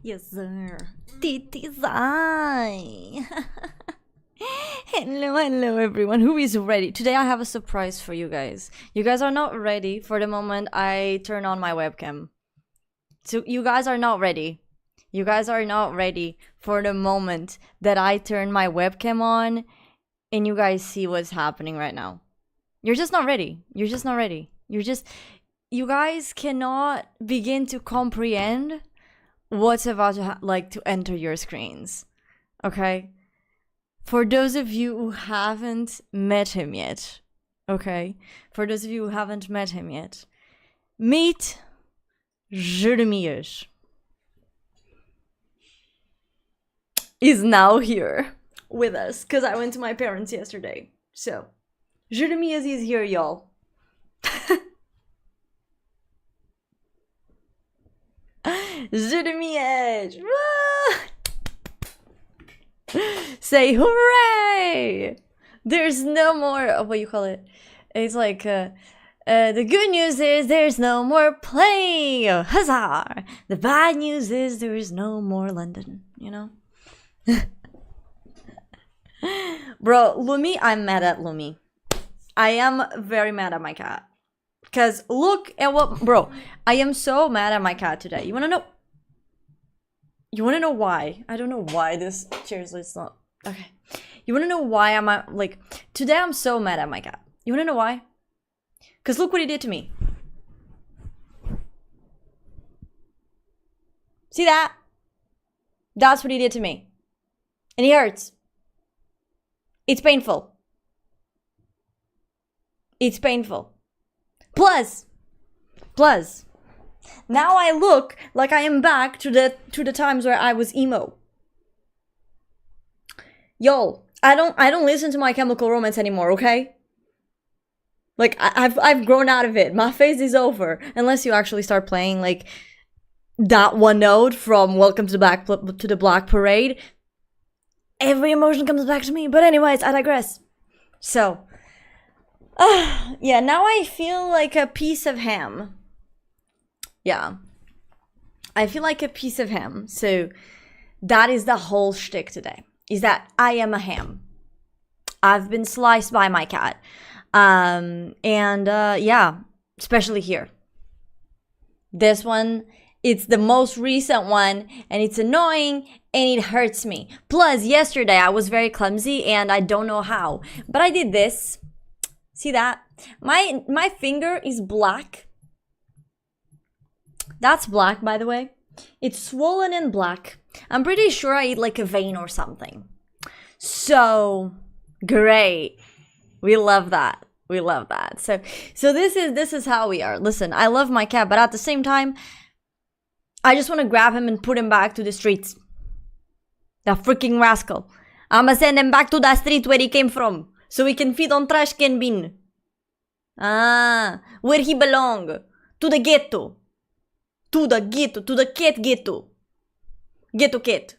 Yes, sir. Titizai. Hello, everyone. Who is ready? Today I have a surprise for you guys. You guys are not ready for the moment I turn on my webcam. So you guys are not ready. You guys are not ready for the moment that I turn my webcam on and you guys see what's happening right now. You're just not ready. You're just not ready. You guys cannot begin to comprehend what's about to to enter your screens. Okay? For those of you who haven't met him yet, okay? For those of you who haven't met him yet, meet Jeremias. Is now here with us because I went to my parents yesterday. So, Jeremias is here, y'all. Jeremias! Say hooray! There's no more, what you call it? It's like, the good news is there's no more play! Huzzah! The bad news is there's no more London, you know? Bro, Lumi, I'm mad at Lumi. I am very mad at my cat. Because look at what, bro, I am so mad at my cat today. You wanna know? You wanna know why? I don't know why this, seriously, it's not, okay. You wanna know why I'm, today I'm so mad at my cat. You wanna know why? Because look what he did to me. See that? That's what he did to me. And he hurts. It's painful. It's painful. Plus, now I look like I am back to the times where I was emo. Yo, I don't listen to My Chemical Romance anymore, okay? Like I've grown out of it. My phase is over unless you actually start playing like that one note from Welcome to the Black Parade. Every emotion comes back to me. But anyways, I digress. So, yeah, now I feel like a piece of ham. Yeah. I feel like a piece of ham. So, that is the whole shtick today. Is that I am a ham. I've been sliced by my cat. Yeah, especially here. This one, it's the most recent one, and it's annoying, and it hurts me. Plus, yesterday I was very clumsy, and I don't know how. But I did this. See that? My finger is black. That's black, by the way. It's swollen and black. I'm pretty sure I ate like a vein or something. So, great. We love that. We love that. So this is how we are. Listen, I love my cat, but at the same time, I just want to grab him and put him back to the streets. That freaking rascal. I'ma send him back to that street where he came from. So he can feed on trash can bin. Ah, where he belong. To the ghetto. To the ghetto. To the cat ghetto. Ghetto cat.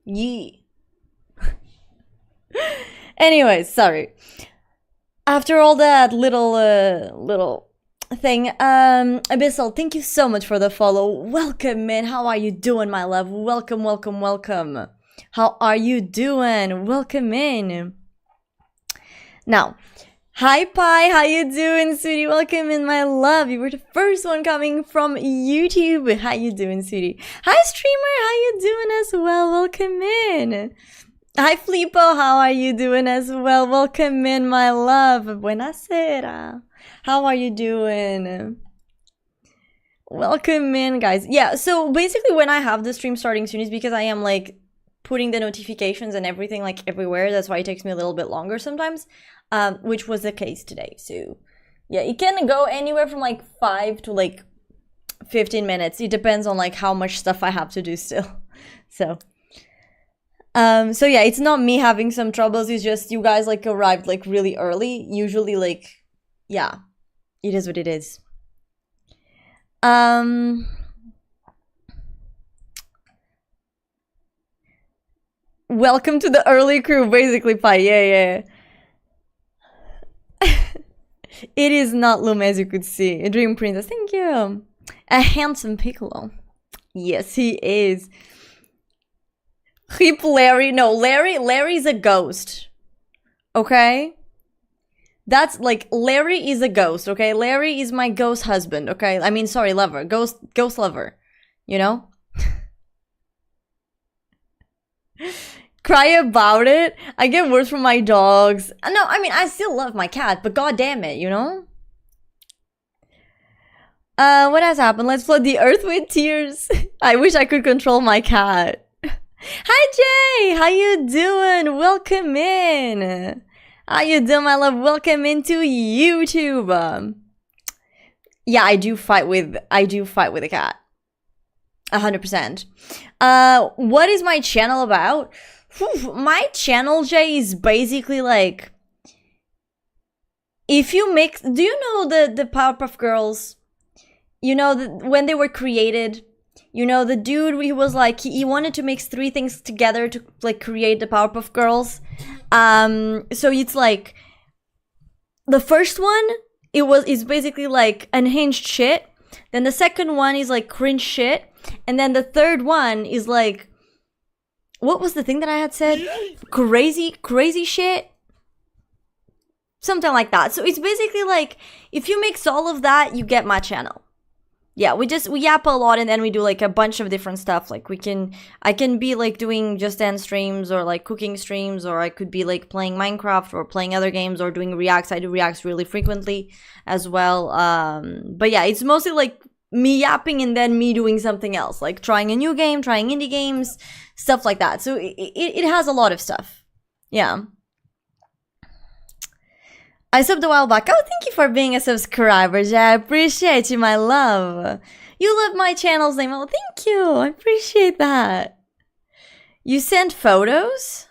Yeah. Anyways, sorry. After all that little thing, Abyssal, thank you so much for the follow. Welcome, man. How are you doing, my love? Welcome. How are you doing? Welcome in. Now, hi, Pi. How you doing, sweetie? Welcome in, my love. You were the first one coming from YouTube. How you doing, sweetie? Hi, streamer. How you doing as well? Welcome in. Hi, Flippo. How are you doing as well? Welcome in, my love. Buenasera. How are you doing? Welcome in, guys. Yeah, so basically when I have the stream starting soon is because I am like putting the notifications and everything like everywhere. That's why it takes me a little bit longer sometimes, which was the case today. So yeah, it can go anywhere from like 5 to like 15 minutes. It depends on like how much stuff I have to do still. So yeah, it's not me having some troubles. It's just you guys like arrived like really early. Usually like, yeah, it is what it is. Welcome to the early crew, basically, Pi. Yeah. It is not Lume, as you could see. A dream princess. Thank you. A handsome piccolo. Yes, he is. Hip Larry. No, Larry's a ghost. Okay? That's like, Larry is a ghost, okay? Larry is my ghost husband, okay? I mean, sorry, lover. Ghost lover. You know? Cry about it? I get words from my dogs. No, I mean, I still love my cat, but god damn it, you know? What has happened? Let's flood the earth with tears. I wish I could control my cat. Hi, Jay! How you doing? Welcome in. How you doing, my love? Welcome into YouTube. Yeah, I do fight with a cat. 100%. What is my channel about? My channel, Jay, is basically like, if you mix, do you know the Powerpuff Girls? You know, when they were created, you know, the dude, he was like, he wanted to mix 3 things together to like create the Powerpuff Girls. So it's like, the first one, is basically like unhinged shit. Then the second one is like cringe shit. And then the third one is like, what was the thing that I had said? Crazy shit? Something like that. So it's basically like, if you mix all of that, you get my channel. Yeah, we yap a lot, and then we do like a bunch of different stuff. Like I can be like doing Just Dance streams, or like cooking streams, or I could be like playing Minecraft or playing other games or doing reacts. I do reacts really frequently as well. But yeah, it's mostly like me yapping and then me doing something else, like trying a new game, trying indie games, stuff like that. So it has a lot of stuff. Yeah. I subbed a while back. Oh, thank you for being a subscriber, Jay. I appreciate you, my love. You love my channel's name. Oh, thank you. I appreciate that. You sent photos?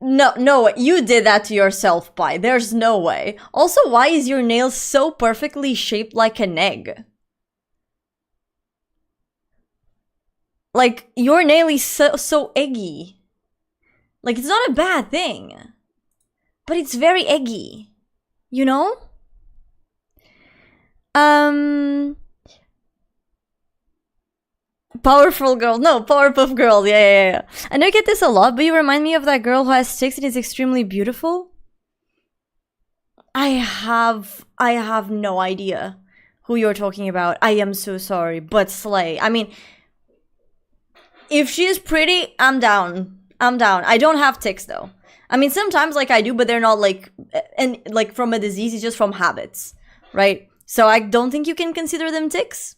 No, you did that to yourself, Pi. There's no way. Also, why is your nail so perfectly shaped like an egg? Like, your nail is so eggy. Like, it's not a bad thing, but it's very eggy, you know? Powerful girl. No, Powerpuff Girl. Yeah. I know I get this a lot, but you remind me of that girl who has sticks and is extremely beautiful. I have no idea who you're talking about. I am so sorry, but slay. I mean, if she is pretty, I'm down. I don't have tics though. I mean, sometimes like I do, but they're not like, and like from a disease, it's just from habits, right? So I don't think you can consider them tics.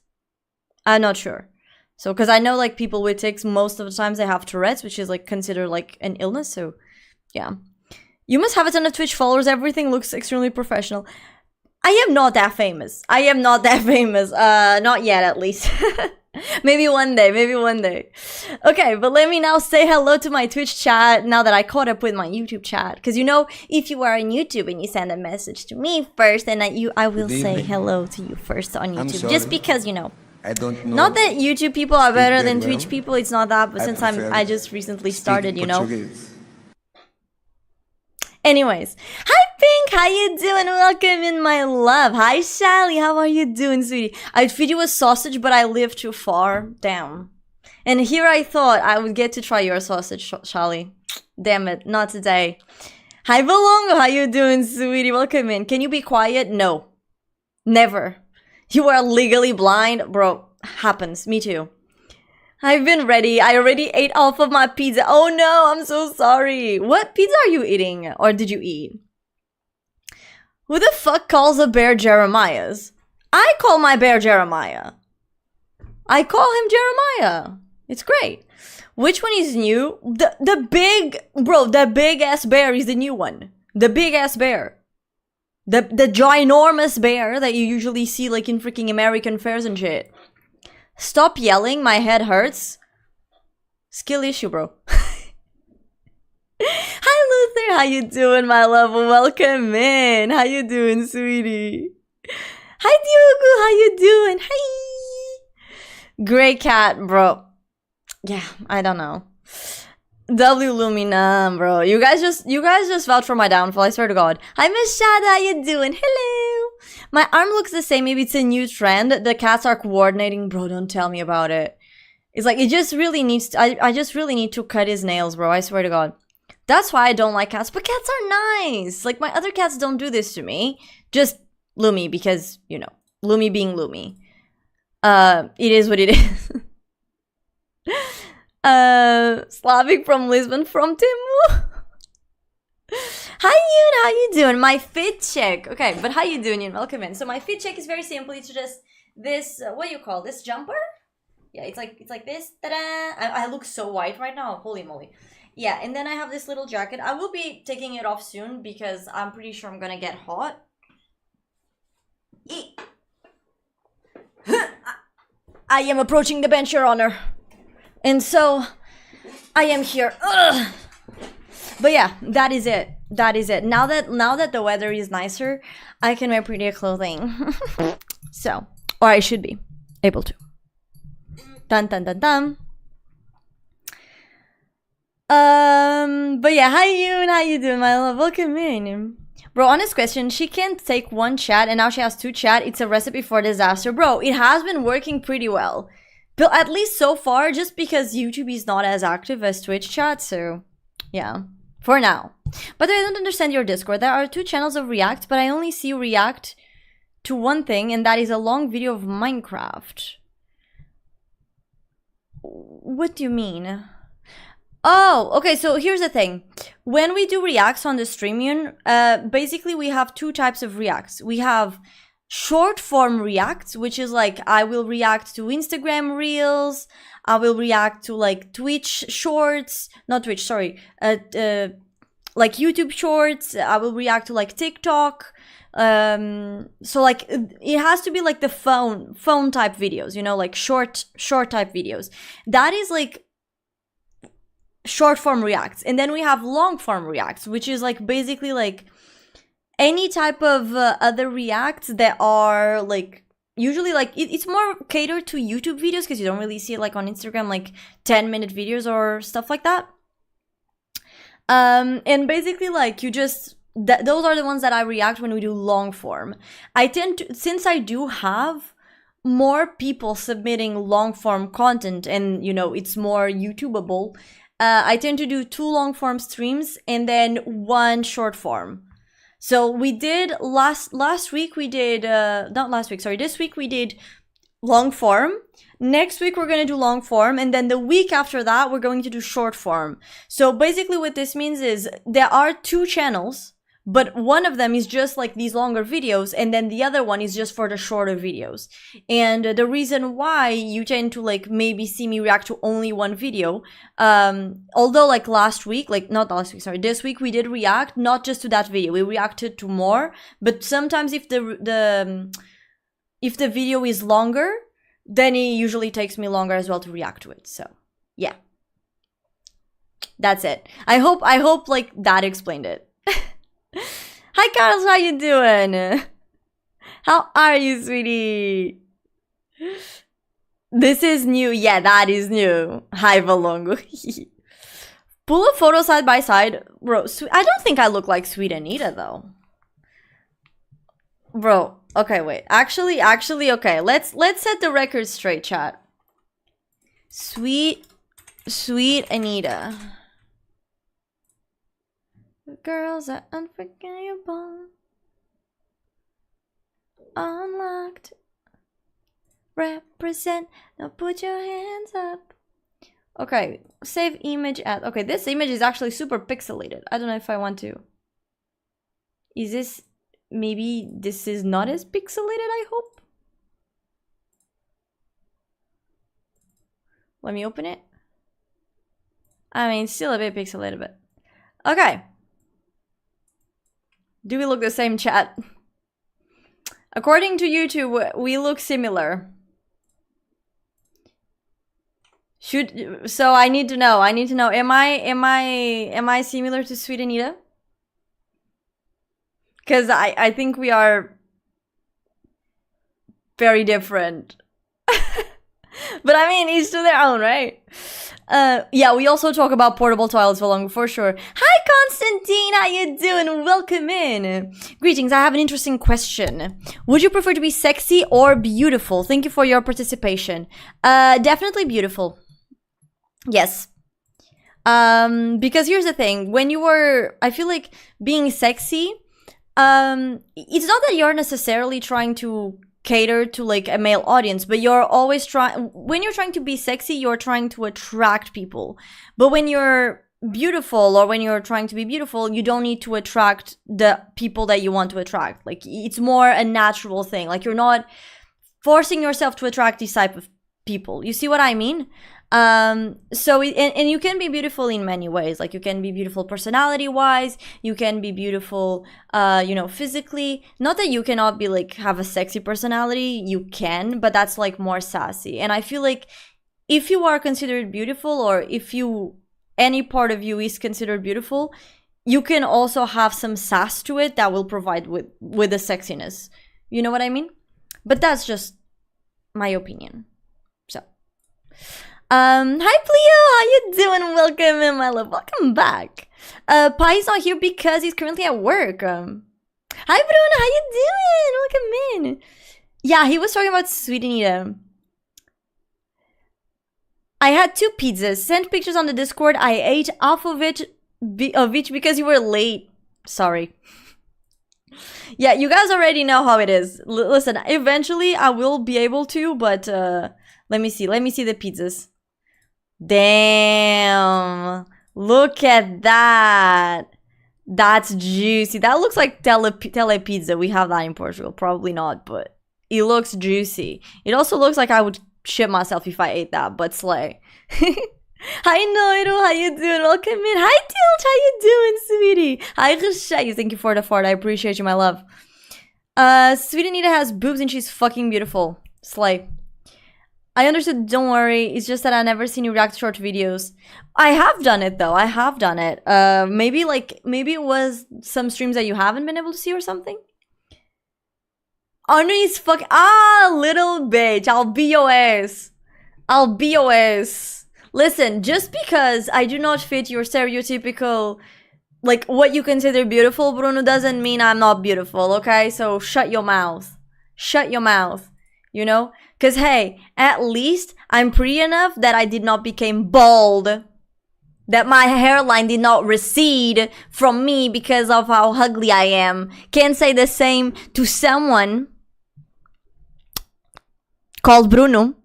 I'm not sure. So, because I know like people with tics, most of the times they have Tourette's, which is like considered like an illness. So yeah. You must have a ton of Twitch followers. Everything looks extremely professional. I am not that famous. Not yet, at least. Maybe one day. Okay, but let me now say hello to my Twitch chat now that I caught up with my YouTube chat. Because you know, if you are on YouTube and you send a message to me first, then I will say hello to you first on YouTube. Just because, you know. I don't know. Not that YouTube people are better than Twitch people, it's not that, but since I just recently started, you know. Anyways, hi Pink, how you doing? Welcome in, my love. Hi Shelly, how are you doing, sweetie? I'd feed you a sausage, but I live too far. Damn. And here I thought I would get to try your sausage, Shelly. Damn it, not today. Hi Belongo, how you doing, sweetie? Welcome in. Can you be quiet? No. Never. You are legally blind? Bro, happens. Me too. I've been ready. I already ate half of my pizza. Oh no, I'm so sorry. What pizza are you eating? Or did you eat? Who the fuck calls a bear Jeremiah's? I call my bear Jeremiah. I call him Jeremiah. It's great. Which one is new? The big ass bear is the new one. The big ass bear. The ginormous bear that you usually see like in freaking American fairs and shit. Stop yelling, my head hurts. Skill issue, bro. Hi Luther, how you doing, my love? Welcome in. How you doing, sweetie? Hi Diogo, how you doing? Hi. Gray cat, bro. Yeah, I don't know. W Lumina, bro. You guys just vouch for my downfall, I swear to God. Hi Mashada, how you doing? Hello. My arm looks the same, maybe it's a new trend. The cats are coordinating, bro, don't tell me about it. It's like, it just really needs to, I just really need to cut his nails, bro, I swear to God. That's why I don't like cats, but cats are nice. Like, my other cats don't do this to me. Just Lumi, because, you know, Lumi being Lumi. It is what it is. Slavic from Lisbon, from Timu. Hi Yoon, how you doing? My fit check. Okay, but how you doing, Yoon? Welcome in. So my fit check is very simple. It's just this, what do you call this, jumper? Yeah, it's like this. Ta-da! I look so white right now. Holy moly. Yeah, and then I have this little jacket. I will be taking it off soon because I'm pretty sure I'm gonna get hot. I am approaching the bench, Your Honor. And so, I am here. Ugh. But yeah, that is it. That is it. Now that the weather is nicer, I can wear prettier clothing. So, or I should be able to. Dun dun dun dun. But yeah, hi Yoon, how you doing, my love? Welcome in. Bro, honest question, she can't take one chat and now she has 2 chat. It's a recipe for disaster. Bro, it has been working pretty well. But at least so far, just because YouTube is not as active as Twitch chat, so yeah, for now. But I don't understand your Discord. There are 2 channels of React, but I only see React to one thing, and that is a long video of Minecraft. What do you mean? Oh, okay, so here's the thing. When we do reacts on the stream, basically we have 2 types of reacts. We have short form reacts, which is like, I will react to Instagram Reels, I will react to like Twitch Shorts, not Twitch, sorry, like YouTube Shorts, I will react to like TikTok. So like, it has to be like the phone type videos, you know, like short type videos. That is like short form reacts. And then we have long form reacts, which is like basically like any type of other reacts that are like usually like it's more catered to YouTube videos, because you don't really see it like on Instagram, like 10-minute videos or stuff like that. And basically like you just those are the ones that I react when we do long form. I tend to, since I do have more people submitting long form content and you know it's more YouTubeable, I tend to do 2 long form streams and then 1 short form. So we did last week we did not last week, sorry, this week we did long form. Next week we're going to do long form, and then the week after that we're going to do short form. So basically what this means is there are 2 channels, but one of them is just like these longer videos, and then the other one is just for the shorter videos. And the reason why you tend to like maybe see me react to only 1 video, although like last week, like not last week, sorry, this week we did react not just to that video, we reacted to more. But sometimes if the video is longer, then it usually takes me longer as well to react to it. So yeah, that's it. I hope like that explained it. Hi Carlos, how you doing? How are you, sweetie? This is new. Yeah, that is new. Hi Valongo. Pull a photo side by side. Bro, I don't think I look like Sweet Anita though. Bro, okay, wait. Actually, okay. Let's set the record straight, chat. Sweet Anita. Girls are unforgettable. Unlocked. Represent. Now put your hands up. Okay, save image as. Okay, this image is actually super pixelated. I don't know if I want to. Is this. Maybe this is not as pixelated, I hope. Let me open it. I mean, still a bit pixelated, but. Okay. Do we look the same, chat? According to YouTube, we look similar. So I need to know. Am I similar to Sweet Anita? Because I think we are very different. But I mean, each to their own, right? Yeah, we also talk about portable toilets for long, for sure. Hi, Constantine, how you doing? Welcome in. Greetings, I have an interesting question. Would you prefer to be sexy or beautiful? Thank you for your participation. Definitely beautiful. Yes. Because here's the thing, when you were, I feel like being sexy, it's not that you're necessarily trying to cater to like a male audience, but you're always when you're trying to be sexy, you're trying to attract people. But when you're beautiful, or when you're trying to be beautiful, you don't need to attract the people that you want to attract. Like, it's more a natural thing. Like, you're not forcing yourself to attract these type of people. You see what I mean? So and you can be beautiful in many ways. Like, you can be beautiful personality wise, you can be beautiful you know, physically. Not that you cannot be like have a sexy personality, you can, but that's like more sassy. And I feel like if you are considered beautiful, or if you, any part of you is considered beautiful, you can also have some sass to it that will provide with the sexiness. You know what I mean? But that's just my opinion. So hi Pleo, how you doing? Welcome in, my love. Welcome back. Pai's not here because he's currently at work. Hi Bruno, how you doing? Welcome in. Yeah, he was talking about Sweet Anita. I had 2 pizzas. Sent pictures on the Discord. I ate half of each because you were late. Sorry. Yeah, you guys already know how it is. Listen, eventually I will be able to, but let me see the pizzas. Damn, look at that. That's juicy. That looks like tele pizza. We have that in Portugal. Probably not, but it looks juicy. It also looks like I would shit myself if I ate that, but slay. Hi Noiro, how you doing? Welcome in. Hi Tilt, how you doing, sweetie? Hi Rashay, thank you for the fart. I appreciate you, my love. Sweet Anita has boobs and she's fucking beautiful. Slay. I understood, don't worry. It's just that I never seen you react to short videos. I have done it though. I have done it. Maybe it was some streams that you haven't been able to see or something. Arnie's little bitch. I'll be your ass. I'll be your ass. Listen, just because I do not fit your stereotypical, like, what you consider beautiful, Bruno, doesn't mean I'm not beautiful, okay? So shut your mouth. Shut your mouth. You know? Because, hey, at least I'm pretty enough that I did not become bald. That my hairline did not recede from me because of how ugly I am. Can't say the same to someone called Bruno.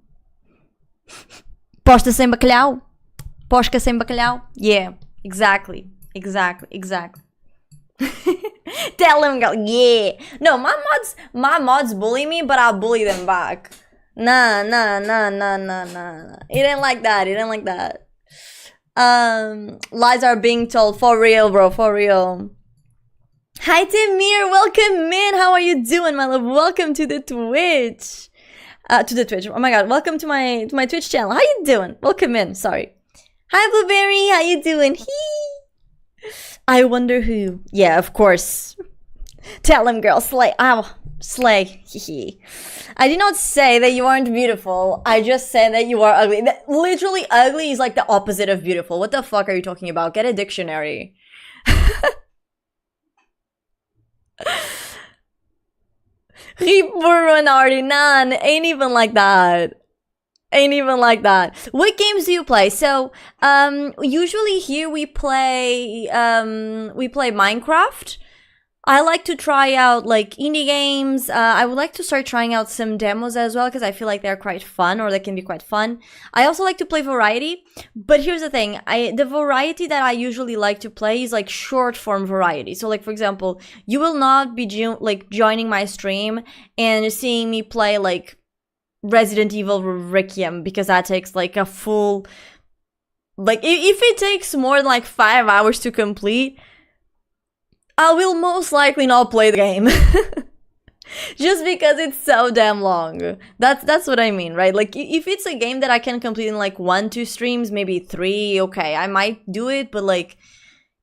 Posta sem bacalhau. Posca sem bacalhau. Yeah, exactly. Tell him, go, yeah. No, my mods bully me, but I'll bully them back. Nah. It ain't like that. Lies are being told. For real, bro. For real. Hi, Timir. Welcome in. How are you doing, my love? Welcome to the Twitch. Oh my god. Welcome to my Twitch channel. How you doing? Welcome in. Sorry. Hi, Blueberry. How you doing? I wonder who. Yeah, of course. Tell him, girl. Slay. Ow. Slay. I did not say that you aren't beautiful. I just said that you are ugly. Literally, ugly is like the opposite of beautiful. What the fuck are you talking about? Get a dictionary. None. Ain't even like that. What games do you play? So, usually here we play Minecraft. I like to try out like indie games. I would like to start trying out some demos as well because I feel like they're quite fun, or they can be quite fun. I also like to play variety, but here's the thing. The variety that I usually like to play is like short form variety. So like, for example, you will not be joining my stream and seeing me play like Resident Evil Requiem because that takes like a full, like if it takes more than like 5 hours to complete, I will most likely not play the game. Just because it's so damn long. That's what I mean, right? Like, if it's a game that I can complete in like 1-2 streams, maybe 3, okay, I might do it, but like,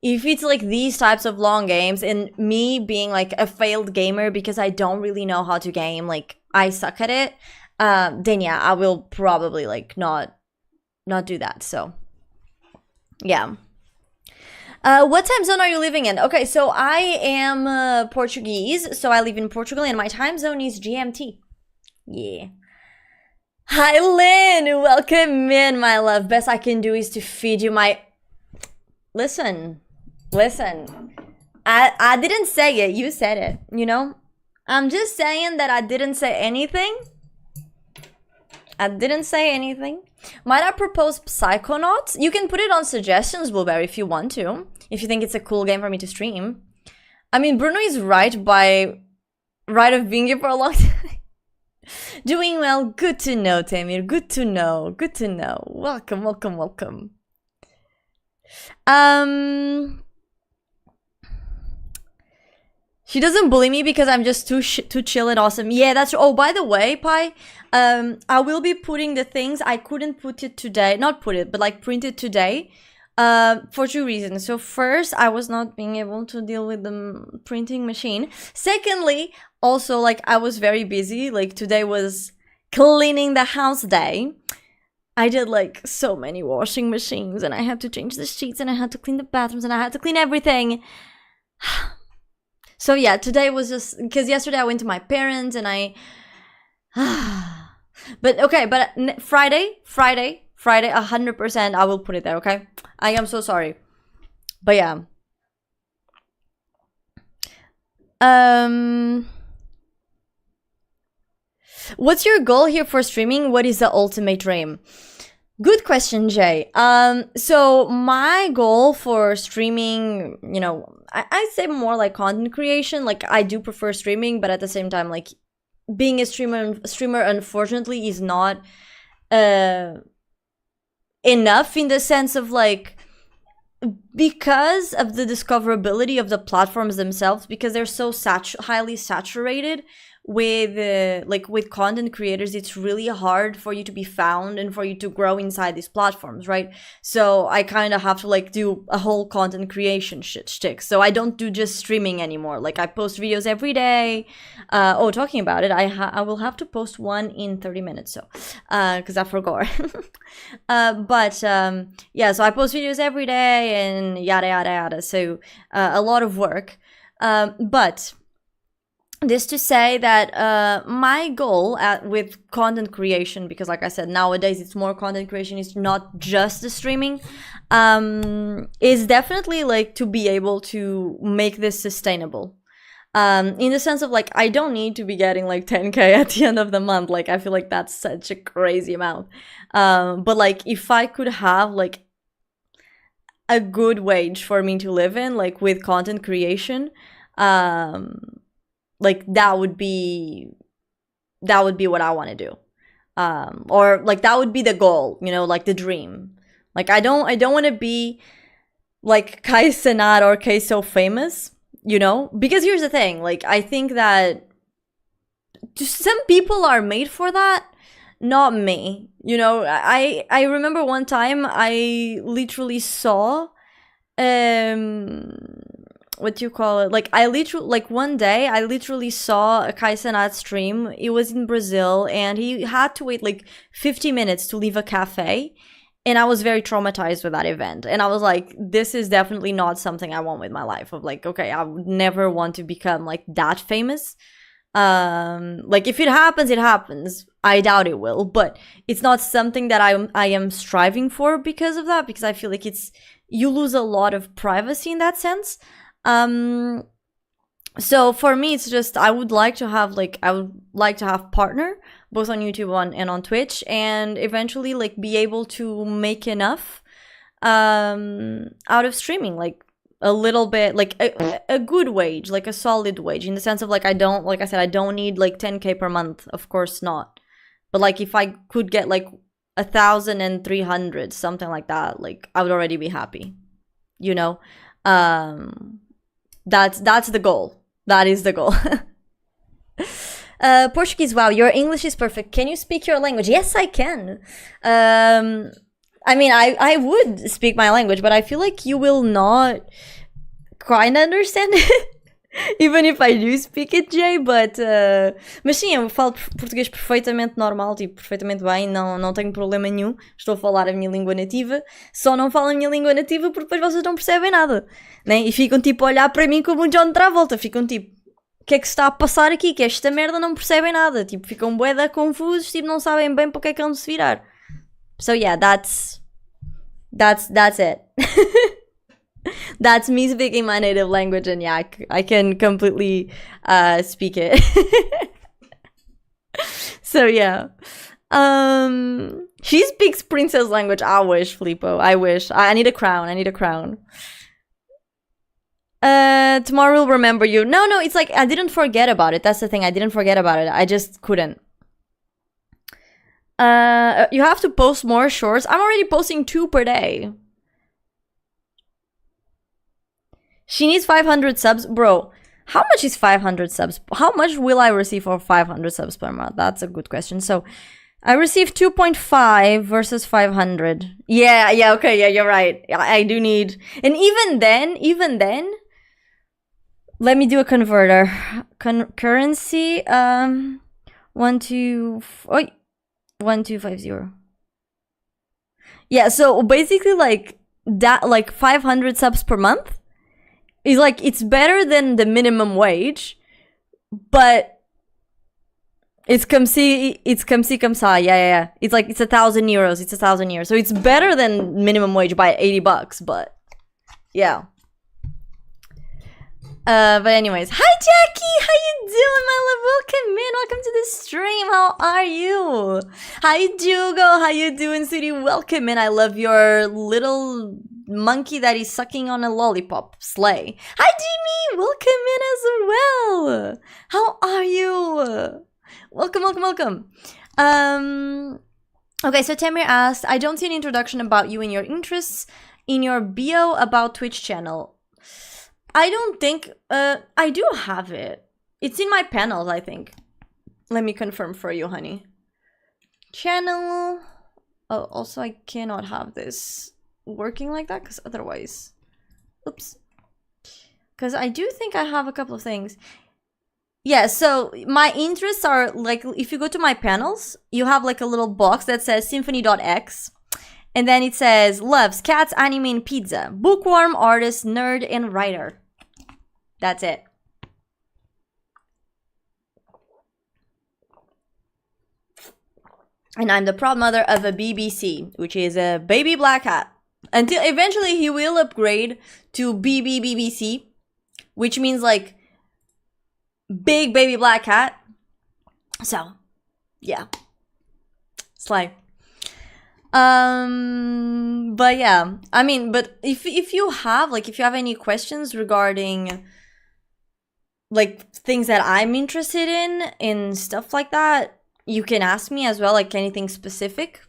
if it's like these types of long games, and me being like a failed gamer because I don't really know how to game, like, I suck at it, then yeah, I will probably like not do that. So yeah. What time zone are you living in? Okay, so I am Portuguese, so I live in Portugal, and my time zone is GMT. Yeah. Hi, Lynn. Welcome in, my love. Best I can do is to feed you my. Listen. I didn't say it. You said it. You know. I'm just saying that I didn't say anything. Might I propose Psychonauts? You can put it on suggestions, Blueberry, if you want to. If you think it's a cool game for me to stream. I mean, Bruno is right of being here for a long time. Doing well. Good to know, Tamir. Good to know. Welcome. She doesn't bully me because I'm just too chill and awesome. Yeah, that's. Oh, by the way, Pi, I will be putting the things. I couldn't put it today. Not put it, but like print it today. For two reasons. So first, I was not being able to deal with the printing machine. Secondly, also like I was very busy. Like today was cleaning the house day. I did like so many washing machines, and I had to change the sheets, and I had to clean the bathrooms, and I had to clean everything. So yeah, today was just because yesterday I went to my parents and I. But okay, but Friday, 100% I will put it there. Okay, I am so sorry, but yeah. What's your goal here for streaming? What is the ultimate dream? Good question, Jay. So my goal for streaming, you know, I'd say more like content creation. Like I do prefer streaming, but at the same time, like being a streamer unfortunately is not enough in the sense of like, because of the discoverability of the platforms themselves, because they're so highly saturated with content creators, it's really hard for you to be found and for you to grow inside these platforms, right? So I kind of have to like do a whole content creation shtick. So I don't do just streaming anymore. Like I post videos every day. Talking about it, I will have to post one in 30 minutes. So, because I forgot. Yeah. So I post videos every day and yada yada yada. So a lot of work. But this to say that my goal with content creation, because like I said, nowadays it's more content creation, it's not just the streaming, is definitely like to be able to make this sustainable. In the sense of like, I don't need to be getting like 10K at the end of the month. Like I feel like that's such a crazy amount. But like if I could have like a good wage for me to live in, like with content creation, like that would be what I want to do, or like that would be the goal, you know, like the dream. Like I don't want to be like Kai Cenat or Kai So Famous, you know, because here's the thing, like I think that some people are made for that, not me, you know. I remember one time I literally saw what do you call it? Like one day I literally saw a Kai Cenat stream. It was in Brazil and he had to wait like 50 minutes to leave a cafe. And I was very traumatized with that event. And I was like, this is definitely not something I want with my life. Of like, okay, I would never want to become like that famous. Like if it happens, it happens. I doubt it will, but it's not something that I am striving for because of that, because I feel like you lose a lot of privacy in that sense. So for me, it's just, I would like to have partner both on YouTube and on Twitch, and eventually like be able to make enough, out of streaming, like a little bit, like a good wage, like a solid wage, in the sense of like, I don't need like 10K per month, of course not. But like if I could get like 1,300, something like that, like I would already be happy, you know? That's the goal. That is the goal. Portuguese, wow, your English is perfect. Can you speak your language? Yes, I can. I mean, I would speak my language, but I feel like you will not quite understand it. Even if I do speak it, Jay, but... mas sim, eu falo português perfeitamente normal, tipo, perfeitamente bem, não tenho problema nenhum. Estou a falar a minha língua nativa. Só não falo a minha língua nativa porque depois vocês não percebem nada, né? E ficam, tipo, a olhar para mim como um John Travolta. Ficam, tipo, o que é que se está a passar aqui? Que esta merda não percebem nada. Tipo, ficam bué da confusos, tipo, não sabem bem para o que é que vão se virar. So yeah, that's it. That's me speaking my native language, and yeah, I can completely speak it. So yeah, she speaks princess language. I wish, Filippo. I wish. I need a crown. Tomorrow we'll remember you. No, it's like I didn't forget about it. That's the thing. I didn't forget about it. I just couldn't. You have to post more shorts. I'm already posting 2 per day. She needs 500 subs. Bro, how much is 500 subs? How much will I receive for 500 subs per month? That's a good question. So, I received 2.5 versus 500. Yeah, okay, yeah, you're right. I do need... And even then... Let me do a converter. Currency, 1250. Yeah, so basically like that, like 500 subs per month is like, it's better than the minimum wage, but it's comme si comme ça. Yeah. It's like, it's 1,000 euros. It's 1,000 euros. So it's better than minimum wage by $80, but yeah. But anyways, hi Jackie, how you doing, my love? Welcome to the stream. How are you? Hi Diogo, how you doing, sweetie? Welcome in. I love your little monkey that is sucking on a lollipop. Slay. Hi Jimmy, welcome in as well. How are you? Welcome. Okay, so Tamir asked, I don't see an introduction about you and your interests in your bio about Twitch channel. I don't think, I do have it. It's in my panels, I think. Let me confirm for you, honey. Channel. Oh, also I cannot have this working like that, because otherwise, oops. Because I do think I have a couple of things. Yeah, so my interests are like, if you go to my panels, you have like a little box that says symphony.x. And then it says, loves cats, anime, and pizza. Bookworm, artist, nerd, and writer. That's it. And I'm the proud mother of a BBC, which is a baby black cat. Until eventually he will upgrade to BBC, which means like big baby black cat. So, yeah. Slay. But yeah, I mean, but if you have any questions regarding like things that I'm interested in stuff like that, you can ask me as well, like anything specific.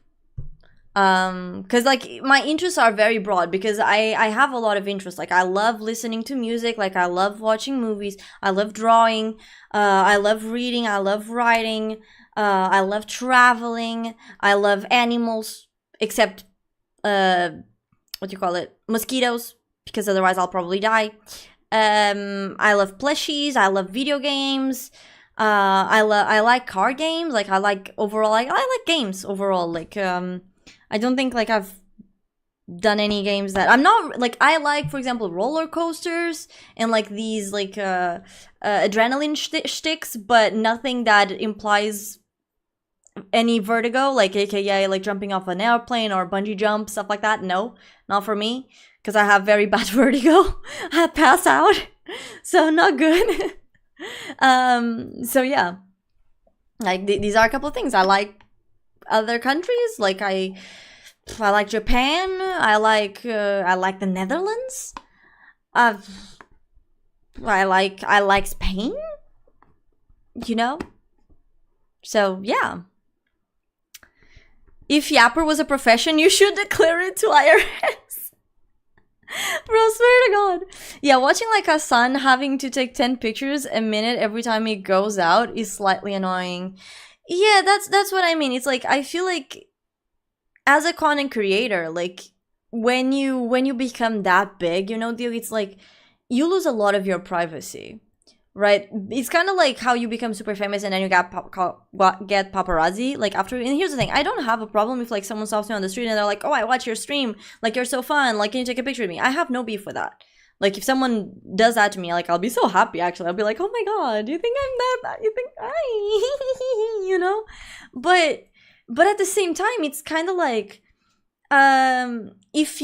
Because like my interests are very broad, because I have a lot of interests. Like I love listening to music, like I love watching movies, I love drawing, I love reading, I love writing, I love traveling, I love animals, except mosquitoes, because otherwise I'll probably die. I love plushies, I love video games, I like card games, like I like games overall. Like I don't think like I've done any games that I'm not like. I like, for example, roller coasters and like these like adrenaline sticks, but nothing that implies any vertigo, like aka like jumping off an airplane or bungee jump, stuff like that. No, not for me, because I have very bad vertigo. I pass out, so not good. So yeah, like these are a couple of things. I like other countries, like I like Japan, I like the Netherlands, I like Spain, you know. So yeah, if Yapper was a profession, you should declare it to IRS. Bro, swear to God. Yeah, watching like Hassan having to take 10 pictures a minute every time he goes out is slightly annoying. Yeah, that's what I mean. It's like, I feel like as a content creator, like when you become that big, you know, it's like you lose a lot of your privacy. right? It's kind of like how you become super famous and then you get paparazzi like after. And here's the thing, I don't have a problem if like someone stops me on the street and they're like, oh, I watch your stream, like you're so fun, like can you take a picture with me? I have no beef with that. Like if someone does that to me, like I'll be so happy. Actually, I'll be like, oh my god, you think I'm that? You think I, you know? But at the same time, it's kind of like, if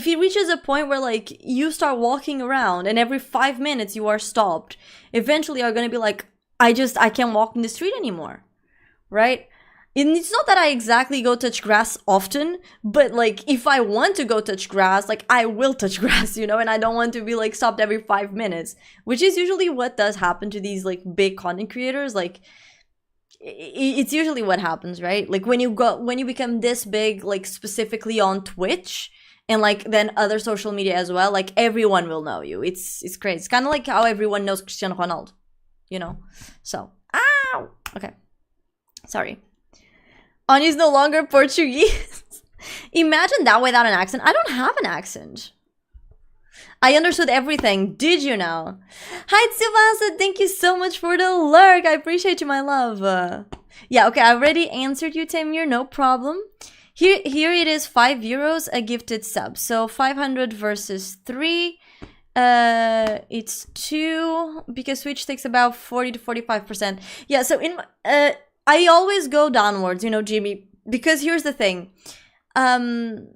it reaches a point where like you start walking around and every 5 minutes you are stopped, eventually you're gonna be like, I can't walk in the street anymore, right? And it's not that I exactly go touch grass often, but like if I want to go touch grass, like I will touch grass, you know, and I don't want to be like stopped every 5 minutes, which is usually what does happen to these like big content creators. Like it's usually what happens, right? Like when you become this big, like specifically on Twitch and like then other social media as well, like everyone will know you. It's crazy. It's kind of like how everyone knows Cristiano Ronaldo, you know? So, ow! Okay. Sorry. Ani's no longer Portuguese. Imagine that without an accent. I don't have an accent. I understood everything. Did you now? Hi, Tsubasa. Thank you so much for the lurk. I appreciate you, my love. Yeah, okay. I already answered you, Tamir. No problem. Here it is. €5 a gifted sub. So 500 versus 3. It's 2 because Switch takes about 40 to 45%. Yeah. So I always go downwards, you know, Jimmy, because here's the thing. Per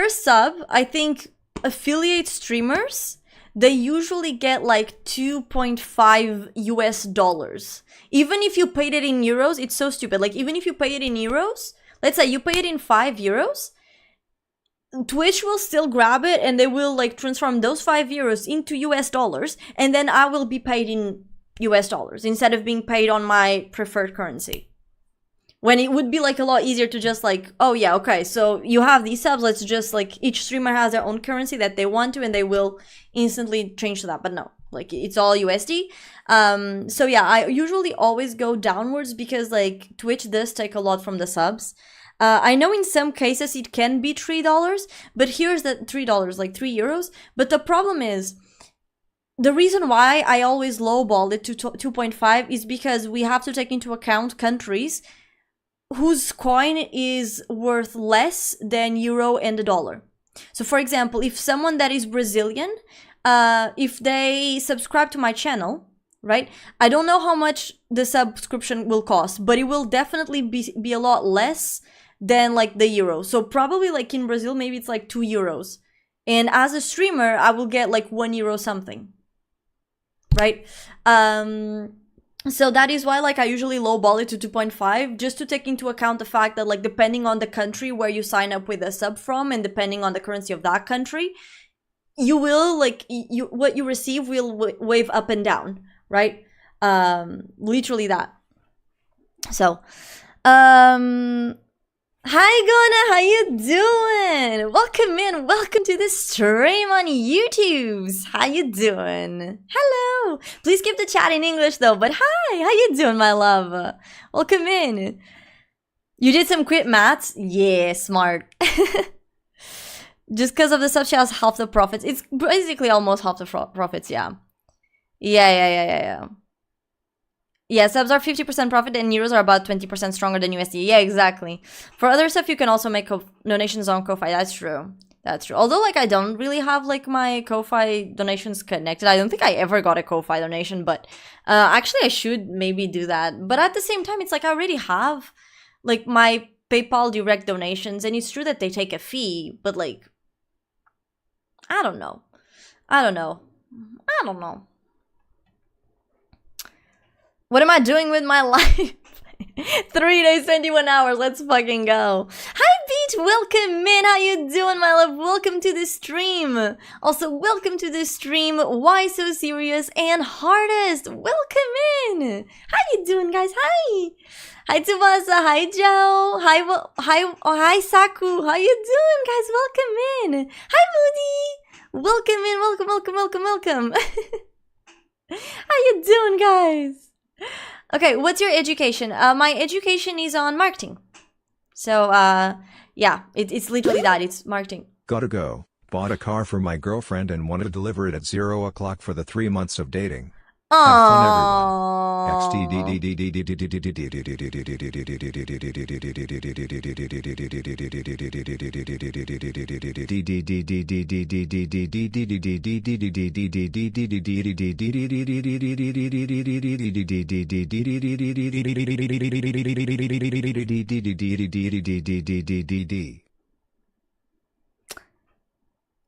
sub, I think affiliate streamers, they usually get like $2.5. Even if you paid it in euros, it's so stupid. Like even if you pay it in euros, let's say you pay it in €5, Twitch will still grab it and they will like transform those €5 into US dollars, and then I will be paid in US dollars instead of being paid on my preferred currency. When it would be like a lot easier to just like, oh yeah, okay, so you have these subs, let's just like each streamer has their own currency that they want to and they will instantly change to that. But no, like it's all USD. So yeah, I usually always go downwards because like Twitch does take a lot from the subs. I know in some cases it can be $3, but here's the $3, like €3. But the problem is, the reason why I always lowball it to 2.5 is because we have to take into account countries whose coin is worth less than euro and the dollar. So for example, if someone that is Brazilian, if they subscribe to my channel, right? I don't know how much the subscription will cost, but it will definitely be a lot less than like the euro. So probably like in Brazil, maybe it's like €2. And as a streamer, I will get like €1 something. Right? So that is why like I usually lowball it to 2.5, just to take into account the fact that like depending on the country where you sign up with a sub from and depending on the currency of that country, you will like what you receive will wave up and down, right? Literally that. So hi Gona, how you doing? Welcome in, welcome to the stream on YouTube. How you doing? Hello. Please keep the chat in English though, but hi, how you doing, my love? Welcome in. You did some quick maths? Yeah, smart. Just because of the sub, she has half the profits. It's basically almost half the profits, yeah. Yeah. Yeah, subs are 50% profit and euros are about 20% stronger than USD. Yeah, exactly. For other stuff, you can also make donations on Ko-Fi. That's true. That's true. Although, like, I don't really have, like, my Ko-Fi donations connected. I don't think I ever got a Ko-Fi donation, but actually, I should maybe do that. But at the same time, it's like I already have, like, my PayPal direct donations, and it's true that they take a fee, but, like, I don't know. What am I doing with my life? 3 days, 21 hours. Let's fucking go. Hi, Beach. Welcome in. How you doing, my love? Welcome to the stream. Also, welcome to the stream. Why So Serious and Hardest. Welcome in. How you doing, guys? Hi. Hi, Tsubasa. Hi, Joe. Hi, Saku. How you doing, guys? Welcome in. Hi, Moody. Welcome in. Welcome. How you doing, guys? Okay, what's your education? My education is on marketing. So, yeah, it's literally that. It's marketing. Gotta go. Bought a car for my girlfriend and wanted to deliver it at 0 o'clock for the 3 months of dating. Have fun, everyone.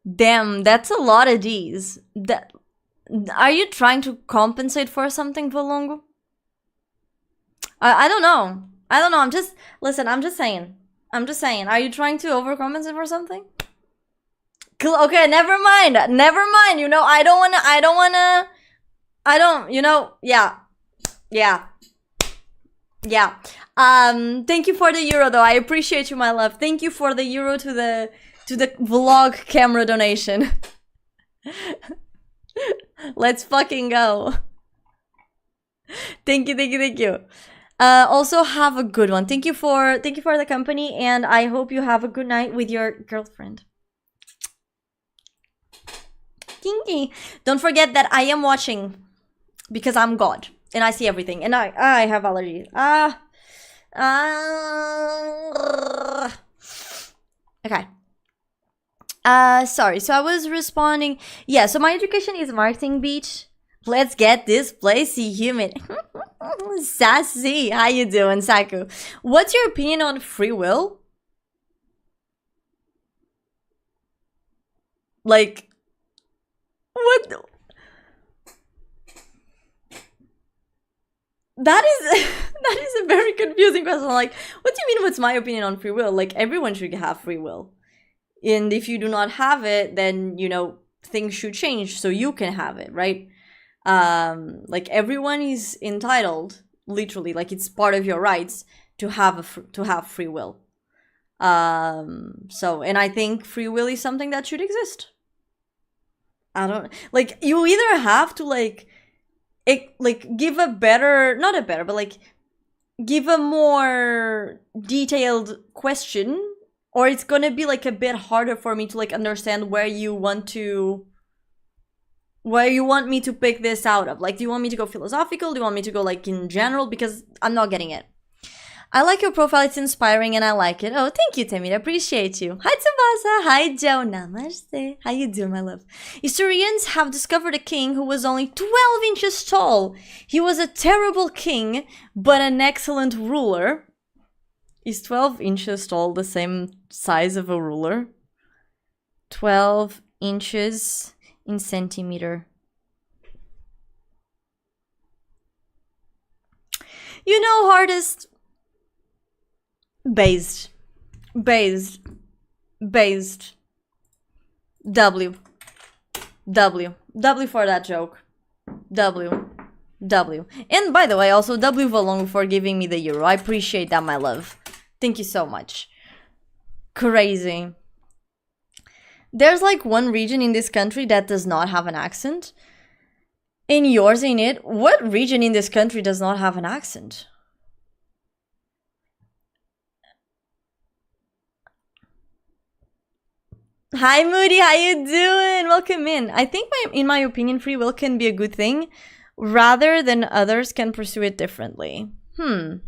Damn, that's a lot of D's. Are you trying to compensate for something, Valongo? I don't know. I don't know. I'm just saying. Are you trying to overcompensate for something? Okay, never mind. You know, yeah. Thank you for the euro, though. I appreciate you, my love. Thank you for the euro to the vlog camera donation. Let's fucking go. Thank you. Also have a good one. Thank you for the company, and I hope you have a good night with your girlfriend. Kinky. Don't forget that I am watching because I'm God and I see everything, and I have allergies. Okay. Sorry, so I was responding. Yeah, so my education is marketing, beach. Let's get this place humid. Sassy, how you doing, Saku? What's your opinion on free will? Like, what? That is a very confusing question. Like, what do you mean, what's my opinion on free will? Like, everyone should have free will. And if you do not have it, then, you know, things should change so you can have it, right? Like, everyone is entitled, literally, like, it's part of your rights to have free will. So, and I think free will is something that should exist. I don't, like, you either have to, like give a better, not a better, but, like, give a more detailed question, or it's gonna be, like, a bit harder for me to, like, understand where you want me to pick this out of. Like, do you want me to go philosophical? Do you want me to go, like, in general? Because I'm not getting it. I like your profile. It's inspiring and I like it. Oh, thank you, Tamir. I appreciate you. Hi, Tsubasa. Hi, Joe. Namaste. How you doing, my love? Historians have discovered a king who was only 12 inches tall. He was a terrible king, but an excellent ruler. Is 12 inches tall the same size of a ruler? 12 inches in centimeter. You know, hardest. Based. W for that joke. W. And by the way, also W Valong for giving me the euro. I appreciate that, my love. Thank you so much. Crazy. There's like one region in this country that does not have an accent. In yours, ain't it? What region in this country does not have an accent? Hi, Moody. How you doing? Welcome in. I think, in my opinion, free will can be a good thing, rather than others can pursue it differently. Ping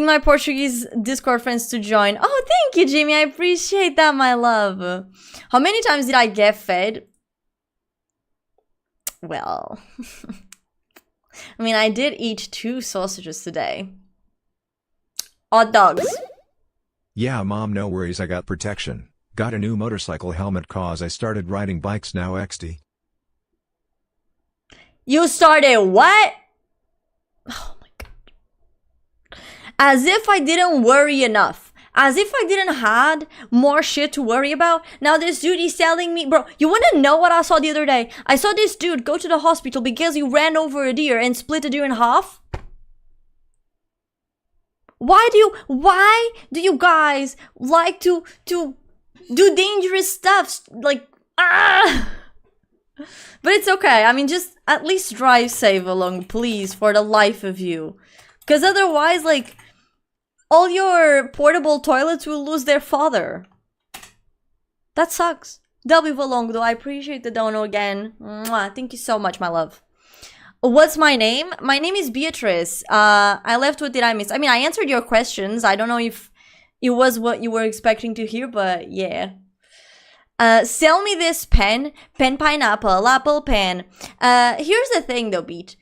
my Portuguese Discord friends to join. Oh, thank you, Jimmy. I appreciate that, my love. How many times did I get fed? Well, I mean, I did eat 2 sausages today. Hot dogs. Yeah, Mom, no worries. I got protection. Got a new motorcycle helmet cause I started riding bikes now XD. You started what? Oh my god. As if I didn't worry enough. As if I didn't had more shit to worry about. Now this dude is telling me, bro, you wanna know what I saw the other day? I saw this dude go to the hospital because he ran over a deer and split a deer in half. Why do you guys like to do dangerous stuff? Like, But it's okay. I mean, just at least drive safe along, please, for the life of you. Because otherwise, like, all your portable toilets will lose their fodder. That sucks. Delby Volong, though, I appreciate the dono again. Mwah. Thank you so much, my love. What's my name? My name is Beatrice. I left. What did I miss? I mean, I answered your questions. I don't know if it was what you were expecting to hear, but yeah. Sell me this pen. Pen pineapple, apple pen. Here's the thing though, Beat.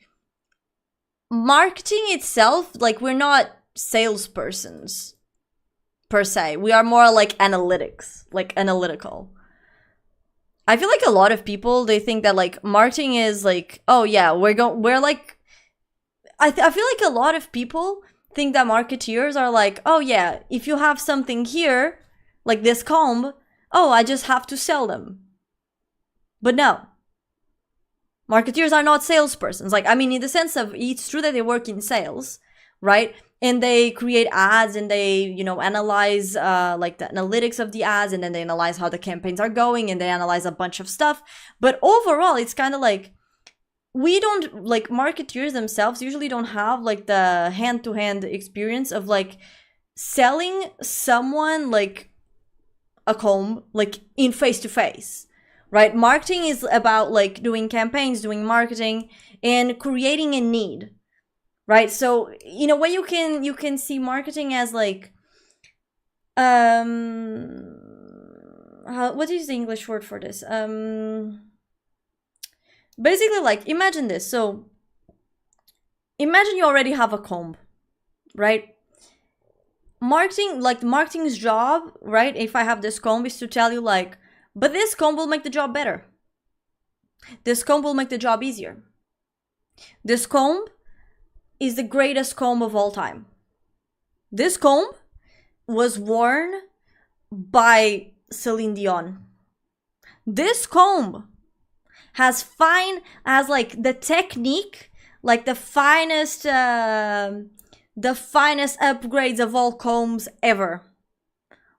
Marketing itself, like, we're not salespersons per se. We are more like analytics, like analytical. I feel like a lot of people, they think that like marketing is like, oh yeah, we're like, I feel like a lot of people think that marketeers are like, oh yeah, if you have something here, like this comb, oh, I just have to sell them. But no. Marketeers are not salespersons. Like, I mean, in the sense of, it's true that they work in sales, right? And they create ads and they, you know, analyze like the analytics of the ads, and then they analyze how the campaigns are going, and they analyze a bunch of stuff. But overall, it's kind of like, we don't, like, marketeers themselves usually don't have like the hand-to-hand experience of like selling someone like a comb, like in face-to-face, right? Marketing is about like doing campaigns, doing marketing, and creating a need. Right, so in a way you can see marketing as like, what is the English word for this? Basically, like, imagine this. So imagine you already have a comb, right? Marketing, like marketing's job, right? If I have this comb, is to tell you like, but this comb will make the job better. This comb will make the job easier. This comb is the greatest comb of all time. This comb was worn by Celine Dion. This comb has like the technique, like the finest upgrades of all combs ever.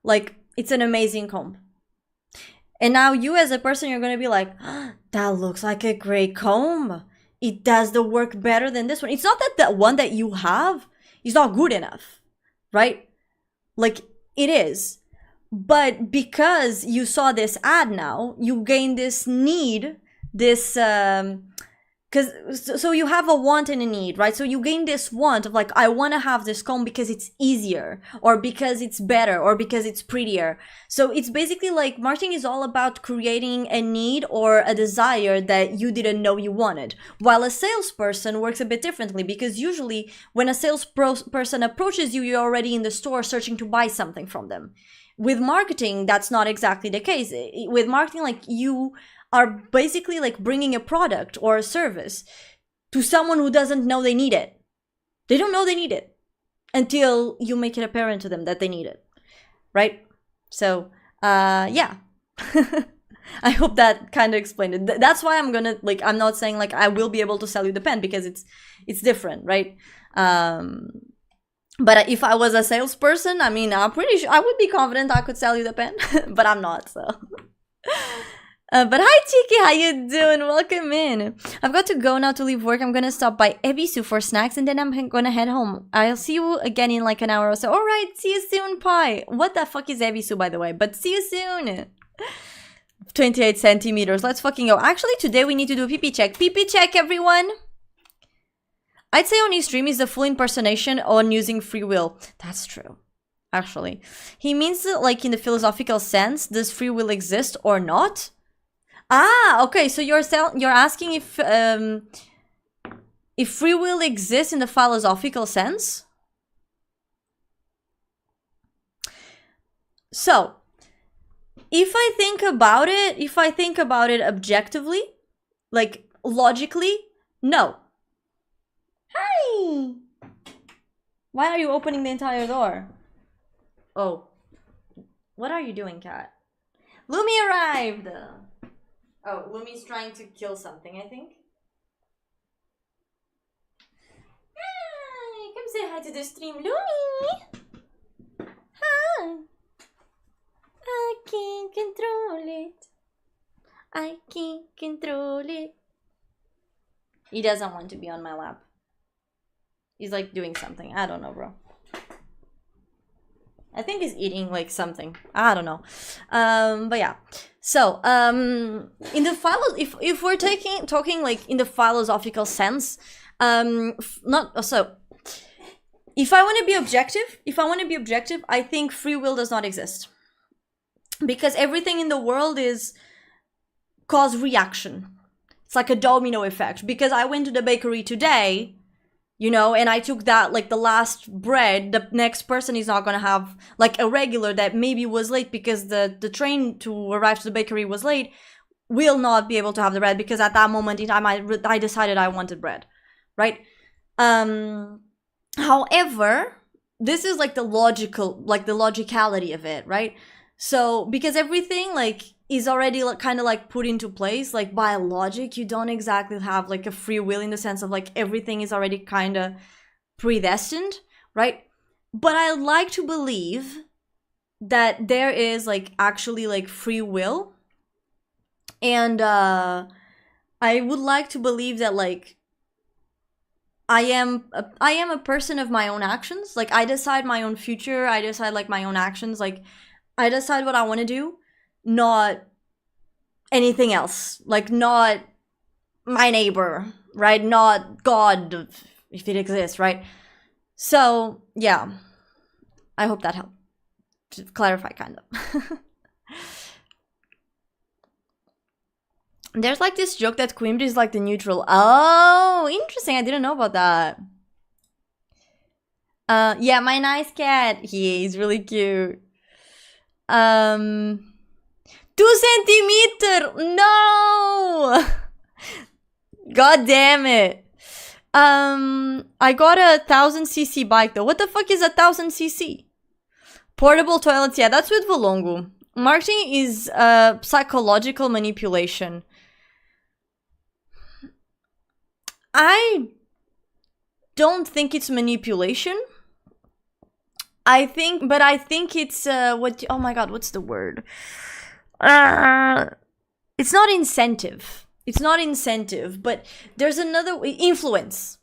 Like, it's an amazing comb. And now you as a person, you're gonna be like, oh, that looks like a great comb. It does the work better than this one. It's not that the one that you have is not good enough, right? Like, it is. But because you saw this ad now, you gain this need, this, so you have a want and a need, right? So you gain this want of like, I want to have this comb because it's easier, or because it's better, or because it's prettier. So it's basically like, marketing is all about creating a need or a desire that you didn't know you wanted. While a salesperson works a bit differently, because usually when a salesperson approaches you, you're already in the store searching to buy something from them. With marketing, that's not exactly the case. With marketing, like, you are basically like bringing a product or a service to someone who doesn't know they need it. They don't know they need it until you make it apparent to them that they need it, right? So, yeah. I hope that kind of explained it. That's why I'm gonna, like, I'm not saying like I will be able to sell you the pen, because it's different, right? But if I was a salesperson, I mean, I'm pretty sure I would be confident I could sell you the pen, but I'm not, so. But hi Tiki, how you doing? Welcome in. I've got to go now to leave work. I'm gonna stop by Ebisu for snacks, and then I'm gonna head home. I'll see you again in like an hour or so. Alright, see you soon, Pi. What the fuck is Ebisu, by the way? But see you soon. 28 centimeters. Let's fucking go. Actually, today we need to do a pee-pee check. Pee-pee check, everyone. I'd say on his stream is the full impersonation on using free will. That's true. Actually. He means that, like, in the philosophical sense, does free will exist or not? Ah, okay. So you're asking if free will exists in the philosophical sense? So, if I think about it objectively, like logically, no. Hi! Why are you opening the entire door? Oh. What are you doing, cat? Lumi arrived! Oh, Lumi's trying to kill something, I think. Hi! Come say hi to the stream, Lumi! Hi! I can't control it. I can't control it. He doesn't want to be on my lap. He's like doing something. I don't know, bro. I think he's eating like something. I don't know. But yeah. So, in the if we're talking like in the philosophical sense, not so. If I want to be objective, I think free will does not exist, because everything in the world is cause reaction. It's like a domino effect. Because I went to the bakery today, you know, and I took that, like, the last bread, the next person is not gonna have, like, a regular that maybe was late because the train to arrive to the bakery was late, will not be able to have the bread because at that moment in time I decided I wanted bread, right? However, this is like the logicality of it, right? So, because everything, like, is already like, kind of like put into place, like, by logic, you don't exactly have like a free will in the sense of like everything is already kind of predestined, right? But I like to believe that there is like actually like free will, and I would like to believe that like I am a person of my own actions. Like, I decide my own future, I decide like my own actions, like I decide what I want to do, not anything else. Like, not my neighbor, right? Not God, if it exists, right? So, yeah. I hope that helped to clarify, kind of. There's like this joke that Quimd is like the neutral. Oh, interesting. I didn't know about that. Yeah, my nice cat. He's really cute. 2 centimeter! No! God damn it. I got a 1000cc bike though. What the fuck is a 1000cc? Portable toilets, yeah, that's with Volongo. Marketing is psychological manipulation. I don't think it's manipulation. I think it's oh my god, what's the word? It's not incentive. It's not incentive, but there's another influence.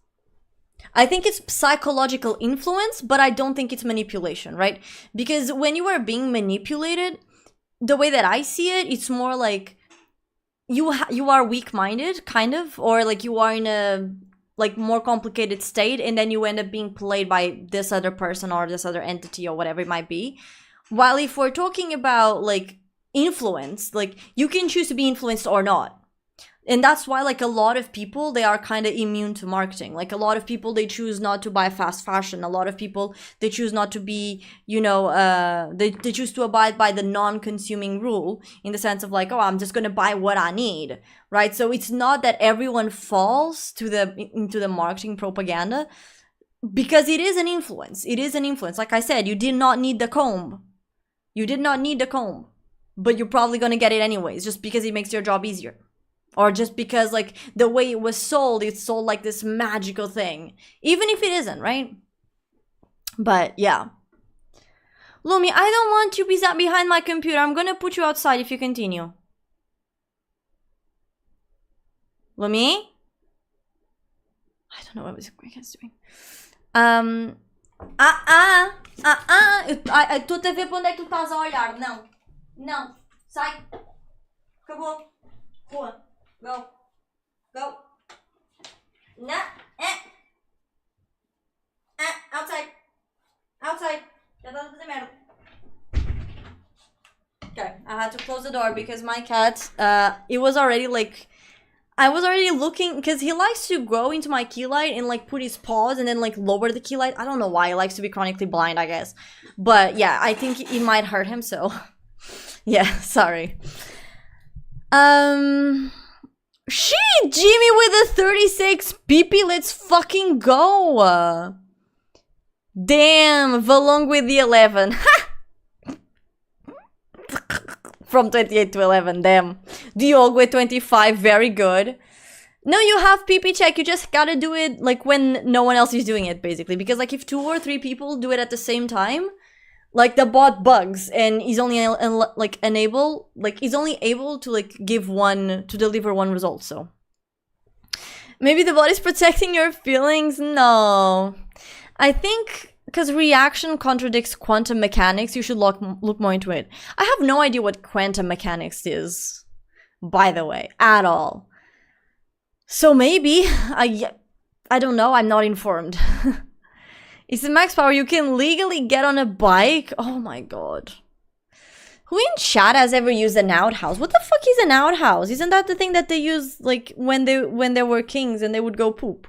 I think it's psychological influence, but I don't think it's manipulation, right? Because when you are being manipulated, the way that I see it, it's more like you are weak-minded, kind of, or like you are in a like more complicated state, and then you end up being played by this other person or this other entity or whatever it might be. While if we're talking about like influence, like you can choose to be influenced or not. And that's why like a lot of people, they are kind of immune to marketing. Like a lot of people, they choose not to buy fast fashion. A lot of people, they choose not to be, you know, they choose to abide by the non-consuming rule, in the sense of like, oh, I'm just going to buy what I need, right? So it's not that everyone falls into the marketing propaganda, because it is an influence. It is an influence. Like I said, you did not need the comb. You did not need the comb, but you're probably going to get it anyways, just because it makes your job easier. Or just because, like, the way it was sold, it's sold like this magical thing. Even if it isn't, right? But, yeah. Lumi, I don't want you behind my computer. I'm gonna put you outside if you continue. Lumi? I don't know what was doing. Estou a ver para onde é que tu estás a olhar. Não. Não. Sai. Acabou. Rua. Go. Go. Nah. Outside. Outside. Já estás a fazer merda. Okay, I had to close the door because my cat, it was already like, I was already looking, because he likes to go into my key light and like put his paws and then like lower the key light. I don't know why, he likes to be chronically blind, I guess. But yeah, I think it might hurt him, so yeah, sorry. Shit, Jimmy with a 36 PP, let's fucking go. Damn, Valong with the 11. From 28 to 11, damn. Diog with 25, very good. No, you have PP check, you just gotta do it like when no one else is doing it, basically. Because like if 2 or 3 people do it at the same time, like the bot bugs and he's only he's only able to like deliver one result, so. Maybe the bot is protecting your feelings? No. I think because reaction contradicts quantum mechanics, you should look more into it. I have no idea what quantum mechanics is, by the way, at all. So maybe, I don't know, I'm not informed. It's the max power you can legally get on a bike? Oh my god. Who in chat has ever used an outhouse? What the fuck is an outhouse? Isn't that the thing that they used like when they were kings and they would go poop?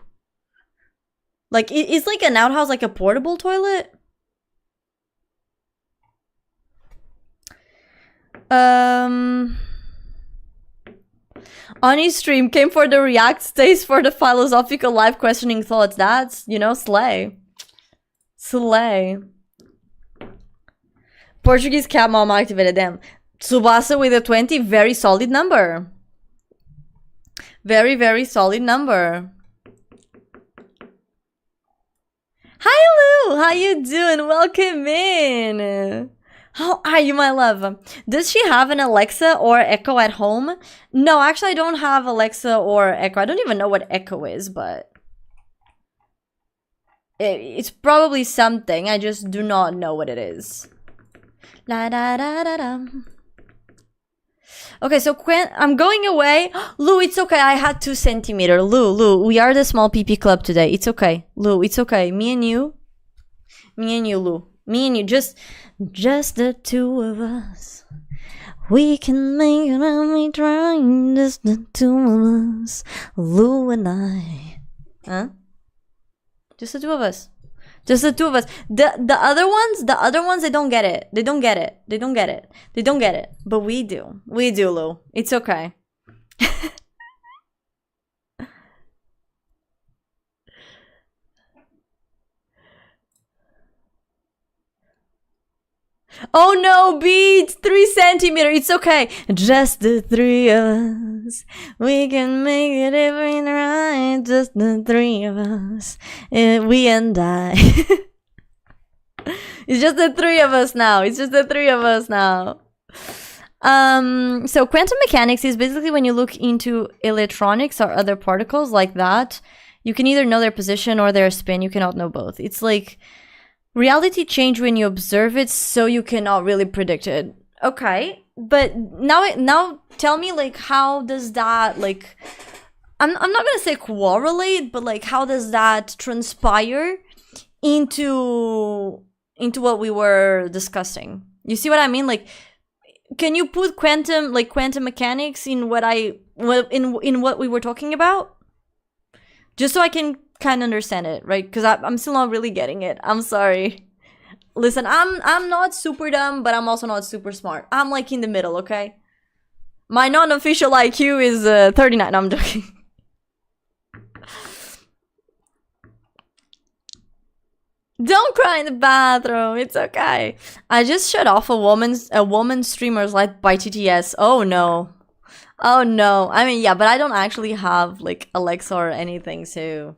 Like, is like an outhouse like a portable toilet? On his stream, came for the react, stays for the philosophical life questioning thoughts. That's, you know, slay. Slay. Portuguese cat mom activated them. Tsubasa with a 20, very solid number. Very, very solid number. Hi Lou, how you doing? Welcome in. How are you, my love? Does she have an Alexa or Echo at home? No, actually I don't have Alexa or Echo. I don't even know what Echo is, but it's probably something. I just do not know what it is. La da da da da. Okay, so I'm going away. Lou, it's okay. I had 2 centimeters. Lou, we are the small PP club today. It's okay. Lou, it's okay. Me and you, Lou. Me and you, just the 2 of us. We can make it on me trying, just the 2 of us. Lou and I. Huh? Just the 2 of us. Just the 2 of us. The other ones, they don't get it. They don't get it. But we do. We do, Lou. It's okay. Oh no, beats 3 centimeters. It's okay. Just the 3 of us. We can make it every night. Just the 3 of us. We and I. It's just the 3 of us now. It's just the 3 of us now. So quantum mechanics is basically when you look into electronics or other particles like that, you can either know their position or their spin. You cannot know both. It's like reality change when you observe it, so you cannot really predict it. Okay, but now tell me, like, how does that, like, I'm not gonna say correlate, but like, how does that transpire into what we were discussing? You see what I mean? Like, can you put quantum mechanics in what we were talking about? Just so I can kind of understand it, right? Because I'm still not really getting it. I'm sorry. Listen, I'm not super dumb, but I'm also not super smart. I'm like in the middle, okay? My non-official IQ is 39. No, I'm joking. Don't cry in the bathroom. It's okay. I just shut off a woman streamer's light by TTS. Oh no. Oh no. I mean, yeah, but I don't actually have like Alexa or anything, so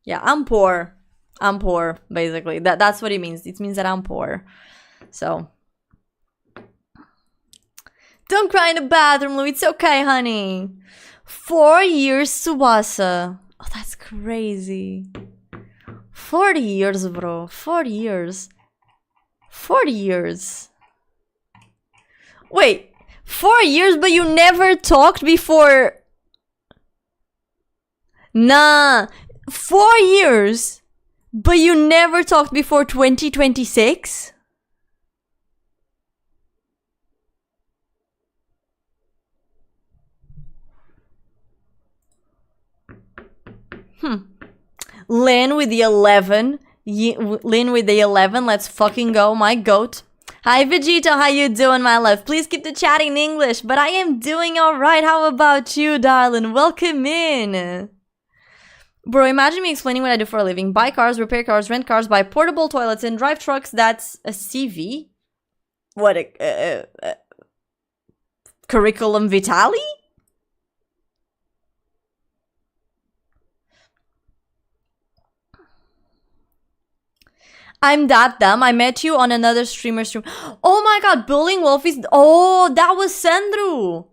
yeah, I'm poor. I'm poor, basically. That's what it means. It means that I'm poor. So don't cry in the bathroom, Lou. It's okay, honey. 4 years, Tsubasa. Oh, that's crazy. 40 years, bro. 40 years. 40 years. Wait, 4 years, but you never talked before? Nah, 4 years, but you never talked before 2026? Lynn with the 11. Lynn with the 11. Let's fucking go, my goat. Hi, Vegeta. How you doing, my love? Please keep the chat in English, but I am doing alright. How about you, darling? Welcome in. Bro, imagine me explaining what I do for a living. Buy cars, repair cars, rent cars, buy portable toilets, and drive trucks. That's a CV? What a... curriculum vitae? I'm that dumb. I met you on another streamer stream. Oh my god, Bullying Wolf is... Oh, that was Sandro.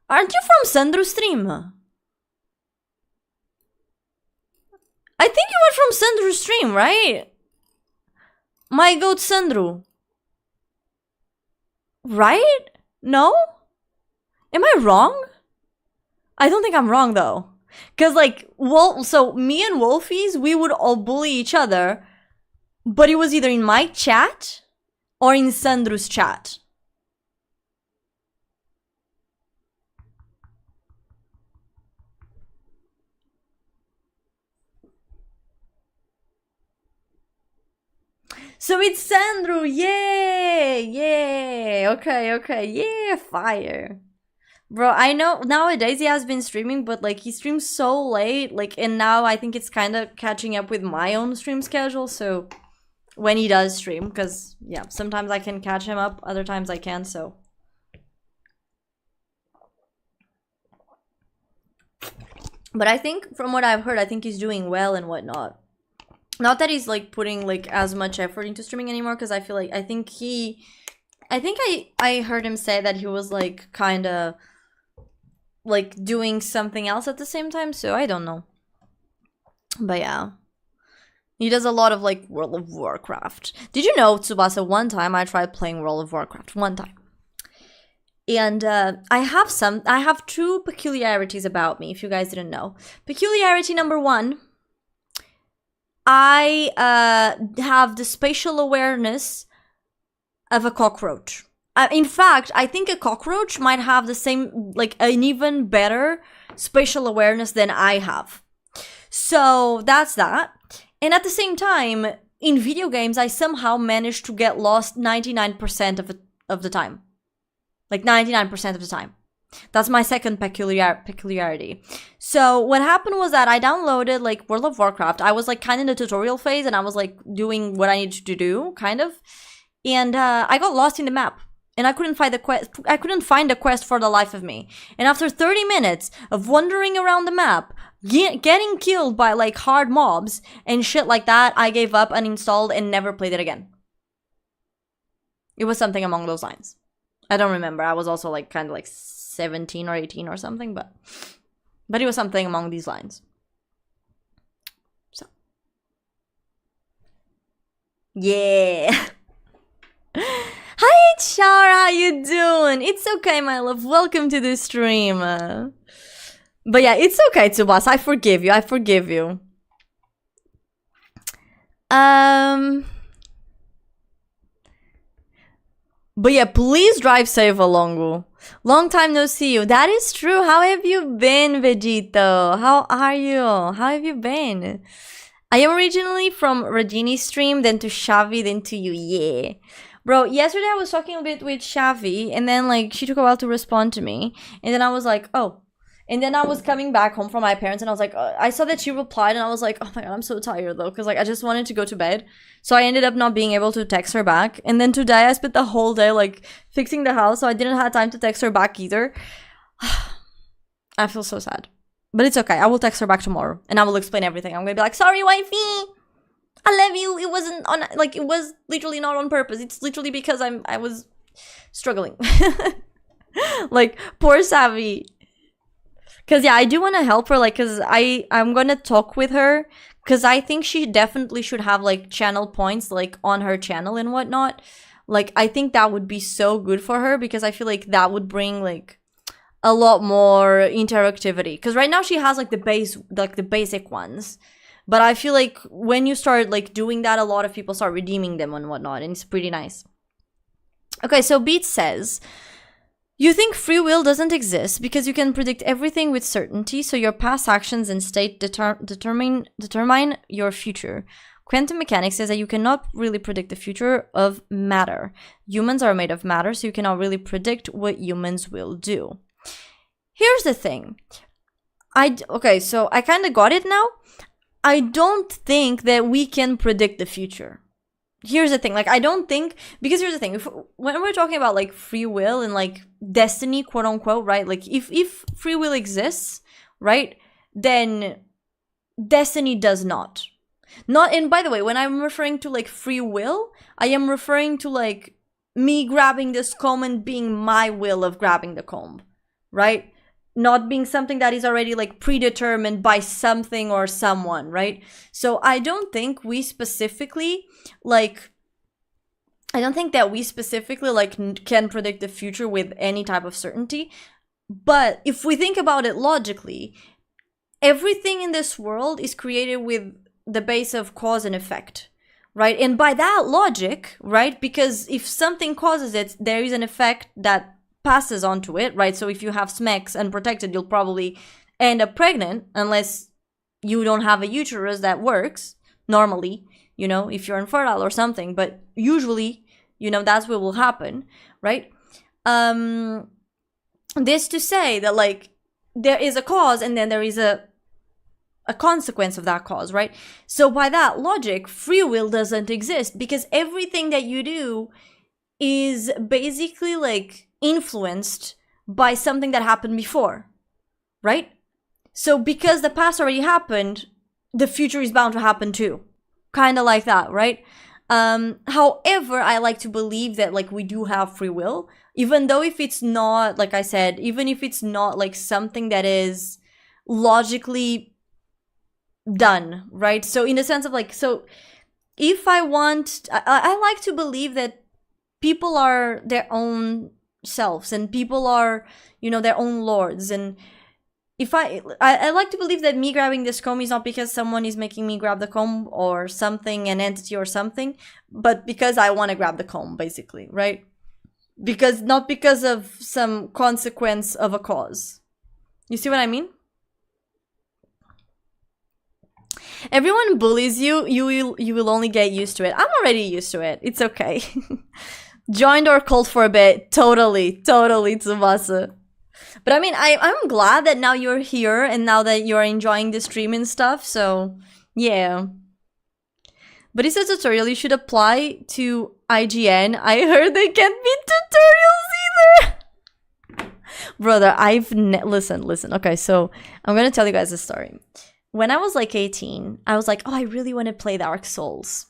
Aren't you from Sandro stream? I think you were from Sandro stream, right? My goat Sandru. Right? No? Am I wrong? I don't think I'm wrong though. Cause like, so me and Wolfies, we would all bully each other, but it was either in my chat or in Sandru's chat. So it's Sandru, yay, yay, okay, yeah, fire. Bro, I know nowadays he has been streaming, but like he streams so late, like, and now I think it's kind of catching up with my own stream schedule, so when he does stream, because yeah, sometimes I can catch him up, other times I can't, so. But I think, from what I've heard, I think he's doing well and whatnot. Not that he's like putting like as much effort into streaming anymore, because I feel like I think I heard him say that he was like kind of like doing something else at the same time, so I don't know. But yeah, he does a lot of like World of Warcraft. Did you know, Tsubasa, one time I tried playing World of Warcraft, one time. And I have two peculiarities about me, if you guys didn't know. Peculiarity number one, I have the spatial awareness of a cockroach. In fact, I think a cockroach might have the same, like, an even better spatial awareness than I have. So that's that. And at the same time, in video games, I somehow managed to get lost 99% of the time. Like 99% of the time. That's my second peculiarity. So what happened was that I downloaded like World of Warcraft. I was like kind of in the tutorial phase and I was like doing what I needed to do, kind of. And I got lost in the map. And I couldn't find the quest. I couldn't find the quest for the life of me. And after 30 minutes of wandering around the map, getting killed by like hard mobs and shit like that, I gave up, uninstalled, and never played it again. It was something along those lines. I don't remember. I was also like kind of like 17 or 18 or something, but it was something along these lines. So, yeah. Hi, Char, how you doing? It's okay, my love. Welcome to the stream. But yeah, it's okay, Tsubasa. I forgive you. I forgive you. But yeah, please drive safe, Alongo. Long time no see you. That is true. How have you been, Vegito? How are you? How have you been? I am originally from Regini's stream, then to Xavi, then to you. Yeah. Bro, yesterday I was talking a bit with Xavi, and then like she took a while to respond to me. And then I was like, oh. And then I was coming back home from my parents, and I was like, I saw that she replied, and I was like, oh my god, I'm so tired though, because like I just wanted to go to bed. So I ended up not being able to text her back. And then today I spent the whole day like fixing the house, so I didn't have time to text her back either. I feel so sad. But it's okay. I will text her back tomorrow, and I will explain everything. I'm gonna be like, sorry, wifey. I love you. It wasn't on, like, it was literally not on purpose. It's literally because I was struggling. Like, poor Savvy. Because, yeah, I do want to help her, like, because I'm going to talk with her, because I think she definitely should have, like, channel points, like, on her channel and whatnot. Like, I think that would be so good for her, because I feel like that would bring, like, a lot more interactivity. Because right now she has, like, the basic ones. But I feel like when you start, like, doing that, a lot of people start redeeming them and whatnot, and it's pretty nice. Okay, so Beat says, you think free will doesn't exist because you can predict everything with certainty, so your past actions and state determine your future. Quantum mechanics says that you cannot really predict the future of matter. Humans are made of matter, so you cannot really predict what humans will do. Here's the thing. Okay, so I kind of got it now. I don't think that we can predict the future. Here's the thing, like, I don't think, because here's the thing, when we're talking about, like, free will and, like, destiny, quote unquote, right, like, if free will exists, right, then destiny does not. And by the way, when I'm referring to, like, free will, I am referring to, like, me grabbing this comb and being my will of grabbing the comb, right? Not being something that is already, like, predetermined by something or someone, right? So I don't think we specifically, like, I don't think that we specifically like can predict the future with any type of certainty. But if we think about it logically, everything in this world is created with the base of cause and effect, right? And by that logic, right? Because if something causes it, there is an effect that passes onto it, right? So if you have SMECs unprotected, you'll probably end up pregnant unless you don't have a uterus that works normally, you know, if you're infertile or something. But usually, you know, that's what will happen, right? This to say that, like, there is a cause and then there is a consequence of that cause, right? So by that logic, free will doesn't exist because everything that you do is basically like influenced by something that happened before, right? So because the past already happened, the future is bound to happen too. Kind of like that, right? However, I like to believe that like we do have free will, even though if it's not, like I said, even if it's not like something that is logically done, right? So in the sense of like, so if I want, I like to believe that people are their own selves and people are, you know, their own lords. And if I like to believe that me grabbing this comb is not because someone is making me grab the comb or something, an entity or something, but because I want to grab the comb, basically, right? Because not because of some consequence of a cause. You see what I mean? Everyone bullies you, you will only get used to it. I'm already used to it. It's okay. Joined our cult for a bit. Totally, Tsubasa. But I mean, I'm glad that now you're here and now that you're enjoying the stream and stuff, so yeah. But it's a tutorial you should apply to IGN. I heard they can't be tutorials either. Brother, listen. Okay, so I'm gonna tell you guys a story. When I was like 18, I was like, oh, I really want to play Dark Souls.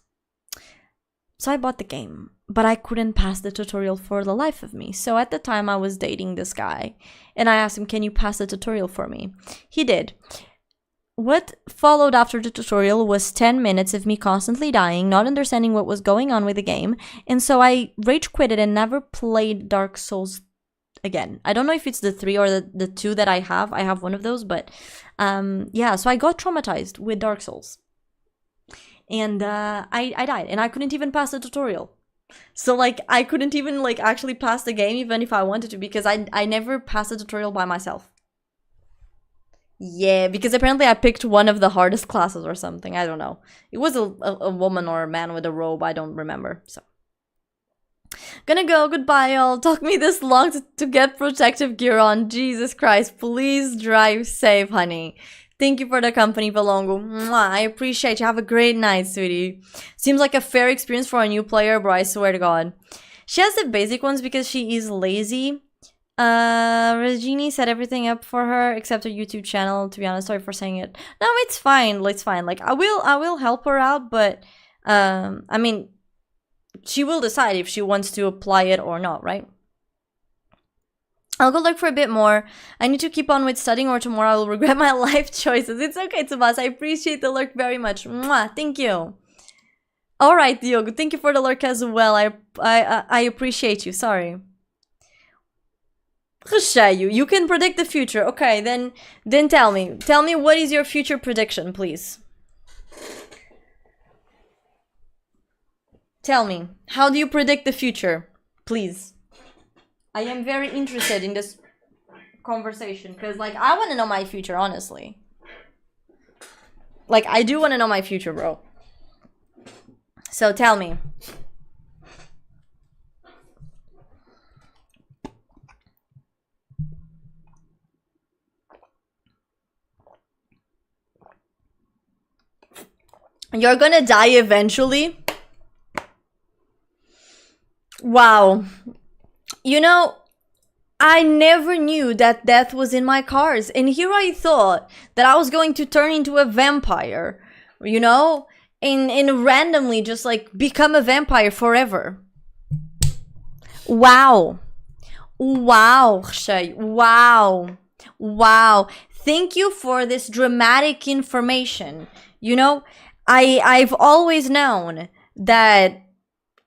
So I bought the game, but I couldn't pass the tutorial for the life of me. So at the time I was dating this guy and I asked him, can you pass the tutorial for me? He did. What followed after the tutorial was 10 minutes of me constantly dying, not understanding what was going on with the game. And so I rage quitted and never played Dark Souls again. I don't know if it's the 3 or the 2 that I have. I have one of those, but yeah, so I got traumatized with Dark Souls. And I died, and I couldn't even pass the tutorial. So like I couldn't even like actually pass the game even if I wanted to, because I never passed the tutorial by myself. Yeah, because apparently I picked one of the hardest classes or something. I don't know. It was a woman or a man with a robe. I don't remember. So gonna go. Goodbye, y'all. Took me this long to get protective gear on. Jesus Christ. Please drive safe, honey. Thank you for the company, Valongo. Mwah, I appreciate you. Have a great night, sweetie. Seems like a fair experience for a new player, bro. I swear to God. She has the basic ones because she is lazy. Regini set everything up for her except her YouTube channel. To be honest, sorry for saying it. No, it's fine. It's fine. Like I will help her out, but I mean, she will decide if she wants to apply it or not, right? I'll go look for a bit more. I need to keep on with studying or tomorrow I will regret my life choices. It's okay, Tsubasa. I appreciate the lurk very much. Mwah, thank you. Alright, Diogo. Thank you for the lurk as well. I appreciate you. Sorry. Recheio, you can predict the future. Okay, then tell me. Tell me what is your future prediction, please. Tell me. How do you predict the future? Please. I am very interested in this conversation because, like, I want to know my future, honestly. Like, I do want to know my future, bro. So, tell me. You're gonna die eventually? Wow. You know, I never knew that death was in my cards. And here I thought that I was going to turn into a vampire, you know? And randomly just like become a vampire forever. Wow. Wow, Shay. Wow. Wow. Thank you for this dramatic information. You know, I've always known that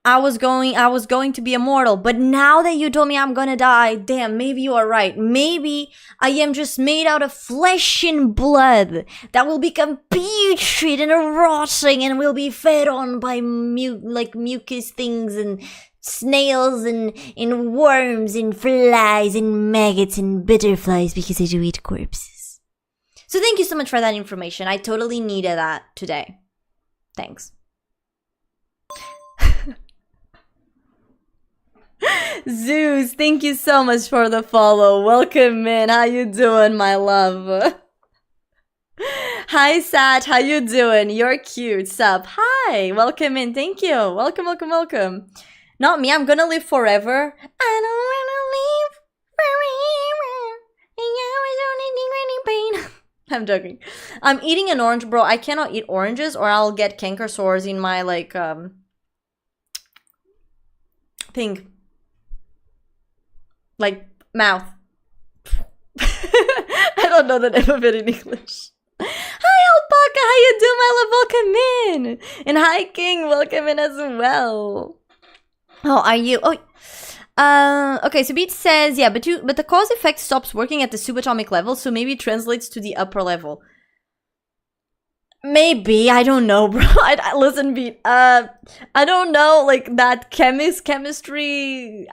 I was going to be immortal. But now that you told me I'm gonna die, damn, maybe you are right. Maybe I am just made out of flesh and blood that will become putrid and rotting and will be fed on by mucus things and snails and worms and flies and maggots and butterflies because I do eat corpses. So thank you so much for that information. I totally needed that today. Thanks. Zeus, thank you so much for the follow. Welcome in. How you doing, my love? Hi, Sat. How you doing? You're cute. Sup? Hi. Welcome in. Thank you. Welcome, welcome, welcome. Not me. I'm gonna live forever. I don't wanna live forever. I'm joking. I'm eating an orange, bro. I cannot eat oranges or I'll get canker sores in my, like, thing. Like, mouth. I don't know the name of it in English. Hi, Alpaca. How you doing, my love? Welcome in. And hi, King. Welcome in as well. Oh, are you? Oh, okay. So Beat says, yeah, but the cause effect stops working at the subatomic level, so maybe it translates to the upper level. Maybe, I don't know, bro. Listen, Beat. I don't know, like that chemistry.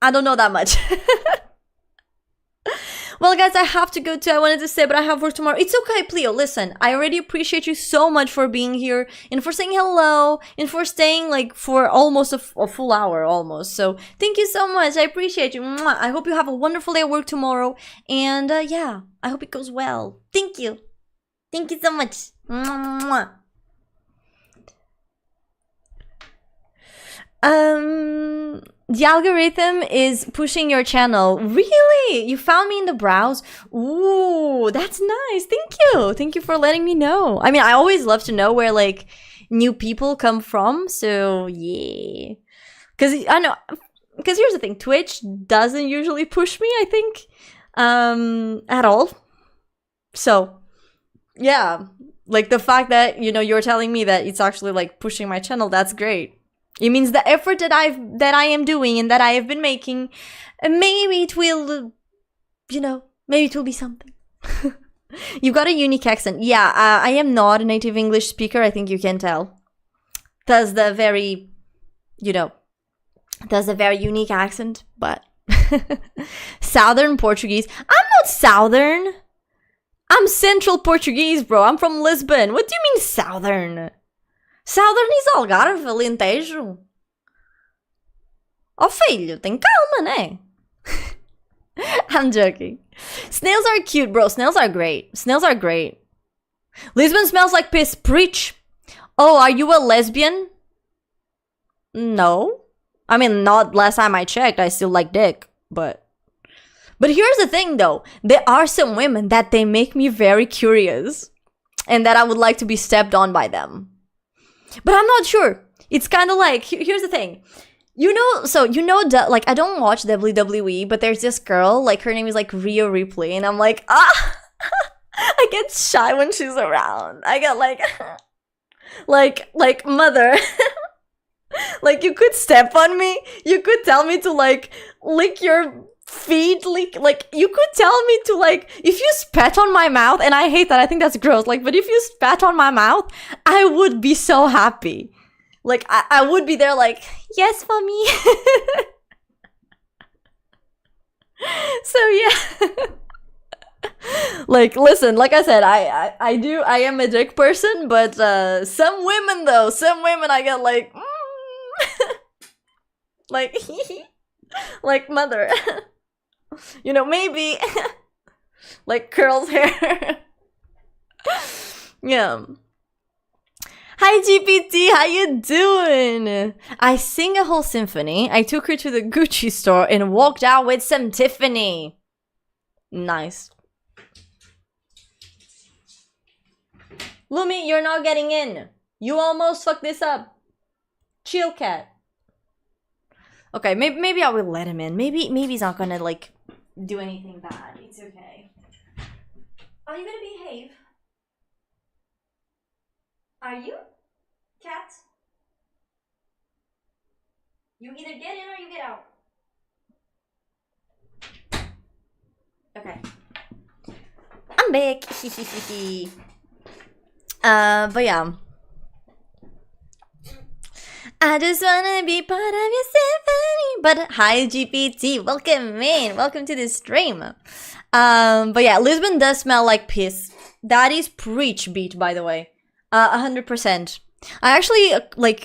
I don't know that much. Well, guys, I have to go too. I wanted to say, but I have work tomorrow. It's okay, Pleo. Listen, I already appreciate you so much for being here and for saying hello and for staying like for almost a full hour almost. So thank you so much. I appreciate you. Mwah. I hope you have a wonderful day at work tomorrow. And yeah, I hope it goes well. Thank you. Thank you so much. Mwah. The algorithm is pushing your channel. Really? You found me in the browse? Ooh, that's nice. Thank you. Thank you for letting me know. I mean, I always love to know where like new people come from. So yeah. Cause I know, cause here's the thing. Twitch doesn't usually push me, I think, at all. So yeah, like the fact that, you know, you're telling me that it's actually like pushing my channel, that's great. It means the effort that I am doing and that I have been making, maybe it will, you know, maybe it will be something. You got a unique accent. Yeah, I am not a native English speaker. I think you can tell. That's the very, you know, that's a very unique accent, but Southern Portuguese. I'm not Southern. I'm Central Portuguese, bro. I'm from Lisbon. What do you mean Southern? Southern is Algarve, Alentejo. Oh, filho, tem calma, né? I'm joking. Snails are cute, bro. Snails are great. Snails are great. Lisbon smells like piss. Preach. Oh, are you a lesbian? No. I mean, not last time I checked. I still like dick, but here's the thing, though. There are some women that they make me very curious and that I would like to be stepped on by them. But I'm not sure. It's kind of like, here's the thing. You know, so you know, like, I don't watch WWE, but there's this girl, like, her name is, like, Rhea Ripley, and I'm like, I get shy when she's around. I get, like, mother. Like, you could step on me. You could tell me to, like, lick your feet, like, you could tell me to, like, if you spat on my mouth, and I hate that, I think that's gross, like, but if you spat on my mouth, I would be so happy. Like, I would be there like, yes, mommy. So, yeah. Like, listen, like I said, I am a dick person, but some women, though, I get like, like, like, mother. You know, maybe, like, curls hair. Yeah. Hi, GPT, how you doing? I sing a whole symphony. I took her to the Gucci store and walked out with some Tiffany. Nice. Lumi, you're not getting in. You almost fucked this up. Chill, cat. Okay, maybe I will let him in. Maybe he's not gonna, like, do anything bad. It's okay. Are you gonna behave? Are you? Cat? You either get in or you get out. Okay. I'm back. But yeah. I just wanna be part of your symphony. But hi GPT, welcome in. Welcome to the stream. But yeah, Lisbon does smell like piss. That is preach beat, by the way. 100%. I actually,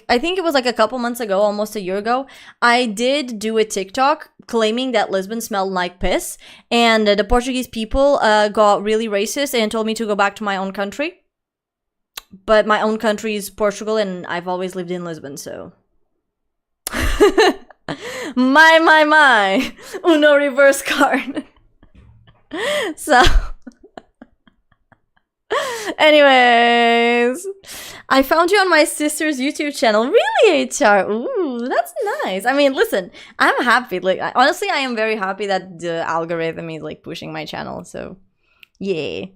I think it was like a couple months ago, almost a year ago, I did do a TikTok claiming that Lisbon smelled like piss, and the Portuguese people got really racist and told me to go back to my own country. But my own country is Portugal, and I've always lived in Lisbon, so... my! Uno reverse card. So... Anyways, I found you on my sister's YouTube channel. Really, HR? Ooh, that's nice. I mean, listen, I'm happy. Like, honestly, I am very happy that the algorithm is like pushing my channel. So, yeah.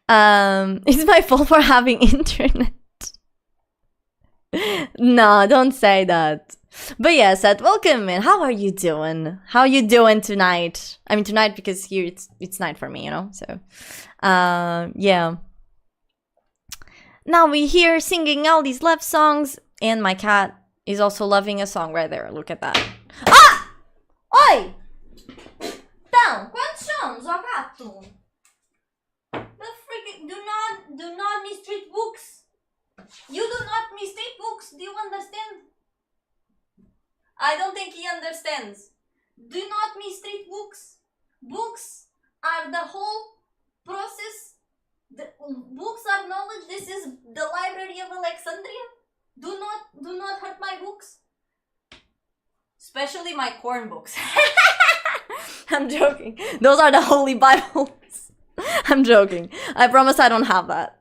It's my fault for having internet. No, don't say that. But yeah, Seth, welcome in. How are you doing? How are you doing tonight? I mean, tonight because here it's night for me, you know. So, yeah. Now we here singing all these love songs, and my cat is also loving a song right there. Look at that. Ah! Oi! Então, quantos somos, ó gato? The freaking do not mistreat books. You do not mistreat books. Do you understand? I don't think he understands. Do not mistreat books. Books are the whole process. The books are knowledge. This is the Library of Alexandria. Do not hurt my books. Especially my corn books. I'm joking. Those are the Holy Bibles. I'm joking. I promise I don't have that.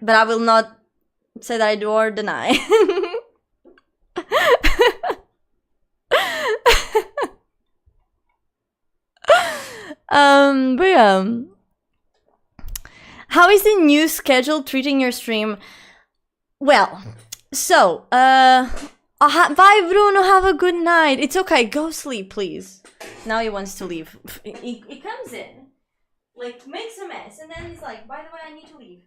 But I will not say that I do or deny. But yeah. How is the new schedule treating your stream? Well, so, bye Bruno, have a good night. It's okay, go sleep, please. Now he wants to leave. He comes in, like, makes a mess, and then he's like, by the way, I need to leave.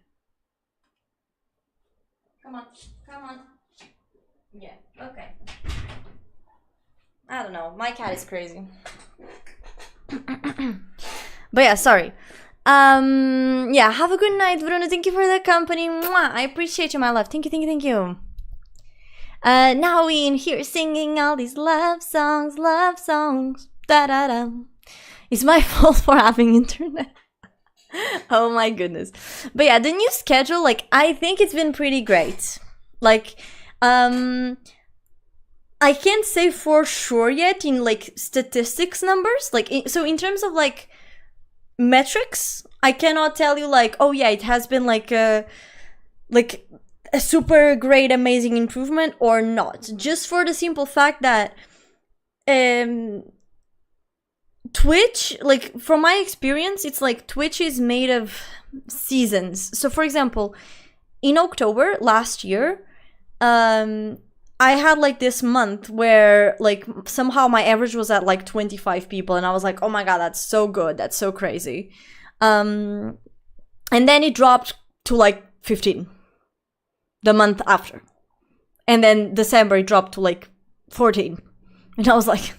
Come on. Yeah, okay. I don't know, my cat is crazy. But yeah, sorry. Yeah, have a good night, Bruno. Thank you for the company. Mwah! I appreciate you, my love. Thank you. Now we in here singing all these love songs. Da da da. It's my fault for having internet. Oh my goodness. But yeah, the new schedule, like, I think it's been pretty great. Like, I can't say for sure yet in like statistics numbers. Like, so in terms of like metrics, I cannot tell you like, oh yeah, it has been like a super great, amazing improvement or not. Just for the simple fact that Twitch, like from my experience, it's like Twitch is made of seasons. So for example, in October last year, I had like this month where like somehow my average was at like 25 people, and I was like, oh my god, that's so good, that's so crazy. And then it dropped to like 15 the month after, and then December it dropped to like 14, and I was like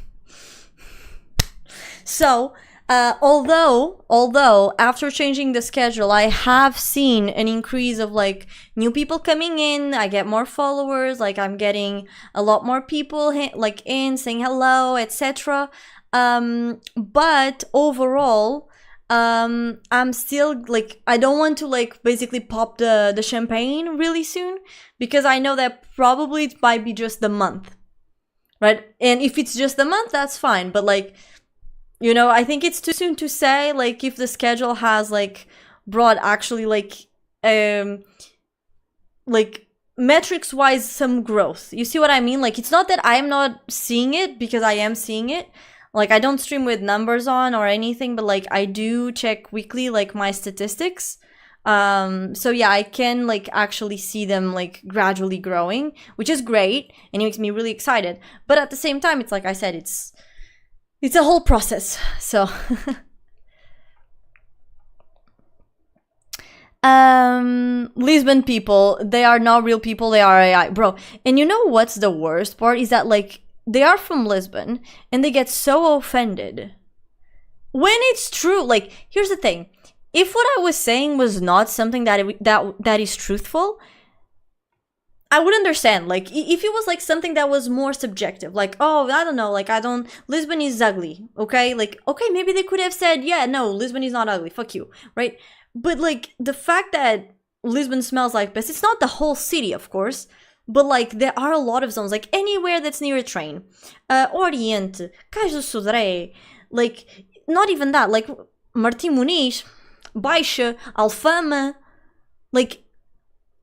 so although after changing the schedule, I have seen an increase of like new people coming in. I get more followers, like I'm getting a lot more people like in saying hello, etc. But overall, I'm still like, I don't want to like basically pop the champagne really soon, because I know that probably it might be just the month, right? And if it's just the month, that's fine. But like, you know, I think it's too soon to say like if the schedule has like brought actually like metrics wise some growth. You see what I mean? Like, it's not that I'm not seeing it, because I am seeing it. Like, I don't stream with numbers on or anything, but like I do check weekly like my statistics. So yeah, I can like actually see them like gradually growing, which is great, and it makes me really excited. But at the same time, it's like I said, it's a whole process. So Lisbon people, they are not real people, they are AI, bro. And you know what's the worst part is that like they are from Lisbon and they get so offended when it's true. Like, here's the thing: if what I was saying was not something that is truthful, I would understand. Like, if it was like something that was more subjective, like, oh, I don't know, like, Lisbon is ugly, okay? Like, okay, maybe they could have said, yeah, no, Lisbon is not ugly, fuck you, right? But like, the fact that Lisbon smells like piss, it's not the whole city, of course, but like, there are a lot of zones, like, anywhere that's near a train. Oriente, Cais do Sodré, like, not even that, like, Martim Muniz, Baixa, Alfama, like,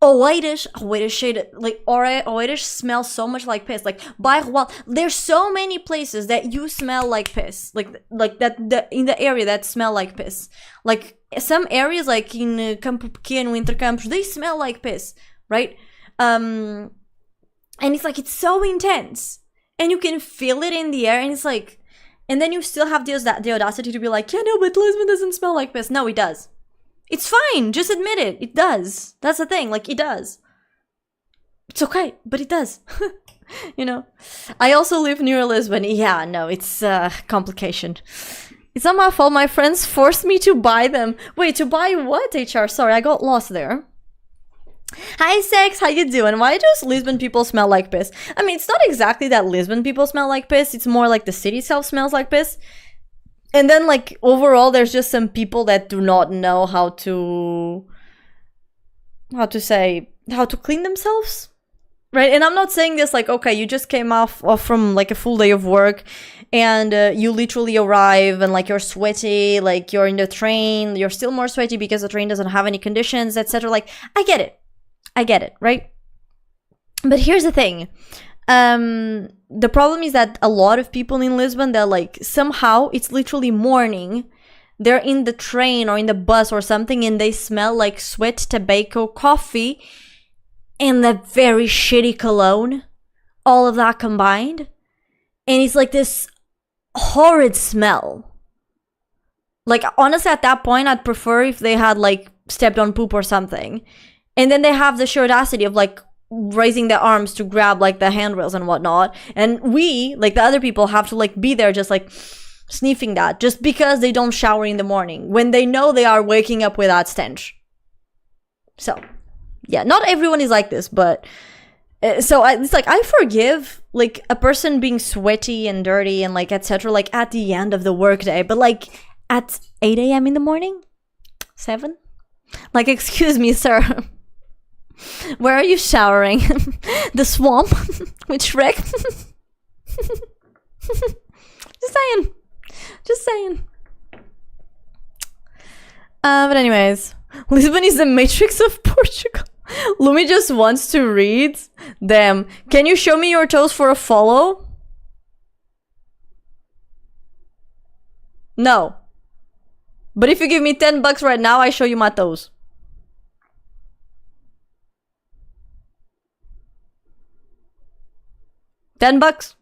Oeiras shade, like, Oeiras smells so much like piss. Like, Bairro, there's so many places that you smell like piss. Like that in the area that smell like piss. Like, some areas, like in Campo Pequeno, Intercampos, they smell like piss, right? And it's like, it's so intense. And you can feel it in the air, and it's like, and then you still have the audacity to be like, yeah, no, but Lisbon doesn't smell like piss. No, it does. It's fine, just admit it. It does. That's the thing, like, it does. It's okay, but it does. You know? I also live near Lisbon. Yeah, no, it's a complication. It's not my fault. My friends forced me to buy them. Wait, to buy what, HR? Sorry, I got lost there. Hi, Sex, how you doing? Why do Lisbon people smell like piss? I mean, it's not exactly that Lisbon people smell like piss. It's more like the city itself smells like piss. And then, like, overall, there's just some people that do not know how to clean themselves, right? And I'm not saying this like, okay, you just came off from, like, a full day of work, and you literally arrive, and, like, you're sweaty, like, you're in the train, you're still more sweaty because the train doesn't have any conditions, etc. Like, I get it, right? But here's the thing. The problem is that a lot of people in Lisbon, they're like, somehow it's literally morning, they're in the train or in the bus or something, and they smell like sweat, tobacco, coffee, and that very shitty cologne, all of that combined, and it's like this horrid smell. Like, honestly, at that point, I'd prefer if they had like stepped on poop or something, and then they have the sheer audacity of like raising their arms to grab like the handrails and whatnot, and we, like the other people, have to like be there just like sniffing that just because they don't shower in the morning when they know they are waking up with that stench. So yeah, not everyone is like this, but it's like, I forgive like a person being sweaty and dirty and like etc, like at the end of the workday, but like at 8 a.m. in the morning, 7, like, excuse me, sir. Where are you showering? The swamp? With Shrek? Just saying. But anyways, Lisbon is the Matrix of Portugal. Lumi just wants to read them. Can you show me your toes for a follow? No. But if you give me $10 right now, I show you my toes. $10?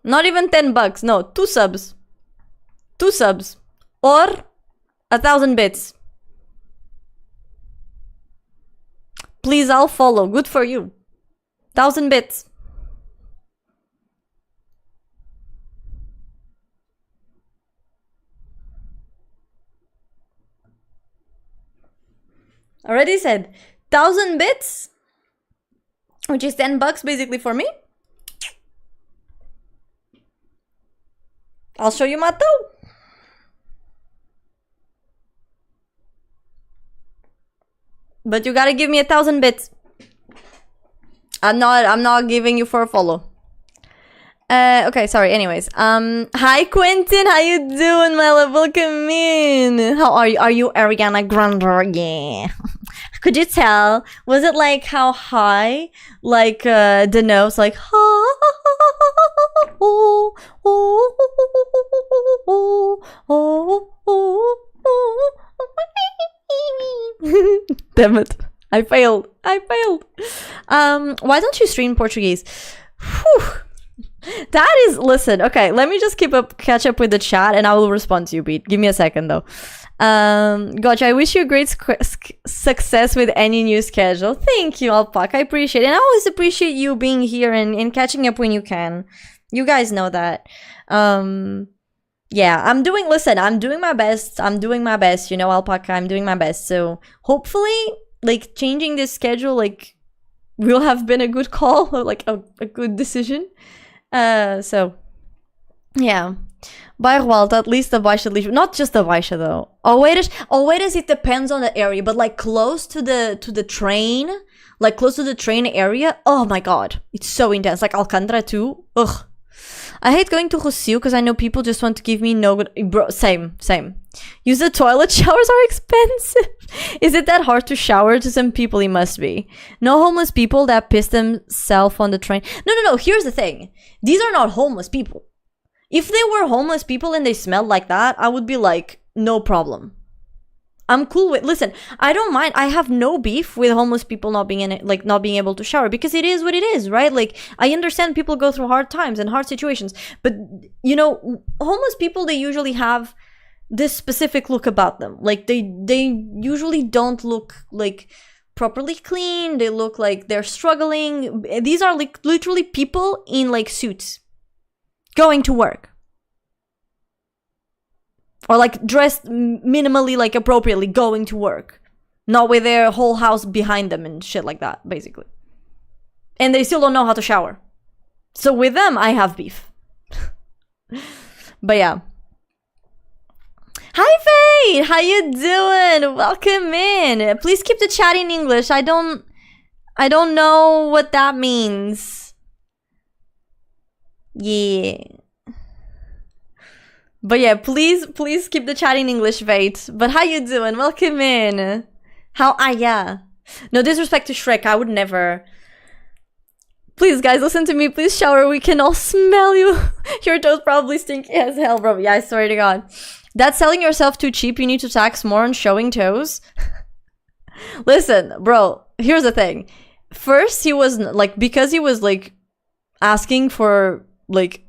Not even $10. No, 2 subs. 2 subs. Or 1,000 bits. Please, I'll follow. Good for you. 1,000 bits. Already said 1,000 bits, which is $10 basically for me. I'll show you my toe. But you gotta give me 1,000 bits. I'm not giving you for a follow. Okay, sorry, anyways. Hi Quentin, how you doing, my love? Welcome in. How are you? Are you Ariana Grande? Yeah. Could you tell? Was it like how high? Like the notes, like Damn it. I failed. Why don't you stream Portuguese? Whew. That is, listen, okay, let me just catch up with the chat and I will respond to you, Beat. Give me a second though. Gotcha, I wish you great success with any new schedule. Thank you, Alpaca. I appreciate it. And I always appreciate you being here and catching up when you can. You guys know that. Yeah, I'm doing my best. You know, Alpaca, I'm doing my best. So hopefully, like, changing this schedule, like, will have been a good call or like a good decision. So, yeah. Bairro Alto, at least the Baixa de Lisboa. Not just the Baixa, though. Oeiras, it depends on the area, but like close to the train, like close to the train area, oh my god. It's so intense. Like Alcântara too. Ugh. I hate going to Rocio because I know people just want to give me no good... Bro, same. Use the toilet. Showers are expensive. Is it that hard to shower? To some people, it must be. No homeless people that piss themselves on the train. No. Here's the thing. These are not homeless people. If they were homeless people and they smelled like that, I would be like, no problem. I'm cool with... Listen, I don't mind. I have no beef with homeless people not being able to shower because it is what it is, right? Like, I understand people go through hard times and hard situations, but, you know, homeless people, they usually have this specific look about them. Like, they usually don't look, like, properly clean. They look like they're struggling. These are, like, literally people in, like, suits going to work. Or like dressed minimally, like appropriately, going to work. Not with their whole house behind them and shit like that, basically. And they still don't know how to shower. So with them, I have beef. But yeah. Hi Faye! How you doing? Welcome in. Please keep the chat in English. I don't know what that means. Yeah. But yeah, please keep the chat in English, Vate. But how you doing? Welcome in. How are ya? No disrespect to Shrek, I would never. Please, guys, listen to me. Please shower. We can all smell you. Your toes probably stink as hell, bro. Yeah, I swear to God. That's selling yourself too cheap. You need to tax more on showing toes. Listen, bro, here's the thing. First, he was, like, because he was, like, asking for, like,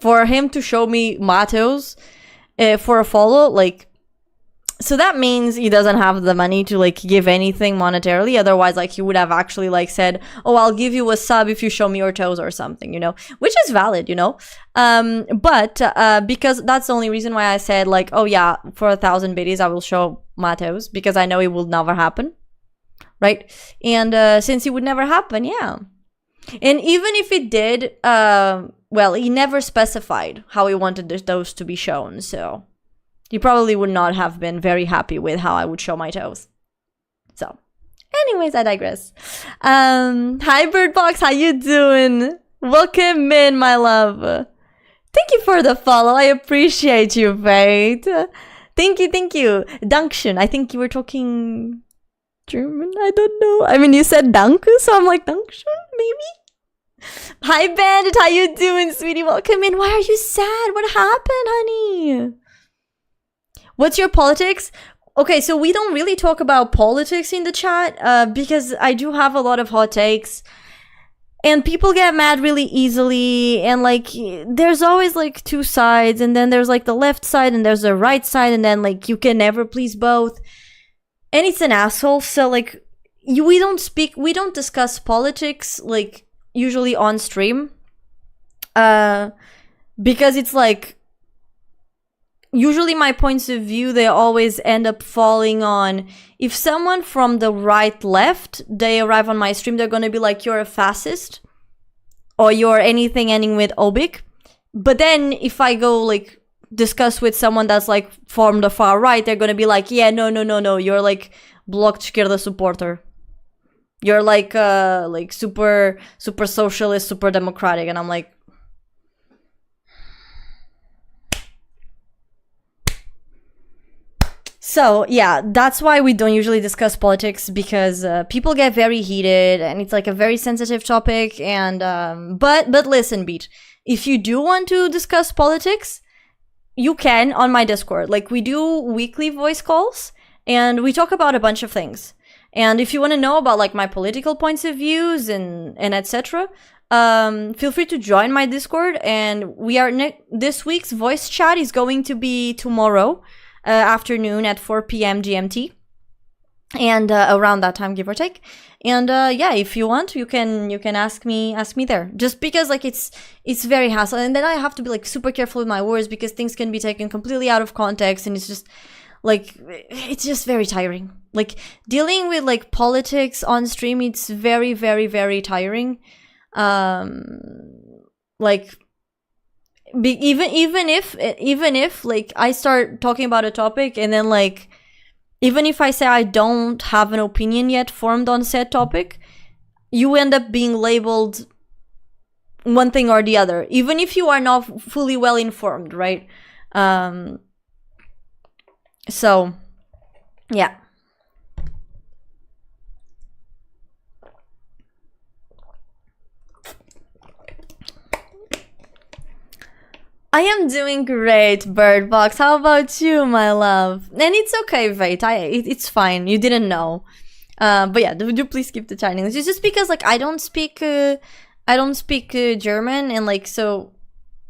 for him to show me Matos for a follow, like, so that means he doesn't have the money to, like, give anything monetarily. Otherwise, like, he would have actually, like, said, oh, I'll give you a sub if you show me your toes or something, you know, which is valid, you know. But because that's the only reason why I said, like, oh yeah, for 1,000 biddies I will show Matos, because I know it will never happen, right? And since it would never happen, yeah. And even if it did, well, he never specified how he wanted those to be shown, so he probably would not have been very happy with how I would show my toes. So, anyways, I digress. Hi, Birdbox, how you doing? Welcome in, my love. Thank you for the follow. I appreciate you, Fate. Thank you. Dankeschön. I think you were talking German. I don't know. I mean, you said Danke, so I'm like, Dankeschön, maybe? Hi, Bandit. How you doing, sweetie? Welcome in. Why are you sad? What happened, honey? What's your politics? Okay, so we don't really talk about politics in the chat because I do have a lot of hot takes. And people get mad really easily. And, like, there's always, like, two sides. And then there's, like, the left side and there's the right side. And then, like, you can never please both. And it's an asshole. So, like, we don't discuss politics, like, usually on stream. Because it's, like, usually my points of view, they always end up falling on, if someone from the right left, they arrive on my stream, they're gonna be like, you're a fascist, or you're anything ending with obic. But then if I go, like, discuss with someone that's, like, from the far right, they're gonna be like, yeah, no, you're, like, Bloc de Esquerda supporter. You're, like super socialist, super democratic. And I'm like, so, yeah, that's why we don't usually discuss politics, because people get very heated and it's like a very sensitive topic. And but listen, Beat, if you do want to discuss politics, you can on my Discord. Like, we do weekly voice calls and we talk about a bunch of things. And if you want to know about like my political points of views and etc., feel free to join my Discord. And we are this week's voice chat is going to be tomorrow afternoon at 4 p.m. GMT, and around that time, give or take. And yeah, if you want, you can ask me there. Just because like it's very hassle, and then I have to be like super careful with my words because things can be taken completely out of context, and it's just like it's just very tiring. Like dealing with like politics on stream, it's very very very tiring. Like even if like I start talking about a topic and then like even if I say I don't have an opinion yet formed on said topic, you end up being labeled one thing or the other, even if you are not fully well informed, right? So yeah. I am doing great, Birdbox. How about you, my love? And it's okay, Vate. It's fine. You didn't know. But yeah, do please keep the chat in English. It's just because like I don't speak German, and like so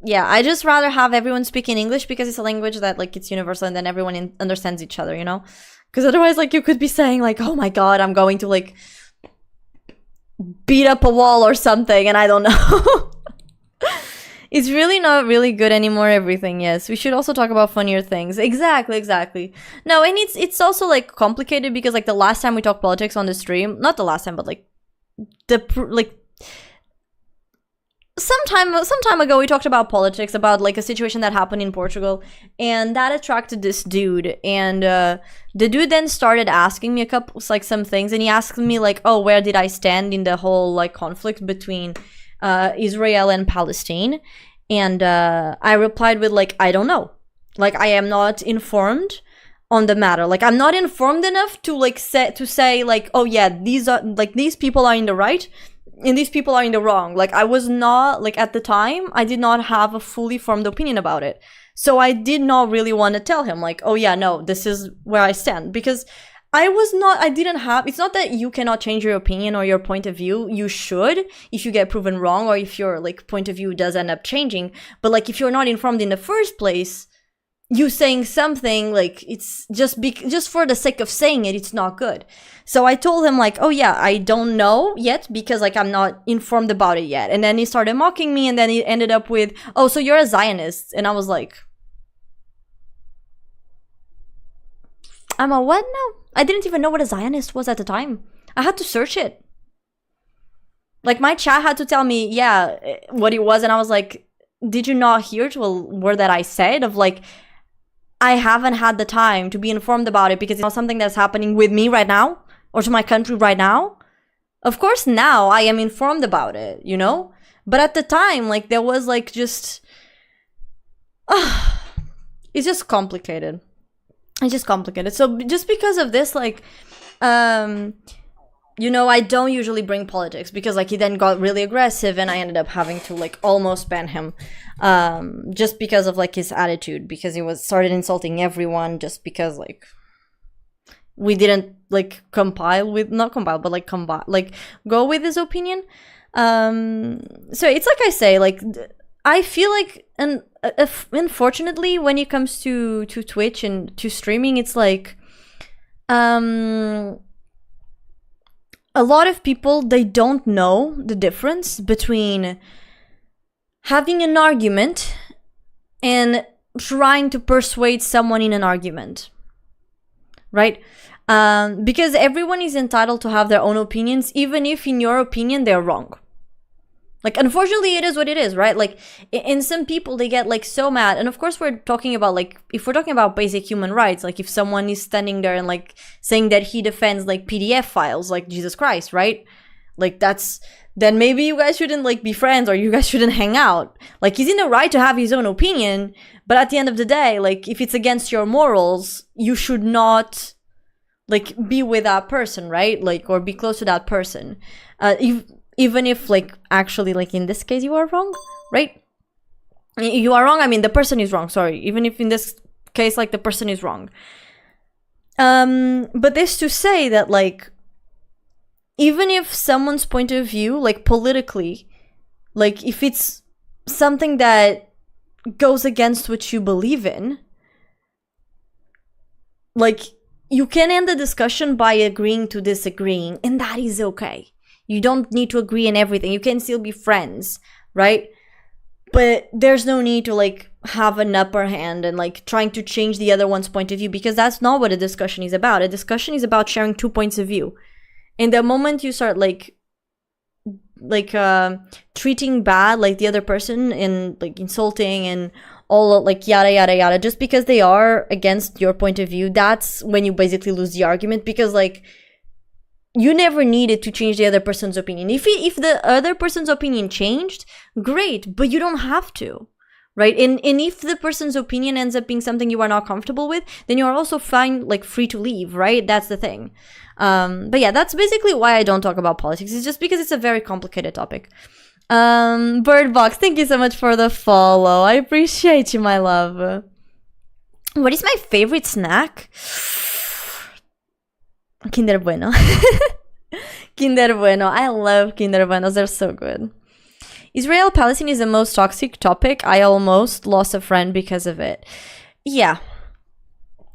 yeah, I just rather have everyone speak in English because it's a language that like it's universal and then everyone understands each other, you know? Because otherwise like you could be saying like, oh my god, I'm going to like beat up a wall or something, and I don't know. It's really not really good anymore, everything. Yes, we should also talk about funnier things. Exactly. No, and it's also like complicated because like the last time we talked politics on the stream, not the last time, but like some time ago we talked about politics, about like a situation that happened in Portugal, and that attracted this dude, and the dude then started asking me some things, and he asked me like, oh, where did I stand in the whole like conflict between Israel and Palestine, and I replied with like, I don't know, like I am not informed on the matter, like I'm not informed enough to like say like, oh yeah, these people are in the right and these people are in the wrong. Like I was not like, at the time I did not have a fully formed opinion about it, so I did not really want to tell him like, oh yeah, no, this is where I stand, because it's not that you cannot change your opinion or your point of view. You should, if you get proven wrong or if your like point of view does end up changing. But like if you're not informed in the first place, you saying something like it's just for the sake of saying it, it's not good. So I told him like, oh yeah, I don't know yet because like I'm not informed about it yet. And then he started mocking me, and then he ended up with, oh, so you're a Zionist. And I was like, I'm a what now? I didn't even know what a Zionist was at the time. I had to search it. Like my chat had to tell me, yeah, what it was, and I was like, did you not hear to a word that I said of like, I haven't had the time to be informed about it because it's not something that's happening with me right now or to my country right now. Of course now I am informed about it, you know? But at the time, like there was like just it's just complicated. It's just complicated. So just because of this, like, you know, I don't usually bring politics because like he then got really aggressive and I ended up having to like almost ban him, just because of like his attitude, because he started insulting everyone just because like we didn't like go with his opinion. So it's like I say, like I feel like, and unfortunately, when it comes to Twitch and to streaming, it's like, a lot of people, they don't know the difference between having an argument and trying to persuade someone in an argument, right? Because everyone is entitled to have their own opinions, even if in your opinion they're wrong. Like, unfortunately, it is what it is, right? Like, in some people, they get, like, so mad. And, of course, we're talking about, like, if we're talking about basic human rights, like, if someone is standing there and, like, saying that he defends, like, PDF files, like, Jesus Christ, right? Like, then maybe you guys shouldn't, like, be friends, or you guys shouldn't hang out. Like, he's in the right to have his own opinion, but at the end of the day, like, if it's against your morals, you should not, like, be with that person, right? Like, or be close to that person. Even if, like, actually, like, in this case, you are wrong, right? You are wrong, I mean, the person is wrong, sorry. Even if in this case, like, the person is wrong. But this to say that, like, even if someone's point of view, like politically, like if it's something that goes against what you believe in, like you can end the discussion by agreeing to disagreeing, and that is okay. You don't need to agree on everything. You can still be friends, right? But there's no need to like have an upper hand and like trying to change the other one's point of view, because that's not what a discussion is about. A discussion is about sharing 2 points of view. And the moment you start like treating bad like the other person and like insulting and all like yada yada yada just because they are against your point of view, that's when you basically lose the argument, because like you never needed to change the other person's opinion. If the other person's opinion changed, great, but you don't have to, right? And if the person's opinion ends up being something you are not comfortable with, then you are also fine, like free to leave, right? That's the thing. But yeah, that's basically why I don't talk about politics. It's just because it's a very complicated topic. Birdbox, thank you so much for the follow. I appreciate you, my love. What is my favorite snack? Kinder Bueno. Kinder Bueno. I love Kinder Buenos. They're so good. Israel-Palestine is the most toxic topic. I almost lost a friend because of it. Yeah.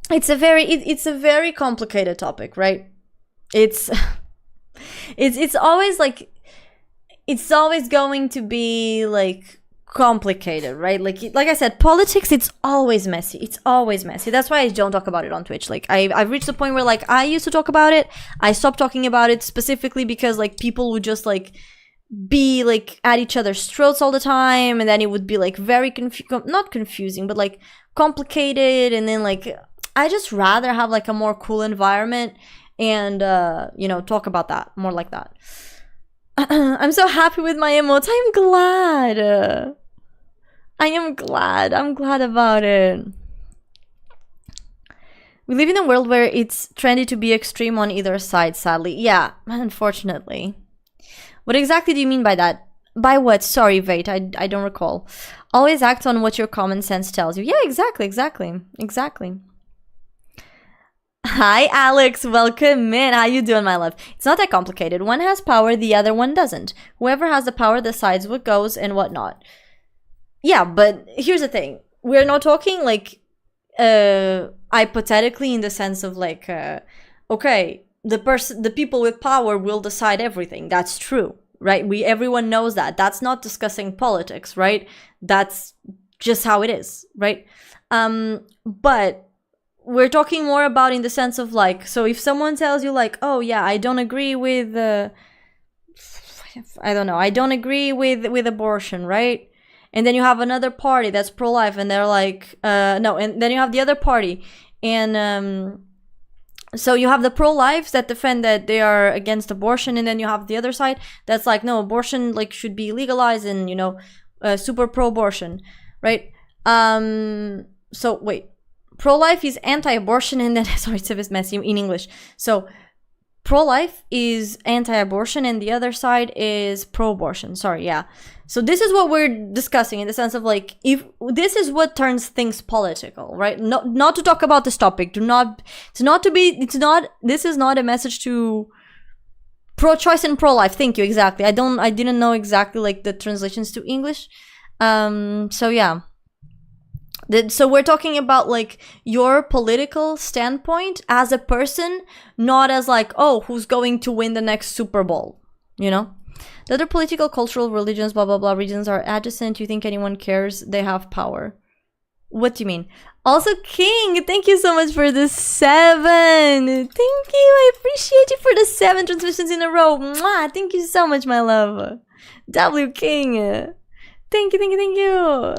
It's a very complicated topic, right? It's always like, it's always going to be like complicated, right? Like I said, politics, it's always messy. It's always messy. That's why I don't talk about it on Twitch. Like I've reached the point where like I used to talk about it. I stopped talking about it specifically because like people would just like be like at each other's throats all the time, and then it would be like very not confusing, but like complicated. And then like I just rather have like a more cool environment and you know, talk about that more like that. I'm so happy with my emotes. I'm glad. I'm glad about it. We live in a world where it's trendy to be extreme on either side, sadly. Yeah, unfortunately. What exactly do you mean by that? By what? Sorry, Vate, I don't recall. Always act on what your common sense tells you. Yeah, exactly. Hi, Alex. Welcome in. How you doing, my love? It's not that complicated. One has power, the other one doesn't. Whoever has the power decides what goes and what not. Yeah, but here's the thing. We're not talking like hypothetically in the sense of like, okay, the people with power will decide everything. That's true, right? Everyone knows that. That's not discussing politics, right? That's just how it is, right? But we're talking more about in the sense of like, so if someone tells you like, oh yeah, I don't agree with, I don't know, I don't agree with abortion, right? And then you have another party that's pro-life and they're like, no, and then you have the other party. And so you have the pro-lives that defend that they are against abortion, and then you have the other side that's like, no, abortion like should be legalized and, you know, super pro-abortion, right? So wait. Pro-life is anti-abortion, and then, sorry, it's a bit messy in English. So pro-life is anti-abortion and the other side is pro-abortion. Sorry, yeah. So this is what we're discussing in the sense of like, if this is what turns things political, right? Not to talk about this topic. This is not a message to pro-choice and pro-life. Thank you, exactly. I didn't know exactly like the translations to English. So yeah. So we're talking about like your political standpoint as a person, not as like, oh, who's going to win the next Super Bowl, you know? The other political, cultural, religions, blah, blah, blah, regions are adjacent. You think anyone cares? They have power. What do you mean? Also, King, thank you so much for the 7. Thank you. I appreciate you for the 7 transmissions in a row. Mwah, thank you so much, my love. W King. Thank you.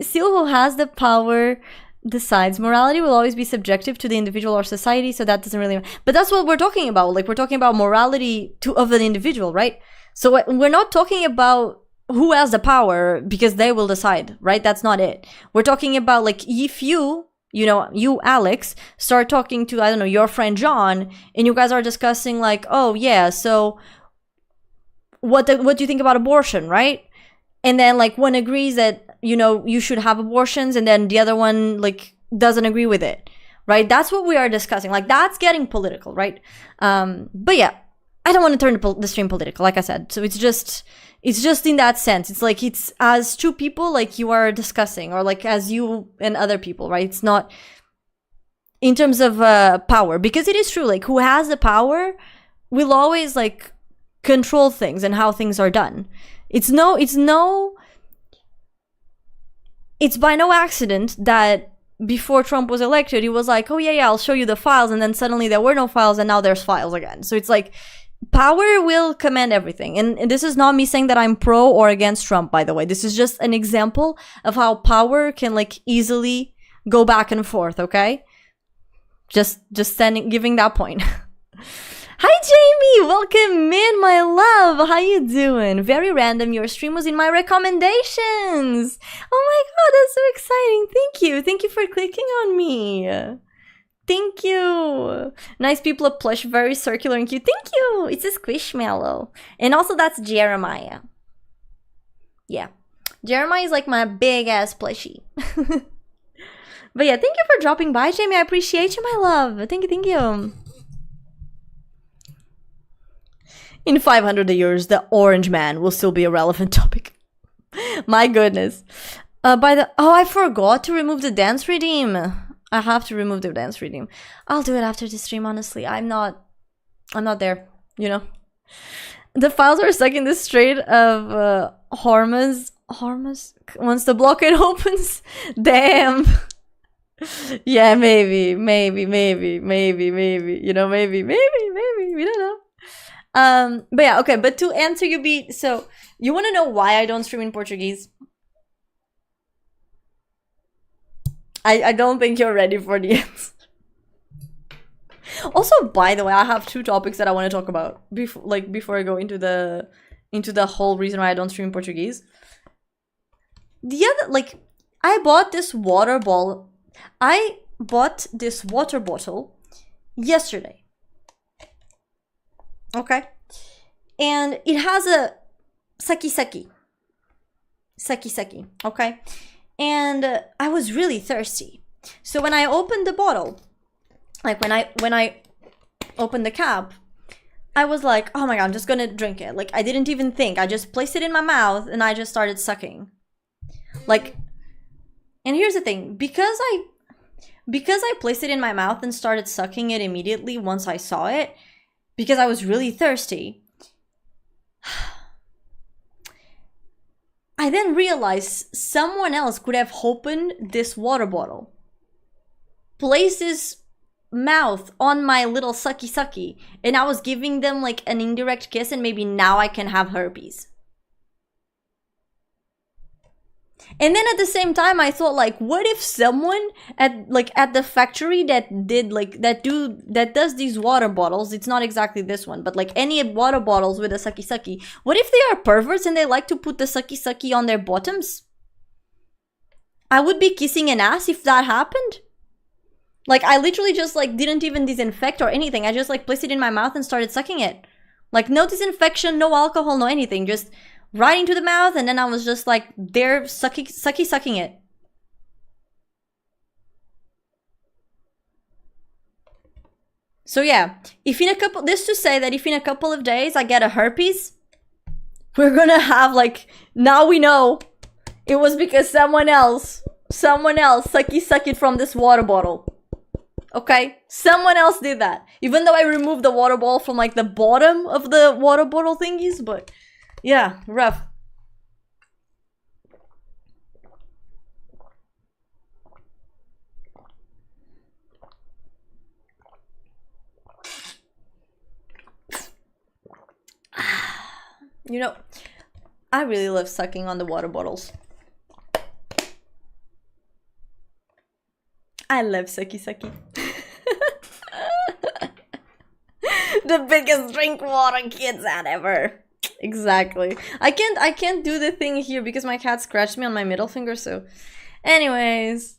Still, who has the power decides. Morality will always be subjective to the individual or society, so that doesn't really matter. But that's what we're talking about. Like, we're talking about morality of an individual, right? So we're not talking about who has the power because they will decide, right? That's not it. We're talking about like, if you know, you, Alex, start talking to, I don't know, your friend John, and you guys are discussing like, oh yeah, so what do you think about abortion, right? And then like one agrees that, you know, you should have abortions, and then the other one like doesn't agree with it, right? That's what we are discussing. Like, that's getting political, right? But yeah, I don't want to turn the stream political, like I said. So it's just in that sense. It's like, it's as two people, like, you are discussing, or like as you and other people, right? It's not in terms of power, because it is true, like, who has the power will always like control things and how things are done. It's by no accident that before Trump was elected, he was like, oh yeah, I'll show you the files, and then suddenly there were no files, and now there's files again. So it's like, power will command everything. And this is not me saying that I'm pro or against Trump, by the way. This is just an example of how power can like easily go back and forth, okay? Just giving that point. Hi Jamie, welcome in, my love. How you doing? Very random. Your stream was in my recommendations. Oh my god, that's so exciting. Thank you for clicking on me. Thank you. Nice people, a plush, very circular and cute. Thank you. It's a squishmallow. And also that's Jeremiah. Yeah, Jeremiah is like my big ass plushie. But yeah, thank you for dropping by, Jamie. I appreciate you, my love. Thank you. In 500 years, the orange man will still be a relevant topic. My goodness. I forgot to remove the dance redeem. I have to remove the dance redeem. I'll do it after the stream, honestly. I'm not there, you know. The files are stuck in the Strait of Hormuz. Once the blockade opens. Damn. Yeah, maybe. You know, maybe. We don't know. But yeah, okay. But to answer you, so you want to know why I don't stream in Portuguese? I don't think you're ready for the answer. Also, by the way, I have two topics that I want to talk about before I go into the whole reason why I don't stream in Portuguese. The other, like, I bought this water bottle yesterday. Okay. And it has a saki. Okay. And I was really thirsty. So when I opened the bottle, like when I opened the cap, I was like, oh my god, I'm just gonna drink it. Like, I didn't even think. I just placed it in my mouth and I just started sucking. Like, and here's the thing, because I placed it in my mouth and started sucking it immediately once I saw it, because I was really thirsty, I then realized someone else could have opened this water bottle, placed his mouth on my little sucky, and I was giving them like an indirect kiss, and maybe now I can have herpes. And then at the same time, I thought, like, what if someone at the factory that does these water bottles, it's not exactly this one, but like any water bottles with a sucky, what if they are perverts and they like to put the sucky on their bottoms? I would be kissing an ass if that happened. Like, I literally just like didn't even disinfect or anything. I just like placed it in my mouth and started sucking it. Like, no disinfection, no alcohol, no anything, just right into the mouth, and then I was just like there sucking it. So yeah, if in a couple of days I get a herpes, we're gonna have like, now we know it was because someone else suck it from this water bottle. Okay, someone else did that. Even though I removed the water bottle from like the bottom of the water bottle thingies, but yeah, rough. You know, I really love sucking on the water bottles. I love sucky. The biggest drink water kids had ever. Exactly. I can't do the thing here because my cat scratched me on my middle finger, so anyways,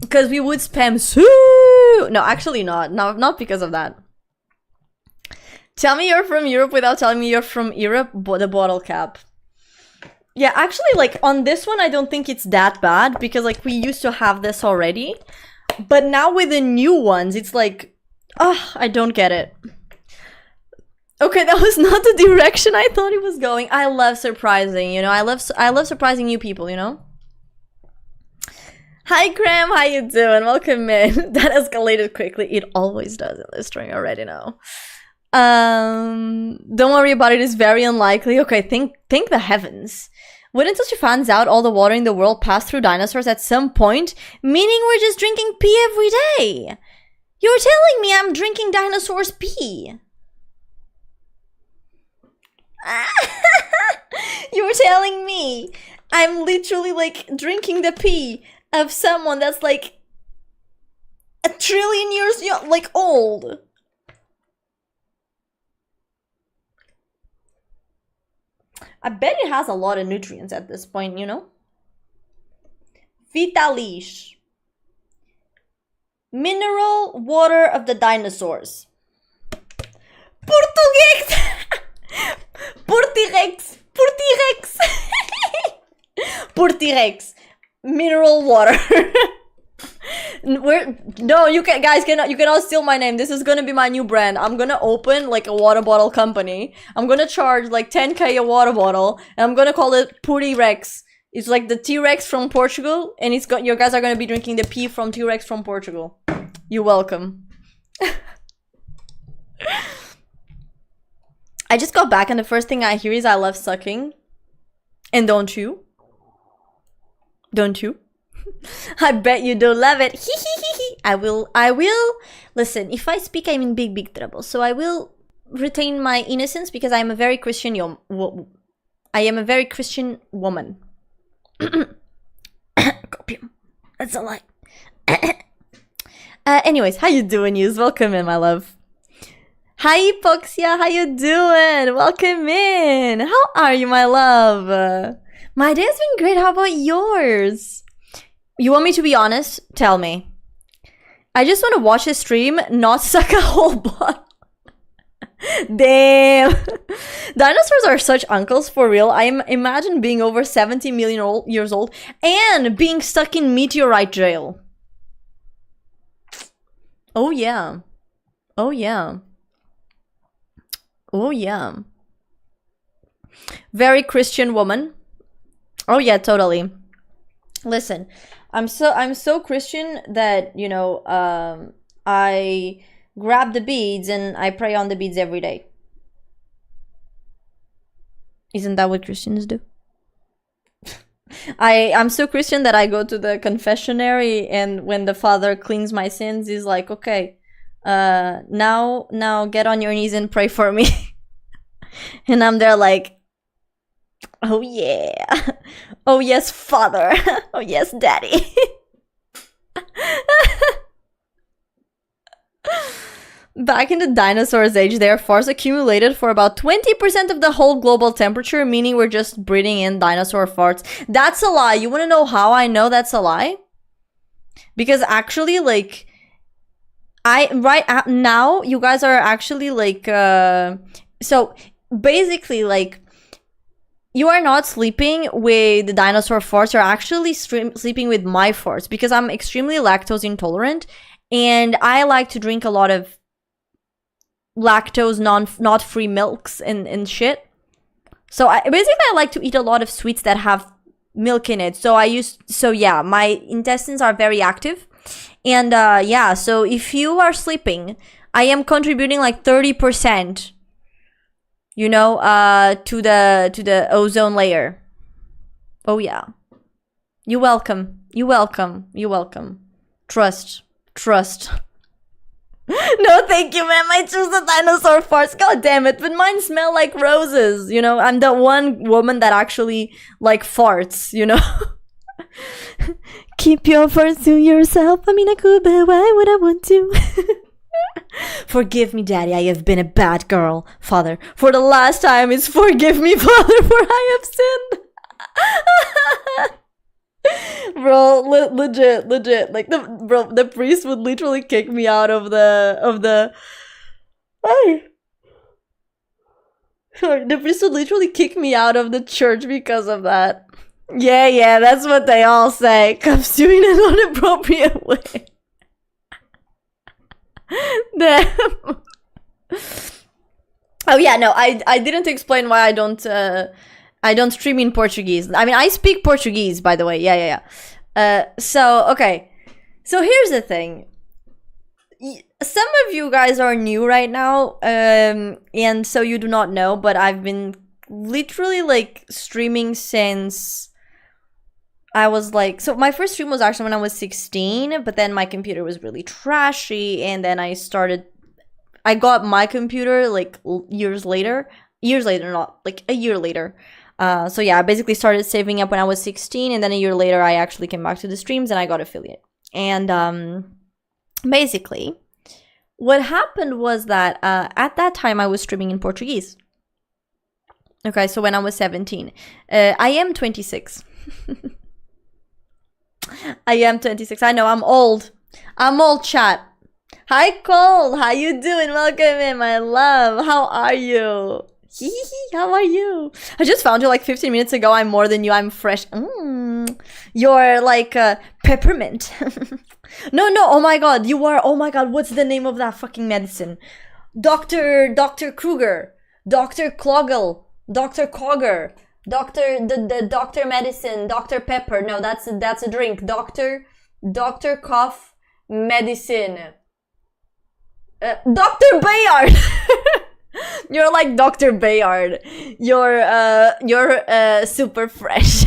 because we would spam no, actually not because of that. Tell me you're from Europe without telling me you're from Europe. The bottle cap. Yeah, actually, like, on this one, I don't think it's that bad, because, like, we used to have this already. But now with the new ones, it's like, I don't get it. Okay, that was not the direction I thought it was going. I love surprising, you know? I love surprising new people, you know? Hi, Graham, how you doing? Welcome in. That escalated quickly. It always does in this string, already know. Don't worry about it, it's very unlikely. Okay, think the heavens. Wouldn't such fans out all the water in the world pass through dinosaurs at some point? Meaning we're just drinking pee every day. You're telling me I'm drinking dinosaurs' pee. You're telling me I'm literally like drinking the pee of someone that's like 1 trillion years like old. I bet it has a lot of nutrients at this point, you know? Vitalis. Mineral water of the dinosaurs. Português! Portirex! Portirex! Portirex. Mineral water. No, you can, guys, you cannot steal my name. This is gonna be my new brand. I'm gonna open like a water bottle company. I'm gonna charge like 10k a water bottle, and I'm gonna call it Portirex. It's like the T-Rex from Portugal, and you guys are gonna be drinking the pee from T-Rex from Portugal. You're welcome. I just got back, and the first thing I hear is I love sucking. And don't you? Don't you? I bet you don't love it. I will. Listen, if I speak, I'm in big trouble. So I will retain my innocence because I am a very Christian I am a very Christian woman. That's a lie. Anyways, how you doing, yous? Welcome in, my love. Hi, Epoxia. How you doing? Welcome in. How are you, my love? My day's been great. How about yours? You want me to be honest? Tell me. I just want to watch a stream, not suck a whole bottle. Damn. Dinosaurs are such uncles, for real. I imagine being over 70 million years old and being stuck in meteorite jail. Oh yeah. Oh yeah. Oh yeah. Very Christian woman. Oh yeah, totally. Listen, I'm so Christian that, you know, I grab the beads and I pray on the beads every day. Isn't that what Christians do? I'm so Christian that I go to the confessionary, and when the father cleans my sins, he's like, okay, now get on your knees and pray for me. And I'm there like, oh yeah. Oh yes, father. Oh yes, daddy. Back in the dinosaurs age, their farts accumulated for about 20% of the whole global temperature, meaning we're just breathing in dinosaur farts. That's a lie. You want to know how I know that's a lie? Because actually, like, right now, you guys are actually like, so basically, like, you are not sleeping with the dinosaur farts. You're actually sleeping with my farts, because I'm extremely lactose intolerant, and I like to drink a lot of lactose not free milks and shit. So basically I like to eat a lot of sweets that have milk in it. So yeah, my intestines are very active. And yeah, so if you are sleeping, I am contributing like 30%, you know, to the ozone layer. Oh yeah. You're welcome. You're welcome. You're welcome. Trust. No, thank you, ma'am. I choose the dinosaur farts. God damn it. But mine smell like roses. You know, I'm the one woman that actually, like, farts, you know? Keep your farts to yourself. I mean, I could, but why would I want to? Forgive me, Daddy. I have been a bad girl. Father, for the last time, it's forgive me, Father, for I have sinned. Bro, legit, like the priest would literally kick me out of the. Hey. The priest would literally kick me out of the church because of that. Yeah, that's what they all say. Comes doing it in an inappropriate way. Damn. Oh yeah, no, I didn't explain why I don't stream in Portuguese. I mean, I speak Portuguese, by the way. Yeah. So okay. So here's the thing. Some of you guys are new right now, and so you do not know, but I've been literally like streaming since I was like, so my first stream was actually when I was 16, but then my computer was really trashy, and then I got my computer like years later, not like a year later. So yeah, I basically started saving up when I was 16, and then a year later I actually came back to the streams and I got affiliate. And basically what happened was that at that time I was streaming in Portuguese. Okay, so when I was 17. I am 26. I am 26. I know, I'm old. I'm old, chat. Hi, Cole. How you doing? Welcome in, my love. How are you? How are you? I just found you like 15 minutes ago. I'm more than you. I'm fresh. You're like peppermint. No. Oh my god. You are. Oh my god. What's the name of that fucking medicine? Dr. Kruger. Dr. Cloggle. Dr. Cogger. The doctor medicine. Dr. Pepper. No, that's a drink. Dr. Cough medicine. Dr. Bayard. You're like Dr. Bayard. You're super fresh.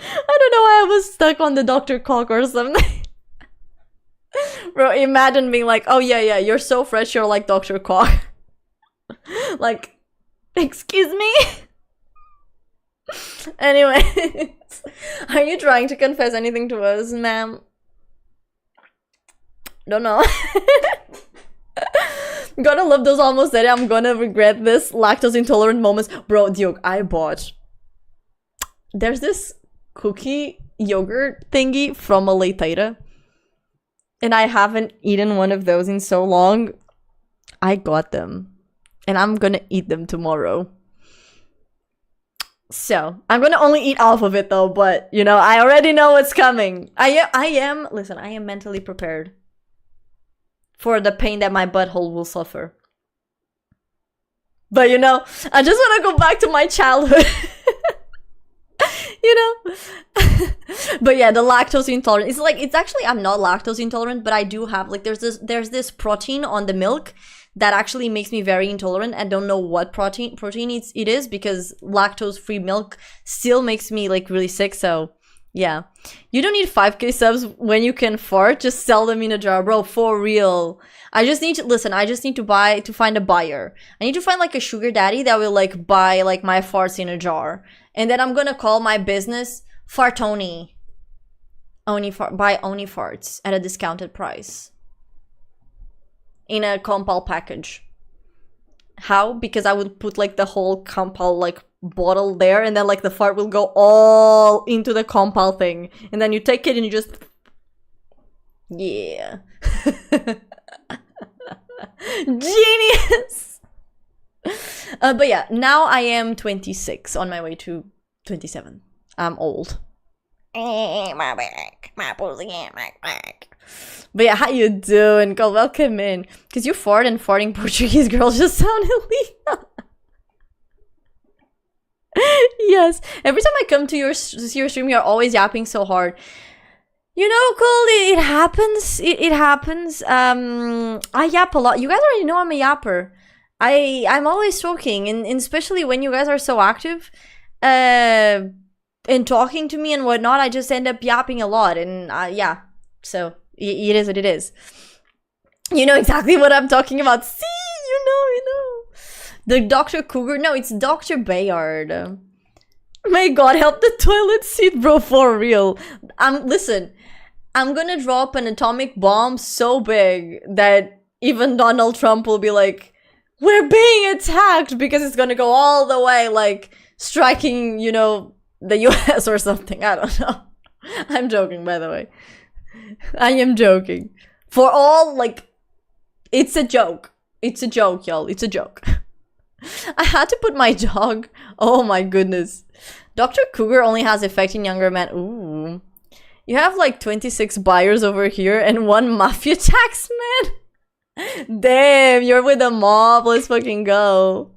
I don't know why I was stuck on the Dr. Cock or something. Bro, imagine being like, oh yeah, you're so fresh, you're like Dr. Cock. Like, excuse me? Anyways, are you trying to confess anything to us, ma'am? Don't know. Gotta love those almost dead. I'm gonna regret this lactose intolerant moments. Bro, Duke, there's this cookie yogurt thingy from a leiteira, and I haven't eaten one of those in so long. I got them, and I'm gonna eat them tomorrow. So I'm gonna only eat half of it though, but you know, I already know what's coming. I am mentally prepared for the pain that my butthole will suffer. But you know, I just want to go back to my childhood. You know? But yeah, the lactose intolerant. It's actually, I'm not lactose intolerant, but I do have, like, there's this protein on the milk that actually makes me very intolerant. I don't know what protein it is, because lactose-free milk still makes me, like, really sick, so yeah. You don't need 5k subs when you can fart. Just sell them in a jar, bro. For real. I just need to find a buyer. I need to find like a sugar daddy that will like buy like my farts in a jar. And then I'm gonna call my business Fartoni. Buy Oni farts at a discounted price. In a compal package. How? Because I would put like the whole compal like bottle there, and then like the fart will go all into the compal thing, and then you take it and you just, yeah. Genius. But yeah, now I am 26, on my way to 27. I'm old. My back, my pussy, my back. But yeah, how you doing? Go, welcome in. Because you fart and farting Portuguese girls just sound illegal. Yes, every time I come to your stream, you're always yapping so hard. You know, Cole, it happens. It happens. I yap a lot. You guys already know I'm a yapper. I'm always talking, and especially when you guys are so active, and talking to me and whatnot, I just end up yapping a lot, and yeah. So it is what it is. You know exactly what I'm talking about. See, you know. The Dr. Cougar? No, it's Dr. Bayard. May God help the toilet seat, bro, for real. Listen, I'm gonna drop an atomic bomb so big that even Donald Trump will be like, we're being attacked, because it's gonna go all the way, like, striking, you know, the US or something. I don't know. I'm joking, by the way. I am joking. For all, like, it's a joke. It's a joke, y'all. It's a joke. I had to put my dog. Oh my goodness. Dr. Cougar only has effect in younger men. Ooh. You have like 26 buyers over here and 1 mafia taxman? Damn, you're with the mob. Let's fucking go.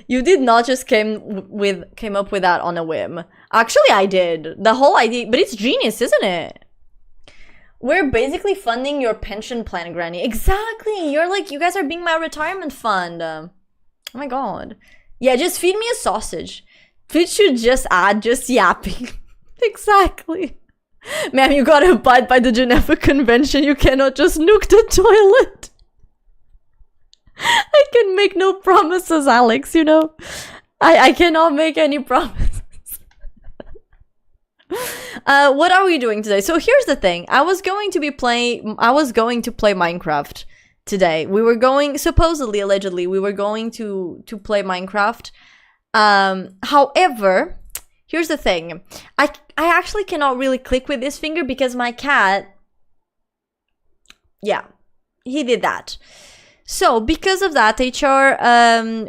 You did not just came up with that on a whim. Actually, I did. The whole idea, but it's genius, isn't it? We're basically funding your pension plan, Granny. Exactly. You're like, you guys are being my retirement fund. Oh my god. Yeah, just feed me a sausage. It should just add just yapping. Exactly. Ma'am, you gotta abide by the Geneva Convention. You cannot just nuke the toilet. I can make no promises, Alex, you know. I cannot make any promises. What are we doing today? So here's the thing. I was going to play Minecraft today. We were going, supposedly, allegedly, we were going to play Minecraft. However, here's the thing. I actually cannot really click with this finger because my cat, yeah, he did that. So because of that, HR,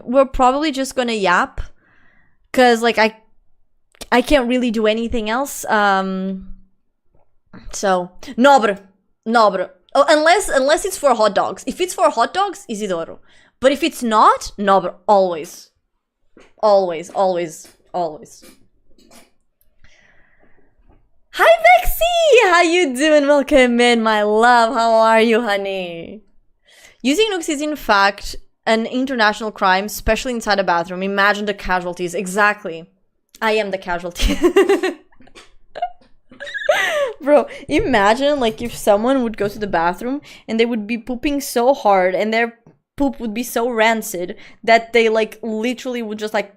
we're probably just gonna yap, cause like I can't really do anything else. So no, bro. Oh, unless it's for hot dogs. If it's for hot dogs, Isidoro. But if it's not, no, bro. Always. Hi, Vexy! How you doing? Welcome in, my love. How are you, honey? Using nukes is in fact an international crime, especially inside a bathroom. Imagine the casualties. Exactly. I am the casualty. Bro, imagine like if someone would go to the bathroom and they would be pooping so hard and their poop would be so rancid that they like literally would just like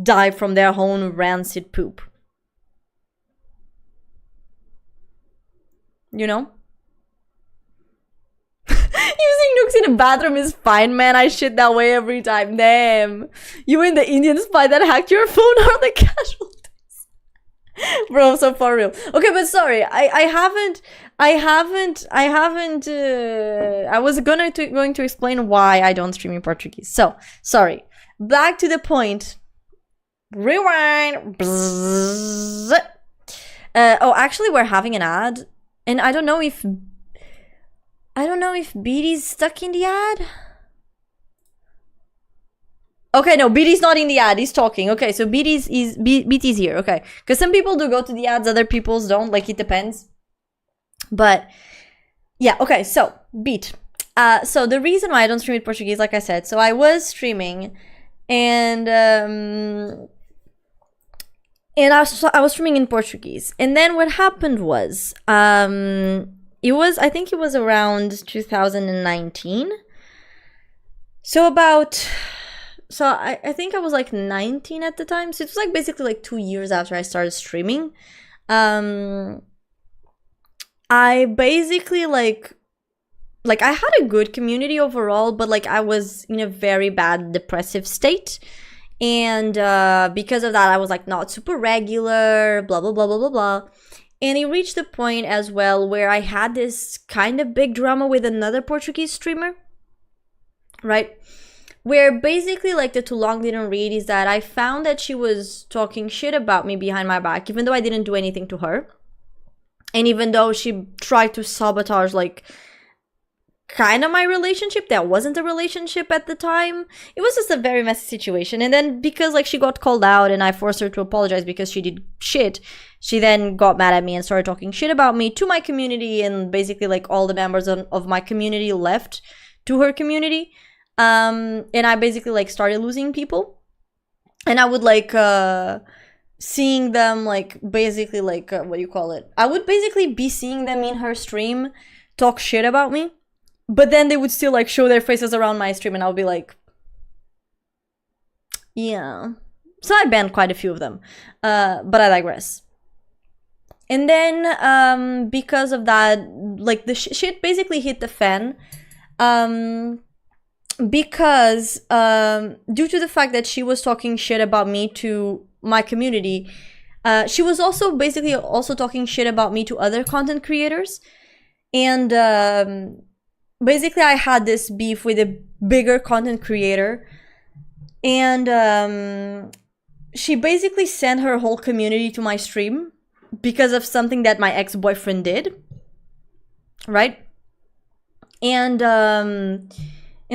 die from their own rancid poop. You know? Using nukes in a bathroom is fine, man. I shit that way every time. Damn. You and the Indian spy that hacked your phone are the casualties. Bro, so for real. Okay, but sorry. I was going to explain why I don't stream in Portuguese. So, sorry. Back to the point. Rewind. Oh, actually, we're having an ad. And I don't know if BD's stuck in the ad. Okay, no, BD's not in the ad. He's talking. Okay, so BT's here. Okay, because some people do go to the ads, other people's don't. Like, it depends. But yeah, okay. So Beat. So the reason why I don't stream in Portuguese, like I said, so I was streaming, and I was streaming in Portuguese, and then what happened was, I think it was around 2019. So I think I was like 19 at the time. So it was like basically like 2 years after I started streaming. I basically like I had a good community overall, but like I was in a very bad depressive state. And because of that, I was like not super regular, blah, blah, blah, blah, blah, blah. And it reached the point as well where I had this kind of big drama with another Portuguese streamer, right? Where basically like the too long didn't read is that I found that she was talking shit about me behind my back, even though I didn't do anything to her. And even though she tried to sabotage like kind of my relationship, that wasn't a relationship at the time. It was just a very messy situation. And then because like she got called out and I forced her to apologize because she did shit, she then got mad at me and started talking shit about me to my community, and basically like all the members of my community left to her community. And I basically like started losing people, and I would like seeing them like basically like what do you call it? I would basically be seeing them in her stream talk shit about me, but then they would still like show their faces around my stream, and I'll be like, yeah. So I banned quite a few of them, but I digress. And then because of that, like the shit basically hit the fan. Because due to the fact that she was talking shit about me to my community, she was also basically also talking shit about me to other content creators. And basically I had this beef with a bigger content creator, and she basically sent her whole community to my stream because of something that my ex-boyfriend did, right? And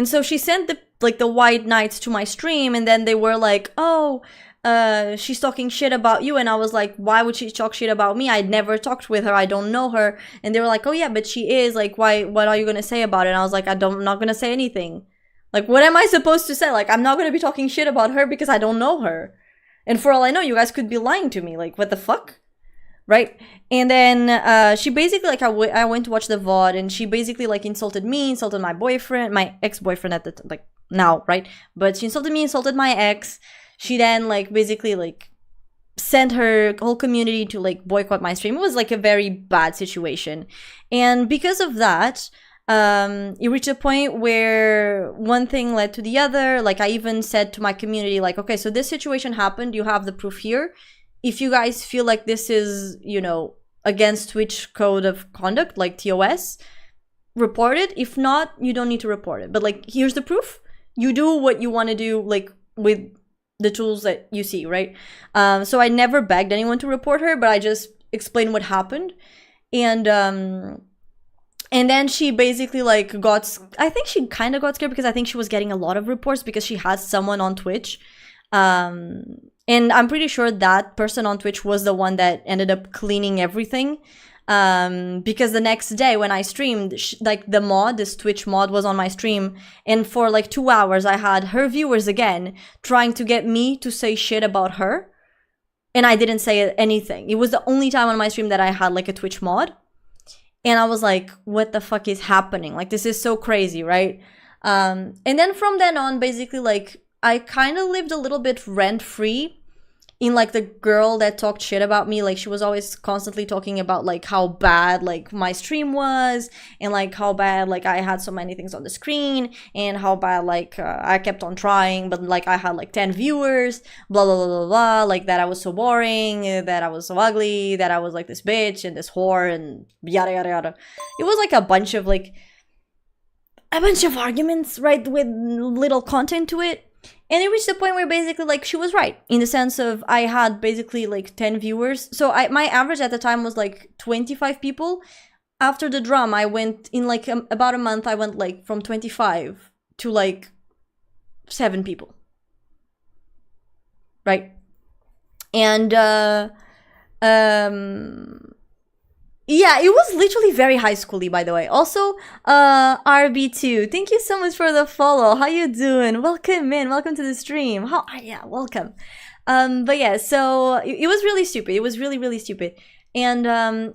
so she sent the white knights to my stream, and then they were like, oh, she's talking shit about you. And I was like, why would she talk shit about me? I'd never talked with her, I don't know her. And they were like, oh yeah, but she is, like, what are you gonna say about it? And I was like, I'm not gonna say anything. Like, what am I supposed to say? Like, I'm not gonna be talking shit about her because I don't know her. And for all I know, you guys could be lying to me. Like, what the fuck? Right? And then she basically, like, I went to watch the VOD, and she basically, like, insulted me, insulted my boyfriend, my ex-boyfriend at the like, now, right? But she insulted me, insulted my ex. She then, like, basically, like, sent her whole community to, like, boycott my stream. It was, like, a very bad situation. And because of that, it reached a point where one thing led to the other. Like, I even said to my community, like, okay, so this situation happened, you have the proof here. If you guys feel like this is, you know, against Twitch code of conduct, like TOS, report it. If not, you don't need to report it. But, like, here's the proof. You do what you want to do, like, with the tools that you see, right? So I never begged anyone to report her, but I just explained what happened. And then she basically, like, I think she kind of got scared because I think she was getting a lot of reports because she had someone on Twitch. And I'm pretty sure that person on Twitch was the one that ended up cleaning everything. Because the next day when I streamed, like, this Twitch mod was on my stream. And for, like, 2 hours, I had her viewers again trying to get me to say shit about her. And I didn't say anything. It was the only time on my stream that I had, like, a Twitch mod. And I was like, what the fuck is happening? Like, this is so crazy, right? And then from then on, basically, like, I kind of lived a little bit rent-free in, like, the girl that talked shit about me. Like, she was always constantly talking about, like, how bad, like, my stream was, and, like, how bad, like, I had so many things on the screen, and how bad, like, I kept on trying, but, like, I had, like, 10 viewers, blah, blah, blah, blah, blah, like, that I was so boring, that I was so ugly, that I was, like, this bitch, and this whore, and yada, yada, yada. It was, like, a bunch of arguments, right, with little content to it. And it reached the point where basically, like, she was right in the sense of I had basically, like, 10 viewers. So my average at the time was, like, 25 people. After the drum, I went in, like, about a month, I went, like, from 25 to, like, 7 people. Right? And, yeah, it was literally very high schooly, by the way. Also, RB2, thank you so much for the follow. How you doing? Welcome in. Welcome to the stream. Yeah, welcome. But yeah, so it was really stupid. It was really, really stupid. And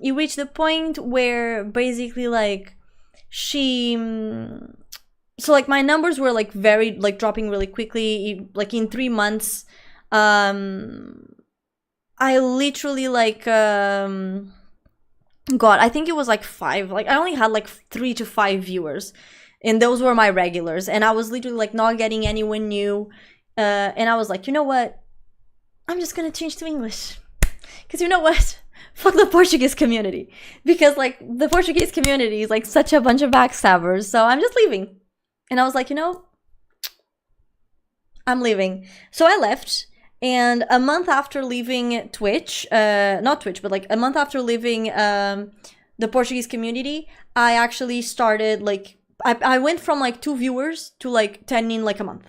it reached the point where basically, like, so, like, my numbers were, like, very, like, dropping really quickly. Like, in 3 months, I literally, like, God, I think it was, like, 5. Like, I only had, like, 3 to 5 viewers. And those were my regulars. And I was literally, like, not getting anyone new. And I was like, you know what? I'm just gonna change to English. Because you know what? Fuck the Portuguese community. Because, like, the Portuguese community is, like, such a bunch of backstabbers. So I'm just leaving. And I was like, you know, I'm leaving. So I left. And a month after leaving Twitch, not Twitch, but, like, a month after leaving the Portuguese community, I actually started, like, I went from, like, 2 viewers to, like, 10 in, like, a month.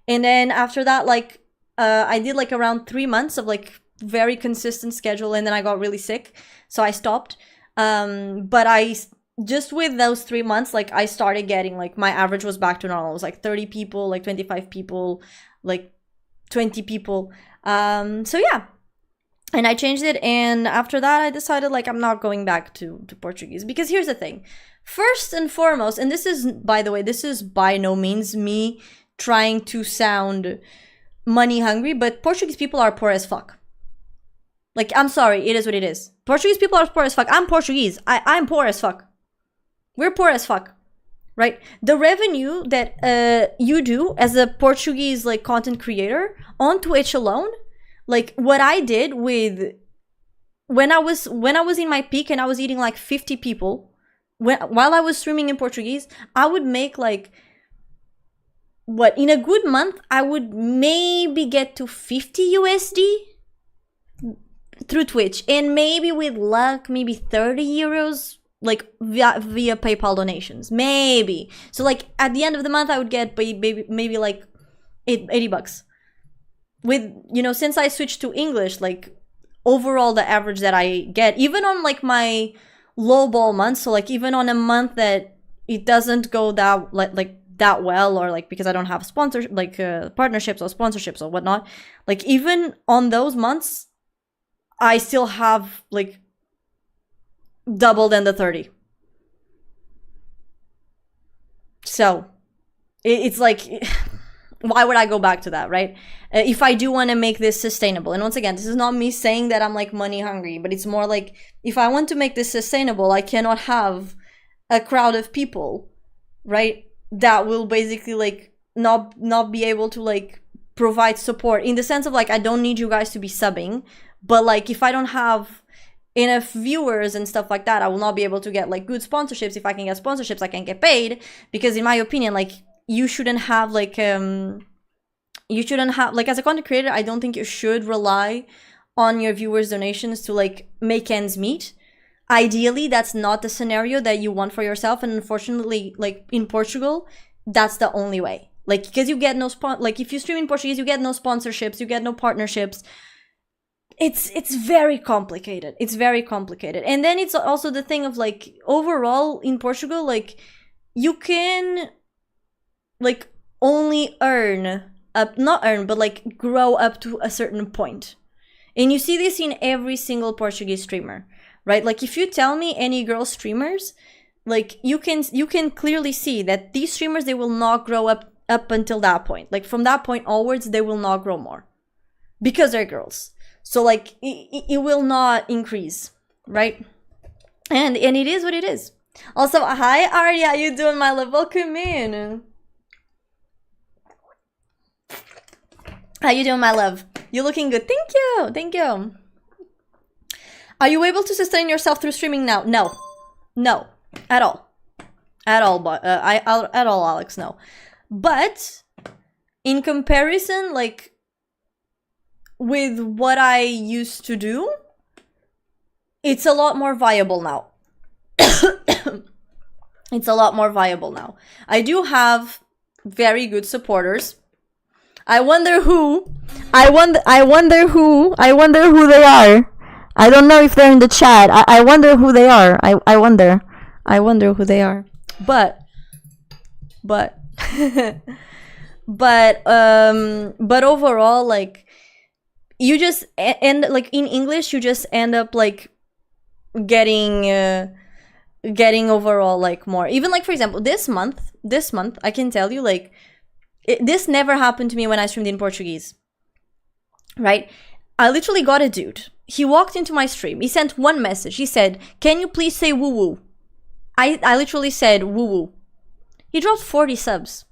And then after that, like, I did, like, around 3 months of, like, very consistent schedule, and then I got really sick, so I stopped. But just with those 3 months, like, I started getting, like, my average was back to normal. It was, like, 30 people, like, 25 people, like, 20 people. So yeah, and I changed it. And after that, I decided, like, I'm not going back to Portuguese, because here's the thing. First and foremost, and this is, by the way, this is by no means me trying to sound money hungry, but Portuguese people are poor as fuck. Like, I'm sorry, it is what it is. Portuguese people are poor as fuck. I'm Portuguese. I'm poor as fuck. We're poor as fuck. Right? The revenue that you do as a Portuguese, like, content creator on Twitch alone, like, what I did with when I was in my peak and I was eating, like, 50 people while I was streaming in Portuguese, I would make, like, what, in a good month, I would maybe get to 50 USD through Twitch, and maybe with luck, maybe 30 euros, like via PayPal donations, maybe. So like at the end of the month, I would get maybe like 80 bucks. With, you know, since I switched to English, like overall the average that I get, even on like my low ball months, so like even on a month that it doesn't go that like that well, or like because I don't have sponsors, like partnerships or sponsorships or whatnot, like even on those months, I still have like double than the 30. So it's like, why would I go back to that, right? If I do want to make this sustainable. And once again, this is not me saying that I'm like money hungry, but it's more like, if I want to make this sustainable, I cannot have a crowd of people, right, that will basically like not be able to like provide support, in the sense of like, I don't need you guys to be subbing, but like if I don't have enough viewers and stuff like that, I will not be able to get like good sponsorships. If I can get sponsorships, I can get paid, because in my opinion, like you shouldn't have like as a content creator, I don't think you should rely on your viewers' donations to like make ends meet. Ideally, that's not the scenario that you want for yourself, and unfortunately, like in Portugal, that's the only way. Like, because you get no like if you stream in Portuguese, you get no sponsorships, you get no partnerships. It's very complicated. It's very complicated. And then it's also the thing of like, overall in Portugal, like you can like only but like grow up to a certain point. And you see this in every single Portuguese streamer, right? Like if you tell me any girl streamers, like you can clearly see that these streamers, they will not grow up until that point. Like from that point onwards, they will not grow more because they're girls. So like it will not increase, right? And it is what it is. Also, hi Arya, how you doing, my love? Welcome in. How you doing, my love? You looking good. Thank you. Thank you. Are you able to sustain yourself through streaming now? No. No. At all. At all, but at all, Alex, no. But in comparison, like with what I used to do, it's a lot more viable now. It's a lot more viable now. I do have very good supporters. I wonder who they are. I don't know if they're in the chat. I wonder who they are. I wonder who they are. But overall, like, you just end, like in English, you just end up like getting overall like more. Even like, for example, this month I can tell you, like, this never happened to me when I streamed in Portuguese, right? I literally got a dude. He walked into my stream. He sent one message. He said, "Can you please say woo woo?" I literally said woo woo. He dropped 40 subs.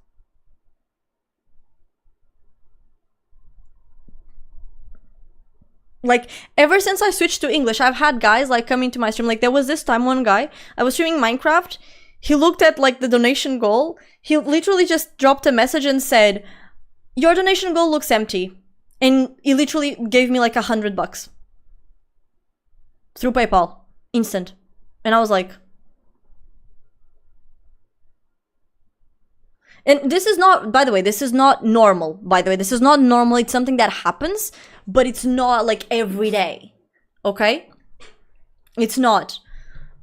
Like, ever since I switched to English, I've had guys like coming to my stream. Like, there was this time, one guy, I was streaming Minecraft. He looked at like the donation goal. He literally just dropped a message and said, "Your donation goal looks empty." And he literally gave me like $100 through PayPal, instant. And I was like, and this is not, by the way, this is not normal. By the way, this is not normal. It's something that happens, but it's not like every day. Okay? It's not.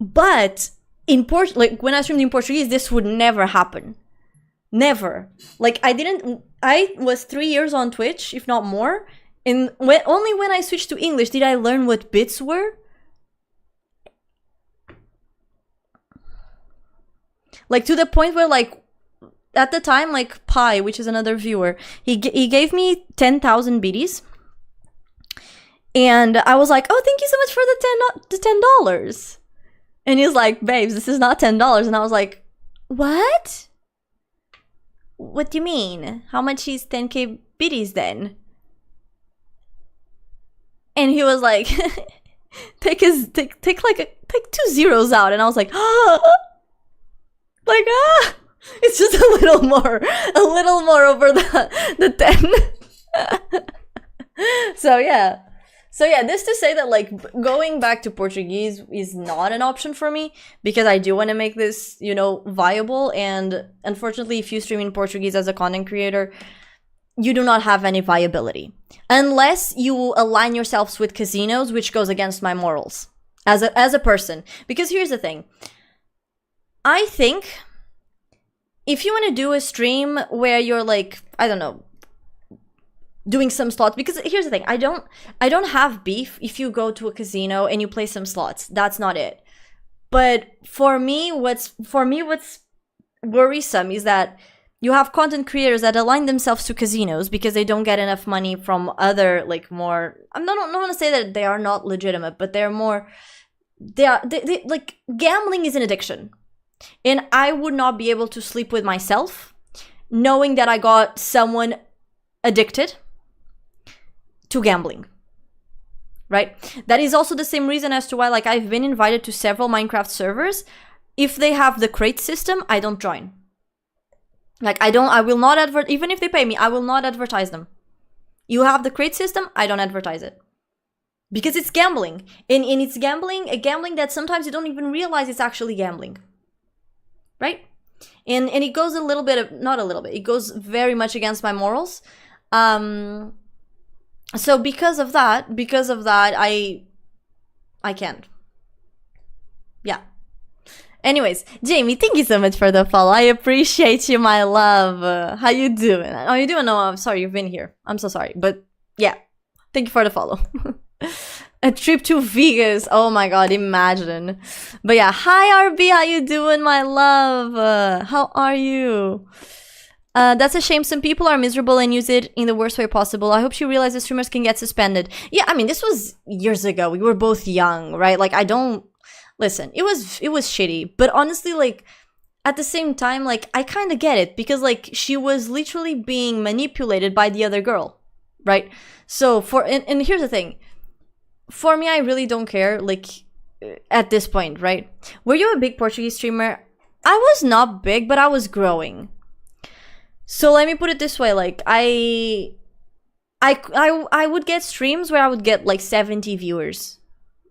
But in like when I streamed in Portuguese, this would never happen. Never. Like, I was 3 years on Twitch, if not more. And only when I switched to English did I learn what bits were. Like, to the point where, like, at the time, like, Pi, which is another viewer, he gave me 10,000 biddies. And I was like, "Oh, thank you so much for the $10. And he's like, "Babes, this is not $10. And I was like, "What? What do you mean? How much is 10k biddies then?" And he was like, take 2 zeros out. And I was like, like, It's just a little more over the 10. So yeah. So yeah, this to say that like going back to Portuguese is not an option for me because I do want to make this, you know, viable. And unfortunately, if you stream in Portuguese as a content creator, you do not have any viability unless you align yourselves with casinos, which goes against my morals as a person. Because here's the thing. I think if you want to do a stream where you're like, I don't know, doing some slots, because here's the thing, I don't have beef if you go to a casino and you play some slots. That's not it. But for me what's worrisome is that you have content creators that align themselves to casinos because they don't get enough money from other like more, I don't want to say that they are not legitimate, but they're more, they like gambling is an addiction. And I would not be able to sleep with myself knowing that I got someone addicted to gambling, right? That is also the same reason as to why like I've been invited to several Minecraft servers. If they have the crate system, I don't join. Like I will not even if they pay me, I will not advertise them. You have the crate system, I don't advertise it. Because it's gambling. And it's gambling, a gambling that sometimes you don't even realize it's actually gambling. Right? And it goes a little bit of, not a little bit, it goes very much against my morals. So because of that, I can't. Yeah. Anyways, Jamie, thank you so much for the follow. I appreciate you, my love. How you doing? How you doing? No, I'm sorry you've been here. I'm so sorry. But yeah, thank you for the follow. A trip to Vegas. Oh my god, imagine. But yeah, hi RB, how you doing, my love? How are you? That's a shame. Some people are miserable and use it in the worst way possible. I hope she realizes streamers can get suspended. Yeah, I mean, this was years ago. We were both young, right? Like, I don't... Listen, it was shitty. But honestly, like, at the same time, like, I kind of get it. Because, like, she was literally being manipulated by the other girl, right? So, and here's the thing. For me, I really don't care, like, at this point, right? Were you a big Portuguese streamer? I was not big, but I was growing. So let me put it this way, like, I would get streams where I would get, like, 70 viewers.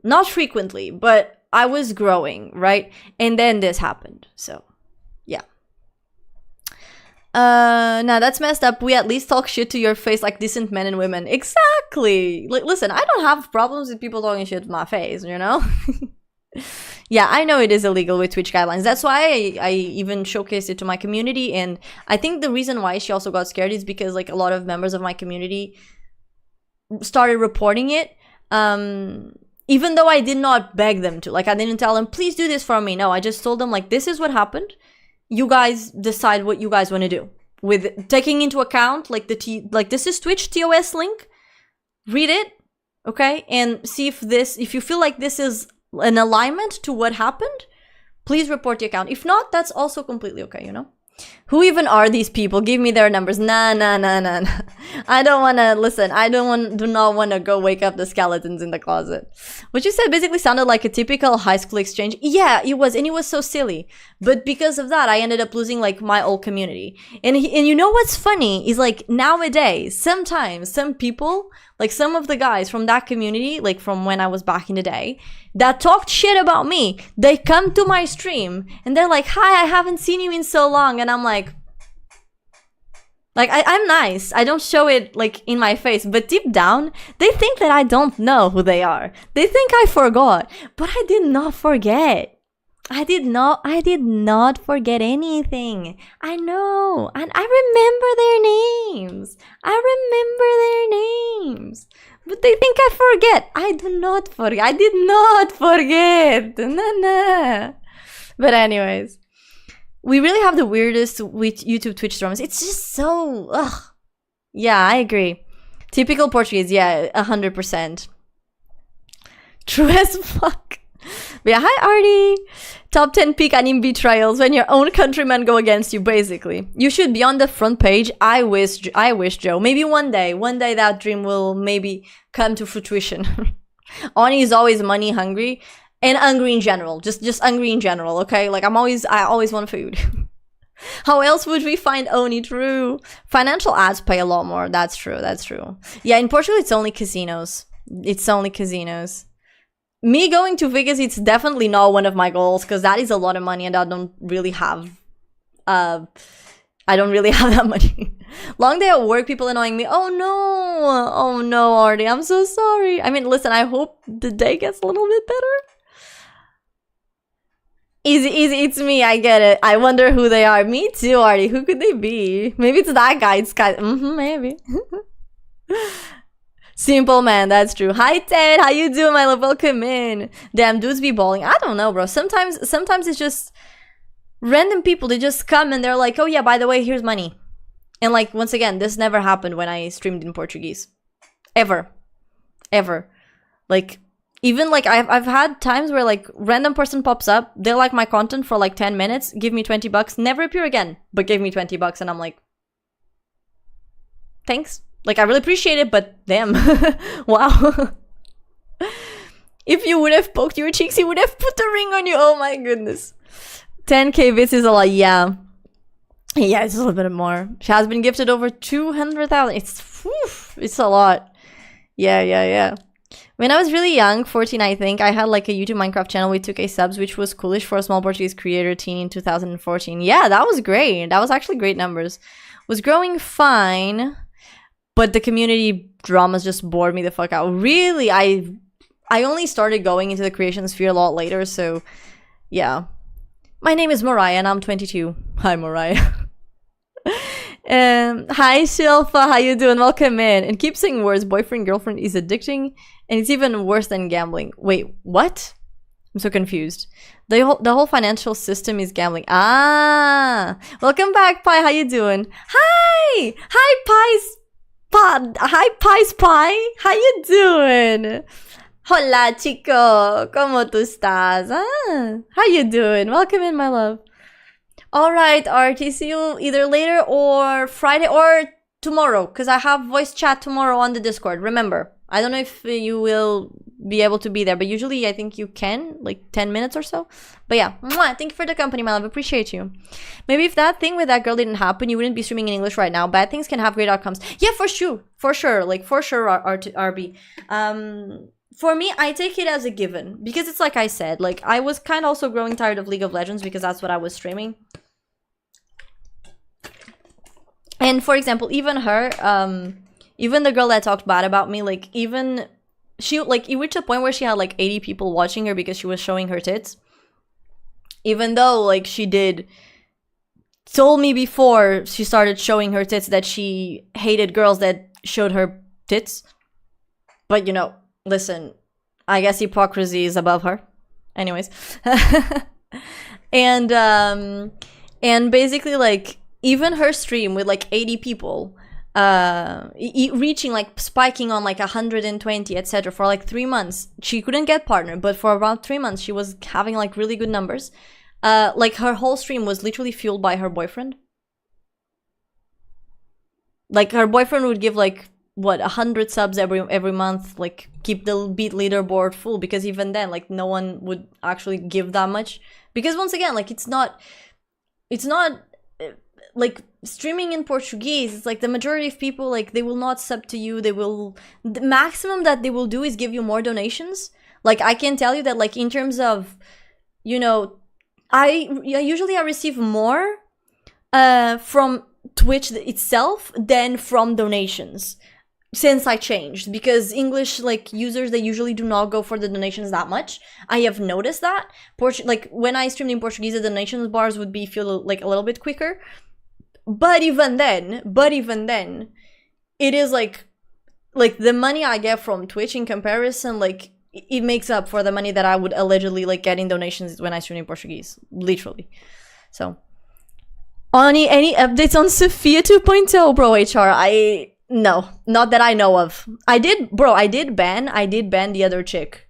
Not frequently, but I was growing, right? And then this happened, so, yeah. Now that's messed up. We at least talk shit to your face like decent men and women. Exactly! Like, listen, I don't have problems with people talking shit to my face, you know? Yeah, I know it is illegal with Twitch guidelines. That's why I even showcased it to my community. And I think the reason why she also got scared is because like a lot of members of my community started reporting it. Even though I did not beg them to. Like, I didn't tell them, please do this for me. No, I just told them, like, this is what happened. You guys decide what you guys want to do. With taking into account, like, this is Twitch TOS link. Read it, okay? And see if you feel like this is an alignment to what happened, please report the account. If not, that's also completely okay, you know? Who even are these people? Give me their numbers. Nah. I don't want to, listen, do not want to go wake up the skeletons in the closet. What you said basically sounded like a typical high school exchange. Yeah, it was, and it was so silly. But because of that, I ended up losing, like, my old community. And you know what's funny is, like, nowadays, sometimes some people, like some of the guys from that community, like from when I was back in the day, that talked shit about me, they come to my stream and they're like, hi, I haven't seen you in so long. And I'm like I'm nice. I don't show it like in my face, but deep down, they think that I don't know who they are. They think I forgot, but I did not forget. I did not forget anything. I know, and I remember their names. But they think I forget. I do not forget. I did not forget. Nah. But anyways, we really have the weirdest with YouTube Twitch streams. It's just so, ugh. Yeah, I agree. Typical Portuguese, yeah, 100%. True as fuck. But yeah, hi Artie. Top 10 peak anime betrayals when your own countrymen go against you, basically. You should be on the front page. I wish, Joe. Maybe one day that dream will maybe come to fruition. Oni is always money hungry and hungry in general. Just hungry in general, okay? Like I always want food. How else would we find Oni? True. Financial ads pay a lot more. That's true. That's true. Yeah, in Portugal, it's only casinos. It's only casinos. Me going to Vegas, it's definitely not one of my goals because that is a lot of money and I don't really have that money. Long day at work, people annoying me. Oh no. Oh no, Artie. I'm so sorry. I mean, listen, I hope the day gets a little bit better. Easy, it's me. I get it. I wonder who they are. Me too, Artie. Who could they be? Maybe it's that guy. It's guy. Maybe. Simple man, that's true. Hi Ted, how you doing, my love? Welcome in. Damn, dudes be balling. I don't know, bro. Sometimes it's just random people. They just come and they're like, oh yeah, by the way, here's money. And like, once again, this never happened when I streamed in Portuguese. Ever. Like, even like I've had times where like random person pops up, they like my content for like 10 minutes, give me $20, never appear again, but give me $20 and I'm like, thanks. Like, I really appreciate it, but damn. Wow. If you would have poked your cheeks, he would have put the ring on you. Oh my goodness. 10k bits is a lot. Yeah, it's a little bit more. She has been gifted over 200,000. It's a lot. Yeah. When I was really young, 14 I think, I had like a YouTube Minecraft channel with 2k subs, which was coolish for a small Portuguese creator teen in 2014. Yeah, that was great. That was actually great numbers. Was growing fine, but the community dramas just bored me the fuck out. Really, I only started going into the creation sphere a lot later, so yeah. My name is Mariah and I'm 22. Hi, Mariah. Hi, Shilfa. How you doing? Welcome in. And keep saying words. Boyfriend, girlfriend is addicting, and it's even worse than gambling. Wait, what? I'm so confused. The whole financial system is gambling. Ah, welcome back, Pi. How you doing? Hi, Pies. Hi, Pies Pie. How you doing? Hola, chico. ¿Cómo tú estás? Ah, how you doing? Welcome in, my love. All right, Artie. See you either later or Friday or tomorrow, because I have voice chat tomorrow on the Discord. Remember, I don't know if you will be able to be there, but usually I think you can, like 10 minutes or so. But yeah, mwah, thank you for the company, my love. Appreciate you. Maybe if that thing with that girl didn't happen, you wouldn't be streaming in English right now. Bad things can have great outcomes. Yeah, for sure, RB. For me, I take it as a given because it's like I said, like I was kind of also growing tired of League of Legends because that's what I was streaming. And for example, even her, even the girl that talked bad about me, like even she, like it reached a point where she had like 80 people watching her because she was showing her tits. Even though like she told me before she started showing her tits that she hated girls that showed her tits. But you know, listen, I guess hypocrisy is above her. Anyways. And basically like even her stream with like 80 people reaching like spiking on like 120 etc for like 3 months, she couldn't get partner, but for about 3 months she was having like really good numbers. Like her whole stream was literally fueled by her boyfriend. Like her boyfriend would give like what 100 subs every month, like keep the beat leaderboard full, because even then like no one would actually give that much, because once again like it's not like streaming in Portuguese, it's like the majority of people, like they will not sub to you. They will, the maximum that they will do is give you more donations. Like I can tell you that like in terms of, you know, I usually receive more from Twitch itself than from donations since I changed, because English like users, they usually do not go for the donations that much. I have noticed that like when I streamed in Portuguese, the donations bars would be feel like a little bit quicker. But even then, it is like the money I get from Twitch in comparison, like it makes up for the money that I would allegedly like get in donations when I stream in Portuguese, literally. So, any updates on Sophia 2.0, bro? HR, no, not that I know of. I did ban the other chick.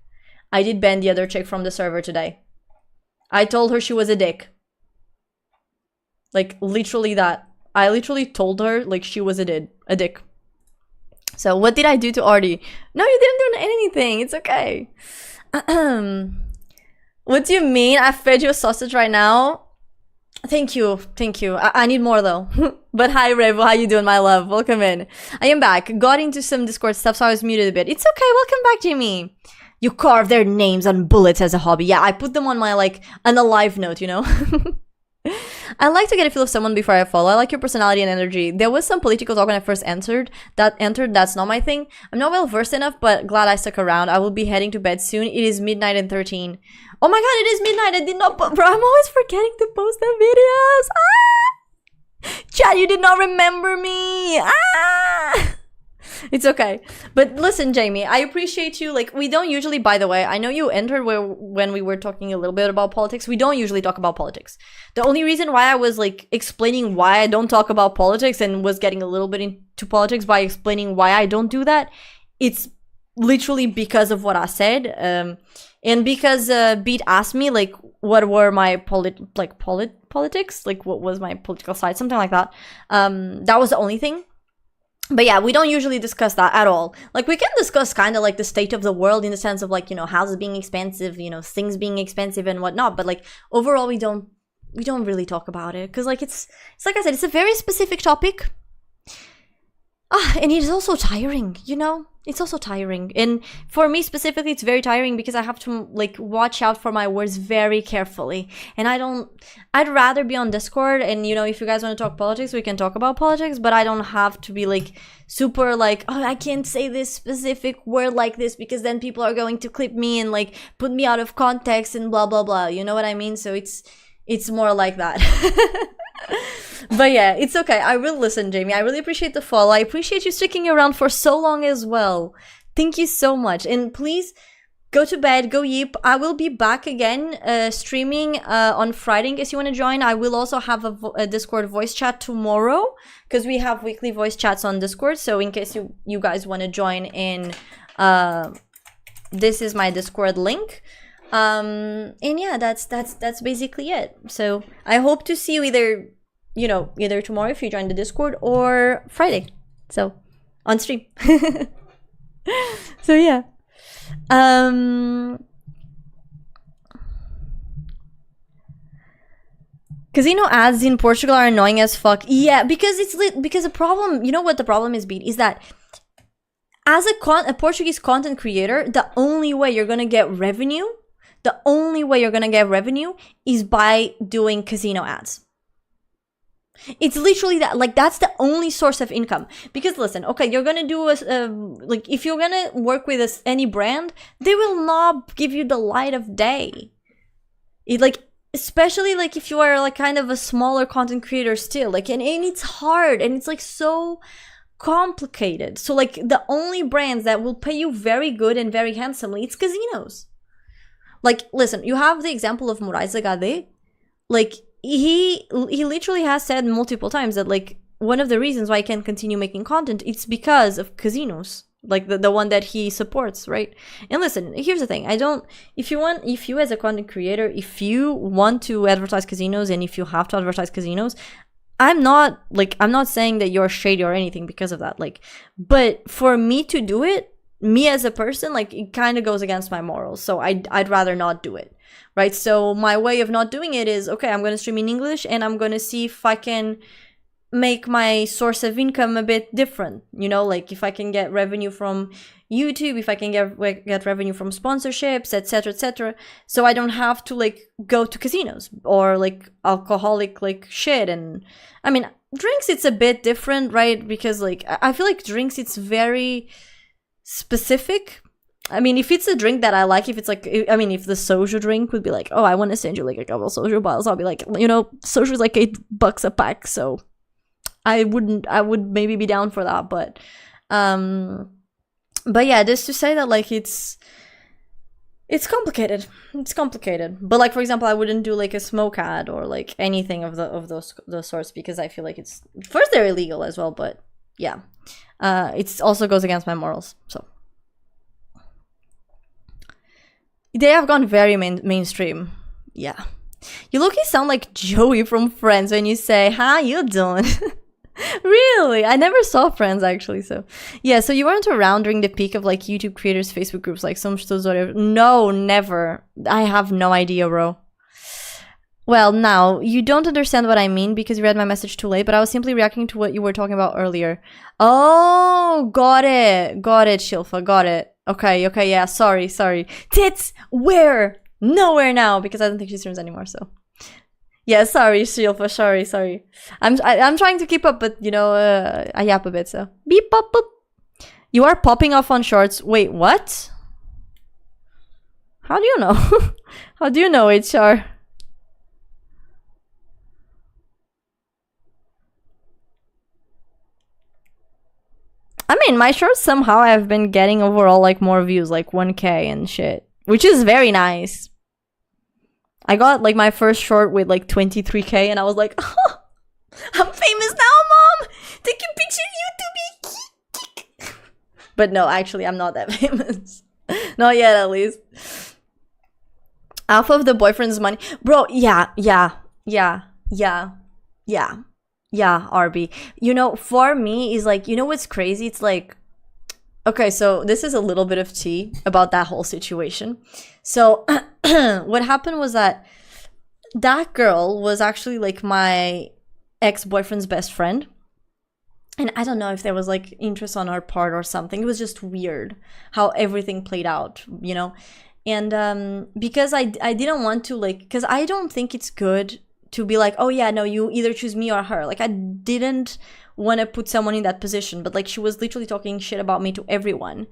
I did ban the other chick from the server today. I told her she was a dick. Like, literally that. I literally told her, like, she was a dick. So, what did I do to Artie? No, you didn't do anything. It's okay. What do you mean? I fed you a sausage right now? Thank you, thank you. I need more though. But hi Revo, how you doing, my love? Welcome in. I am back. Got into some Discord stuff, so I was muted a bit. It's okay, welcome back, Jamie. You carve their names on bullets as a hobby. Yeah, I put them on my, like, on a live note, you know? I like to get a feel of someone before I follow. I like your personality and energy. There was some political talk when I first entered. That's not my thing. I'm not well versed enough, but glad I stuck around. I will be heading to bed soon. It is midnight and 13. Oh my god, it is midnight. I did not bro, I'm always forgetting to post the videos. Ah! Chat, you did not remember me. Ah! It's okay. But listen, Jamie, I appreciate you. Like, we don't usually, by the way, I know you entered when we were talking a little bit about politics. We don't usually talk about politics. The only reason why I was, like, explaining why I don't talk about politics and was getting a little bit into politics by explaining why I don't do that, it's literally because of what I said. And because Beat asked me, like, what were my politics? Like, what was my political side? Something like that. That was the only thing. But yeah, we don't usually discuss that at all. Like, we can discuss kind of like the state of the world in the sense of, like, you know, houses being expensive, you know, things being expensive and whatnot. But like, overall, we don't really talk about it because, like, it's like I said, it's a very specific topic. And it is also tiring, you know? It's also tiring. And for me specifically, it's very tiring because I have to, like, watch out for my words very carefully. And I'd rather be on Discord and, you know, if you guys want to talk politics, we can talk about politics, but I don't have to be, like, super, like, oh, I can't say this specific word like this because then people are going to clip me and, like, put me out of context and blah, blah, blah. You know what I mean? So it's more like that. But yeah, it's okay. I will listen, Jamie. I really appreciate the follow. I appreciate you sticking around for so long as well. Thank you so much. And please go to bed, go yip. I will be back again streaming on Friday in case you want to join. I will also have a Discord voice chat tomorrow because we have weekly voice chats on Discord. So in case you guys want to join in, this is my Discord link. And yeah, that's basically it. So I hope to see you either tomorrow if you join the Discord or Friday. So on stream. So yeah. Casino ads in Portugal are annoying as fuck. Yeah, because because the problem, you know what the problem is, Beat, is that as a Portuguese content creator, the only way you're gonna get revenue is by doing casino ads. It's literally that, like, that's the only source of income. Because listen, okay, you're gonna do like, if you're gonna work with any brand, they will not give you the light of day. Especially like if you are like kind of a smaller content creator still, like, and it's hard and it's like so complicated. So like the only brands that will pay you very good and very handsomely, it's casinos. Like, listen, you have the example of Moraes HD. Like, he literally has said multiple times that, like, one of the reasons why I can continue making content, it's because of casinos, like the one that he supports, right? And listen, here's the thing. If you as a content creator, if you want to advertise casinos and if you have to advertise casinos, I'm not saying that you're shady or anything because of that. Like, but for me to do it, me as a person, like, it kind of goes against my morals. So I'd rather not do it. Right, so my way of not doing it is, okay, I'm going to stream in English and I'm going to see if I can make my source of income a bit different. You know, like if I can get revenue from YouTube, if I can get revenue from sponsorships, etc., etc. So I don't have to, like, go to casinos or, like, alcoholic, like, shit. And I mean, drinks, it's a bit different, right? Because, like, I feel like drinks, it's very specific. I mean, if it's a drink that I like, if it's like, I mean, if the soju drink would be like, oh, I want to send you like a couple soju bottles, I'll be like, you know, soju is like $8 a pack, so I would maybe be down for that. But yeah, just to say that, like, it's complicated. It's complicated. But like, for example, I wouldn't do like a smoke ad or like anything of those sorts because I feel like it's, first, they're illegal as well, but yeah, it also goes against my morals. So they have gone very mainstream. Yeah. You look, you sound like Joey from Friends when you say, how you doing? Really? I never saw Friends, actually. So yeah, so you weren't around during the peak of like YouTube creators Facebook groups like Somos Todos, whatever? No, never. I have no idea, bro. Well, now, you don't understand what I mean because you read my message too late, but I was simply reacting to what you were talking about earlier. Oh, got it. Got it, Shilfa, got it. Okay, yeah, sorry. Tits, where? Nowhere now, because I don't think she streams anymore, so. Yeah, sorry, Shilfa, sorry. I'm trying to keep up, but, you know, I yap a bit, so. Beep, pop, boop. You are popping off on shorts. Wait, what? How do you know? How do you know, HR? I mean, my shorts somehow have been getting overall like more views, like 1K and shit, which is very nice. I got like my first short with like 23K and I was like, oh, I'm famous now, mom! Take a picture, YouTube. But no, actually, I'm not that famous. Not yet, at least. Half of the boyfriend's money. Bro, yeah, RB. You know, for me, is like, you know what's crazy? It's like, okay, so this is a little bit of tea about that whole situation. So, what happened was that girl was actually like my ex-boyfriend's best friend. And I don't know if there was like interest on her part or something. It was just weird how everything played out, you know? And because I didn't want to like, because I don't think it's good to be like, oh yeah, no, you either choose me or her. Like I didn't want to put someone in that position, but like she was literally talking shit about me to everyone.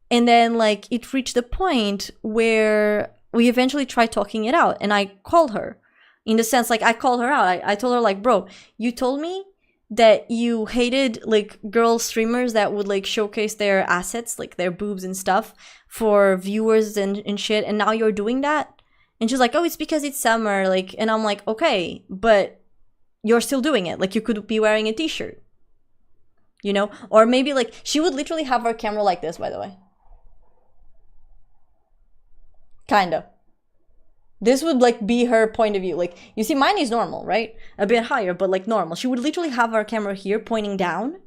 And then like it reached the point where we eventually tried talking it out and I called her. In the sense, like I called her out. I told her like, bro, you told me that you hated like girl streamers that would like showcase their assets, like their boobs and stuff for viewers and shit, and now you're doing that. And she's like, oh, it's because it's summer, like, and I'm like, okay, but you're still doing it. Like you could be wearing a t-shirt, you know? Or maybe like she would literally have her camera like this, by the way. Kinda. This would like be her point of view. Like, you see, mine is normal, right? A bit higher, but like normal. She would literally have her camera here pointing down.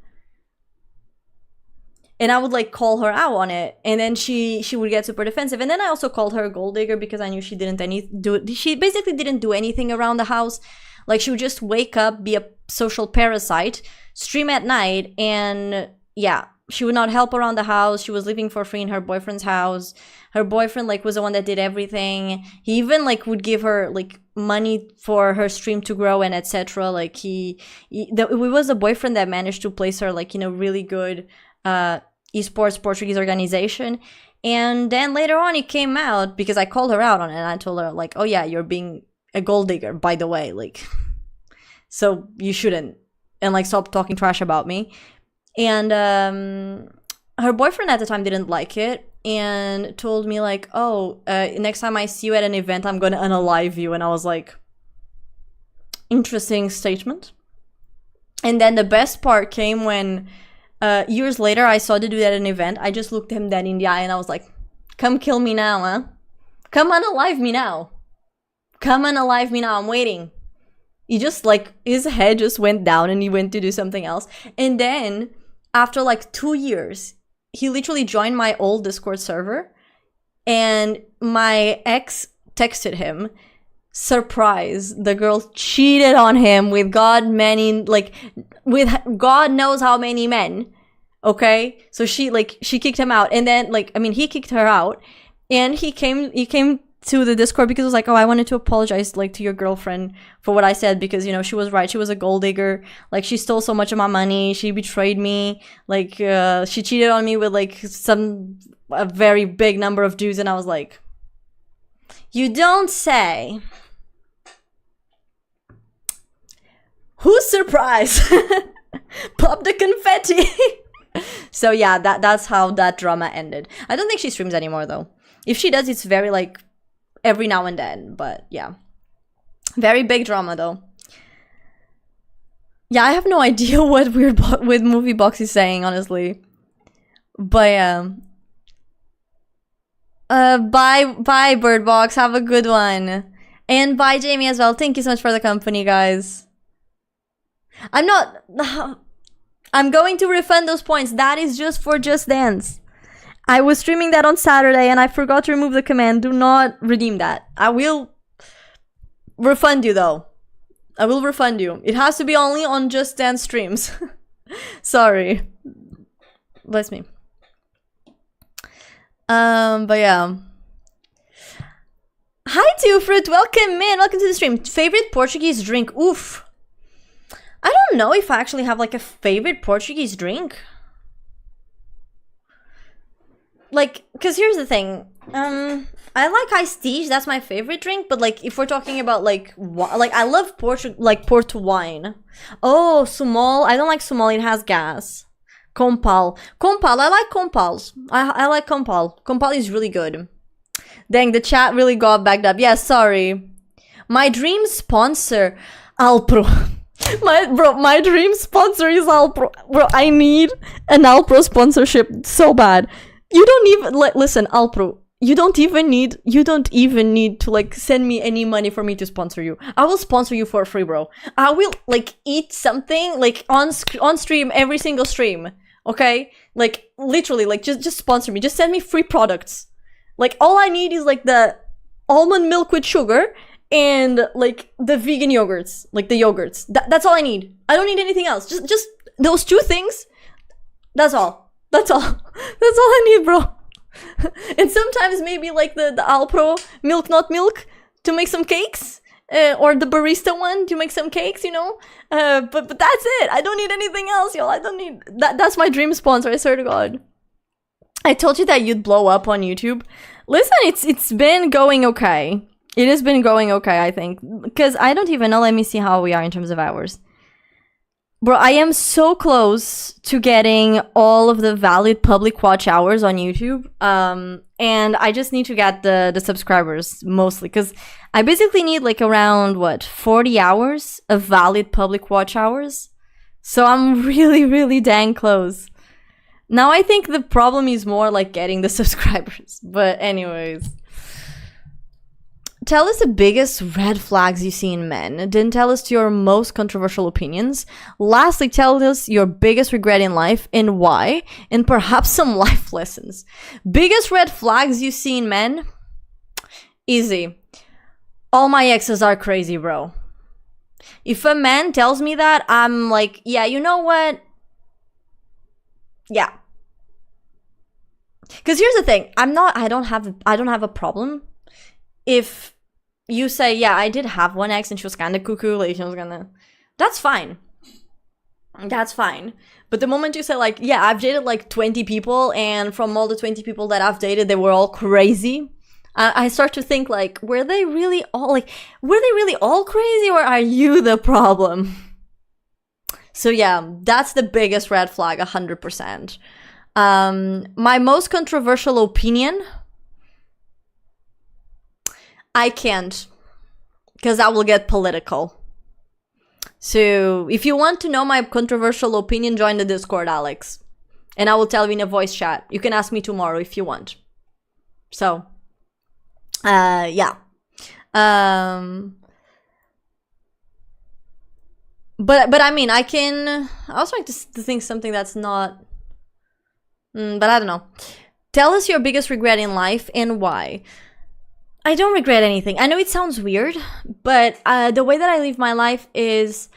And I would like call her out on it. And then she would get super defensive. And then I also called her a gold digger because I knew she she basically didn't do anything around the house. Like she would just wake up, be a social parasite, stream at night, and yeah, she would not help around the house. She was living for free in her boyfriend's house. Her boyfriend like was the one that did everything. He even like would give her like money for her stream to grow and etc. Like it was a boyfriend that managed to place her like in a really good esports Portuguese organization. And then later on it came out because I called her out on it and I told her like, oh yeah, you're being a gold digger, by the way, like, so you shouldn't, and like stop talking trash about me. And her boyfriend at the time didn't like it and told me like, oh, next time I see you at an event, I'm gonna unalive you. And I was like, interesting statement. And then the best part came when years later I saw the dude at an event. I just looked him dead in the eye and I was like, come kill me now, huh? Come unalive me now. Come unalive me now, I'm waiting. He just like, his head just went down and he went to do something else. And then after like 2 years, he literally joined my old Discord server and my ex texted him, surprise, the girl cheated on him with God knows how many men. Okay, so she kicked him out, and then like, I mean, he kicked her out, and he came to the Discord because it was like, oh, I wanted to apologize like to your girlfriend for what I said, because you know she was right, she was a gold digger, like she stole so much of my money, she betrayed me, like she cheated on me with like a very big number of dudes. And I was like, you don't say. Who's surprised? Pop the confetti. So yeah, that's how that drama ended. I don't think she streams anymore though. If she does, it's very like every now and then, but yeah. Very big drama though. Yeah, I have no idea what Weird with Movie Box is saying, honestly. But yeah. Bye Bird Box, have a good one. And bye Jamie as well. Thank you so much for the company, guys. I'm going to refund those points. That is just for Just Dance. I was streaming that on Saturday and I forgot to remove the command. Do not redeem that. I will refund you though. I will refund you. It has to be only on Just Dance streams. Sorry. Bless me. But yeah. Hi, Tufruit. Welcome in. Welcome to the stream. Favorite Portuguese drink? Oof. I don't know if I actually have like a favorite Portuguese drink. Like, cause here's the thing. I like iced tea. That's my favorite drink. But like, if we're talking about like I love Porto wine. Oh, Sumol. I don't like Sumol. It has gas. Compal. I like Compals. I like Compal. Compal is really good. Dang, the chat really got backed up. Yeah, sorry. My dream sponsor, Alpro. My dream sponsor is Alpro. Bro, I need an Alpro sponsorship so bad. You don't even listen, Alpro. You don't even need to like send me any money for me to sponsor you. I will sponsor you for free, bro. I will like eat something like on stream every single stream. Okay? Like literally, like just sponsor me. Just send me free products. Like all I need is like the almond milk with sugar and like the vegan yogurts, like the yogurts. That's all I need. I don't need anything else. Just those two things. That's all. That's all. That's all I need, bro. And sometimes maybe like the Alpro milk not milk to make some cakes, or the barista one to make some cakes, you know. But that's it. I don't need anything else, y'all. I don't need that. That's my dream sponsor. I swear to God. I told you that you'd blow up on YouTube. Listen, it's been going okay. It has been going okay, I think. Because I don't even know. Let me see how we are in terms of hours. Bro, I am so close to getting all of the valid public watch hours on YouTube. And I just need to get the subscribers, mostly. Because I basically need like around, 40 hours of valid public watch hours? So I'm really, really dang close. Now I think the problem is more like getting the subscribers. But anyways. Tell us the biggest red flags you see in men. Then tell us your most controversial opinions. Lastly, tell us your biggest regret in life and why. And perhaps some life lessons. Biggest red flags you see in men? Easy. All my exes are crazy, bro. If a man tells me that, I'm like, yeah, you know what? Yeah. Because here's the thing. I don't have a problem if you say, yeah, I did have one ex and she was kind of cuckoo, like she was gonna... That's fine. That's fine. But the moment you say, like, yeah, I've dated like 20 people and from all the 20 people that I've dated, they were all crazy. I start to think, like, were they really all crazy or are you the problem? So yeah, that's the biggest red flag, 100%. My most controversial opinion... I can't, because I will get political. So, if you want to know my controversial opinion, join the Discord, Alex. And I will tell you in a voice chat. You can ask me tomorrow if you want. So, yeah. But I mean, I was trying to think something that's not... but I don't know. Tell us your biggest regret in life and why. I don't regret anything. I know it sounds weird, but the way that I live my life is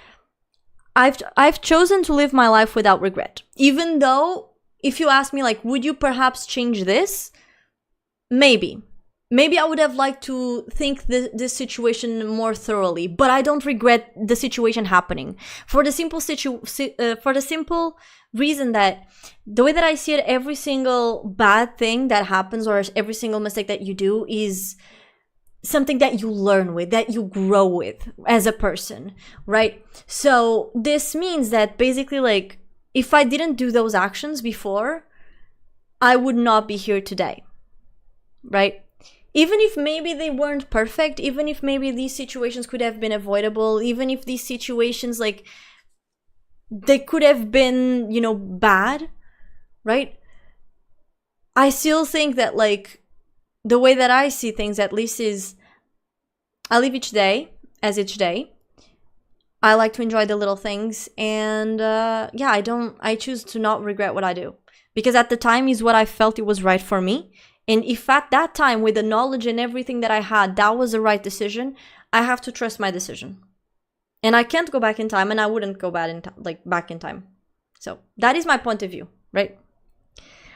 I've chosen to live my life without regret. Even though, if you ask me, like, would you perhaps change this? Maybe. Maybe I would have liked to think this situation more thoroughly, but I don't regret the situation happening. For the simple reason that the way that I see it, every single bad thing that happens or every single mistake that you do is something that you learn with, that you grow with as a person, right? So this means that basically, like, if I didn't do those actions before, I would not be here today, right? Even if maybe they weren't perfect, even if maybe these situations could have been avoidable, even if these situations, like, they could have been, you know, bad, right? I still think that, like, the way that I see things, at least, is I live each day as each day. I like to enjoy the little things, and yeah, I choose to not regret what I do, because at the time is what I felt it was right for me, And if at that time, with the knowledge and everything that I had, that was the right decision, I have to trust my decision. And I can't go back in time, and I wouldn't go back in time. So that is my point of view, right?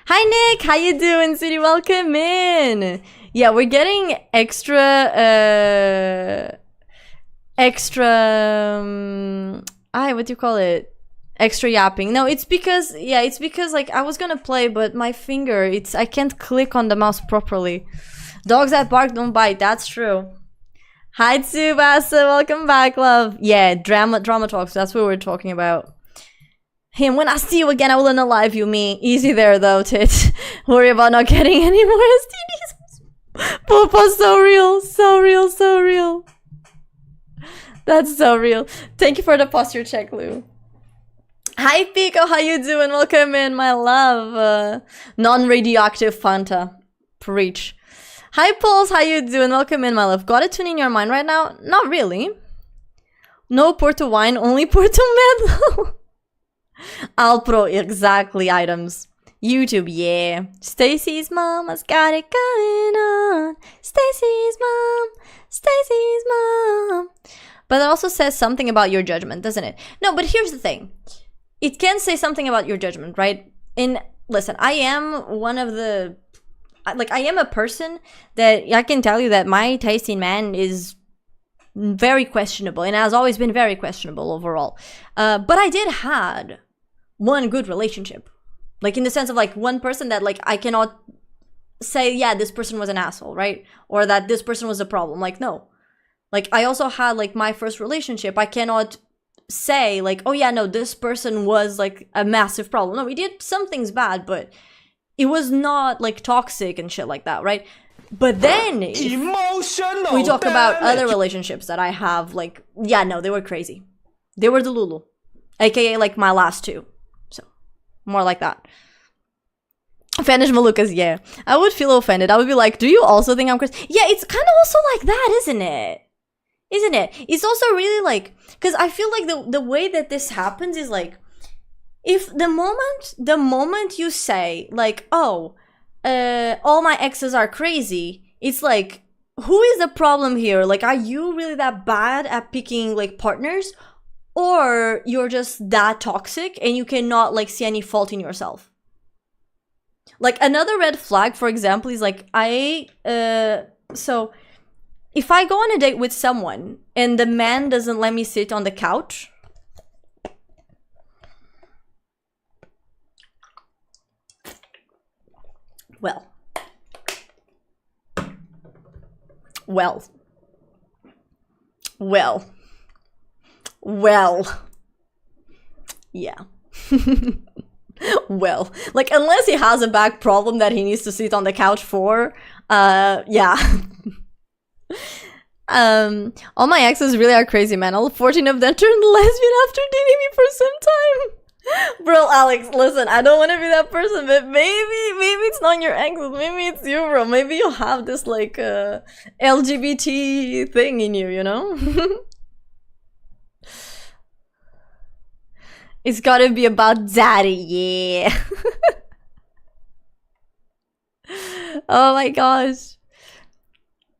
Hi Nick, how you doing, sweetie? Welcome in. Yeah, we're getting extra what do you call it? Extra yapping. No, it's because like I was gonna play, but my finger, I can't click on the mouse properly. Dogs that bark don't bite. That's true. Hi Tsubasa, welcome back, love. Yeah, drama talks. That's what we're talking about. Him, when I see you again, I will unalive you, me. Easy there, though, tit. Worry about not getting any more STDs. Popo's so real, so real, so real. That's so real. Thank you for the posture check, Lou. Hi, Pico, how you doing? Welcome in, my love. Non-radioactive Fanta. Preach. Hi, Pulse, how you doing? Welcome in, my love. Got a tune in your mind right now? Not really. No Porto wine, only Porto Medo. Alpro, exactly, items. YouTube, yeah. Stacy's mama's got it going on. Stacy's mom. But it also says something about your judgment, doesn't it? No, but here's the thing. It can say something about your judgment, right? And listen, I am a person that I can tell you that my taste in man is very questionable and has always been very questionable overall. But I did had one good relationship. Like in the sense of like one person that like I cannot say, yeah, this person was an asshole, right? Or that this person was a problem. Like, no. Like I also had like my first relationship. I cannot say like, oh yeah, no, this person was like a massive problem. No, we did some things bad, but it was not like toxic and shit like that, right? But then emotional, we talk about other relationships that I have, like, yeah, no, they were crazy. They were the Lulu, aka like my last two. So more like that. Fanish Malukas, yeah. I would feel offended. I would be like, do you also think I'm crazy? Yeah, it's kind of also like that, isn't it? Isn't it? It's also really like, because I feel like the way that this happens is like, if the moment you say like, oh, all my exes are crazy, it's like, who is the problem here? Like, are you really that bad at picking like partners, or you're just that toxic and you cannot like see any fault in yourself? Like another red flag, for example, is like so if I go on a date with someone and the man doesn't let me sit on the couch, well, yeah. Well, like, unless he has a back problem that he needs to sit on the couch for, yeah. All my exes really are crazy, man. All 14 of them turned lesbian after dating me for some time. Bro, Alex, listen, I don't want to be that person, but maybe it's not your exes, maybe it's you, bro. Maybe you have this, like, LGBT thing in you, you know? It's gotta be about daddy, yeah. Oh my gosh.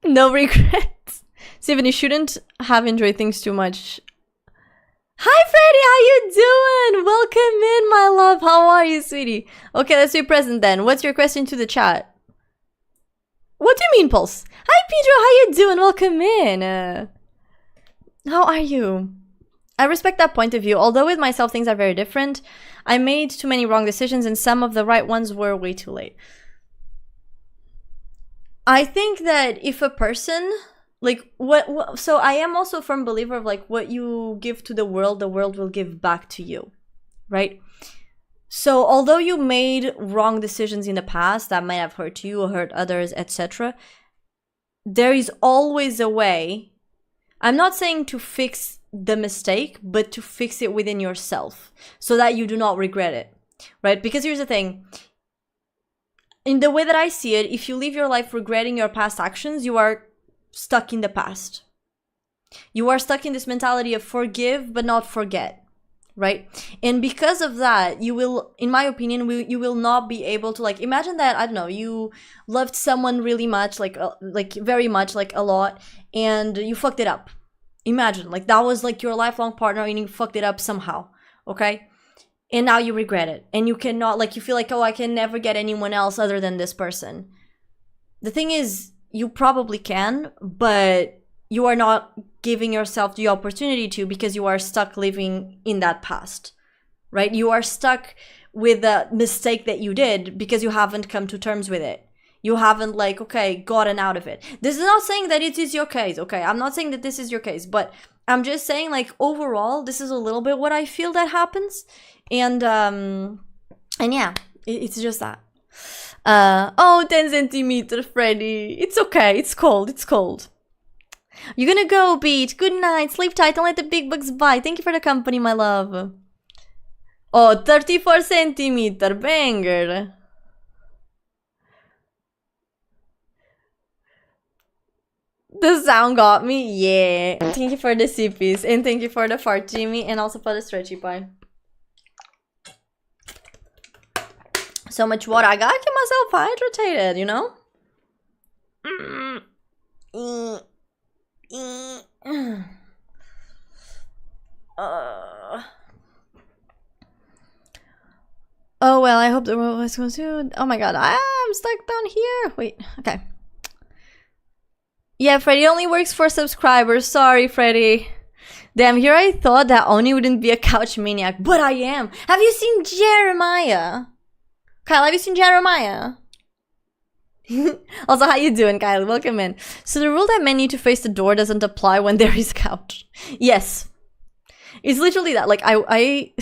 No regrets. Steven, you shouldn't have enjoyed things too much. Hi Freddy, how you doing? Welcome in, my love. How are you, sweetie? Okay, let's be present then. What's your question to the chat? What do you mean, Pulse? Hi Pedro, how you doing? Welcome in. How are you? I respect that point of view, although with myself things are very different. I made too many wrong decisions and some of the right ones were way too late. I think that if a person, like, so I am also a firm believer of like what you give to the world will give back to you, right? So although you made wrong decisions in the past that might have hurt you or hurt others, etc., there is always a way. I'm not saying to fix the mistake, but to fix it within yourself so that you do not regret it, right? Because here's the thing. In the way that I see it, if you live your life regretting your past actions, you are stuck in the past. You are stuck in this mentality of forgive but not forget, right? And because of that, you will, in my opinion, you will not be able to, like, imagine that, I don't know, you loved someone really much, like very much, like a lot, and you fucked it up. Imagine, like, that was like your lifelong partner and you fucked it up somehow, okay? And now you regret it, and you cannot, like, you feel like, oh, I can never get anyone else other than this person. The thing is, you probably can, but you are not giving yourself the opportunity to, because you are stuck living in that past, right? You are stuck with the mistake that you did because you haven't come to terms with it. You haven't, like, okay, gotten out of it. This is not saying that it is your case, okay? I'm not saying that this is your case, but I'm just saying, like, overall, this is a little bit what I feel that happens. And yeah, it's just that. Oh, 10 centimeter, Freddy. It's okay, it's cold, it's cold. You're gonna go, Beat. Good night, sleep tight, don't let the big bugs bite. Thank you for the company, my love. Oh, 34 centimeter, banger. The sound got me, yeah. Thank you for the sippies, and thank you for the fart, Jimmy, and also for the stretchy pie. So much water, I gotta keep myself hydrated, you know? Oh well, I hope the world was going to. Oh my god, I'm stuck down here. Wait, okay. Yeah, Freddy only works for subscribers. Sorry, Freddy. Damn, here I thought that Oni wouldn't be a couch maniac, but I am. Have you seen Jeremiah? Kyle, have you seen Jeremiah? Also, how you doing, Kyle? Welcome in. So the rule that men need to face the door doesn't apply when there is couch. Yes. It's literally that. Like, I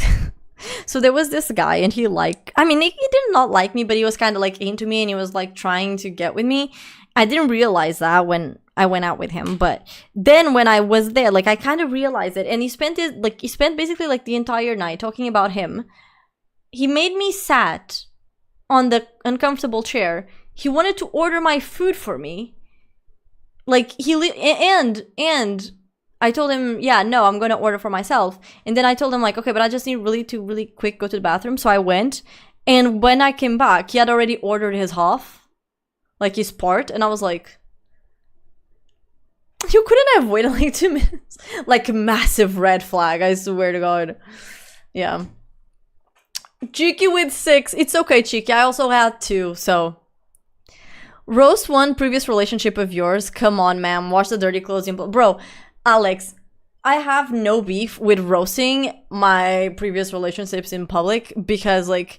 so there was this guy, and he did not like me, but he was kind of like into me, and he was like trying to get with me. I didn't realize that when I went out with him, but then when I was there, like, I kind of realized it, and he spent basically like the entire night talking about him. He made me sat on the uncomfortable chair. He wanted to order my food for me. Like, and I told him, yeah, no, I'm going to order for myself. And then I told him, like, okay, but I just need really quick go to the bathroom. So I went, and when I came back, he had already ordered his half, like his part. And I was like, you couldn't have waited like 2 minutes. Like, massive red flag, I swear to God. Yeah. Cheeky with 6. It's okay, Cheeky. I also had 2, so. Roast one previous relationship of yours. Come on, ma'am. Watch the dirty clothes. Bro, Alex, I have no beef with roasting my previous relationships in public because, like,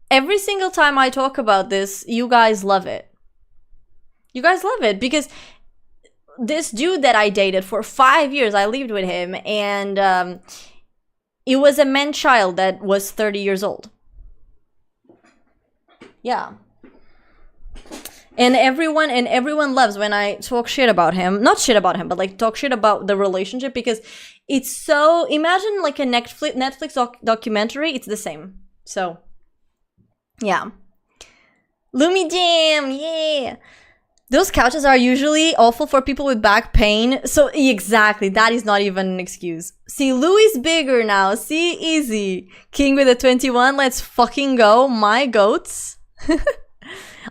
every single time I talk about this, you guys love it. You guys love it because this dude that I dated for 5 years, I lived with him, and it was a man-child that was 30 years old. Yeah. And everyone loves when I talk shit about him. Not shit about him, but like talk shit about the relationship, because it's so, imagine like a Netflix documentary, it's the same. So, yeah. Lumi Jam, yeah. Those couches are usually awful for people with back pain. So, exactly, that is not even an excuse. See, Louis bigger now. See, easy. King with a 21, let's fucking go. My goats.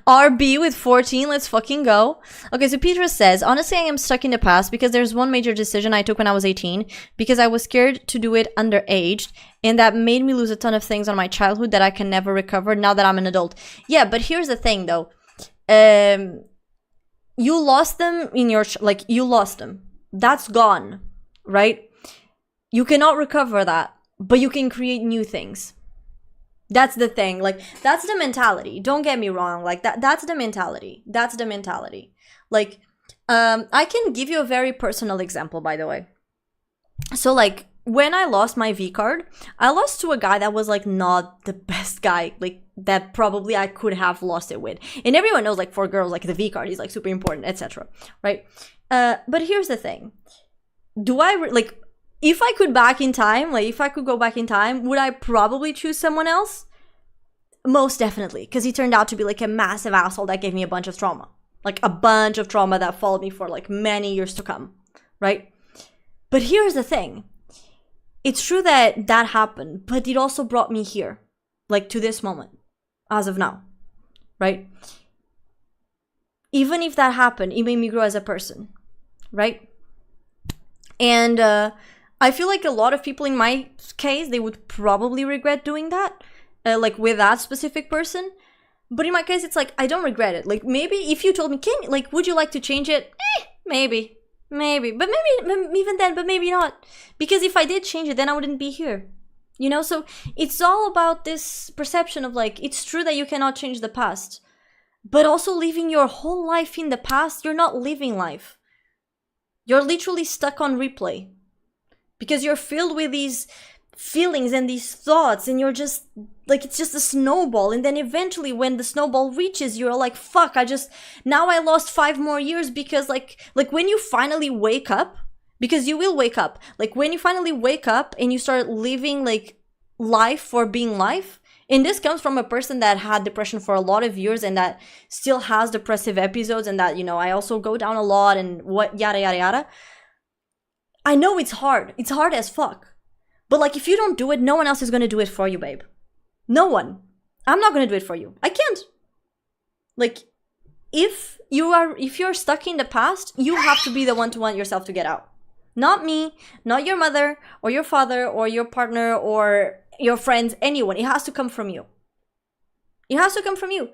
RB with 14, let's fucking go. Okay, so Petra says, honestly, I am stuck in the past because there's one major decision I took when I was 18 because I was scared to do it underage, and that made me lose a ton of things on my childhood that I can never recover now that I'm an adult. Yeah, but here's the thing though. You lost them in your, you lost them. That's gone, right? You cannot recover that, but you can create new things. That's the thing. Like, that's the mentality. Don't get me wrong. Like, that's the mentality. That's the mentality. Like, I can give you a very personal example, by the way. So, like, when I lost my V card, I lost to a guy that was, like, not the best guy, like, that probably I could have lost it with. And everyone knows, like, for girls, like, the V card is, like, super important, etc. Right? But here's the thing. Do I, if I could back in time, like, if I could go back in time, would I probably choose someone else? Most definitely. Because he turned out to be, like, a massive asshole that gave me a bunch of trauma. Like, a bunch of trauma that followed me for, like, many years to come. Right? But here's the thing. it's true that that happened, but it also brought me here, like to this moment, as of now, right? Even if that happened, it made me grow as a person, right? And I feel like a lot of people in my case, they would probably regret doing that, like with that specific person. But in my case, it's like, I don't regret it. Like, maybe if you told me, would you like to change it? Maybe. But maybe, even then, but maybe not. Because if I did change it, then I wouldn't be here. You know, so it's all about this perception of like, it's true that you cannot change the past. But also living your whole life in the past, you're not living life. You're literally stuck on replay. Because you're filled with these feelings and these thoughts, and you're just like, it's just a snowball. And then eventually when the snowball reaches, you're like, fuck, now I lost 5 more years. Because like when you finally wake up, because you will wake up, like when you finally wake up and you start living like life for being life. And this comes from a person that had depression for a lot of years and that still has depressive episodes, and that, you know, I also go down a lot and what yada yada yada. I know it's hard as fuck. But like, if you don't do it, no one else is going to do it for you, babe. No one. I'm not going to do it for you. I can't. Like, if you're stuck in the past, you have to be the one to want yourself to get out. Not me, not your mother or your father or your partner or your friends, anyone. It has to come from you. It has to come from you.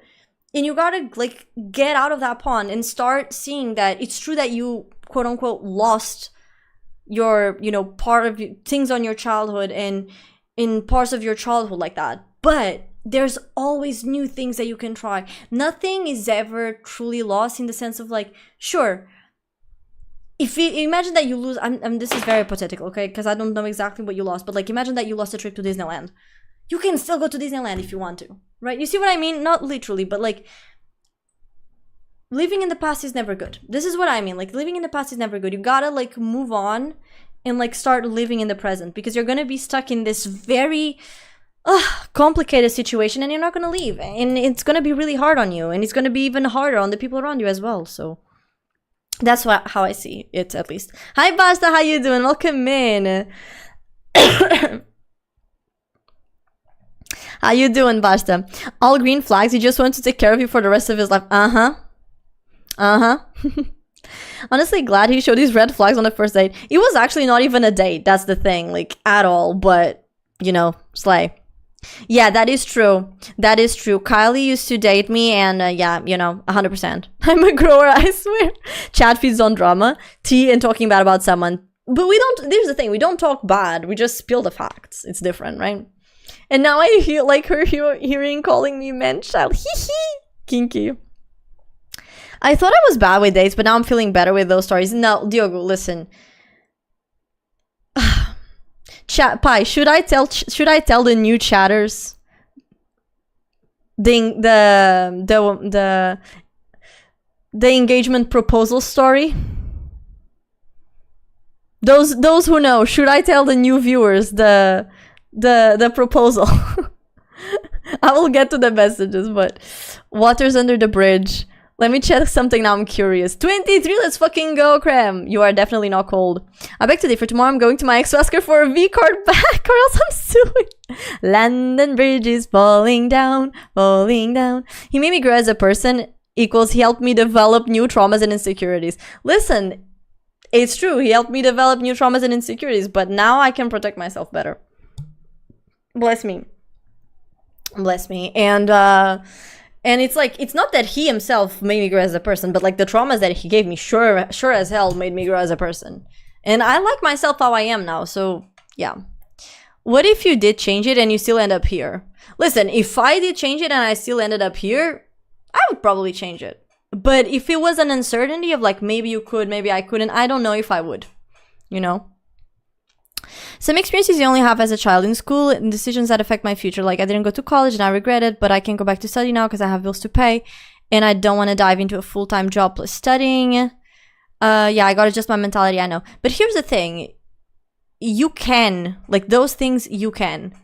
And you gotta like get out of that pond and start seeing that it's true that you quote unquote lost your, you know, part of things on your childhood and in parts of your childhood like that. But there's always new things that you can try. Nothing is ever truly lost in the sense of like, sure, if you imagine that you lose, this is very hypothetical, okay? Because I don't know exactly what you lost, but like imagine that you lost a trip to Disneyland. You can still go to Disneyland if you want to, right? You see what I mean? Not literally, but like, living in the past is never good. This is what I mean. Like, living in the past is never good. You gotta like move on and like start living in the present, because you're gonna be stuck in this very complicated situation and you're not gonna leave. And it's gonna be really hard on you, and it's gonna be even harder on the people around you as well. So that's how I see it, at least. Hi, Basta. How you doing? Welcome in. How you doing, Basta? All green flags. He just wants to take care of you for the rest of his life. Honestly, glad he showed these red flags on the first date. It was actually not even a date. That's the thing, like, at all. But, you know, slay. Yeah, that is true. That is true. Kylie used to date me, and yeah, you know, 100%. I'm a grower, I swear. Chat feeds on drama, tea, and talking bad about someone. But we don't, here's the thing, we don't talk bad. We just spill the facts. It's different, right? And now I hear, like, her hearing calling me man-child. Hee hee. Kinky. I thought I was bad with dates, but now I'm feeling better with those stories. No, Diogo, listen. Chat Pi, should I tell the new chatters the engagement proposal story? Those who know, should I tell the new viewers the proposal? I will get to the messages, but water's under the bridge. Let me check something now, I'm curious. 23, let's fucking go, Creme. You are definitely not cold. I beg today for tomorrow I'm going to my ex to ask her for a V-card back or else I'm suing. London Bridge is falling down, falling down. He made me grow as a person equals he helped me develop new traumas and insecurities. Listen, it's true, he helped me develop new traumas and insecurities, but now I can protect myself better. Bless me. Bless me. And it's like, it's not that he himself made me grow as a person, but like the traumas that he gave me sure as hell made me grow as a person. And I like myself how I am now, so yeah. What if you did change it and you still end up here? Listen, if I did change it and I still ended up here, I would probably change it. But if it was an uncertainty of like, maybe you could, maybe I couldn't, I don't know if I would, you know? Some experiences you only have as a child in school and decisions that affect my future. Like I didn't go to college and I regret it, but I can go back to study now because I have bills to pay and I don't want to dive into a full-time job plus studying. Yeah, I got to adjust my mentality, I know. But here's the thing. You can, like those things you can,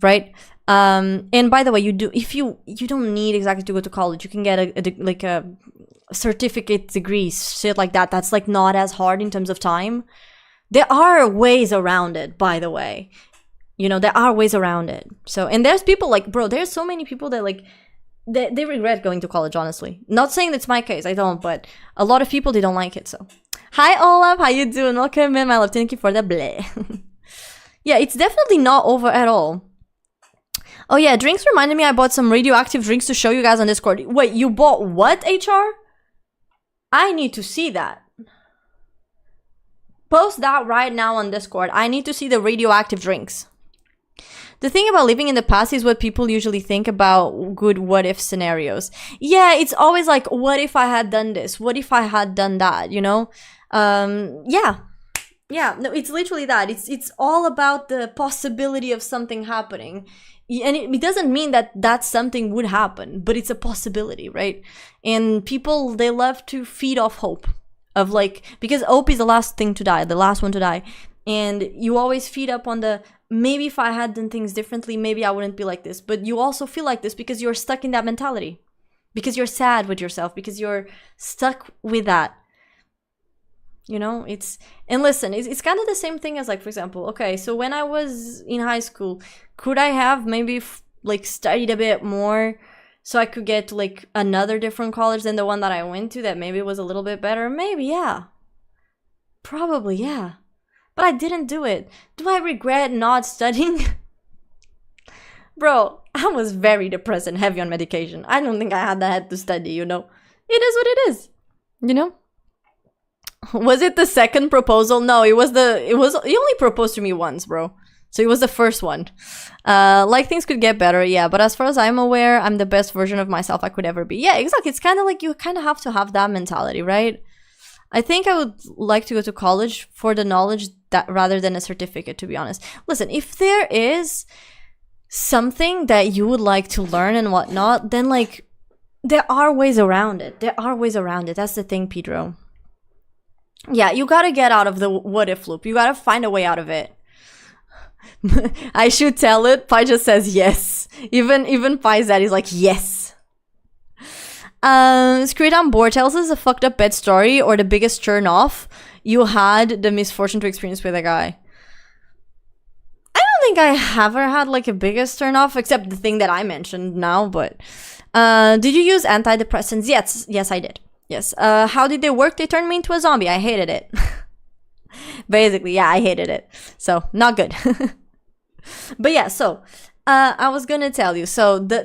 right? And by the way, you don't need exactly to go to college. You can get a certificate degree, shit like that. That's like not as hard in terms of time. There are ways around it, by the way. You know, there are ways around it. So, and there's people like, bro, there's so many people that like, they regret going to college, honestly. Not saying that's my case, I don't, but a lot of people, they don't like it, so. Hi, Olaf, how you doing? Welcome in, my love. Thank you for the bleh. Yeah, it's definitely not over at all. Oh yeah, drinks reminded me I bought some radioactive drinks to show you guys on Discord. Wait, you bought what, HR? I need to see that. Post that right now on Discord. I need to see the radioactive drinks. The thing about living in the past is what people usually think about good what if scenarios. Yeah, it's always like, what if I had done this? What if I had done that? You know? Yeah, no, it's literally that. It's all about the possibility of something happening. And it doesn't mean that something would happen, but it's a possibility, right? And people, they love to feed off hope. Of like, because hope is the last thing to die, the last one to die. And you always feed up on the, maybe if I had done things differently, maybe I wouldn't be like this. But you also feel like this because you're stuck in that mentality. Because you're sad with yourself. Because you're stuck with that. You know, and listen, it's kind of the same thing as like, for example, okay, so when I was in high school, could I have maybe like studied a bit more so I could get to like another different college than the one that I went to that maybe was a little bit better? Maybe, yeah. Probably, yeah. But I didn't do it. Do I regret not studying? Bro, I was very depressed and heavy on medication. I don't think I had to study, you know. It is what it is, you know. Was it the second proposal? No, he only proposed to me once, bro. So it was the first one. Like things could get better, yeah. But as far as I'm aware, I'm the best version of myself I could ever be. Yeah, exactly. It's kind of like you kind of have to have that mentality, right? I think I would like to go to college for the knowledge that rather than a certificate, to be honest. Listen, if there is something that you would like to learn and whatnot, then like there are ways around it. There are ways around it. That's the thing, Pedro. Yeah, you gotta get out of the what if loop. You gotta find a way out of it. I should tell it. Pi just says yes. Even Pi's daddy's like yes. Screwed on board tells us a fucked up bed story or the biggest turn off you had the misfortune to experience with a guy. I don't think I ever had like a biggest turn off except the thing that I mentioned now. But did you use antidepressants? Yes, I did. Yes. How did they work? They turned me into a zombie. I hated it. Basically, yeah, I hated it. So, not good. But yeah, so, I was gonna tell you. So, the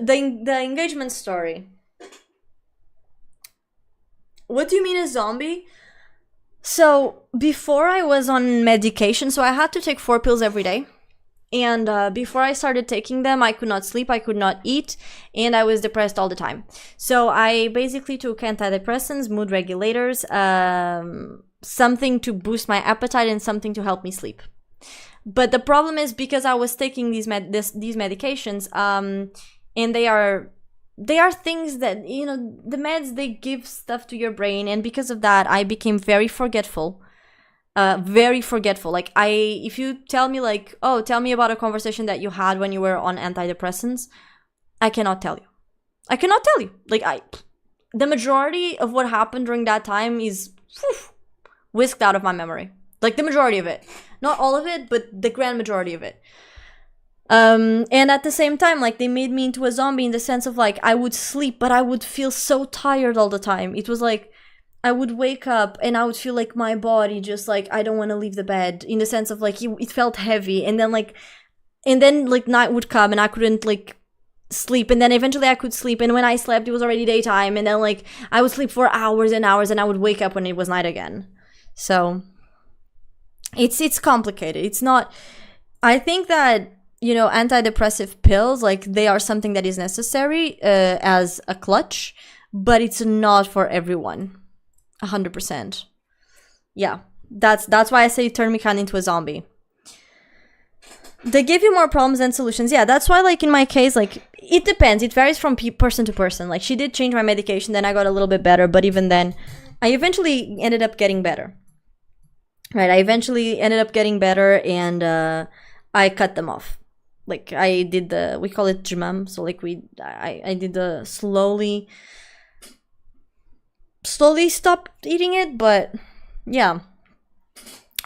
engagement story. What do you mean a zombie? So, before I was on medication, so I had to take 4 pills every day. And before I started taking them, I could not sleep, I could not eat, and I was depressed all the time. So I basically took antidepressants, mood regulators, something to boost my appetite and something to help me sleep. But the problem is because I was taking these medications, and they are things that, you know, the meds, they give stuff to your brain, and because of that, I became very forgetful. Very forgetful. Like if you tell me like, oh, tell me about a conversation that you had when you were on antidepressants, I cannot tell you. I cannot tell you. Like the majority of what happened during that time is whisked out of my memory. Like the majority of it, not all of it, but the grand majority of it. And at the same time, like they made me into a zombie in the sense of like I would sleep, but I would feel so tired all the time. It was like I would wake up and I would feel like my body just like, I don't want to leave the bed, in the sense of like, it felt heavy. And then night would come and I couldn't like sleep. And then eventually I could sleep. And when I slept, it was already daytime. And then like, I would sleep for hours and hours and I would wake up when it was night again. So it's complicated. It's not, I think that, you know, antidepressive pills, like they are something that is necessary as a clutch, but it's not for everyone. 100%. Yeah, that's why I say turn me kind into a zombie. They give you more problems than solutions. Yeah, that's why, like in my case, like it depends. It varies from person to person. Like she did change my medication, then I got a little bit better, but even then, I eventually ended up getting better. Right, I eventually ended up getting better, and I cut them off. Like I did we call it jumam. So like I did the slowly stopped eating it, but yeah.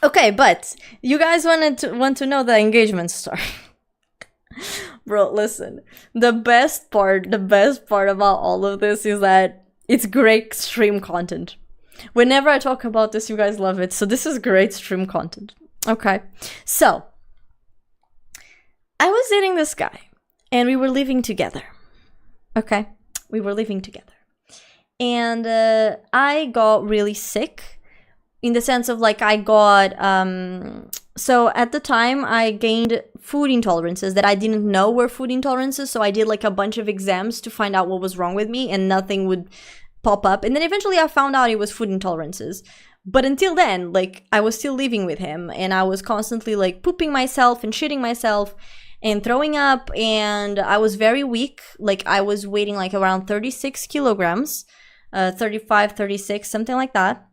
Okay, but you guys want to know the engagement story. Bro, listen. The best part about all of this is that it's great stream content. Whenever I talk about this, you guys love it. So this is great stream content. Okay. So, I was dating this guy and we were living together. Okay? We were living together. And I got really sick in the sense of like I got so at the time I gained food intolerances that I didn't know were food intolerances, so I did like a bunch of exams to find out what was wrong with me and nothing would pop up, and then eventually I found out it was food intolerances. But until then, like, I was still living with him and I was constantly like pooping myself and shitting myself and throwing up, and I was very weak. Like, I was weighing like around 36 kilograms, 35, 36, something like that.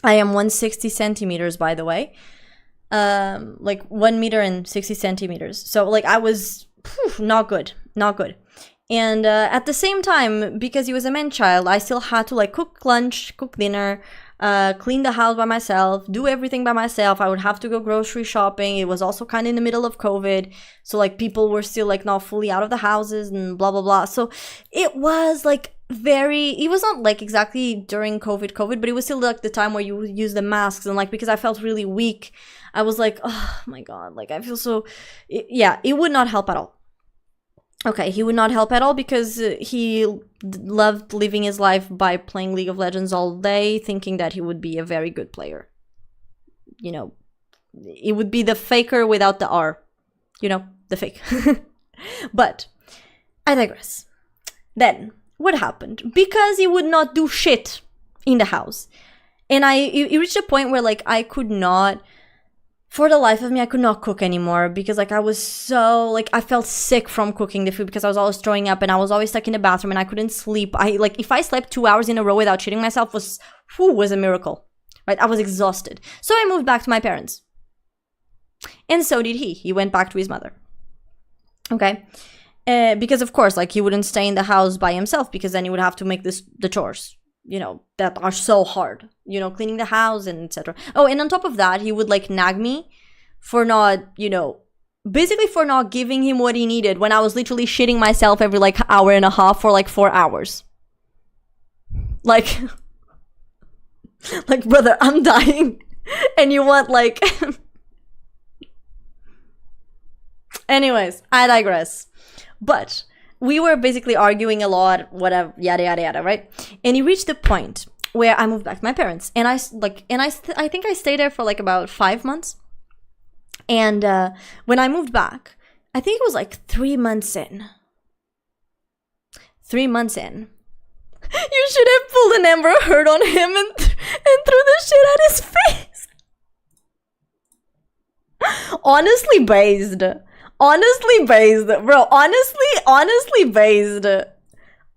I am 160 centimeters, by the way. Like 1 meter and 60 centimeters. So like I was not good. And at the same time, because he was a man child, I still had to like cook lunch, cook dinner, clean the house by myself, do everything by myself. I would have to go grocery shopping. It was also kind of in the middle of COVID. So like people were still like not fully out of the houses and blah, blah, blah. So it was like it was not like exactly during COVID, but it was still like the time where you use the masks, and like because I felt really weak, I was like, oh my God, like I feel so, yeah, it would not help at all. Okay, he would not help at all because he loved living his life by playing League of Legends all day, thinking that he would be a very good player. You know, it would be the faker without the R. You know, the fake. But I digress. Then, what happened? Because he would not do shit in the house. And it reached a point where, like, I could not, for the life of me, I could not cook anymore because, like, I was so, like, I felt sick from cooking the food because I was always throwing up and I was always stuck in the bathroom and I couldn't sleep. Like, if I slept 2 hours in a row without shitting myself was a miracle, right? I was exhausted. So I moved back to my parents. And so did he. He went back to his mother. Okay? Because, of course, like, he wouldn't stay in the house by himself because then he would have to make the chores, you know, that are so hard, you know, cleaning the house and etc. Oh, and on top of that, he would like nag me for not, you know, basically for not giving him what he needed when I was literally shitting myself every like hour and a half for like 4 hours. Like, like, brother, I'm dying and you want like... Anyways, I digress. But we were basically arguing a lot, whatever, yada, yada, yada, right? And it reached the point where I moved back to my parents. And I think I stayed there for like about 5 months. And when I moved back, I think it was like 3 months in. 3 months in. You should have pulled an Amber Heard on him and threw the shit at his face. Honestly based, bro. Honestly based.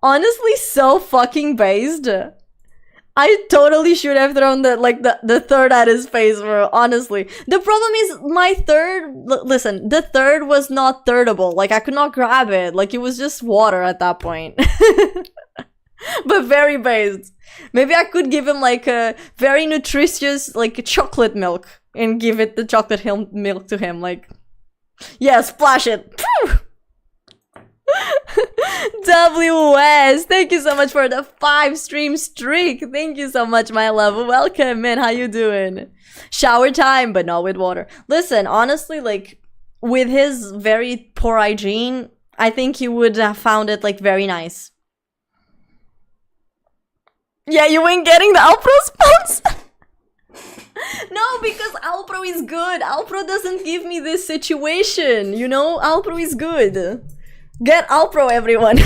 Honestly so fucking based. I totally should have thrown the third at his face, bro. Honestly. The problem is my third... Listen, the third was not thirdable. Like, I could not grab it. Like, it was just water at that point. But very based. Maybe I could give him, like, a very nutritious, like, chocolate milk. And give it the chocolate milk to him, like... Yeah, splash it. WS, thank you so much for the 5 stream streak. Thank you so much, my love. Welcome, man. How you doing? Shower time, but not with water. Listen, honestly, like, with his very poor hygiene, I think he would have found it, like, very nice. Yeah, you ain't getting the Alpro sponsor. No, because Alpro is good. Alpro doesn't give me this situation, you know? Alpro is good. Get Alpro, everyone.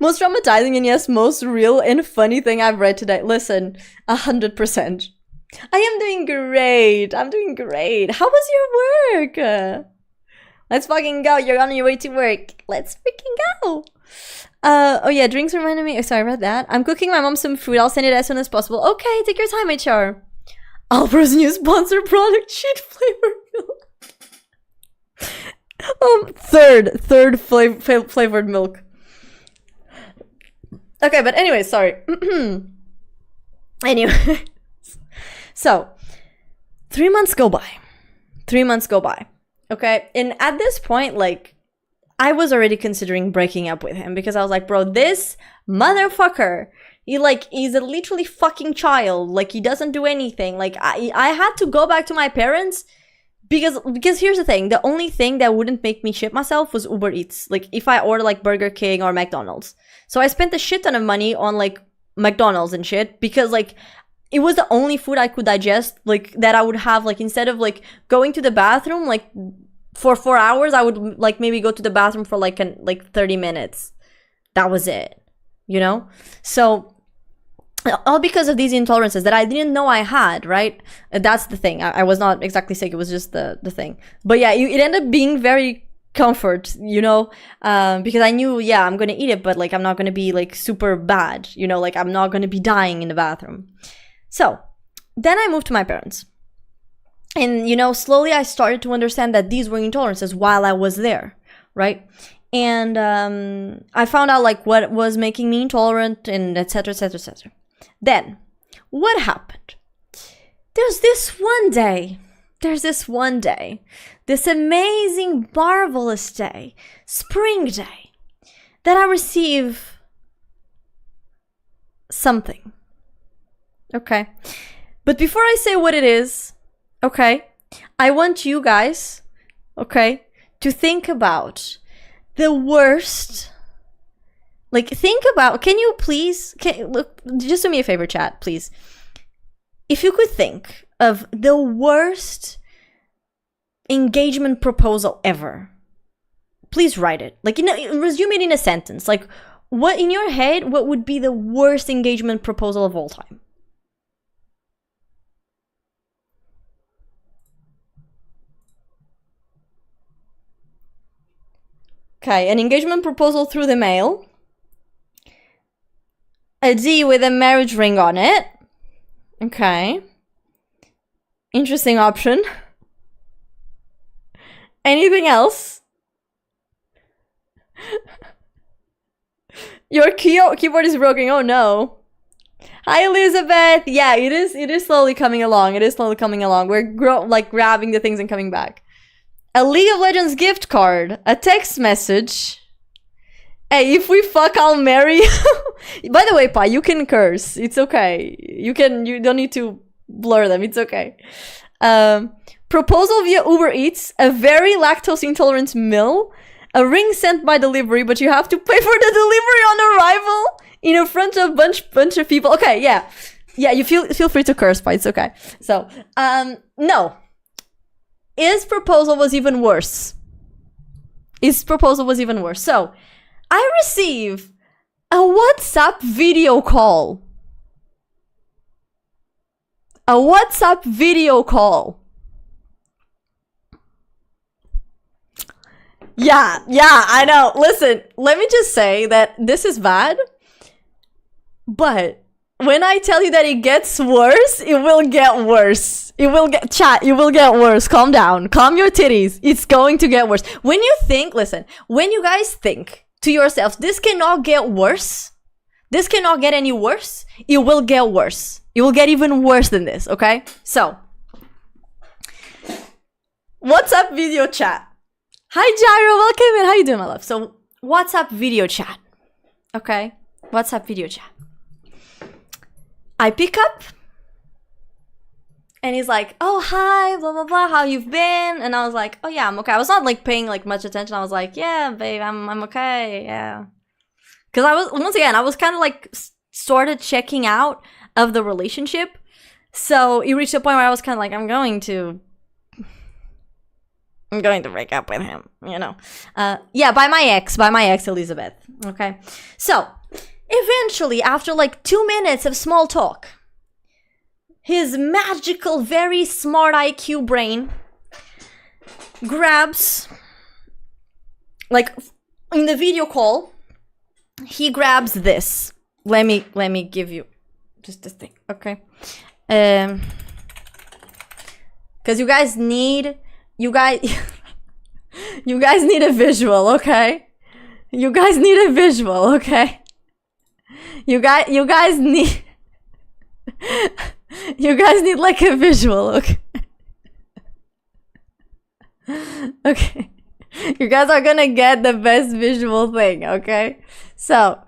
Most traumatizing and yes, most real and funny thing I've read today. Listen, 100%. I am doing great. I'm doing great. How was your work? Let's fucking go. You're on your way to work. Let's freaking go. Oh yeah, drinks reminded me. Oh, sorry about that. I'm cooking my mom some food. I'll send it as soon as possible. Okay, take your time, HR. Alpro's new sponsor product, shit flavor milk. Third flavored milk. Okay, but anyway, sorry. Anyway, So 3 months go by. 3 months go by. Okay. And at this point, like, I was already considering breaking up with him because I was like, bro, this motherfucker, he's a literally fucking child. Like, he doesn't do anything. Like, I had to go back to my parents because here's the thing. The only thing that wouldn't make me shit myself was Uber Eats. Like, if I order like Burger King or McDonald's. So I spent a shit ton of money on like McDonald's and shit because like it was the only food I could digest, like, that I would have, like, instead of like going to the bathroom like for 4 hours, I would like maybe go to the bathroom for like 30 minutes. That was it, you know? So all because of these intolerances that I didn't know I had, right? That's the thing. I was not exactly sick. It was just the thing. But yeah, it ended up being very comfort, you know? Because I knew, yeah, I'm going to eat it, but like I'm not going to be like super bad, you know? Like I'm not going to be dying in the bathroom. So then I moved to my parents. And, you know, slowly I started to understand that these were intolerances while I was there, right? And I found out like what was making me intolerant and etc, etc, etc. Then, what happened? There's this one day, this amazing, marvelous day, spring day, that I receive something. Okay? But before I say what it is, okay, I want you guys, okay, to think about the worst. Like, think about, can you please, look, just do me a favor, chat, please. If you could think of the worst engagement proposal ever, please write it. Like, you know, resume it in a sentence. Like, what, in your head, what would be the worst engagement proposal of all time? Okay, an engagement proposal through the mail. A D with a marriage ring on it. Okay. Interesting option. Anything else? Your keyboard is broken. Oh no. Hi Elizabeth. Yeah, it is slowly coming along. We're grabbing the things and coming back. A League of Legends gift card. A text message. Hey, if we fuck, I'll marry you. By the way, Pa, you can curse. It's okay. You don't need to blur them. It's okay. Proposal via Uber Eats. A very lactose intolerant meal. A ring sent by delivery, but you have to pay for the delivery on arrival in front of bunch of people. Okay, yeah. Yeah, you feel free to curse, Pa. It's okay. So, no. His proposal was even worse. So, I receive a WhatsApp video call. Yeah, I know. Listen, let me just say that this is bad. But when I tell you that it gets worse, it will get worse. It will get worse. Calm down. Calm your titties. It's going to get worse. When you guys think to yourselves, this cannot get worse. This cannot get any worse. It will get worse. It will get even worse than this, okay? So, WhatsApp video chat. Hi, Gyro. Welcome in. How you doing, my love? So, WhatsApp video chat. Okay? WhatsApp video chat. I pick up. And he's like, oh, hi, blah, blah, blah, how you've been? And I was like, oh, yeah, I'm okay. I was not, like, paying, like, much attention. I was like, yeah, babe, I'm okay, yeah. Because I was kind of, like, started checking out of the relationship. So it reached a point where I was kind of like, I'm going to break up with him, you know. Yeah, by my ex, Elizabeth, okay? So, eventually, after, like, 2 minutes of small talk, his magical, very smart IQ brain grabs, like, in the video call, he grabs this. Let me give you just this thing, okay? Because you guys need a visual, okay? You guys need a visual, okay? You guys need... You guys need like a visual, okay? Okay. You guys are gonna get the best visual thing, okay? So,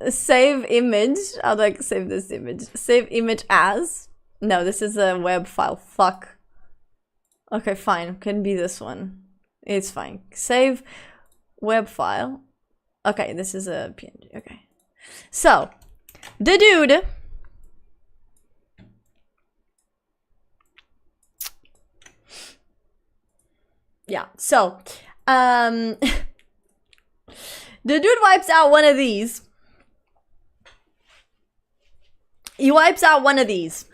save image. How do I save this image? Save image as. No, this is a web file. Fuck. Okay, fine. Can be this one. It's fine. Save web file. Okay, this is a PNG. Okay. So, the dude. Yeah, so, the dude wipes out one of these. He wipes out one of these.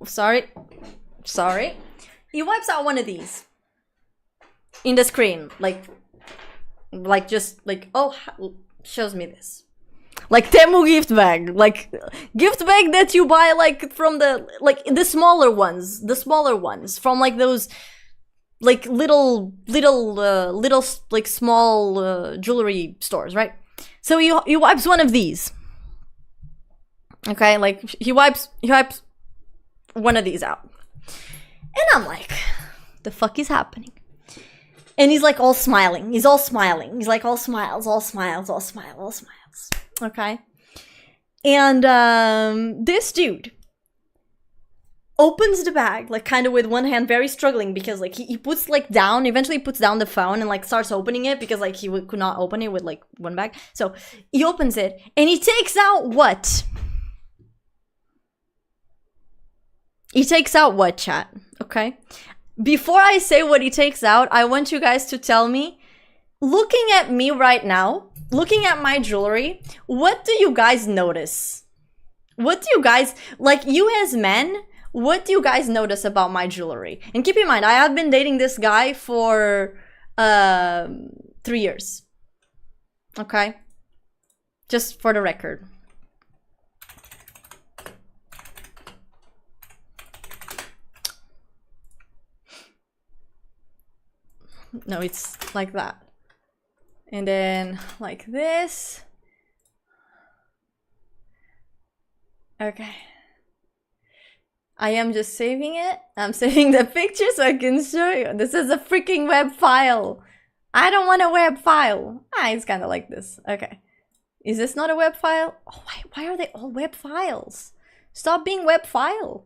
Sorry. He wipes out one of these. In the screen. Like just like, oh, shows me this. Like Temu gift bag. Like, gift bag that you buy like from the, like the smaller ones. The smaller ones. From like those, like little like small jewelry stores, right? So he wipes one of these. Okay, like he wipes one of these out. And I'm like, the fuck is happening? And he's like all smiling. He's all smiling. He's like all smiles. Okay. And this dude opens the bag, like kind of with one hand, very struggling, because like he puts like down, eventually puts down the phone and like starts opening it, because like he could not open it with like one bag. So he opens it and he takes out what? He takes out what, chat? Okay. Before I say what he takes out, I want you guys to tell me, looking at me right now, looking at my jewelry, what do you guys notice? What do you guys, like you as men, what do you guys notice about my jewelry? And keep in mind, I have been dating this guy for 3 years. Okay? Just for the record. No, it's like that. And then like this. Okay. I am just saving it. I'm saving the picture so I can show you. This is a freaking web file. I don't want a web file. It's kind of like this. Okay. Is this not a web file? Oh, why are they all web files? Stop being web file.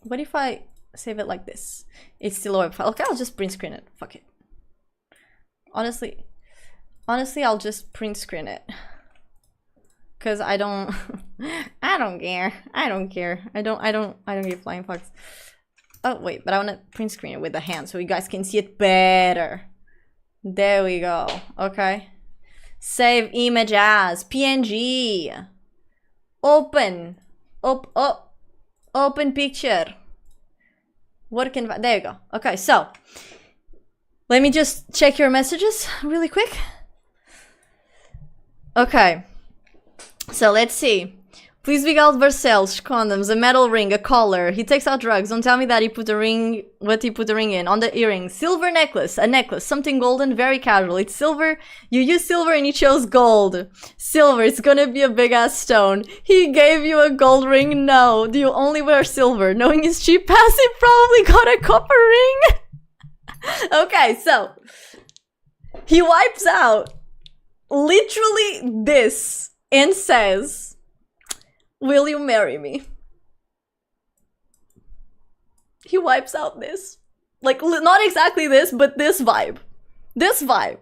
What if I save it like this? It's still a web file. Okay, I'll just print screen it. Fuck it. Honestly, I'll just print screen it. Cause I don't care. I don't give flying fucks. Oh wait, but I wanna print screen it with the hand so you guys can see it better. There we go. Okay. Save image as PNG. Open picture. There you go. Okay, so let me just check your messages really quick. Okay. So let's see. Please be out Versailles, condoms, a metal ring, a collar. He takes out drugs. Don't tell me that he put a ring, what he put the ring in. On the earring. Silver necklace, a necklace, something golden, very casual. It's silver. You use silver and you chose gold. Silver, it's gonna be a big ass stone. He gave you a gold ring? No. Do you only wear silver? Knowing his cheap pass, he probably got a copper ring. Okay, so he wipes out literally this and says, will you marry me? He wipes out this. Like, not exactly this, but this vibe. This vibe.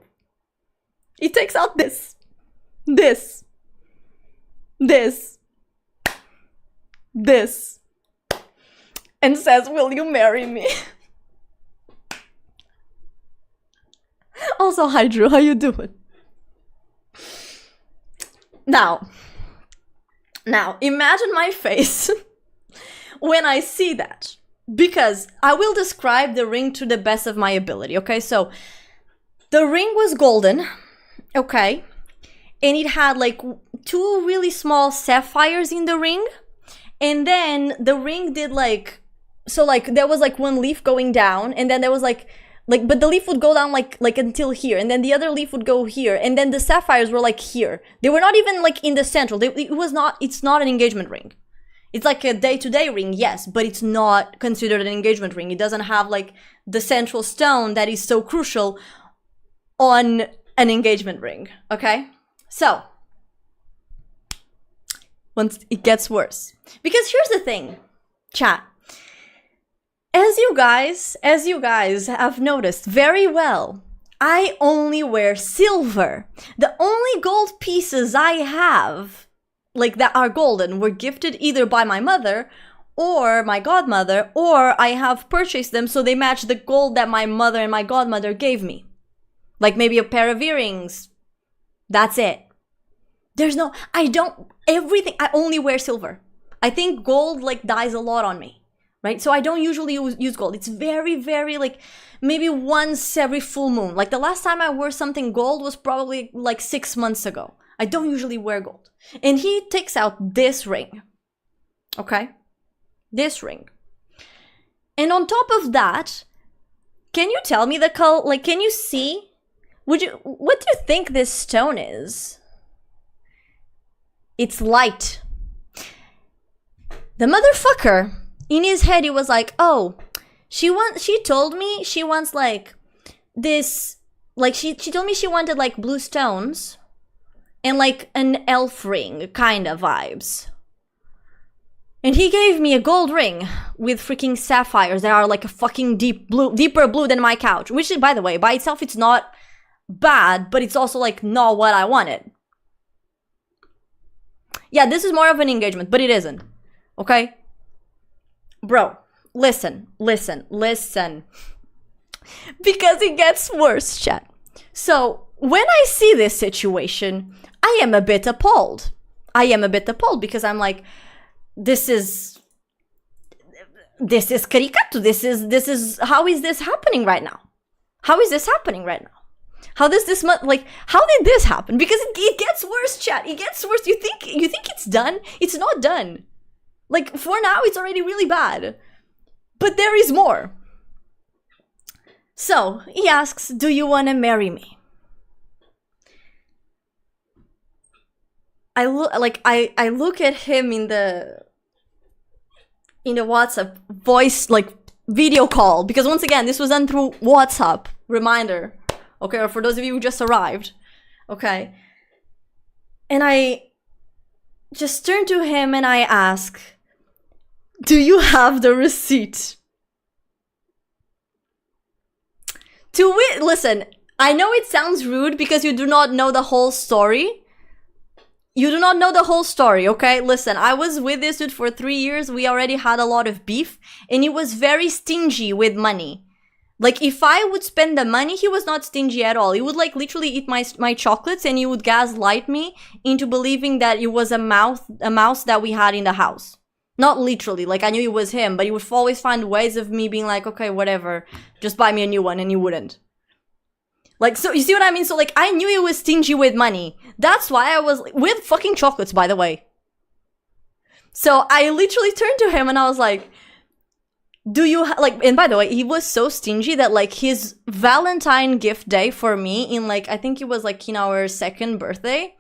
He takes out this. This. This. This. And says, will you marry me? Also, hi Drew, how you doing? Now, imagine my face when I see that, because I will describe the ring to the best of my ability, okay? So, the ring was golden, okay? And it had like 2 really small sapphires in the ring. And then the ring did like, so like there was like one leaf going down, and then there was like Like, but the leaf would go down like until here, and then the other leaf would go here, and then the sapphires were like here. They were not even like in the central. It's not an engagement ring. It's like a day-to-day ring, yes, but it's not considered an engagement ring. It doesn't have like the central stone that is so crucial on an engagement ring, okay? So, once it gets worse. Because here's the thing, chat. As you guys have noticed very well, I only wear silver. The only gold pieces I have, like that are golden, were gifted either by my mother or my godmother, or I have purchased them so they match the gold that my mother and my godmother gave me. Like maybe a pair of earrings. That's it. I only wear silver. I think gold like dies a lot on me, right? So I don't usually use gold. It's very, very like maybe once every full moon. Like the last time I wore something gold was probably like 6 months ago. I don't usually wear gold. And he takes out this ring, okay? This ring. And on top of that, can you tell me the color? Like, can you see? What do you think this stone is? It's light. The motherfucker, in his head, he was like, oh, she told me she wants like this, like she told me she wanted like blue stones and like an elf ring kind of vibes. And he gave me a gold ring with freaking sapphires that are like a fucking deeper blue than my couch. Which, by the way, by itself, it's not bad, but it's also like not what I wanted. Yeah, this is more of an engagement, but it isn't. Okay? Bro, listen. Because it gets worse, chat. So, when I see this situation, I am a bit appalled. Because I'm like, this is caricato. This is, how is this happening right now? How did this happen? Because it gets worse, chat. It gets worse. You think it's done? It's not done. Like, for now, it's already really bad. But there is more. So, he asks, do you want to marry me? I look at him in the WhatsApp voice, like, video call. Because once again, this was done through WhatsApp. Reminder. Okay, or for those of you who just arrived. Okay. And I just turn to him and I ask, do you have the receipt? Listen, I know it sounds rude because you do not know the whole story. Okay? Listen, I was with this dude for 3 years. We already had a lot of beef. And he was very stingy with money. Like, if I would spend the money, he was not stingy at all. He would, like, literally eat my chocolates and he would gaslight me into believing that it was a mouse that we had in the house. Not literally, like, I knew it was him, but he would always find ways of me being like, okay, whatever, just buy me a new one, and he wouldn't. Like, so, you see what I mean? So, like, I knew he was stingy with money. That's why I was, with fucking chocolates, by the way. So, I literally turned to him and I was like, do you like, and by the way, he was so stingy that like his Valentine gift day for me in like, I think it was like in our second birthday,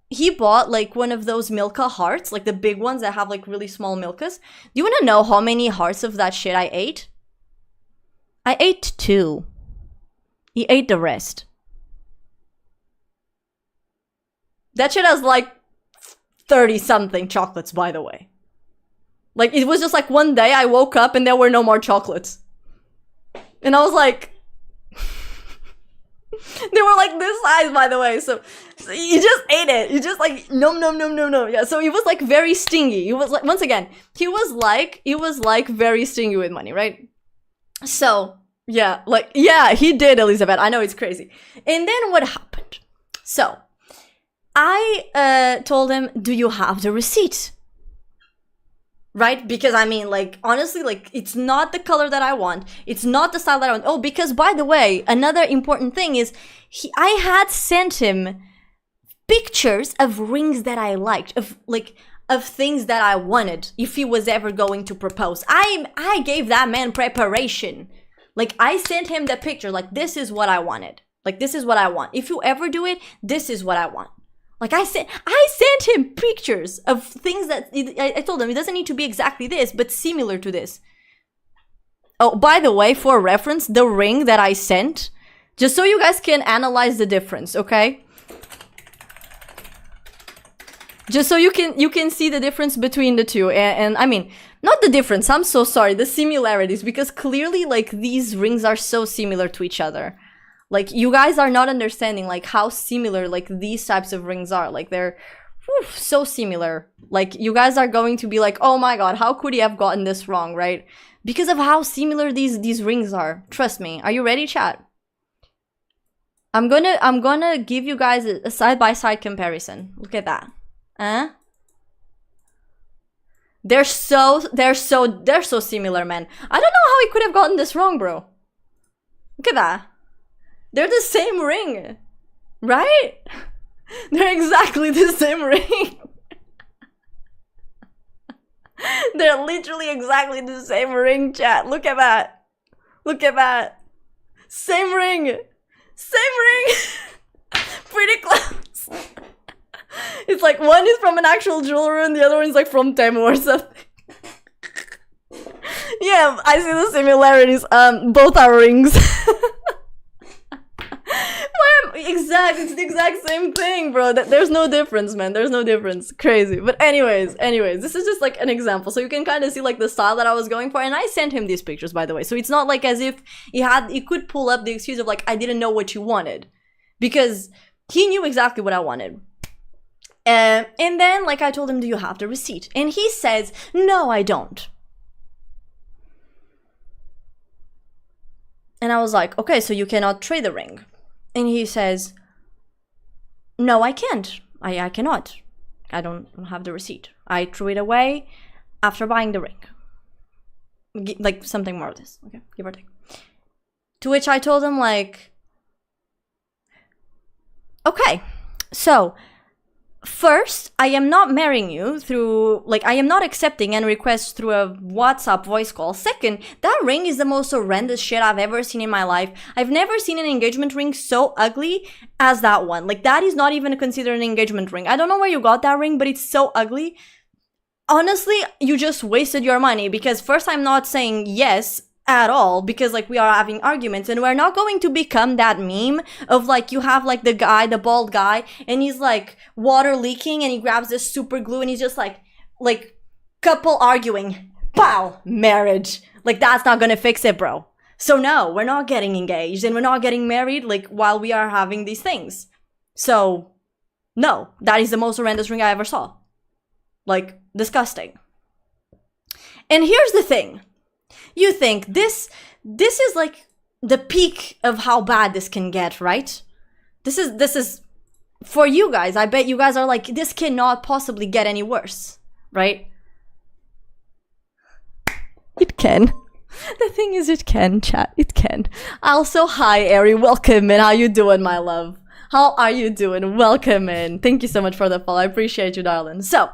he bought like one of those Milka hearts, like the big ones that have like really small Milkas. Do you want to know how many hearts of that shit I ate? I ate 2. He ate the rest. That shit has like 30 something chocolates, by the way. Like, it was just like one day I woke up and there were no more chocolates. And I was like... they were like this size, by the way. So you just ate it. You just like, nom. Yeah, so he was like very stingy. He was like, once again, he was like very stingy with money, right? So, yeah, like, yeah, he did, Elizabeth. I know, it's crazy. And then what happened? So, I told him, do you have the receipt? Right? Because I mean, like, honestly, like, it's not the color that I want. It's not the style that I want. Oh, because by the way, another important thing is I had sent him pictures of rings that I liked, of things that I wanted if he was ever going to propose. I gave that man preparation. Like, I sent him the picture, like, this is what I wanted. Like, this is what I want. If you ever do it, this is what I want. Like, I sent him pictures of things that, I told him it doesn't need to be exactly this, but similar to this. Oh, by the way, for reference, the ring that I sent, just so you guys can analyze the difference, okay? Just so you can see the difference between the two. And I mean, not the difference, I'm so sorry, the similarities, because clearly, like, these rings are so similar to each other. Like, you guys are not understanding, like, how similar, like, these types of rings are. Like, they're so similar. Like, you guys are going to be like, oh my god, how could he have gotten this wrong, right? Because of how similar these rings are. Trust me. Are you ready, chat? I'm gonna give you guys a side-by-side comparison. Look at that. Huh? They're so similar, man. I don't know how he could have gotten this wrong, bro. Look at that. They're the same ring, right? They're exactly the same ring. They're literally exactly the same ring, chat. Look at that. Look at that. Same ring. Same ring. Pretty close. It's like one is from an actual jeweler and the other one's like from Temu or something. Yeah, I see the similarities. Both are rings. Exactly, it's the exact same thing, bro. There's no difference, man. There's no difference. Crazy. But anyways, this is just like an example. So you can kind of see like the style that I was going for. And I sent him these pictures, by the way. So it's not like as if he could pull up the excuse of like, I didn't know what you wanted. Because he knew exactly what I wanted. And then like I told him, do you have the receipt? And he says, no, I don't. And I was like, okay, so you cannot trade the ring. And he says, no, I can't. I cannot. I don't have the receipt. I threw it away after buying the ring. Like, something more of this. Okay, give or take. To which I told him, like, okay, so first, I am not marrying you through, like, I am not accepting any requests through a WhatsApp voice call. Second, that ring is the most horrendous shit I've ever seen in my life. I've never seen an engagement ring so ugly as that one. Like, that is not even considered an engagement ring. I don't know where you got that ring, but it's so ugly. Honestly, you just wasted your money because first, I'm not saying yes at all because like we are having arguments and we're not going to become that meme of like you have like the bald guy and he's like water leaking and he grabs this super glue and he's just like couple arguing, pow, marriage. Like that's not gonna fix it, bro. So no, we're not getting engaged and we're not getting married like while we are having these things. So no, that is the most horrendous ring I ever saw. Like disgusting. And here's the thing. You think this is like the peak of how bad this can get, right? This is for you guys. I bet you guys are like, this cannot possibly get any worse, right? It can. The thing is, it can, chat. It can. Also, hi, Ari. Welcome in. How you doing, my love? How are you doing? Welcome in. Thank you so much for the follow. I appreciate you, darling. So,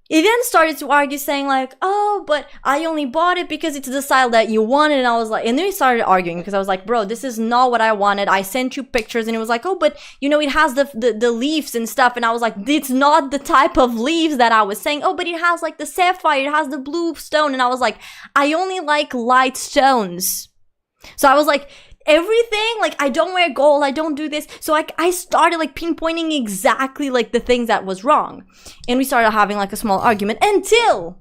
he then started to argue saying like, oh, but I only bought it because it's the style that you wanted. And I was like, and then he started arguing because I was like, bro, this is not what I wanted. I sent you pictures and he was like, oh, but you know, it has the leaves and stuff. And I was like, it's not the type of leaves that I was saying. Oh, but it has like the sapphire, it has the blue stone. And I was like, I only like light stones. So I was like, everything, like I don't wear gold, I don't do this. So I started like pinpointing exactly like the things that was wrong. And we started having like a small argument until,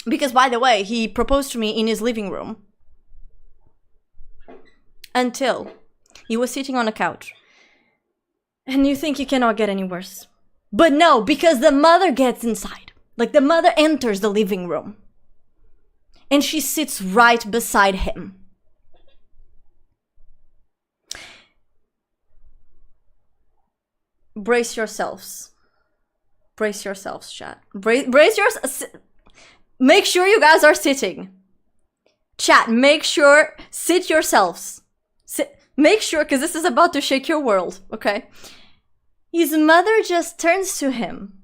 because by the way, he proposed to me in his living room. Until he was sitting on a couch. And you think you cannot get any worse. But no, because the mother gets inside. Like the mother enters the living room. And she sits right beside him. Brace yourselves. Brace yourselves, chat. Brace yourselves. Make sure you guys are sitting. Chat, make sure, sit yourselves. Make sure, because this is about to shake your world, okay? His mother just turns to him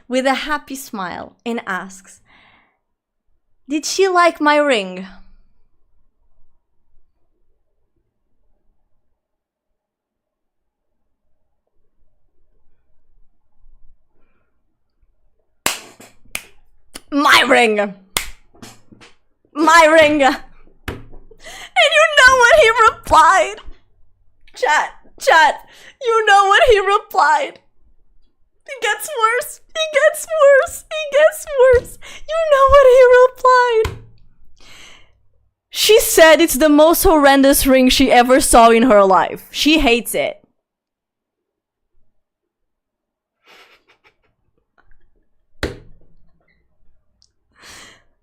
with a happy smile and asks, did she like my ring? My ring! My ring! And you know what he replied? Chat, you know what he replied? It gets worse. It gets worse. It gets worse. You know what he replied? She said it's the most horrendous ring she ever saw in her life. She hates it.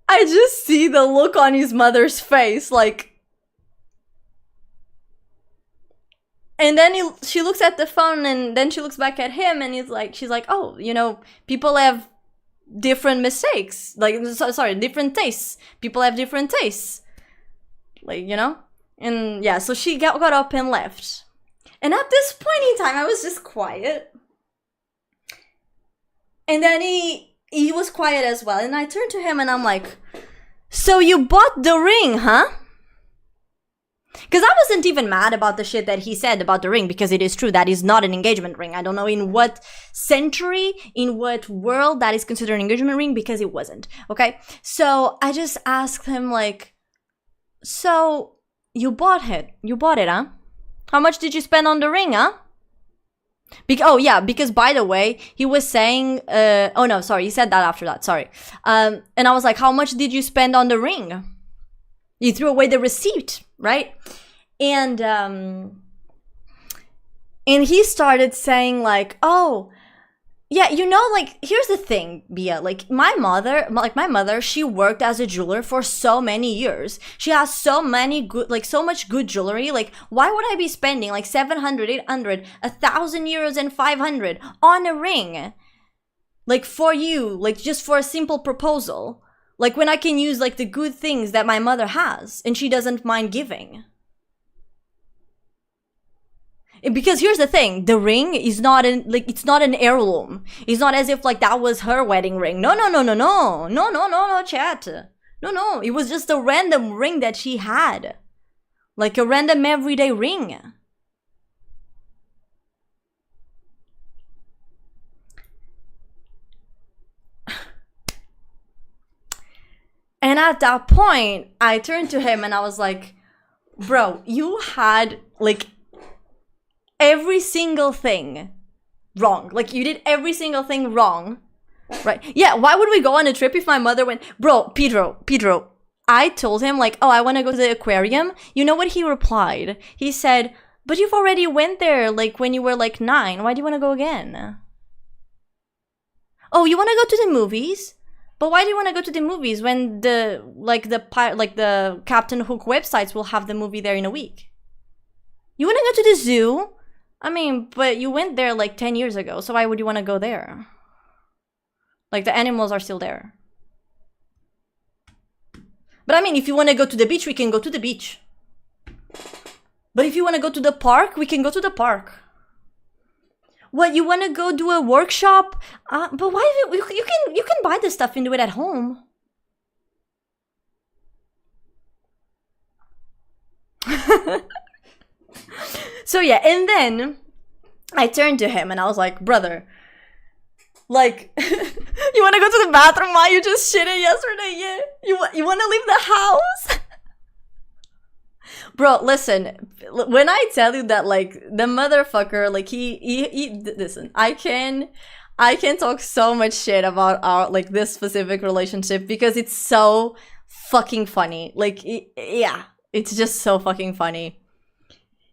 I just see the look on his mother's face, like... And then she looks at the phone, and then she looks back at him, and she's like, oh, you know, people have different mistakes. Like, sorry, different tastes. People have different tastes. Like, you know? And yeah, so she got up and left. And at this point in time, I was just quiet. And then he was quiet as well. And I turned to him and I'm like, so you bought the ring, huh? Because I wasn't even mad about the shit that he said about the ring, because it is true, that is not an engagement ring. I don't know in what century, in what world that is considered an engagement ring, because it wasn't, okay? So I just asked him, like, so you bought it, huh? How much did you spend on the ring, huh? Oh yeah, because by the way, he was saying, oh no, sorry, he said that after that, sorry. And I was like, how much did you spend on the ring? You threw away the receipt, right? And he started saying like, oh, yeah, you know, like, here's the thing, Bia, like, my mother, she worked as a jeweler for so many years. She has so much good jewelry. Like, why would I be spending like 700, 800, 1,000 euros and 500 on a ring? Like, for you, like, just for a simple proposal. Like, when I can use like the good things that my mother has and she doesn't mind giving. Because here's the thing, the ring is not it's not an heirloom. It's not as if like that was her wedding ring. No, chat. No, it was just a random ring that she had. Like a random everyday ring. And at that point, I turned to him and I was like, bro, you had like every single thing wrong. Like, you did every single thing wrong, right? Yeah, why would we go on a trip if my mother went? Bro, Pedro, I told him like, oh, I want to go to the aquarium. You know what he replied? He said, but you've already went there like when you were like 9. Why do you want to go again? Oh, you want to go to the movies? But why do you want to go to the movies when the Captain Hook websites will have the movie there in a week? You want to go to the zoo? I mean, but you went there like 10 years ago, so why would you want to go there? Like, the animals are still there. But I mean, if you want to go to the beach, we can go to the beach. But if you want to go to the park, we can go to the park. What, you want to go do a workshop? But why? You can buy this stuff and do it at home. So yeah, and then I turned to him and I was like, brother, like, you want to go to the bathroom while you just shitted yesterday? Yeah, you want to leave the house? Bro, listen, when I tell you that, like, the motherfucker, like, he listen, I can talk so much shit about our, like, this specific relationship because it's so fucking funny. Like, yeah, it's just so fucking funny.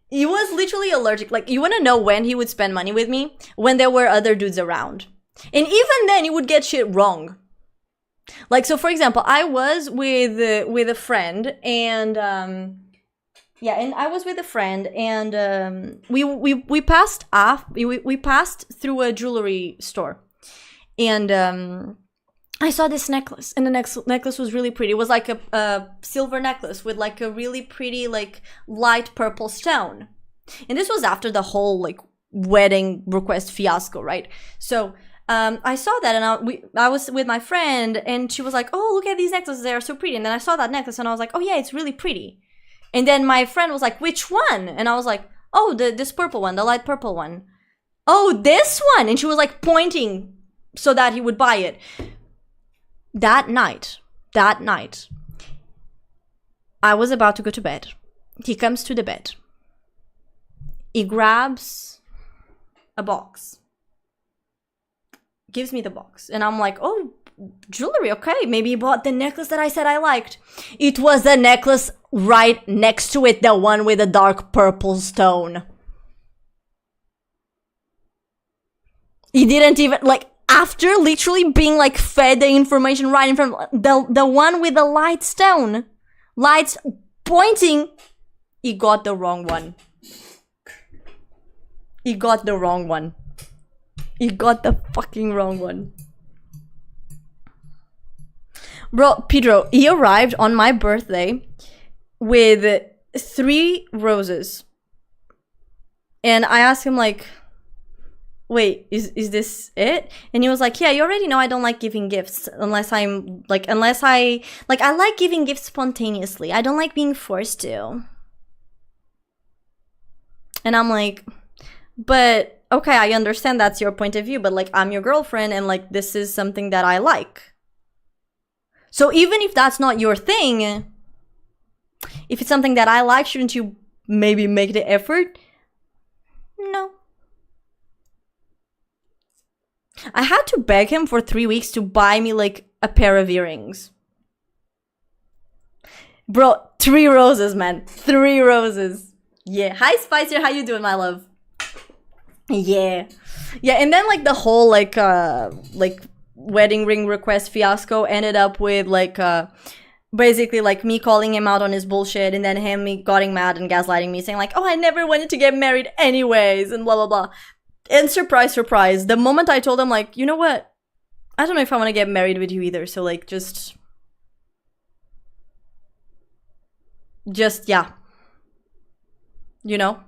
He was literally allergic. Like, you want to know when he would spend money with me? When there were other dudes around. And even then, he would get shit wrong. Like, so for example, I was with a friend, and yeah, and I was with a friend, and we passed through a jewelry store, and I saw this necklace, and the necklace was really pretty. It was like a silver necklace with like a really pretty, like, light purple stone. And this was after the whole, like, wedding request fiasco, right? So I saw that, and I was with my friend, and she was like, oh, look at these necklaces, they are so pretty. And then I saw that necklace, and I was like, oh yeah, it's really pretty. And then my friend was like, which one? And I was like, oh, this purple one, the light purple one. Oh, this one. And she was like pointing so that he would buy it. That night, I was about to go to bed. He comes to the bed. He grabs a box. Gives me the box. And I'm like, oh, jewelry, okay. Maybe he bought the necklace that I said I liked. It was the necklace right next to it, the one with the dark purple stone. He didn't even, like, after literally being, like, fed the information right in front of the one with the light stone, lights pointing, he got the wrong one. He got the wrong one. He got the fucking wrong one. Bro, Pedro, he arrived on my birthday with 3 roses. And I asked him, like, wait, is this it? And he was like, yeah, you already know I don't like giving gifts unless I'm, like, I like giving gifts spontaneously. I don't like being forced to. And I'm like, but, okay, I understand that's your point of view, but, like, I'm your girlfriend and, like, this is something that I like. So even if that's not your thing, if it's something that I like, shouldn't you maybe make the effort? No. I had to beg him for 3 weeks to buy me, like, a pair of earrings. Bro, 3 roses, man. 3 roses. Yeah. Hi, Spicer. How you doing, my love? Yeah. Yeah, and then, like, the whole, like, wedding ring request fiasco ended up with, like, basically, like, me calling him out on his bullshit, and then him getting mad and gaslighting me, saying, like, oh, I never wanted to get married anyways, and blah, blah, blah. And surprise, surprise, the moment I told him, like, you know what? I don't know if I want to get married with you either, so, like, just, yeah. You know?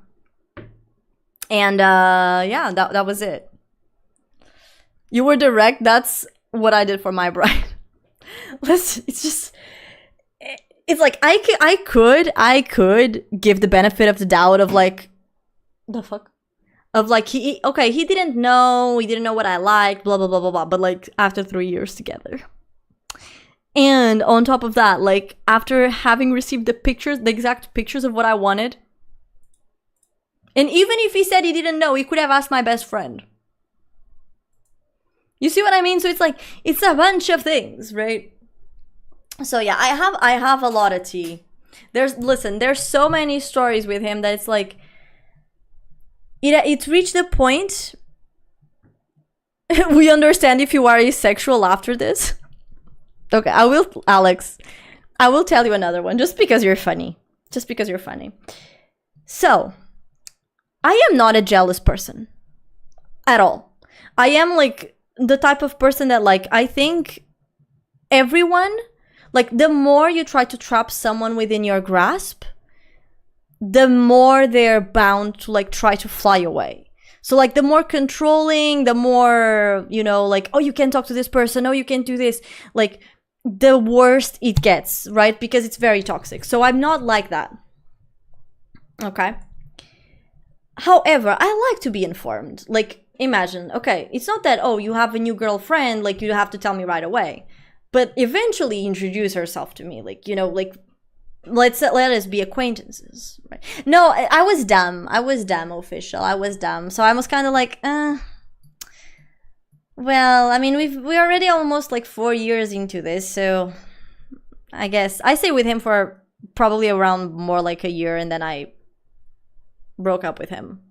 And, yeah, that was it. You were direct, that's what I did for my bride. It's like, I could give the benefit of the doubt of, like, the fuck? Of, like, he didn't know what I liked, blah, blah, blah, blah, blah, but, like, after 3 years together. And on top of that, like, after having received the exact pictures of what I wanted, and even if he said he didn't know, he could have asked my best friend. You see what I mean? So it's like, it's a bunch of things, right? So yeah, I have a lot of tea. There's so many stories with him that it's like, it's reached the point, we understand if you are asexual after this. Okay, Alex, I will tell you another one, just because you're funny. So, I am not a jealous person. At all. I am, like, the type of person that, like, I think everyone, like, the more you try to trap someone within your grasp, the more they're bound to, like, try to fly away. So, like, the more controlling, the more, you know, like, oh, you can't talk to this person, oh, you can't do this, like, the worse it gets, right? Because it's very toxic. So I'm not like that. Okay? However, I like to be informed. Like, imagine, okay, it's not that, oh, you have a new girlfriend, like, you have to tell me right away. But eventually introduce herself to me, like, you know, like, let us be acquaintances, right? No, I was dumb, official. I was dumb. So I was kind of like, well, I mean, we're already almost, like, 4 years into this, so I guess I stayed with him for probably around more like a year, and then I broke up with him.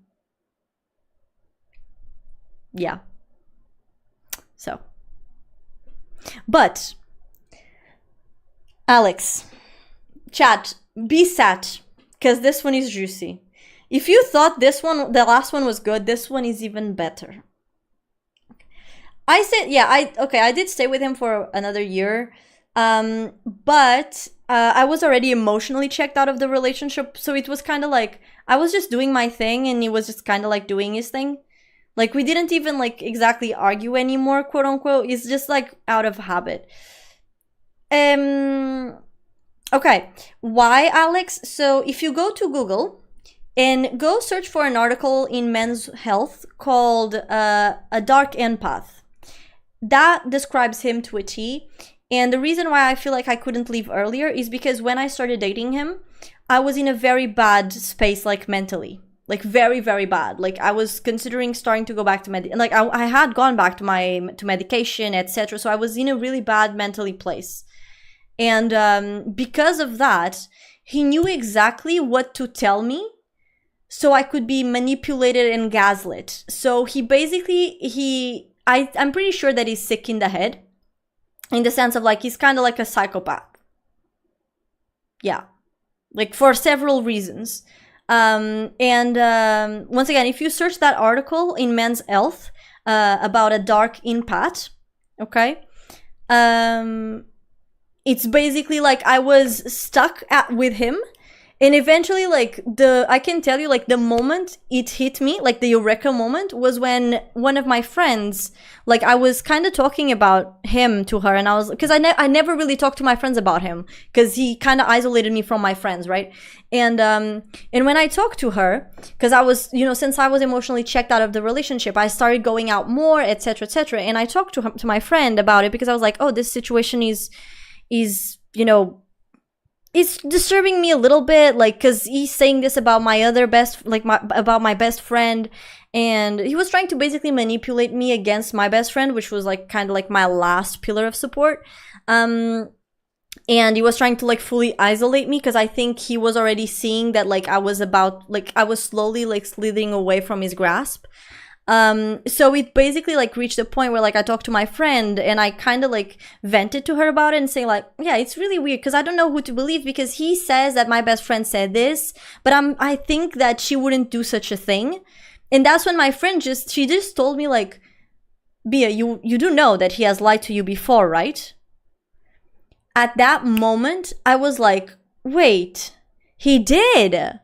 Yeah. So. But, Alex, chat, be sat, because this one is juicy. If you thought the last one was good, this one is even better. I said, yeah, I did stay with him for another year, but I was already emotionally checked out of the relationship, so it was kind of like, I was just doing my thing, and he was just kind of, like, doing his thing. Like, we didn't even, like, exactly argue anymore, quote unquote. It's just, like, out of habit. Okay, why, Alex? So if you go to Google and go search for an article in Men's Health called A Dark Empath, that describes him to a T. And the reason why I feel like I couldn't leave earlier is because when I started dating him, I was in a very bad space, like mentally. Like very, very bad. Like I was considering starting to go back to I had gone back to medication, etc. So I was in a really bad mentally place. And because of that, he knew exactly what to tell me so I could be manipulated and gaslit. So he basically, I'm pretty sure that he's sick in the head, in the sense of like, he's kind of like a psychopath. Yeah. Like for several reasons. Once again, if you search that article in Men's Health about a dark impact, okay, it's basically like I was stuck with him, and eventually like I can tell you like the moment it hit me, like the eureka moment, was when one of my friends, like I was kind of talking about him to her, and I was, because I never really talked to my friends about him because he kind of isolated me from my friends, right? And when I talked to her, because I was, since I was emotionally checked out of the relationship, I started going out more, etc., etc. And I talked to my friend about it because I was like, oh, this situation is it's disturbing me a little bit, like, because he's saying this about my other about my best friend, and he was trying to basically manipulate me against my best friend, which was like kind of like my last pillar of support. And he was trying to like fully isolate me because I think he was already seeing that like I was slowly like slithering away from his grasp. So it basically like reached a point where like I talked to my friend and I kind of like vented to her about it and saying like, yeah, it's really weird because I don't know who to believe, because he says that my best friend said this, but I think that she wouldn't do such a thing. And that's when my friend she just told me like, Bia, you do know that he has lied to you before, right? At that moment, I was like, wait, he did.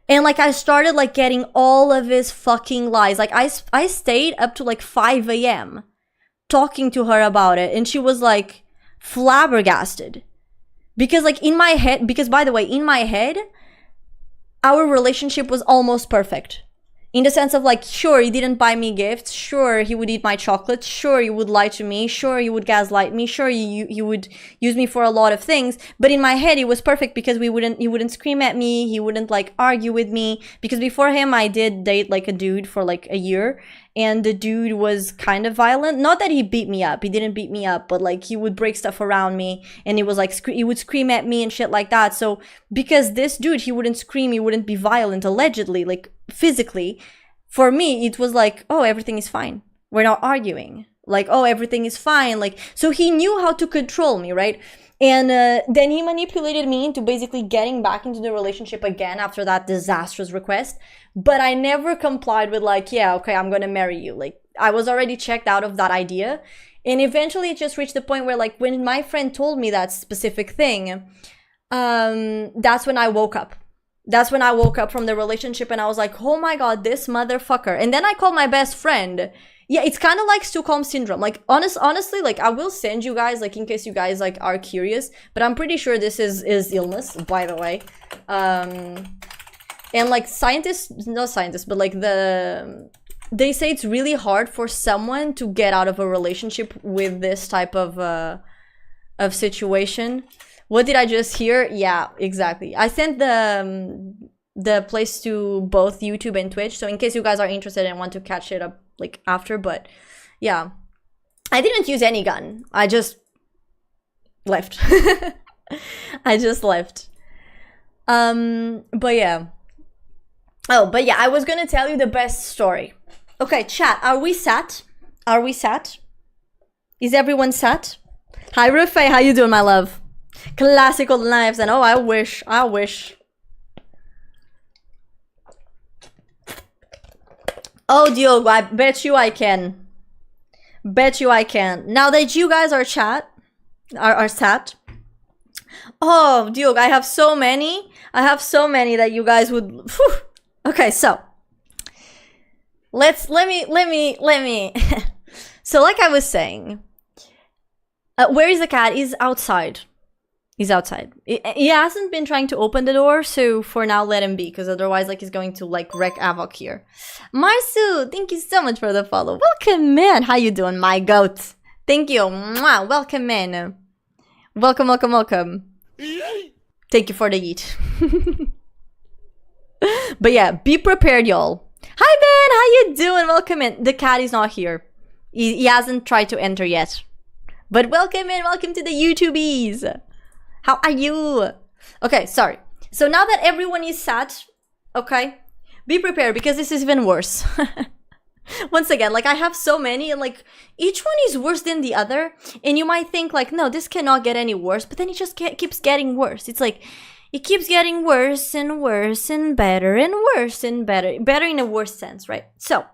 And like I started like getting all of his fucking lies. Like I stayed up to like 5 a.m. talking to her about it, and she was like flabbergasted. Because like in my head, because by the way, in my head, our relationship was almost perfect. In the sense of like, sure, he didn't buy me gifts. Sure, he would eat my chocolates. Sure, he would lie to me. Sure, he would gaslight me. Sure, he would use me for a lot of things. But in my head, it was perfect because he wouldn't scream at me. He wouldn't like argue with me. Because before him, I did date like a dude for like a year. And the dude was kind of violent. Not that he beat me up. He didn't beat me up. But like he would break stuff around me. And it was like, he would scream at me and shit like that. So because this dude, he wouldn't scream. He wouldn't be violent, allegedly, like physically. For me, it was like, oh, everything is fine. We're not arguing. Like, oh, everything is fine. Like, so he knew how to control me, right? And then he manipulated me into basically getting back into the relationship again after that disastrous request. But I never complied with like, yeah, okay, I'm gonna marry you. Like, I was already checked out of that idea. And eventually it just reached the point where like when my friend told me that specific thing, that's when I woke up. That's when I woke up from the relationship and I was like, oh my God, this motherfucker. And then I called my best friend. Yeah, it's kind of like Stockholm Syndrome. Like, honestly, like, I will send you guys, like, in case you guys, like, are curious. But I'm pretty sure this is illness, by the way. And, like, not scientists, but, like, they say it's really hard for someone to get out of a relationship with this type of situation. What did I just hear? Yeah, exactly. I sent the place to both YouTube and Twitch, so in case you guys are interested and want to catch it up like after. But yeah, I didn't use any gun. I just left. I just left. But yeah. Oh, but yeah, I was gonna tell you the best story. Okay, chat, are we sat? Are we sat? Is everyone sat? Hi, Rufai, how you doing, my love? Classical knives, and oh, I wish. Oh, Diogo, I bet you I can. Bet you I can. Now that you guys are sat. Oh, Diogo, I have so many. That you guys would. Whew. Okay, so let me. So, like I was saying, where is the cat? He's outside. He's outside. He hasn't been trying to open the door, so for now let him be, because otherwise like he's going to like wreak havoc here. Marsu, thank you so much for the follow. Welcome in. How you doing, my goat? Thank you. Mwah. Welcome in. Welcome, welcome, welcome. Thank you for the eat. But yeah, be prepared, y'all. Hi, Ben. How you doing? Welcome in. The cat is not here. He hasn't tried to enter yet. But welcome in. Welcome to the YouTubies. How are you? Okay, sorry. So now that everyone is sat, okay, be prepared because this is even worse. Once again, like I have so many and like each one is worse than the other. And you might think like, no, this cannot get any worse. But then it just keeps getting worse. It's like, it keeps getting worse and worse and worse and better. Better in a worse sense, right? So,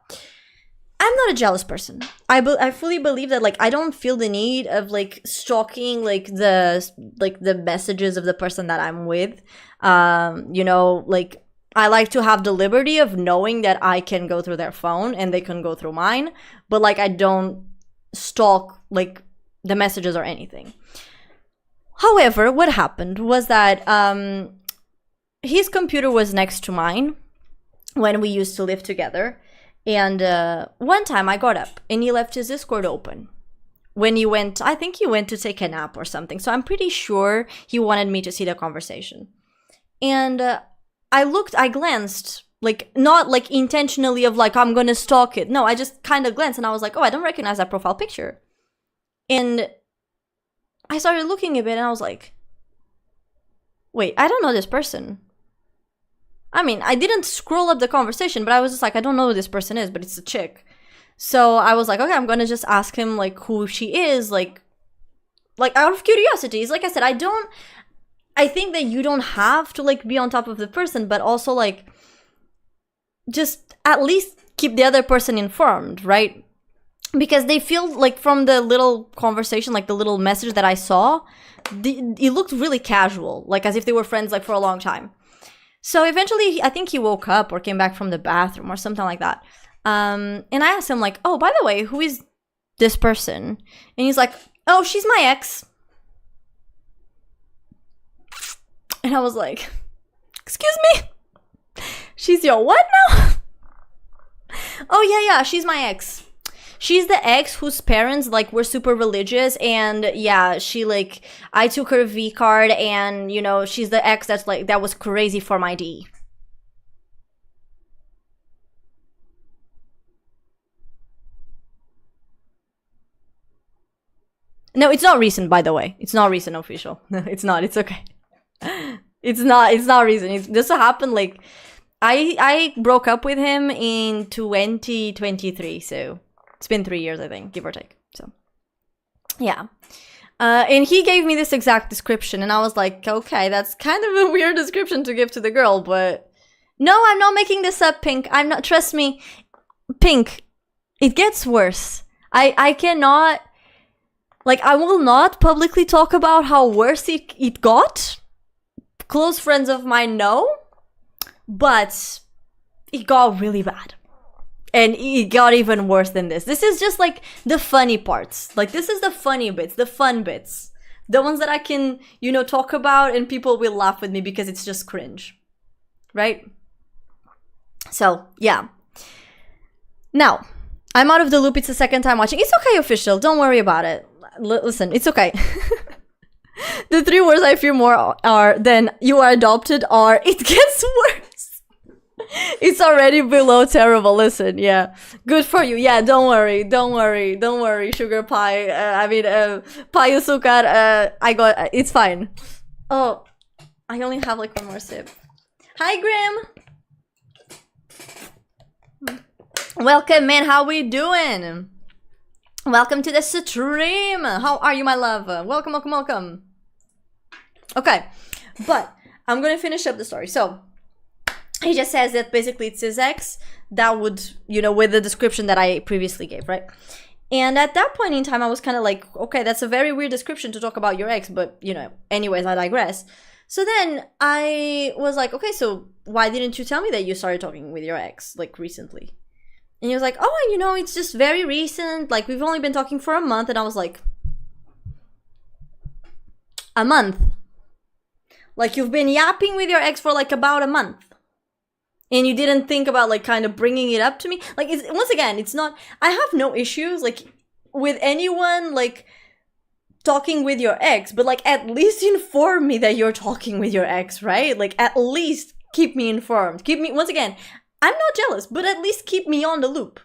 I'm not a jealous person. I fully believe that like I don't feel the need of like stalking like the messages of the person that I'm with. You know, like I like to have the liberty of knowing that I can go through their phone and they can go through mine, but like I don't stalk like the messages or anything. However, what happened was that his computer was next to mine when we used to live together. And one time I got up and he left his Discord open. When he went, I think he went to take a nap or something. So I'm pretty sure he wanted me to see the conversation. And I glanced, like not like intentionally of like, I'm gonna stalk it. No, I just kind of glanced and I was like, oh, I don't recognize that profile picture. And I started looking a bit and I was like, wait, I don't know this person. I mean, I didn't scroll up the conversation, but I was just like, I don't know who this person is, but it's a chick. So I was like, okay, I'm gonna just ask him like who she is, like out of curiosity. Like I said, I think that you don't have to like be on top of the person, but also like just at least keep the other person informed, right? Because they feel like from the little conversation, like the little message that I saw, it looked really casual, like as if they were friends like for a long time. So eventually, I think he woke up or came back from the bathroom or something like that. And I asked him like, oh, by the way, who is this person? And he's like, oh, she's my ex. And I was like, excuse me? She's your what now? Oh, yeah, she's my ex. She's the ex whose parents like were super religious, and yeah, she like I took her V card, and you know she's the ex that's like that was crazy for my D. No, it's not recent, by the way. It's not recent, official. No, it's not. It's okay. It's not recent. This happened like I broke up with him in 2023, so. It's been 3 years, I think, give or take. So, yeah. And he gave me this exact description, and I was like, okay, that's kind of a weird description to give to the girl, but no, I'm not making this up, Pink. I'm not, trust me, Pink, it gets worse. I cannot, like, I will not publicly talk about how worse it got. Close friends of mine know, but it got really bad. And it got even worse than this. This is just like the funny parts. Like this is the funny bits, the fun bits. The ones that I can, you know, talk about and people will laugh with me because it's just cringe. Right? So, yeah. Now, I'm out of the loop. It's the second time watching. It's okay, official. Don't worry about it. Listen, it's okay. The 3 words I fear more are than you are adopted are it gets worse. It's already below terrible. Listen, yeah. Good for you. Yeah, don't worry. Sugar pie. Pie azúcar. I got it's fine. Oh, I only have like one more sip. Hi, Grim. Welcome, man. How we doing? Welcome to the stream. How are you, my love? Welcome. Okay, but I'm gonna finish up the story. So, he just says that basically it's his ex that would, you know, with the description that I previously gave, right? And at that point in time, I was kind of like, okay, that's a very weird description to talk about your ex, but, you know, anyways, I digress. So then I was like, okay, so why didn't you tell me that you started talking with your ex, like, recently? And he was like, oh, you know, it's just very recent. Like, we've only been talking for a month. And I was like, a month? Like, you've been yapping with your ex for, like, about a month. And you didn't think about, like, kind of bringing it up to me? Like, once again, it's not... I have no issues, like, with anyone, like, talking with your ex, but like at least inform me that you're talking with your ex, right? Like at least keep me informed. Keep me, once again, I'm not jealous, but at least keep me on the loop.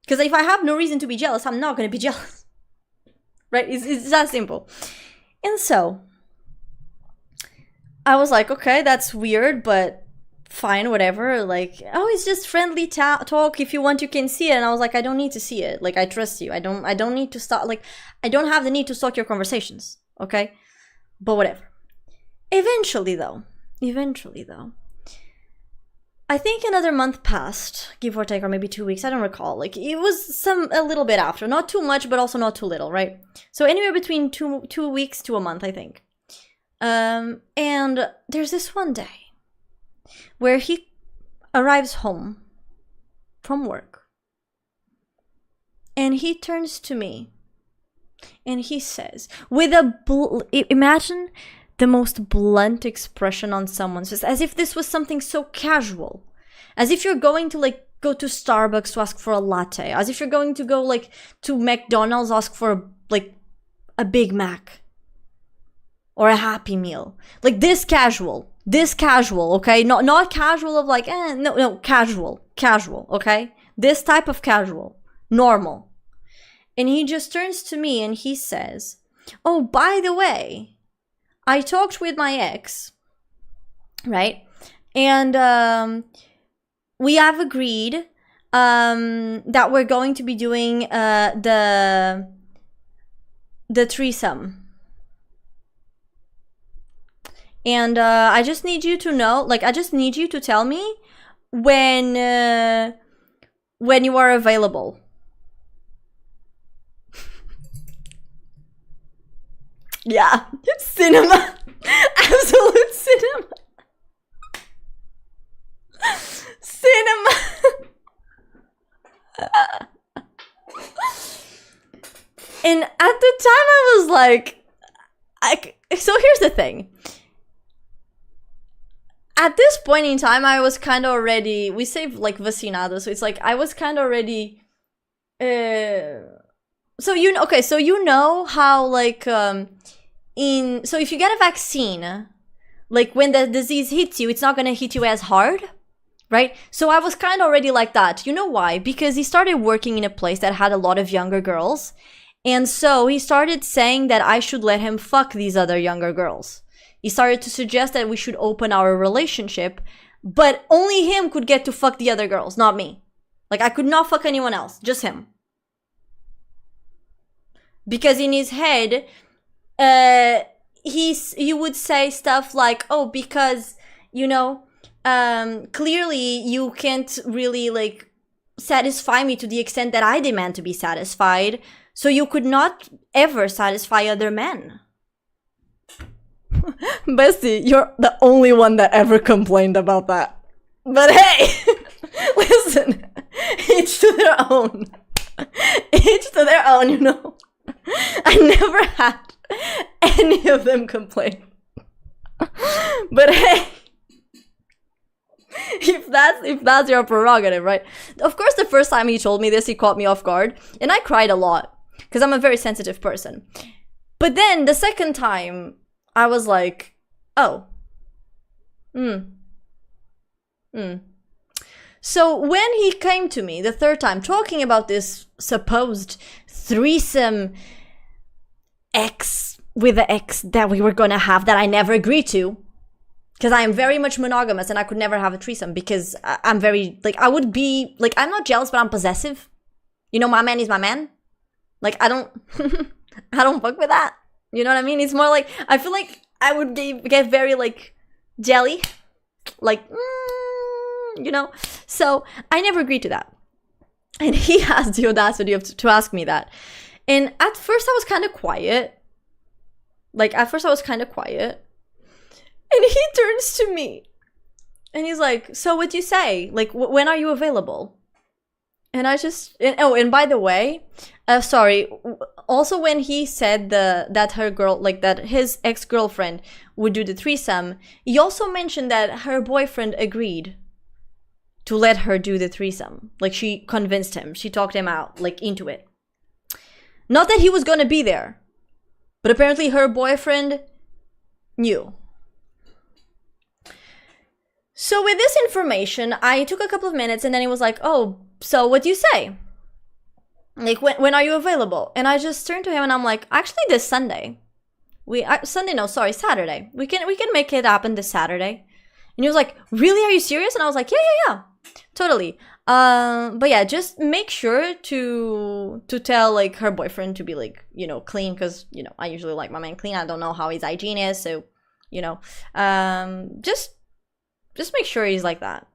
Because if I have no reason to be jealous, I'm not going to be jealous. Right? It's that simple. And so I was like, okay, that's weird, but fine, whatever. Like, oh, it's just friendly talk. If you want, you can see it. And I was like, I don't need to see it. Like, I trust you. I don't need to stalk. Like, I don't have the need to stalk your conversations. Okay? But whatever. Eventually, though, I think another month passed, give or take, or maybe 2 weeks. I don't recall. Like, it was a little bit after. Not too much, but also not too little, right? So anywhere between two weeks to a month, I think. And there's this one day where he arrives home from work. And he turns to me. And he says, with imagine the most blunt expression on someone's face, as if this was something so casual. As if you're going to like go to Starbucks to ask for a latte. As if you're going to go like to McDonald's, ask for like a Big Mac. Or a Happy Meal. Like this casual, okay? Not casual of like, no, casual, okay? This type of casual, normal. And he just turns to me and he says, oh, by the way, I talked with my ex, right? And we have agreed that we're going to be doing the threesome. And I just need you to know, like, I just need you to tell me when you are available. Yeah, cinema. Absolute cinema. Cinema. And at the time I was like, so here's the thing. At this point in time, I was kind of already, we say like vacinado, so it's like I was kind of already, so you know, okay, so you know how like, so if you get a vaccine, like when the disease hits you, it's not gonna hit you as hard, right? So I was kind of already like that. You know why? Because he started working in a place that had a lot of younger girls, and so he started saying that I should let him fuck these other younger girls. He started to suggest that we should open our relationship, but only him could get to fuck the other girls, not me. Like, I could not fuck anyone else, just him. Because in his head, he would say stuff like, oh, because, you know, clearly you can't really, like, satisfy me to the extent that I demand to be satisfied, so you could not ever satisfy other men. Bestie, you're the only one that ever complained about that. But hey, listen, each to their own. Each to their own, you know. I never had any of them complain. But hey, if that's your prerogative, right? Of course, the first time he told me this, he caught me off guard, and I cried a lot because I'm a very sensitive person. But then the second time, I was like, oh. So when he came to me the third time talking about this supposed threesome with the ex that we were gonna have that I never agreed to, because I am very much monogamous and I could never have a threesome because I'm very, like, I would be, like, I'm not jealous, but I'm possessive. You know, my man is my man. Like, I don't fuck with that. You know what I mean? It's more like, I feel like I would get very, like, jelly. Like, you know? So, I never agreed to that. And he has the audacity to ask me that. And at first, I was kind of quiet. And he turns to me. And he's like, so what do you say? Like, when are you available? And I just, and by the way, sorry, also when he said that his ex-girlfriend would do the threesome, he also mentioned that her boyfriend agreed to let her do the threesome. Like, she convinced him, she talked him out, like, into it. Not that he was gonna be there, But apparently her boyfriend knew. So with this information, I took a couple of minutes and then he was like, oh, so what do you say? Like, when are you available? And I just turned to him and I'm like, actually this Sunday. Saturday. We can make it happen this Saturday. And he was like, really? Are you serious? And I was like, yeah. Totally. But yeah, just make sure to tell like her boyfriend to be like, you know, clean, because, you know, I usually like my man clean. I don't know how his hygiene is, so, you know, just make sure he's like that.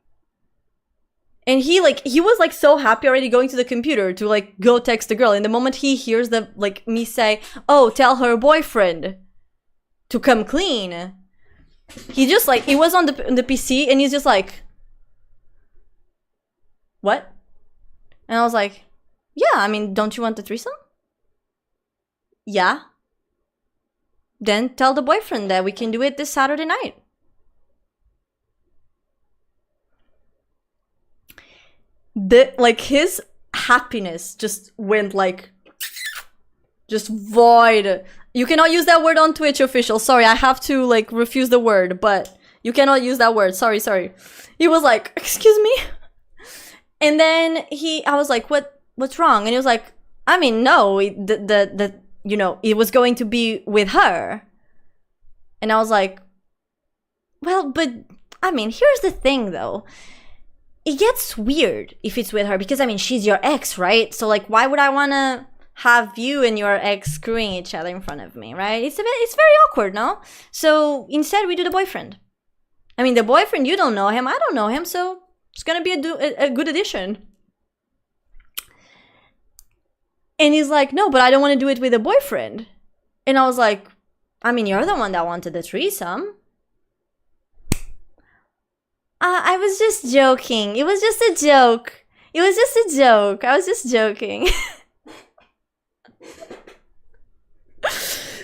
And he was like so happy already going to the computer to like go text the girl. And the moment he hears me say, oh, tell her boyfriend to come clean, he just like, he was on the PC and he's just like, what? And I was like, yeah, I mean, don't you want the threesome? Yeah. Then tell the boyfriend that we can do it this Saturday night. His happiness just went like, just void. You cannot use that word on Twitch, official. Sorry, I have to like refuse the word, but you cannot use that word. Sorry. He was like, excuse me? And then I was like, what's wrong? And he was like, I mean, no, you know, it was going to be with her. And I was like, well, but I mean, here's the thing though. It gets weird if it's with her because, I mean, she's your ex, right? So like, why would I want to have you and your ex screwing each other in front of me, right? It's very awkward, no? So instead we do the boyfriend. I mean, the boyfriend, you don't know him, I don't know him, so it's gonna be a good addition. And he's like, no, but I don't want to do it with a boyfriend. And I was like, I mean, you're the one that wanted the threesome. I was just joking. It was just a joke. I was just joking.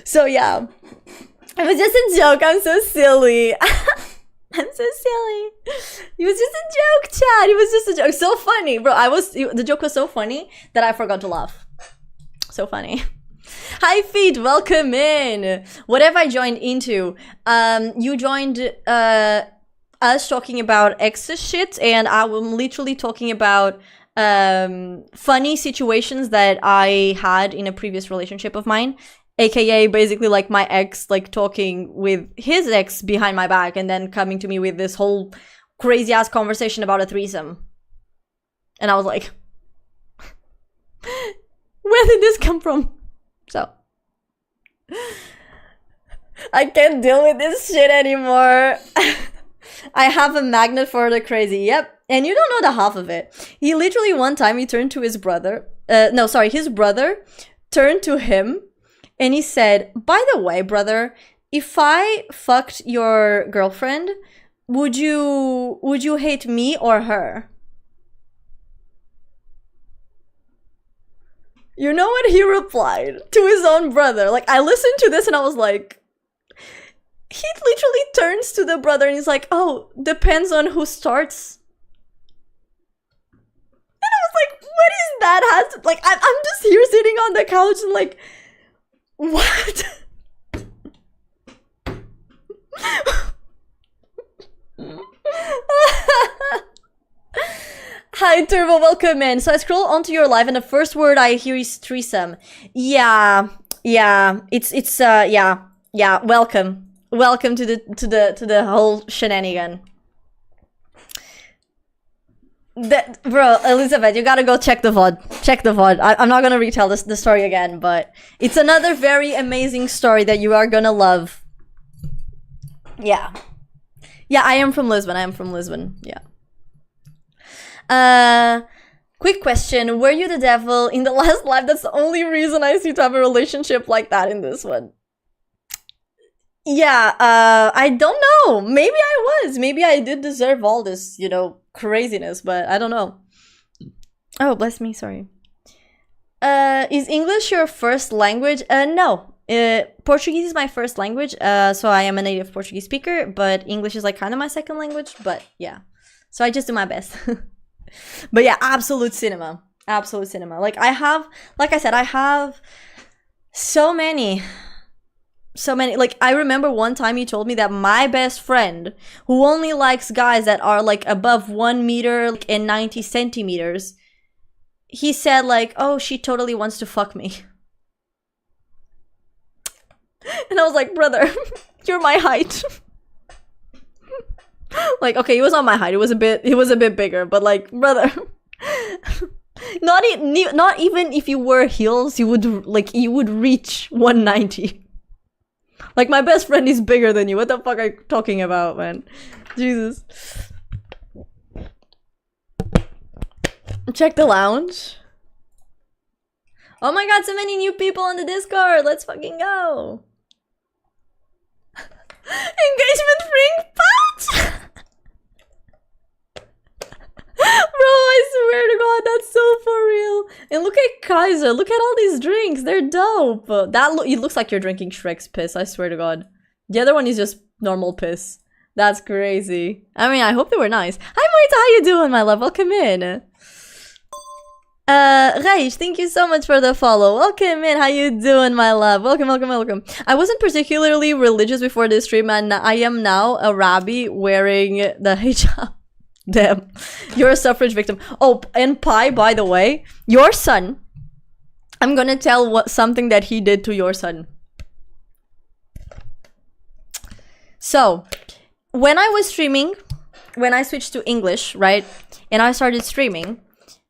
So yeah, it was just a joke. I'm so silly. I'm so silly. It was just a joke, Chad. It was just a joke. So funny, bro. The joke was so funny that I forgot to laugh. So funny. Hi, Feet. Welcome in. What have I joined into? You joined us talking about exes shit, and I'm literally talking about funny situations that I had in a previous relationship of mine, aka basically like my ex like talking with his ex behind my back and then coming to me with this whole crazy ass conversation about a threesome. And I was like, where did this come from? So I can't deal with this shit anymore. I have a magnet for the crazy. Yep. And you don't know the half of it. He literally one time he turned to his brother. His brother turned to him and he said, by the way, brother, if I fucked your girlfriend, would you hate me or her? You know what he replied to his own brother? Like, I listened to this and I was like, he literally turns to the brother and he's like, oh, depends on who starts. And I was like, what is that? Like, I'm just here sitting on the couch and like, what? Hi, Turbo, welcome in. So I scroll onto your live and the first word I hear is threesome. Yeah, welcome. Welcome to the whole shenanigan. Bro, Elizabeth, you gotta go check the VOD. Check the VOD. I'm not gonna retell the story again, but it's another very amazing story that you are gonna love. Yeah. Yeah, I am from Lisbon. Yeah. Quick question. Were you the devil in the last live? That's the only reason I seem to have a relationship like that in this one. Yeah, I don't know. Maybe I was. Maybe I did deserve all this, you know, craziness, but I don't know. Oh, bless me, sorry. Is English your first language? No. Portuguese is my first language, so I am a native Portuguese speaker, but English is like kind of my second language, but yeah. So I just do my best. But yeah, absolute cinema. Like I said, I have so many so many, like, I remember one time he told me that my best friend, who only likes guys that are like above 1 meter and 90 centimeters, he said like, oh, she totally wants to fuck me. And I was like, brother, you're my height. Like, okay, he was not my height, he was a bit bigger, but like, brother, not even if you wear heels, you would reach 190. Like, my best friend is bigger than you. What the fuck are you talking about, man? Jesus. Check the lounge. Oh my god, so many new people on the Discord. Let's fucking go. Engagement ring pouch. Bro, I swear to god, that's so for real. And look at Kaiser. Look at all these drinks. They're dope. It looks like you're drinking Shrek's piss, I swear to god. The other one is just normal piss. That's crazy. I mean, I hope they were nice. Hi, Moita, how you doing, my love? Welcome in. Raish, thank you so much for the follow. Welcome in. How you doing, my love? Welcome, welcome, welcome. I wasn't particularly religious before this stream, and I am now a rabbi wearing the hijab. Damn. You're a suffrage victim. Oh, and Pi, by the way, your son, I'm gonna tell something that he did to your son. So, when I was streaming, when I switched to English, right, and I started streaming,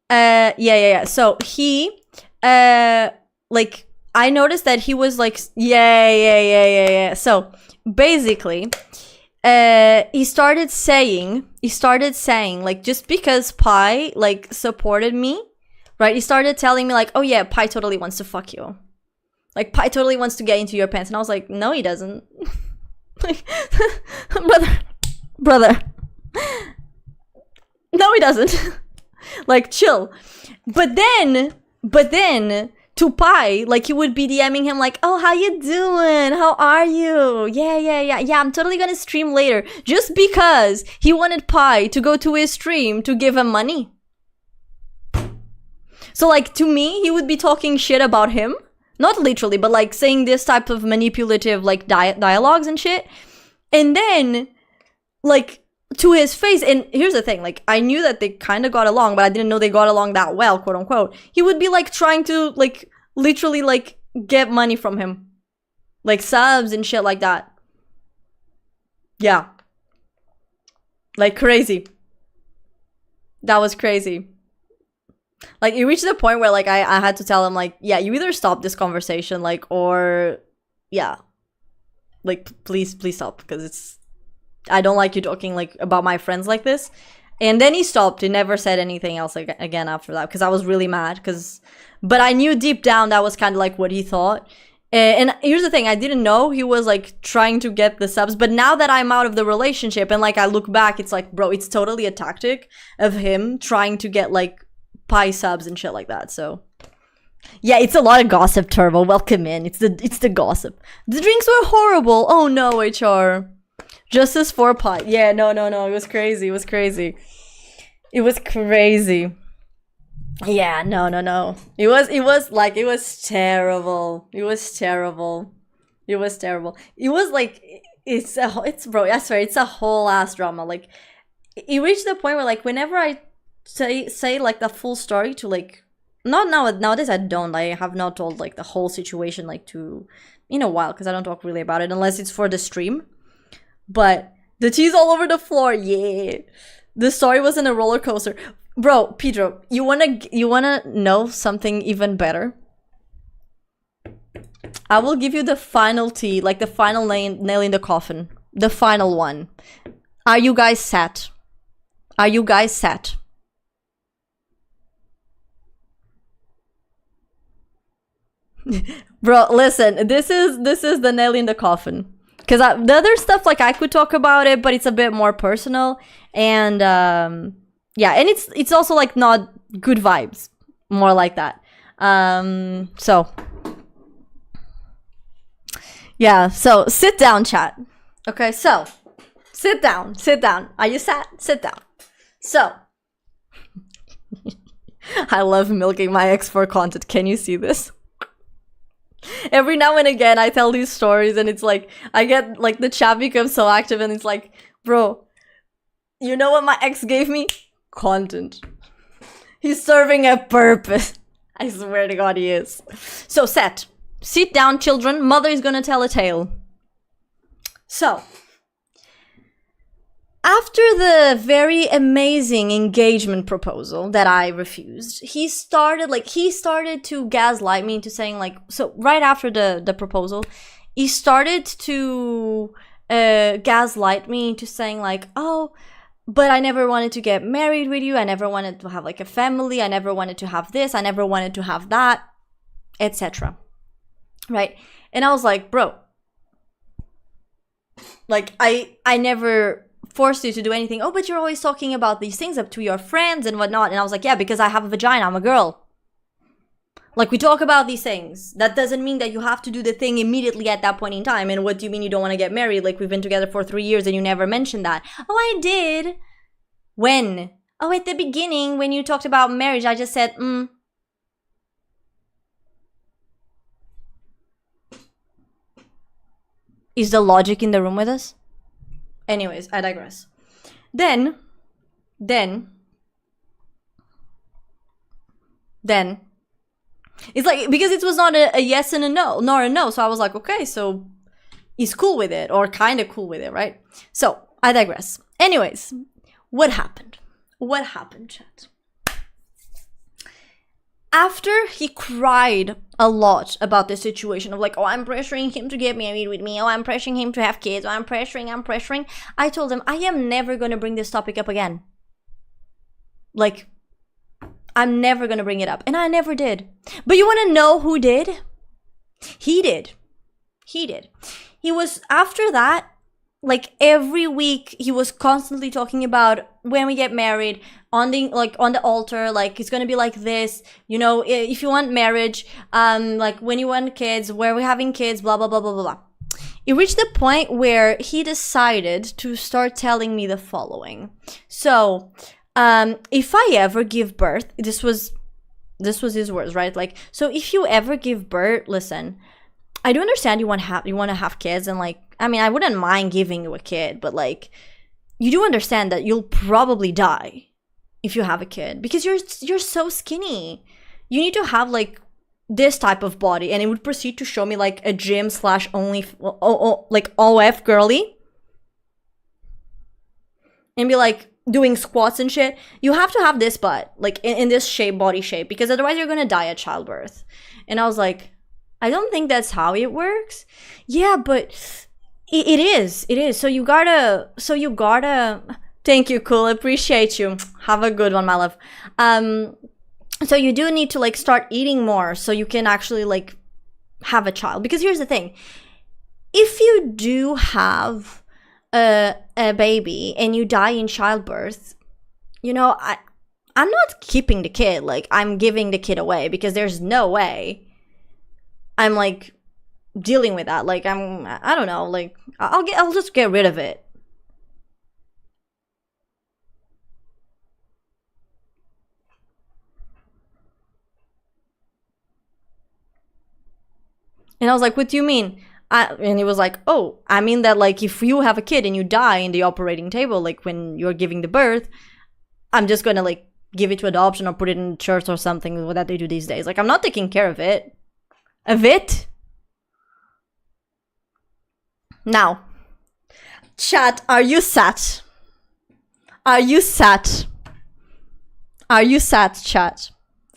so he, like, I noticed that he was like, so, basically, he started saying, like, just because Pi, like, supported me, right, he started telling me, like, oh yeah, Pi totally wants to fuck you. Like, Pi totally wants to get into your pants. And I was like, no, he doesn't. Like, brother. No, he doesn't. Like, chill. But then, to Pi, like, he would be DMing him like, oh, how you doing? How are you? Yeah, I'm totally gonna stream later. Just because he wanted Pi to go to his stream to give him money. So, like, to me, he would be talking shit about him. Not literally, but, like, saying this type of manipulative, like, dialogues and shit. And then, like, to his face, and here's the thing, like, I knew that they kind of got along, but I didn't know they got along that well, quote unquote. He would be, like, trying to, like, literally, like, get money from him. Like, subs and shit like that. Yeah. Like, crazy. That was crazy. Like, it reached the point where, like, I had to tell him, like, yeah, you either stop this conversation, like, or, yeah. Like, please stop, because it's, I don't like you talking, like, about my friends like this. And then he stopped. He never said anything else again after that, because I was really mad, but I knew deep down that was kind of, like, what he thought. And here's the thing, I didn't know he was, like, trying to get the subs, but now that I'm out of the relationship, and, like, I look back, it's like, bro, it's totally a tactic of him trying to get, like, Pi subs and shit like that, so. Yeah, it's a lot of gossip, Turbo. Welcome in. It's the gossip. The drinks were horrible. Oh no, HR. Justice for Pi. Yeah, no. It was crazy. It was crazy. Yeah, no. It was terrible. It was like, bro, I swear, it's a whole ass drama. Like, it reached the point where, like, whenever I say like the full story to, like, nowadays I don't, I have not told, like, the whole situation, like, to, in a while, because I don't talk really about it unless it's for the stream. But the cheese all over the floor, yeah. The story wasn't a roller coaster. Bro, Pedro, you wanna know something even better? I will give you the final tea, like the final nail in the coffin. The final one. Are you guys set? Bro, listen, this is the nail in the coffin. Because the other stuff, like, I could talk about it, but it's a bit more personal. And, yeah, and it's also, like, not good vibes. More like that. So. Yeah, so, sit down, chat. Okay, so. Sit down. Are you sat? Sit down. So. I love milking my ex for content. Can you see this? Every now and again, I tell these stories, and it's like I get like the chat becomes so active, and it's like, bro, you know what my ex gave me? Content. He's serving a purpose. I swear to God, he is. So, sit down, children. Mother is gonna tell a tale. So, after the very amazing engagement proposal that I refused, he started to gaslight me into saying like, so right after the proposal, he started to gaslight me into saying like, oh, but I never wanted to get married with you. I never wanted to have like a family. I never wanted to have this. I never wanted to have that, etc. Right? And I was like, bro, like I never forced you to do anything. Oh, but you're always talking about these things up to your friends and whatnot. And I was like, yeah, because I have a vagina. I'm a girl. Like, we talk about these things. That doesn't mean that you have to do the thing immediately at that point in time. And what do you mean you don't want to get married? Like, we've been together for 3 years and you never mentioned that. Oh, I did. When? Oh, at the beginning, when you talked about marriage, I just said, Is the logic in the room with us? Anyways, I digress. Then, it's like, because it was not a yes and a no, nor a no. So I was like, okay, so he's cool with it, or kind of cool with it, right? So I digress. Anyways, what happened? What happened, chat? After he cried a lot about the situation of like, oh, I'm pressuring him to get married with me. Oh, I'm pressuring him to have kids. Oh, I'm pressuring. I told him, I am never going to bring this topic up again. Like, I'm never going to bring it up. And I never did. But you want to know who did? He did. He was, after that, like every week he was constantly talking about when we get married on the altar, like it's gonna be like this, you know, if you want marriage, like when you want kids, where we're having kids, blah blah blah blah blah blah. It reached the point where he decided to start telling me the following. So if I ever give birth, this was his words, right? Like, so if you ever give birth, listen, I do understand you want to have kids, and like, I mean, I wouldn't mind giving you a kid, but like, you do understand that you'll probably die if you have a kid, because you're so skinny. You need to have like this type of body, and it would proceed to show me like a gym / only like OF girly, and be like doing squats and shit. You have to have this butt, like in this shape, body shape, because otherwise you're gonna die at childbirth. And I was like, I don't think that's how it works. Yeah, but it is. So you gotta, thank you, cool, appreciate you. Have a good one, my love. So you do need to like start eating more so you can actually like have a child. Because here's the thing. If you do have a baby and you die in childbirth, you know, I'm not keeping the kid. Like, I'm giving the kid away, because there's no way I'm like dealing with that. Like, I don't know, like I'll just get rid of it. And I was like, what do you mean? And he was like, oh, I mean that like if you have a kid and you die in the operating table, like when you're giving the birth, I'm just gonna like give it to adoption or put it in church or something that they do these days. Like, I'm not taking care of it. Now, chat, are you sat? Are you sat? Chat?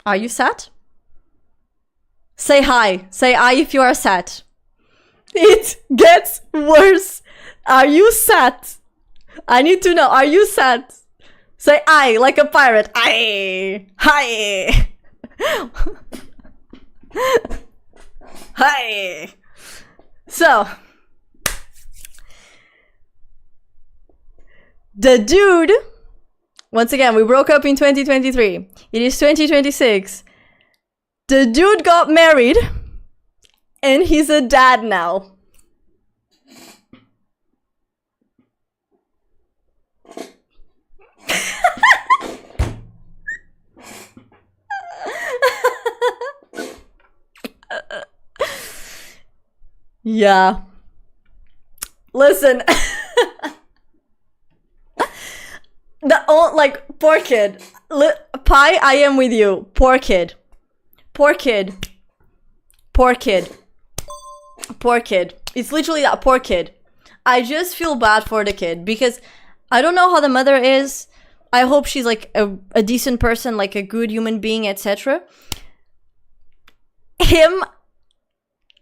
Are you sat? Say hi. Say I if you are sat. It gets worse. Are you sat? I need to know. Are you sat? Say I, like a pirate. I. Hi. Hi. So, the dude, once again, we broke up in 2023. It is 2026. The dude got married, and he's a dad now. Yeah. Listen. Poor kid. Pie, I am with you. Poor kid. Poor kid. Poor kid. Poor kid. It's literally that, poor kid. I just feel bad for the kid because I don't know how the mother is. I hope she's like a decent person, like a good human being, etc. Him,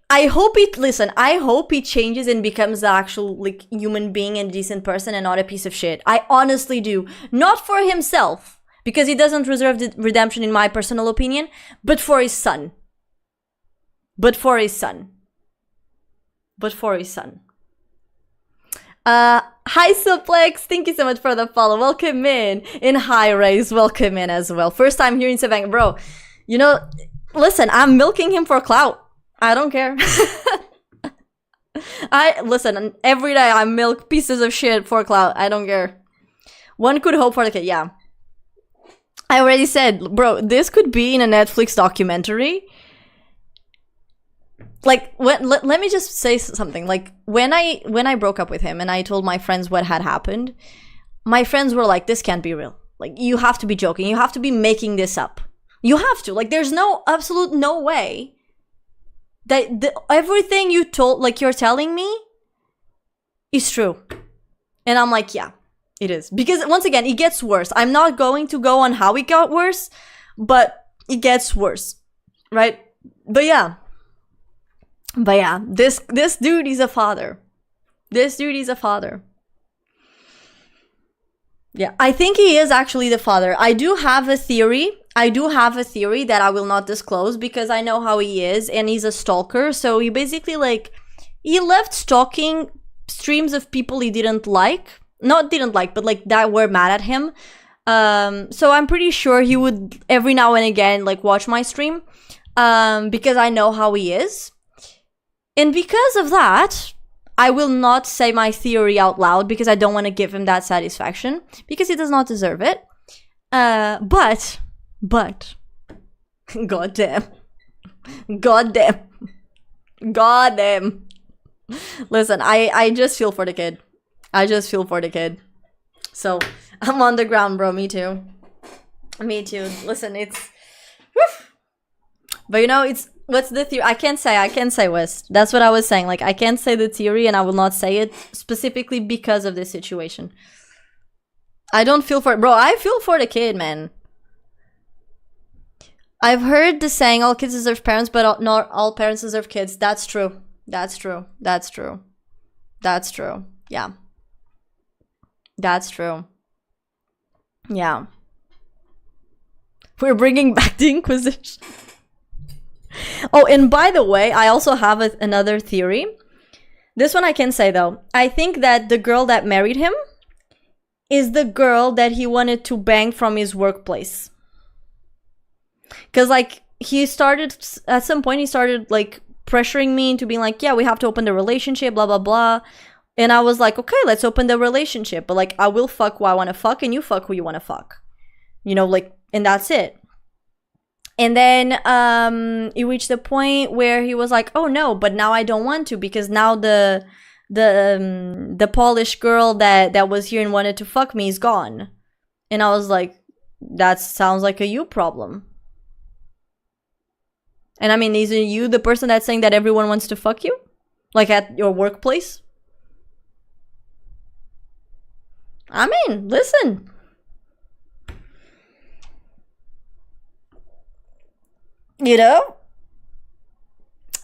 I hope he changes and becomes the actual like human being and decent person and not a piece of shit. I honestly do. Not for himself, because he doesn't deserve the redemption in my personal opinion, but for his son. But for his son. Hi Suplex, thank you so much for the follow. Welcome in. And hi Rays, welcome in as well. First time here in Savannah, bro. You know, listen, I'm milking him for clout. I don't care. Listen, every day I milk pieces of shit for clout. I don't care. One could hope for the kid, yeah. I already said, bro, this could be in a Netflix documentary. Like, let me just say something. Like, when I broke up with him and I told my friends what had happened, my friends were like, this can't be real. Like, you have to be joking. You have to be making this up. You have to. Like, there's absolute no way that everything you told, like, you're telling me is true. And I'm like, yeah, it is. Because, once again, it gets worse. I'm not going to go on how it got worse, but it gets worse. Right? But yeah, this dude is a father. This dude is a father. Yeah, I think he is actually the father. I do have a theory that I will not disclose because I know how he is and he's a stalker. So he basically he left stalking streams of people he didn't like. Not didn't like, but like that were mad at him. So I'm pretty sure he would every now and again like watch my stream because I know how he is. And because of that, I will not say my theory out loud because I don't want to give him that satisfaction because he does not deserve it. But, goddamn. Listen, I just feel for the kid. So, I'm on the ground, bro. Me too. Listen, it's... But you know, what's the theory? I can't say West. That's what I was saying. Like, I can't say the theory and I will not say it specifically because of this situation. I don't feel for it. Bro, I feel for the kid, man. I've heard the saying, all kids deserve parents, but not all parents deserve kids. That's true. Yeah. That's true. Yeah. We're bringing back the Inquisition. Oh, and by the way, I also have another theory. This one I can say, though. I think that the girl that married him is the girl that he wanted to bang from his workplace. Because, like, at some point, he started, like, pressuring me into being like, yeah, we have to open the relationship, blah, blah, blah. And I was like, okay, let's open the relationship. But, like, I will fuck who I want to fuck, and you fuck who you want to fuck. You know, like, and that's it. And then it reached the point where he was like, oh no, but now I don't want to because now the Polish girl that was here and wanted to fuck me is gone. And I was like, that sounds like a you problem. And I mean, isn't you the person that's saying that everyone wants to fuck you? Like at your workplace? I mean, listen. You know?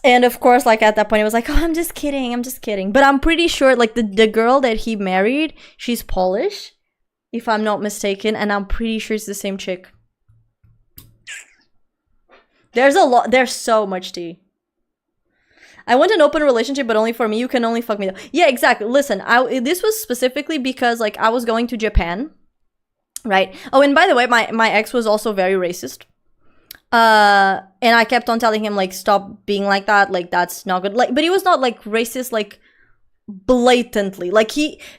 And of course, like at that point, it was like, oh, I'm just kidding. But I'm pretty sure, like the girl that he married, she's Polish, if I'm not mistaken. And I'm pretty sure it's the same chick. There's so much tea. I want an open relationship, but only for me. You can only fuck me though. Yeah, exactly. Listen, this was specifically because like I was going to Japan, right? Oh, and by the way, my ex was also very racist. And I kept on telling him like, stop being like that, like that's not good. Like, but he was not like racist, like blatantly. Like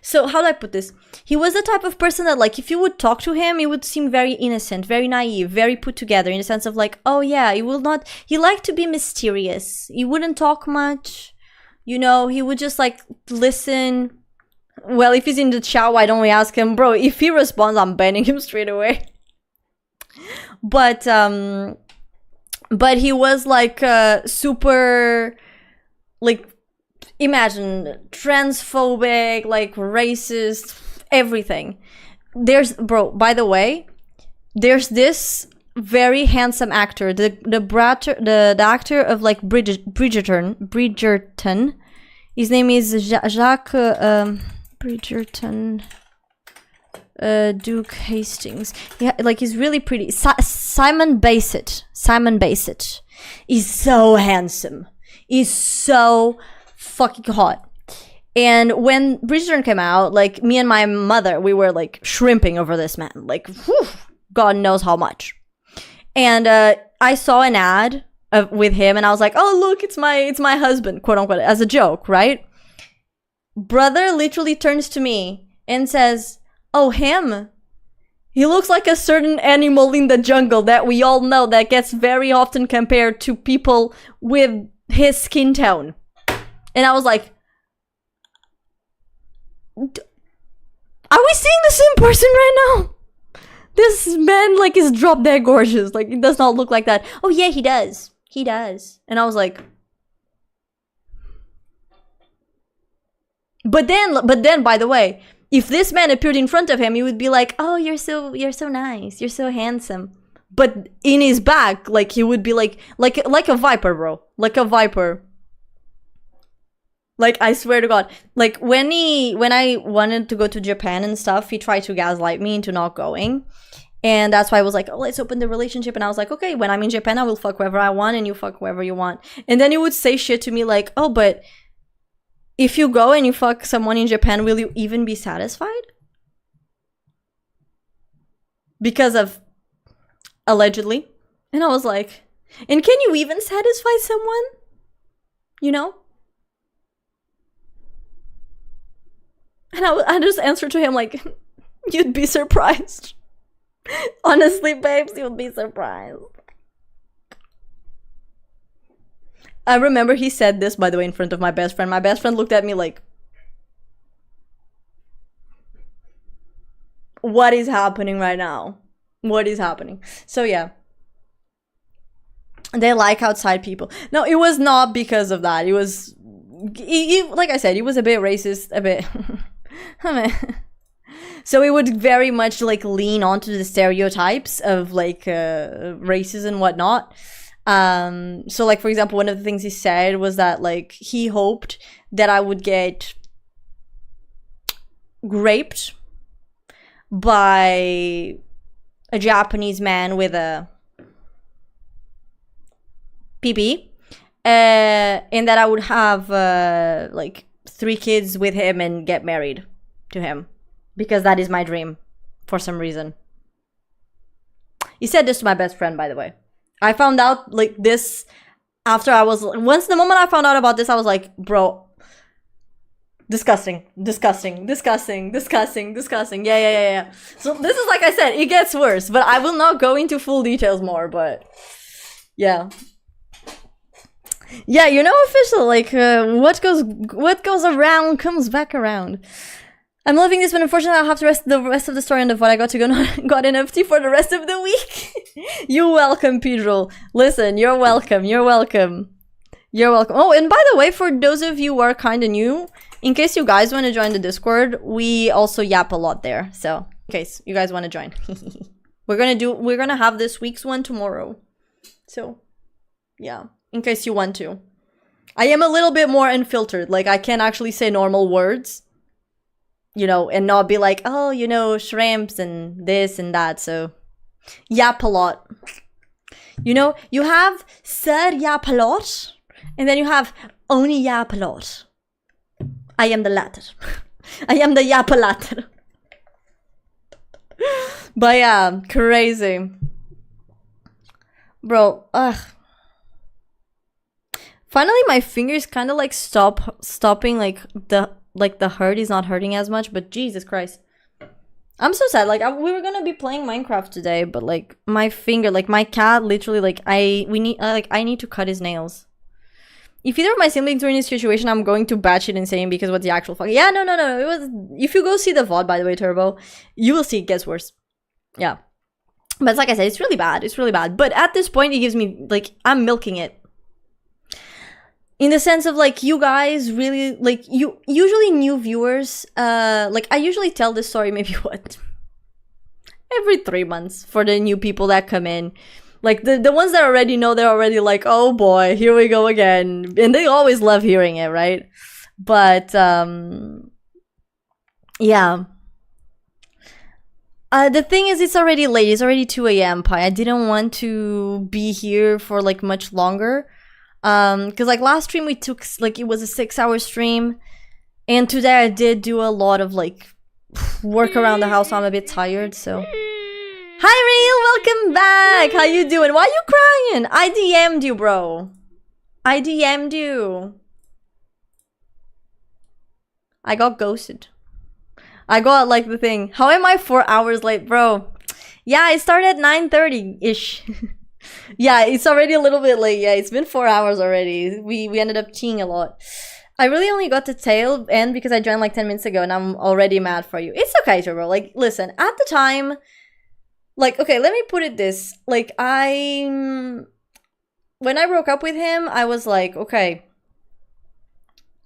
so how do I put this? He was the type of person that like, if you would talk to him, it would seem very innocent, very naive, very put together in the sense of like, oh yeah, he liked to be mysterious. He wouldn't talk much. you know, he would just like listen. Well, if he's in the chat, why don't we ask him? Bro, if he responds, I'm banning him straight away. But he was like super, like, imagine, transphobic, like racist, everything. Bro, by the way, there's this very handsome actor, the actor of like Bridgerton. His name is Jacques Bridgerton. Duke Hastings. Yeah, like he's really pretty. Simon Bassett is so handsome. He's so fucking hot. And when Bridgerton came out, like me and my mother, we were like shrimping over this man. Like, whew, God knows how much. And I saw an ad with him, and I was like, "Oh, look, it's my husband," quote unquote, as a joke, right? Brother literally turns to me and says, "Oh, him? He looks like a certain animal in the jungle that we all know that gets very often compared to people with his skin tone." And I was like, are we seeing the same person right now? This man, like, is drop dead gorgeous. Like, he does not look like that. Oh, yeah, he does. He does. And I was like... But then, by the way, if this man appeared in front of him, he would be like, "Oh, you're so nice. You're so handsome." But in his back, like, he would be like a viper, bro. Like a viper. Like, I swear to God. Like, when I wanted to go to Japan and stuff, he tried to gaslight me into not going. And that's why I was like, "Oh, let's open the relationship." And I was like, "Okay, when I'm in Japan, I will fuck whoever I want and you fuck whoever you want." And then he would say shit to me like, "Oh, but if you go and you fuck someone in Japan, will you even be satisfied?" Because of allegedly. And I was like, and can you even satisfy someone? You know? And I just answered to him like, "You'd be surprised." Honestly, babes, you'd be surprised. I remember he said this, by the way, in front of my best friend. My best friend looked at me like, what is happening right now? What is happening? So yeah. They like outside people. No, it was not because of that. It was... like I said, he was a bit racist, a bit... So it would very much like lean onto the stereotypes of like races and whatnot. So like, for example, one of the things he said was that like he hoped that I would get raped by a Japanese man with a PB, and that I would have like 3 kids with him and get married to him, because that is my dream for some reason. He said this to my best friend, by the way. I found out like this after once the moment I found out about this, I was like, bro, disgusting. Yeah. So this is, like I said, it gets worse, but I will not go into full details more, but yeah. Yeah, you know, official, like, what goes around comes back around. I'm loving this, but unfortunately I'll have the rest of the story on the VOD. I got to go got an FT for the rest of the week. You're welcome, Pedro. Listen, you're welcome. Oh, and by the way, for those of you who are kind of new, in case you guys want to join the Discord, we also yap a lot there. So, in case you guys want to join. We're gonna have this week's one tomorrow. So, yeah, in case you want to. I am a little bit more unfiltered. Like, I can actually say normal words, you know, and not be like, oh, you know, shrimps and this and that. So, yap a lot. You know, you have Sir Yap a lot, and then you have only yap a lot. I am the latter. I am the yap a latter. But yeah, crazy. Bro, ugh. Finally, my fingers kind of like stopping, like the hurt is not hurting as much, but Jesus Christ. I'm so sad. Like, we were gonna be playing Minecraft today, but like my finger, like my cat literally, like I need to cut his nails. if either of my siblings were in this situation, I'm going to batshit insane because what's the actual fuck? Yeah, no. It was. If you go see the VOD, by the way, Turbo, you will see it gets worse. Yeah. But like I said, it's really bad. It's really bad. But at this point, it gives me, like, I'm milking it. In the sense of, like, you guys really, like, you usually new viewers, like, I usually tell this story maybe, what? Every 3 months for the new people that come in. Like, the ones that already know, they're already like, oh boy, here we go again. And they always love hearing it, right? But, yeah. The thing is, it's already late. It's already 2 a.m. Pi. I didn't want to be here for, like, much longer. Because, like, last stream we took, like, it was a 6-hour stream. And today I did do a lot of, like, work around the house, so I'm a bit tired, so... Hi, Real! Welcome back! How you doing? Why you crying? I DM'd you, bro. I DM'd you. I got ghosted. I got, like, the thing. How am I 4 hours late, bro? Yeah, I started at 9:30-ish. Yeah, it's already a little bit late. Yeah, it's been 4 hours already. We ended up teeing a lot. I really only got the tail end because I joined like 10 minutes ago and I'm already mad for you. It's okay, Turbo. Like, listen, at the time... Like, okay, let me put it this. Like, when I broke up with him, I was like, okay.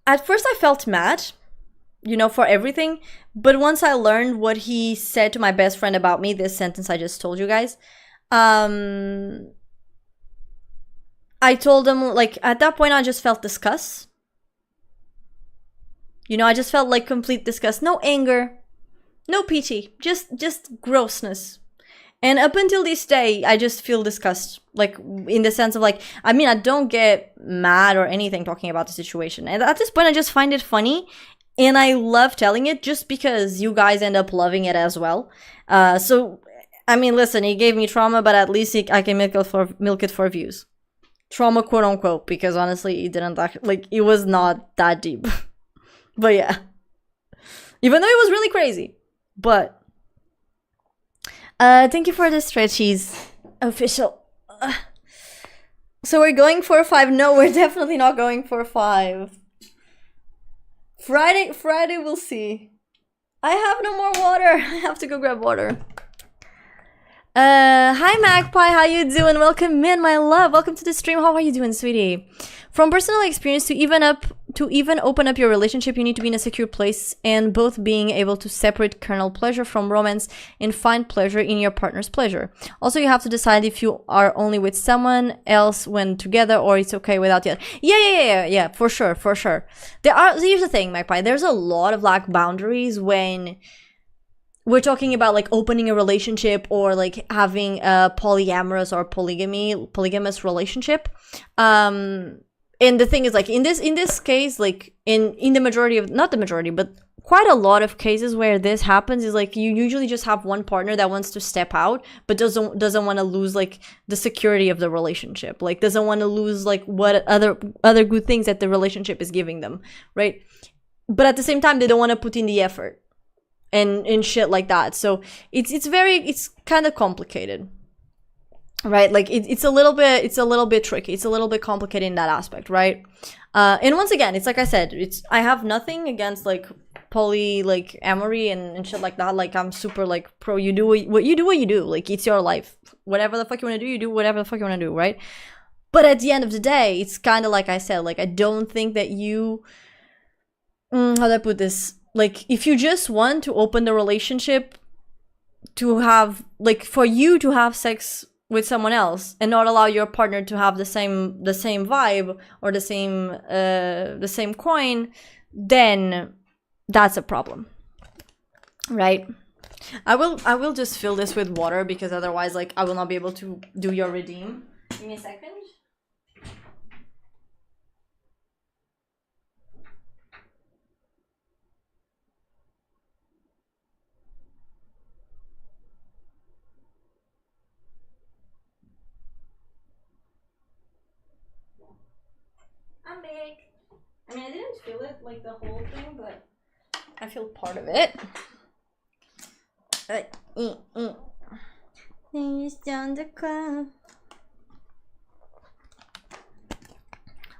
At first I felt mad, you know, for everything. But once I learned what he said to my best friend about me, this sentence I just told you guys, I told him, like, at that point I just felt disgust. You know, I just felt like complete disgust. No anger, no pity, just grossness. And up until this day, I just feel disgust, like, in the sense of, like, I mean, I don't get mad or anything talking about the situation. And at this point, I just find it funny, and I love telling it just because you guys end up loving it as well. So, I mean, listen, he gave me trauma, but at least I can milk it for views. Trauma, quote unquote, because honestly, it didn't, like, it was not that deep. But yeah. Even though it was really crazy. But... thank you for the stretchies. Official. So we're going for 5. No, we're definitely not going for 5. Friday we'll see. I have no more water. I have to go grab water. Hi Magpie, how you doing? Welcome in, my love. Welcome to the stream. How are you doing, sweetie? From personal experience, to even open up your relationship, you need to be in a secure place and both being able to separate carnal pleasure from romance and find pleasure in your partner's pleasure. Also, you have to decide if you are only with someone else when together or it's okay without the other. Yeah, for sure. Here's the thing, Magpie, there's a lot of like boundaries when we're talking about like opening a relationship or like having a polyamorous or polygamous relationship. And the thing is, like, in this case, like, in the majority of, not the majority, but quite a lot of cases where this happens is, like, you usually just have one partner that wants to step out, but doesn't want to lose, like, the security of the relationship. Like, doesn't want to lose, like, what other good things that the relationship is giving them, right? But at the same time, they don't want to put in the effort and shit like that. So it's kind of complicated. Right, like it's a little bit tricky. It's a little bit complicated in that aspect, right? And once again, it's like I said, I have nothing against like like amory and shit like that. Like I'm super like pro. You do what you do. Like it's your life. Whatever the fuck you want to do, you do whatever the fuck you want to do, right? But at the end of the day, it's kind of like I said. Like I don't think that you, how do I put this? Like if you just want to open the relationship to have like for you to have sex with someone else and not allow your partner to have the same vibe or the same coin, then that's a problem, right? I will just fill this with water because otherwise, like, I will not be able to do your redeem. Give me a second. I'm big. I mean, I didn't feel it like the whole thing, but I feel part of it.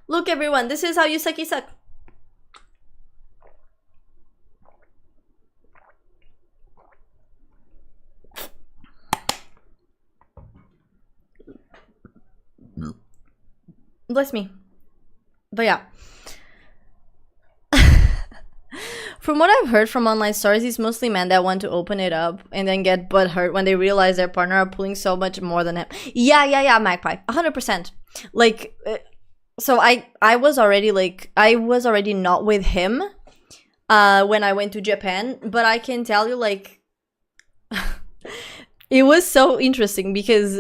Look, everyone, this is how you sucky suck. Bless me. But yeah. From what I've heard from online stories, it's mostly men that want to open it up and then get butthurt when they realize their partner are pulling so much more than him. Yeah, Magpie. 100%. Like, so I was already not with him when I went to Japan, but I can tell you, like, it was so interesting because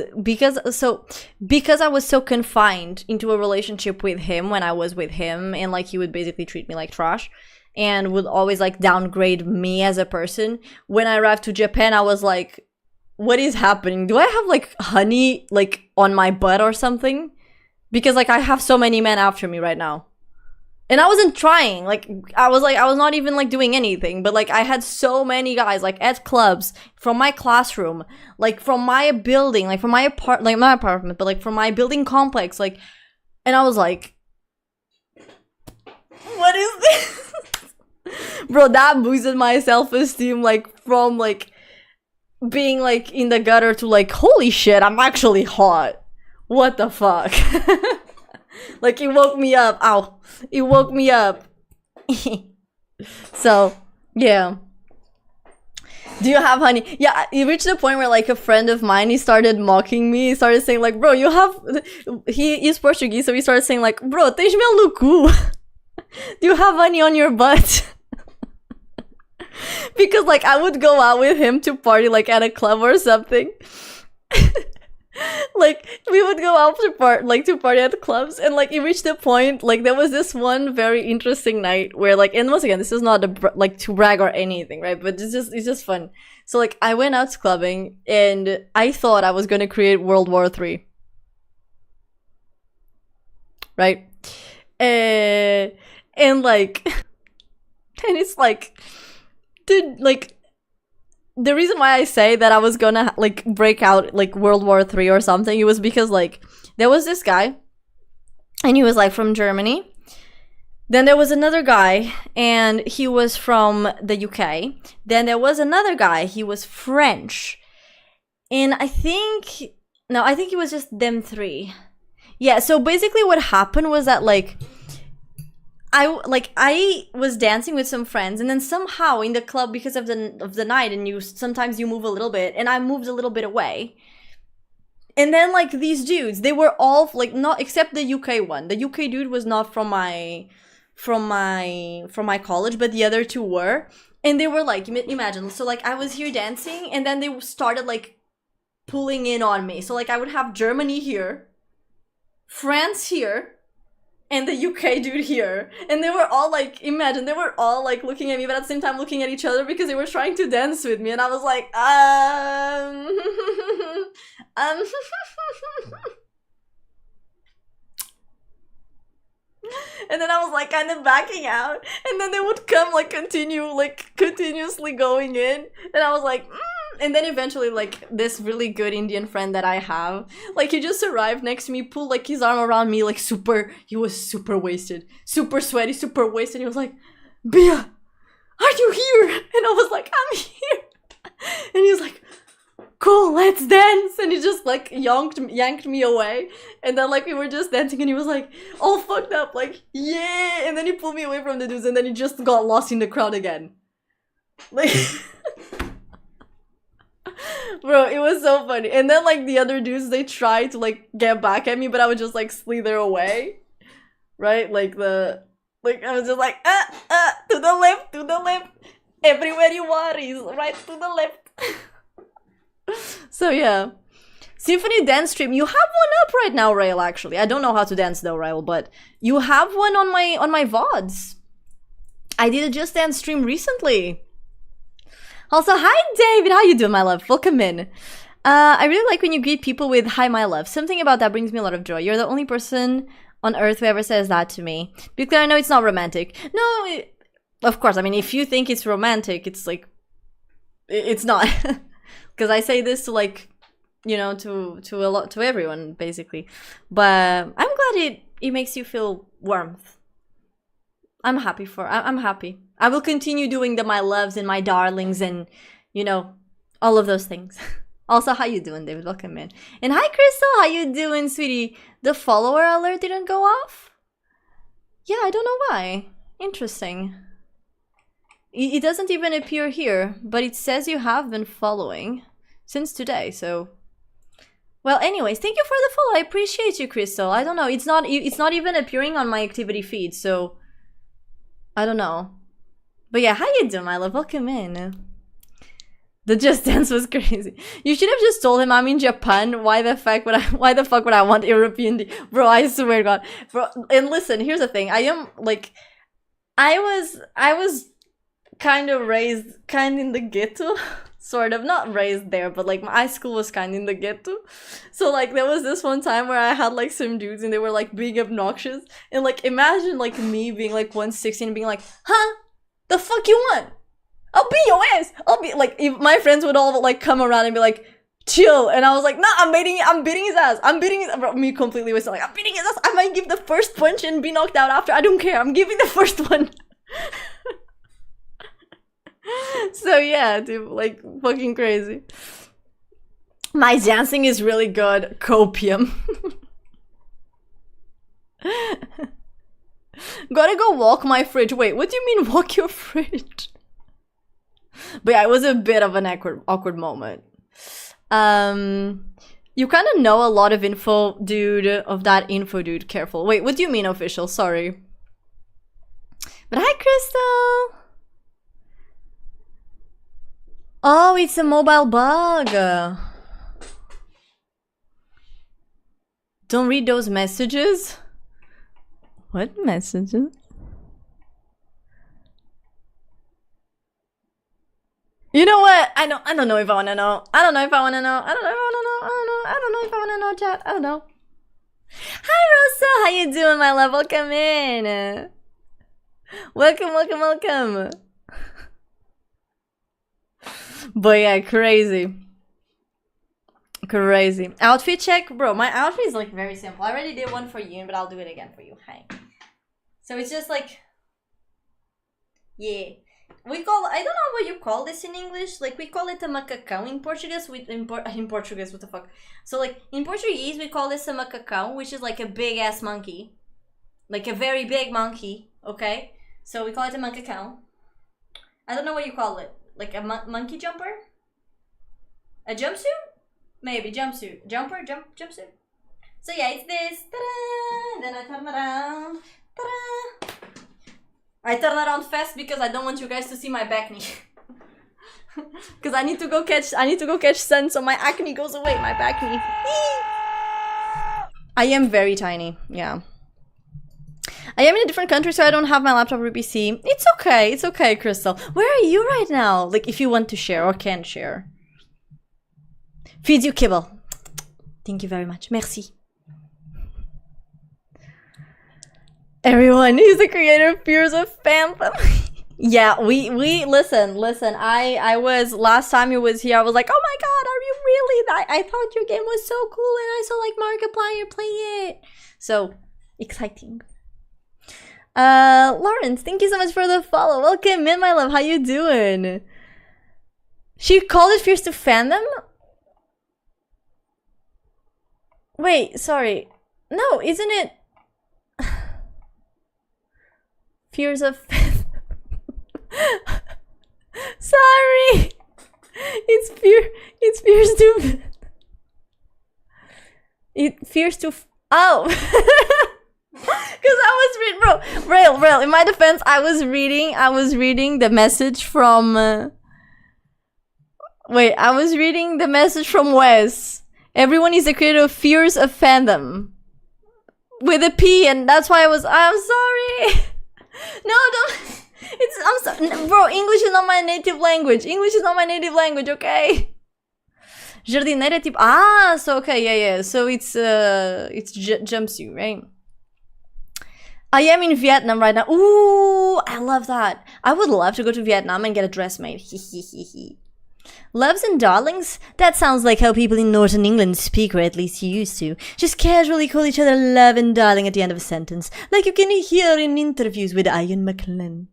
I was so confined into a relationship with him when I was with him, and like he would basically treat me like trash and would always like downgrade me as a person. When I arrived to Japan, I was like, what is happening? Do I have like honey like on my butt or something? Because like I have so many men after me right now. And I wasn't trying. Like I was not even like doing anything, but like I had so many guys like at clubs, from my classroom, like from my building, like from my apartment, but like from my building complex, like, and I was like, what is this? Bro, that boosted my self-esteem like from like being like in the gutter to like, holy shit, I'm actually hot. What the fuck? Like it woke me up. Ow. It woke me up. So, yeah. Do you have honey? Yeah, it reached the point where like a friend of mine, he started mocking me. He started saying like, bro, you have... He is Portuguese, so he started saying like, bro, tens mel no cu. Do you have honey on your butt? Because like I would go out with him to party like at a club or something. Like we would go out to party at the clubs, and like it reached the point like there was this one very interesting night where like, and once again this is not like to brag or anything, right, but it's just fun. So like I went out clubbing and I thought I was gonna create World War III, right? And like and it's like, dude, like the reason why I say that I was gonna like break out like World War III or something, it was because like there was this guy and he was like from Germany. Then there was another guy and he was from the UK. Then there was another guy, he was French. And I think it was just them three. Yeah, so basically what happened was that like I was dancing with some friends, and then somehow in the club, because of the night, and sometimes you move a little bit, and I moved a little bit away. And then like these dudes, they were all like, not except the UK one. The UK dude was not from my college, but the other two were. And they were like, imagine, so like I was here dancing, and then they started like pulling in on me. So like I would have Germany here, France here, and the UK dude here, and they were all like, imagine, they were all like looking at me, but at the same time looking at each other because they were trying to dance with me, and I was like, and then I was like kind of backing out, and then they would come like continuously going in, and I was like, And then eventually, like, this really good Indian friend that I have, like, he just arrived next to me, pulled, like, his arm around me, like, he was super wasted, super sweaty, super wasted. He was like, Bia, are you here? And I was like, I'm here. And he was like, cool, let's dance. And he just, like, yanked me away. And then, like, we were just dancing, and he was, like, all fucked up, like, yeah. And then he pulled me away from the dudes, and then he just got lost in the crowd again. Like... Bro, it was so funny. And then, like, the other dudes, they tried to, like, get back at me, but I would just, like, slither away. Right? Like, I was just like, to the left. Everywhere you are is right to the left. So, yeah. Symphony dance stream. You have one up right now, Rael, actually. I don't know how to dance, though, Rael, but you have one on my VODs. I did a Just Dance stream recently. Also, hi David, how you doing, my love? Welcome in. I really like when you greet people with hi, my love. Something about that brings me a lot of joy. You're the only person on earth who ever says that to me. Because I know it's not romantic. No, of course, I mean, if you think it's romantic, it's like, it's not. Because I say this to, like, you know, to everyone, basically. But I'm glad it makes you feel warmth. I'm happy for. I'm happy. I will continue doing the my loves and my darlings and, you know, all of those things. Also, how you doing, David? Welcome in. And hi, Crystal. How you doing, sweetie? The follower alert didn't go off? Yeah, I don't know why. Interesting. It doesn't even appear here, but it says you have been following since today, so... Well, anyways, thank you for the follow. I appreciate you, Crystal. I don't know. It's not even appearing on my activity feed, so... I don't know. But yeah, how you doing, my love? Welcome in. The Just Dance was crazy. You should have just told him I'm in Japan. Why the fuck would I want European bro, I swear to God. Bro, and listen, here's the thing. I was kind of raised in the ghetto. Sort of, not raised there, but like my high school was kind of in the ghetto. So like there was this one time where I had like some dudes and they were like being obnoxious. And like imagine like me being like 160 and being like, huh? The fuck you want? I'll beat your ass. I'll be like, if my friends would all like come around and be like, chill. And I was like, nah, I'm beating his ass. Bro, me completely wasting like, I'm beating his ass. I might give the first punch and be knocked out after. I don't care. I'm giving the first one. So yeah, dude, like fucking crazy. My dancing is really good. Copium. Gotta go walk my fridge. Wait, what do you mean walk your fridge? But yeah, it was a bit of an awkward moment. You kind of know a lot of info, dude. Of that info, dude. Careful. Wait, what do you mean official? Sorry. But hi, Crystal. Oh, it's a mobile bug. Don't read those messages. What messages? You know what? I don't know if I wanna know. I don't know if I wanna know. I don't know if I wanna know, chat. I don't know. Hi, Rosa. How you doing, my love? Welcome in. Welcome. But yeah, crazy. Outfit check, bro. My outfit is like very simple. I already did one for you, but I'll do it again for you. Hi. So it's just like, yeah. We call, I don't know what you call this in English. Like we call it a macacão in Portuguese. In Portuguese, what the fuck? So like in Portuguese, we call this a macacão, which is like a big ass monkey, like a very big monkey. Okay, so we call it a macacão. I don't know what you call it. Like a monkey jumper? A jumpsuit? Maybe jumpsuit. Jumpsuit. So yeah, it's this. Ta-da! Then I turn around. Ta-da! I turn around fast because I don't want you guys to see my back knee. Because I need to go catch sun so my acne goes away, my back knee. I am very tiny, yeah. I am in a different country, so I don't have my laptop or PC. It's okay, Crystal. Where are you right now? Like, if you want to share or can share. Feeds you kibble. Thank you very much. Merci. Everyone, he's the creator of Fears of Phantom. Yeah, we listen. I was, last time you was here, I was like, oh my god, are you really that? I thought your game was so cool and I saw like Markiplier play it. So, exciting. Lawrence, thank you so much for the follow. Welcome in, my love. How you doing? She called it Fears to Fandom? Wait, sorry. No, isn't it? Fears of Fandom. Sorry. It's Fears to... It Fears to... Oh! Because I was reading, bro, in my defense, I was reading the message from, I was reading the message from Wes. Everyone is the creator of Fears of Fandom. With a P, and that's why I'm sorry. No, don't, I'm sorry, bro, English is not my native language. Okay? Jardineira tipo, so okay, yeah. So it's jumpsuit, right? I am in Vietnam right now. Ooh, I love that. I would love to go to Vietnam and get a dress made. Loves and darlings? That sounds like how people in Northern England speak, or at least used to. Just casually call each other love and darling at the end of a sentence, like you can hear in interviews with Ian McKellen.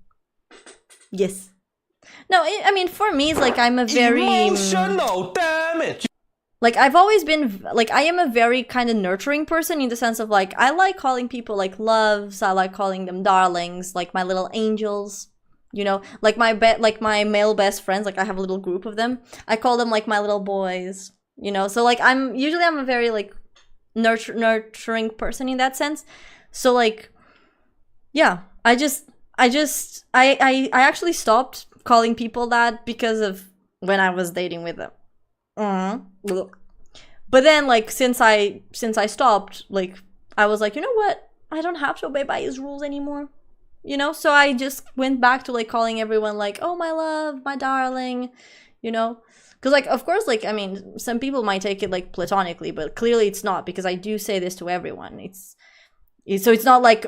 Yes. No, I mean, for me, it's like I'm a very... Emotional damage! Like, I've always been... Like, I am a very kind of nurturing person in the sense of, like, I like calling people, like, loves. I like calling them darlings, like my little angels. You know, like my male best friends, like I have a little group of them. I call them like my little boys, you know. So like I'm a very like nurturing person in that sense. So like, yeah, I actually stopped calling people that because of when I was dating with them. But then like since I stopped, like I was like, you know what? I don't have to obey by his rules anymore. You know, so I just went back to like calling everyone like, oh, my love, my darling, you know, because like, of course, like, I mean, some people might take it like platonically, but clearly it's not, because I do say this to everyone. So it's not like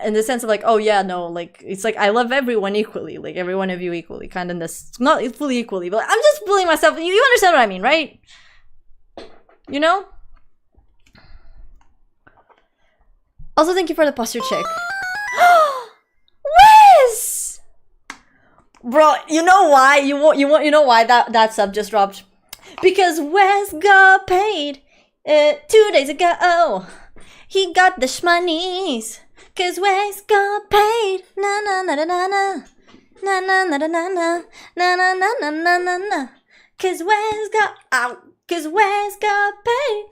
in the sense of like, oh yeah, no, like it's like I love everyone equally, like every one of you equally, kind of this, not fully equally, but I'm just bullying myself. You understand what I mean, right? You know. Also, thank you for the posture check. Wes! Bro, you know why? You know why that sub just dropped? Because Wes got paid 2 days ago. He got the shmoneys. Cause Wes got paid. Na na na na na na. Na na na na na na. Na na na na na na na. Cause Wes got paid.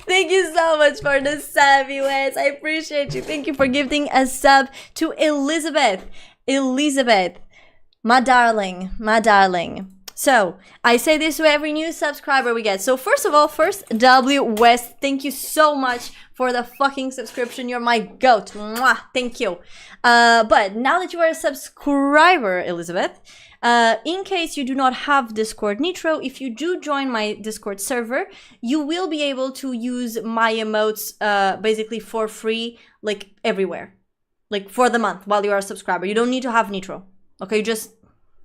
Thank you so much for the sub, Wes. I appreciate you. Thank you for gifting a sub to Elizabeth. Elizabeth, my darling, my darling. So, I say this to every new subscriber we get. So, first of all, W. West, thank you so much for the fucking subscription. You're my goat. Mwah, thank you. But now that you are a subscriber, Elizabeth, in case you do not have Discord Nitro, if you do join my Discord server, you will be able to use my emotes basically for free, like everywhere, like for the month while you are a subscriber. You don't need to have Nitro. Okay, just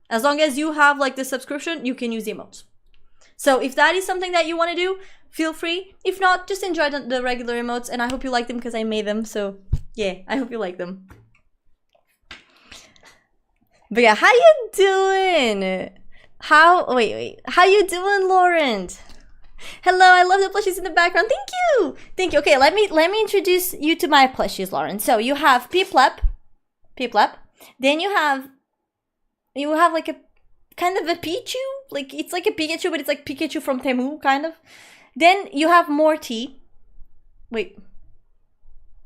as long as you have like the subscription, you can use the emotes. So if that is something that you want to do, feel free. If not, just enjoy the regular emotes, and I hope you like them because I made them. So yeah, I hope you like them. But yeah, how you doing? How you doing, Lauren? Hello, I love the plushies in the background. Thank you. Thank you. Okay, let me introduce you to my plushies, Lauren. So you have Peeplep. Then you have like a kind of a Pichu. Like it's like a Pikachu, but it's like Pikachu from Temu, kind of. Then you have Morty. Wait.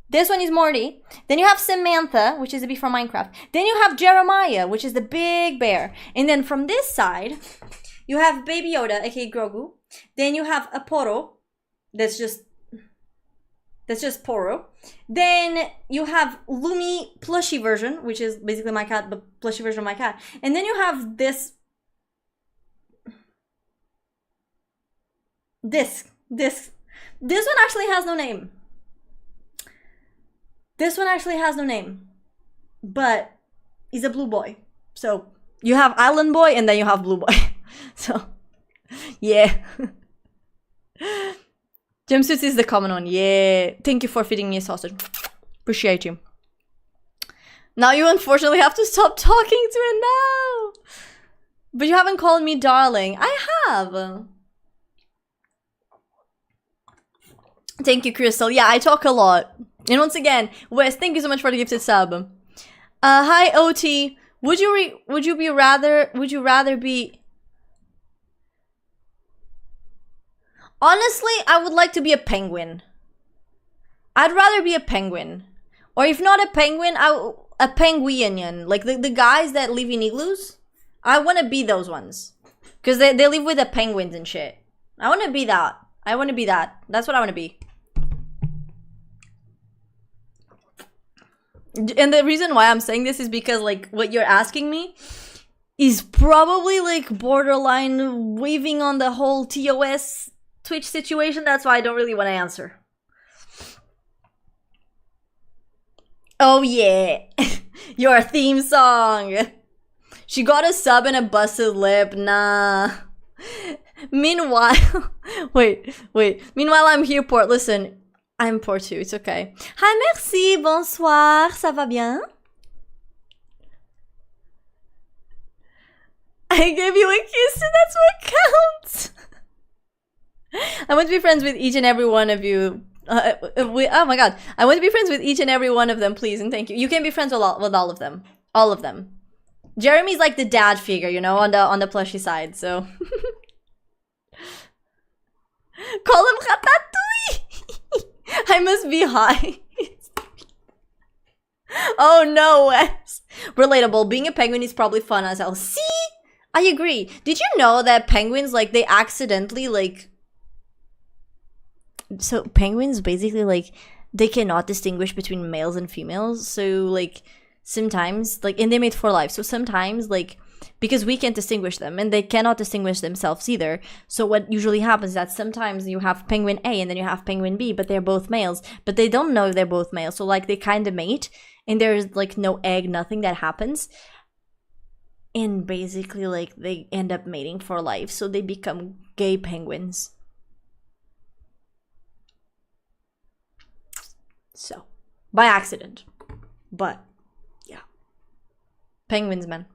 This one is Morty. Then you have Samantha, which is a bee from Minecraft. Then you have Jeremiah, which is the big bear. And then from this side, you have Baby Yoda, aka Grogu. Then you have Aporo. That's just Poro. Then you have Lumi plushie version, which is basically my cat, but plushie version of my cat. And then you have this one actually has no name. This one actually has no name, but he's a blue boy. So you have Island Boy and then you have Blue Boy. So yeah. Jumpsuits is the common one. Yeah. Thank you for feeding me a sausage. Appreciate you. Now you unfortunately have to stop talking to it now. But you haven't called me darling. I have. Thank you, Crystal. Yeah, I talk a lot. And once again, Wes, thank you so much for the gifted sub. Hi, OT. Would you rather be? Honestly, I would like to be a penguin. I'd rather be a penguin, or if not a penguin, a penguinian, like the guys that live in igloos. I want to be those ones, cause they live with the penguins and shit. I want to be that. That's what I want to be. And the reason why I'm saying this is because like what you're asking me is probably like borderline waving on the whole TOS Twitch situation. That's why I don't really want to answer. Oh yeah, your theme song. She got a sub and a busted lip. Nah. Meanwhile, wait. Meanwhile, I'm here, Port. Listen, I'm Port too. It's okay. Hi, merci. Bonsoir. Ça va bien? I gave you a kiss, and that's what counts. I want to be friends with each and every one of you. Oh my god. I want to be friends with each and every one of them, please, and thank you. You can be friends with all of them. All of them. Jeremy's like the dad figure, you know, on the plushy side, so. Call him Ratatouille! I must be high. Oh no, Wes. Relatable. Being a penguin is probably fun as hell. See? I agree. Did you know that penguins, like, they accidentally, like... So, penguins basically, like, they cannot distinguish between males and females. So, like, sometimes, like, and they mate for life. So, sometimes, like, because we can't distinguish them, and they cannot distinguish themselves either. So, what usually happens is that sometimes you have penguin A and then you have penguin B, but they're both males. But they don't know they're both males. So, like, they kind of mate, and there's, like, no egg, nothing that happens. And basically, like, they end up mating for life. So, they become gay penguins. So, by accident. But, yeah. Penguins, man.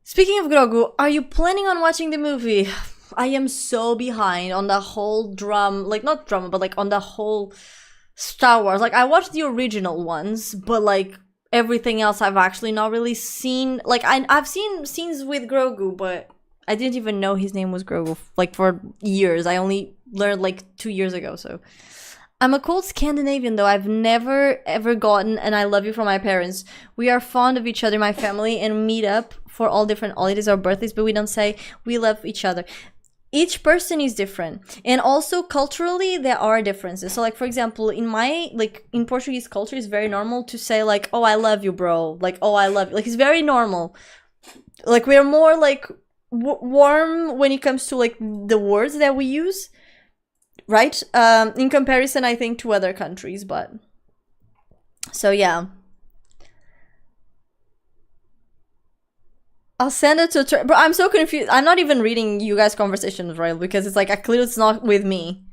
Speaking of Grogu, are you planning on watching the movie? I am so behind on the whole like, not drama, but, like, on the whole Star Wars. Like, I watched the original ones, but, like, everything else I've actually not really seen. Like, I've seen scenes with Grogu, but I didn't even know his name was Grogu, like, for years. I only learned, like, 2 years ago, so. I'm a cold Scandinavian, though. I've never, ever gotten an I love you from my parents. We are fond of each other, my family, and meet up for all different holidays or birthdays, but we don't say we love each other. Each person is different. And also, culturally, there are differences. So, like, for example, in Portuguese culture, it's very normal to say, like, oh, I love you, bro. Like, oh, I love you. Like, it's very normal. Like, we're more, like, warm when it comes to, like, the words that we use. Right? In comparison, I think, to other countries, but... So, yeah. I'll send it to... But I'm so confused. I'm not even reading you guys' conversations, right? Because it's like, clearly it's not with me.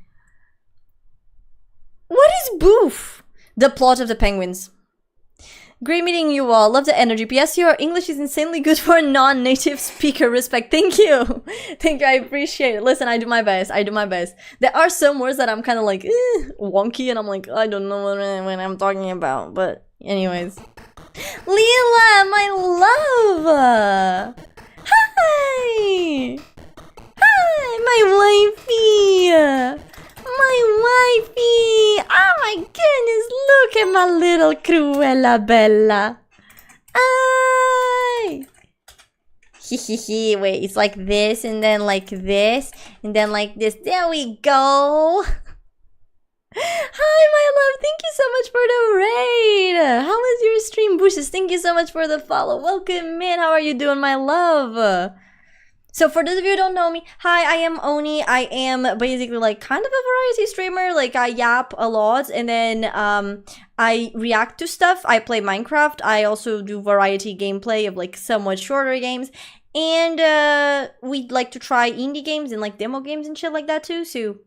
What is Boof? The plot of the penguins. Great meeting you all. Love the energy. P.S. Your English is insanely good for a non-native speaker. Respect. Thank you. Thank you. I appreciate it. Listen, I do my best. I do my best. There are some words that I'm kind of like wonky, and I'm like, I don't know what I'm talking about. But anyways. Leela, my love. Hi. Hi, my wifey. My wifey! Oh my goodness, look at my little Cruella Bella. Ay! Hehehe, wait, it's like this, and then like this, and then like this. There we go! Hi, my love, thank you so much for the raid! How was your stream, Bushes? Thank you so much for the follow. Welcome in, how are you doing, my love? So for those of you who don't know me, hi, I am Oni. I am basically like kind of a variety streamer. Like I yap a lot, and then I react to stuff. I play Minecraft. I also do variety gameplay of like somewhat shorter games. And we like to try indie games and like demo games and shit like that too. So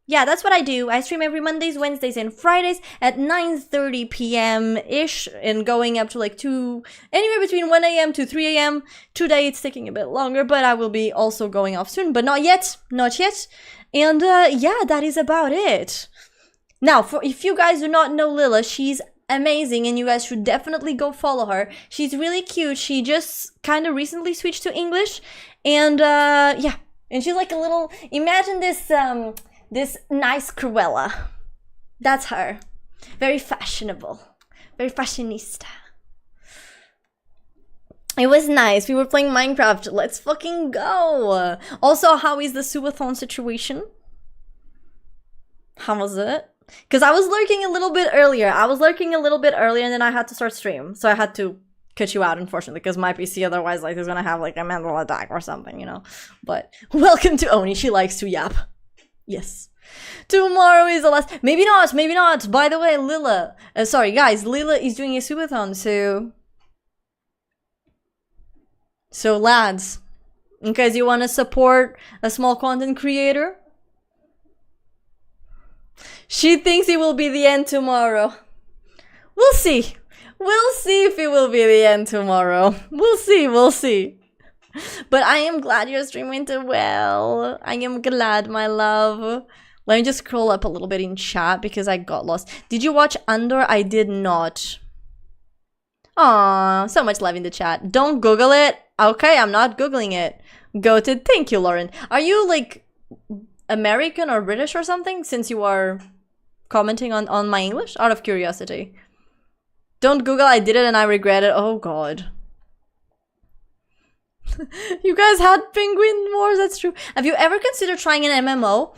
yeah, that's what I do. I stream every Mondays, Wednesdays, and Fridays at 9:30 p.m.-ish and going up to like anywhere between 1 a.m. to 3 a.m. Today it's taking a bit longer, but I will be also going off soon, but not yet. Not yet. And yeah, that is about it. Now, if you guys do not know Lila, she's amazing and you guys should definitely go follow her. She's really cute. She just kind of recently switched to English. And yeah, and she's like a little, imagine this nice Cruella. That's her. Very fashionable. Very fashionista. It was nice. We were playing Minecraft. Let's fucking go. Also, how is the subathon situation? How was it? Because I was lurking a little bit earlier. And then I had to start stream. So I had to cut you out, unfortunately, because my PC otherwise like is gonna have like a mental attack or something, you know. But welcome to Oni. She likes to yap. Yes. Tomorrow is the last. Maybe not. Maybe not. By the way, Lila. Sorry, guys. Lila is doing a subathon, so lads, in case you want to support a small content creator, she thinks it will be the end tomorrow. We'll see. We'll see if it will be the end tomorrow. We'll see. We'll see. But I am glad your stream went well. I am glad, my love. Let me just scroll up a little bit in chat because I got lost. Did you watch Andor? I did not. Aw, so much love in the chat. Don't Google it. Okay, I'm not Googling it. Go to... Thank you, Lauren. Are you, like, American or British or something? Since you are commenting on my English? Out of curiosity. Don't Google, I did it and I regret it. Oh, God. You guys had Penguin Wars, that's true. Have you ever considered trying an MMO?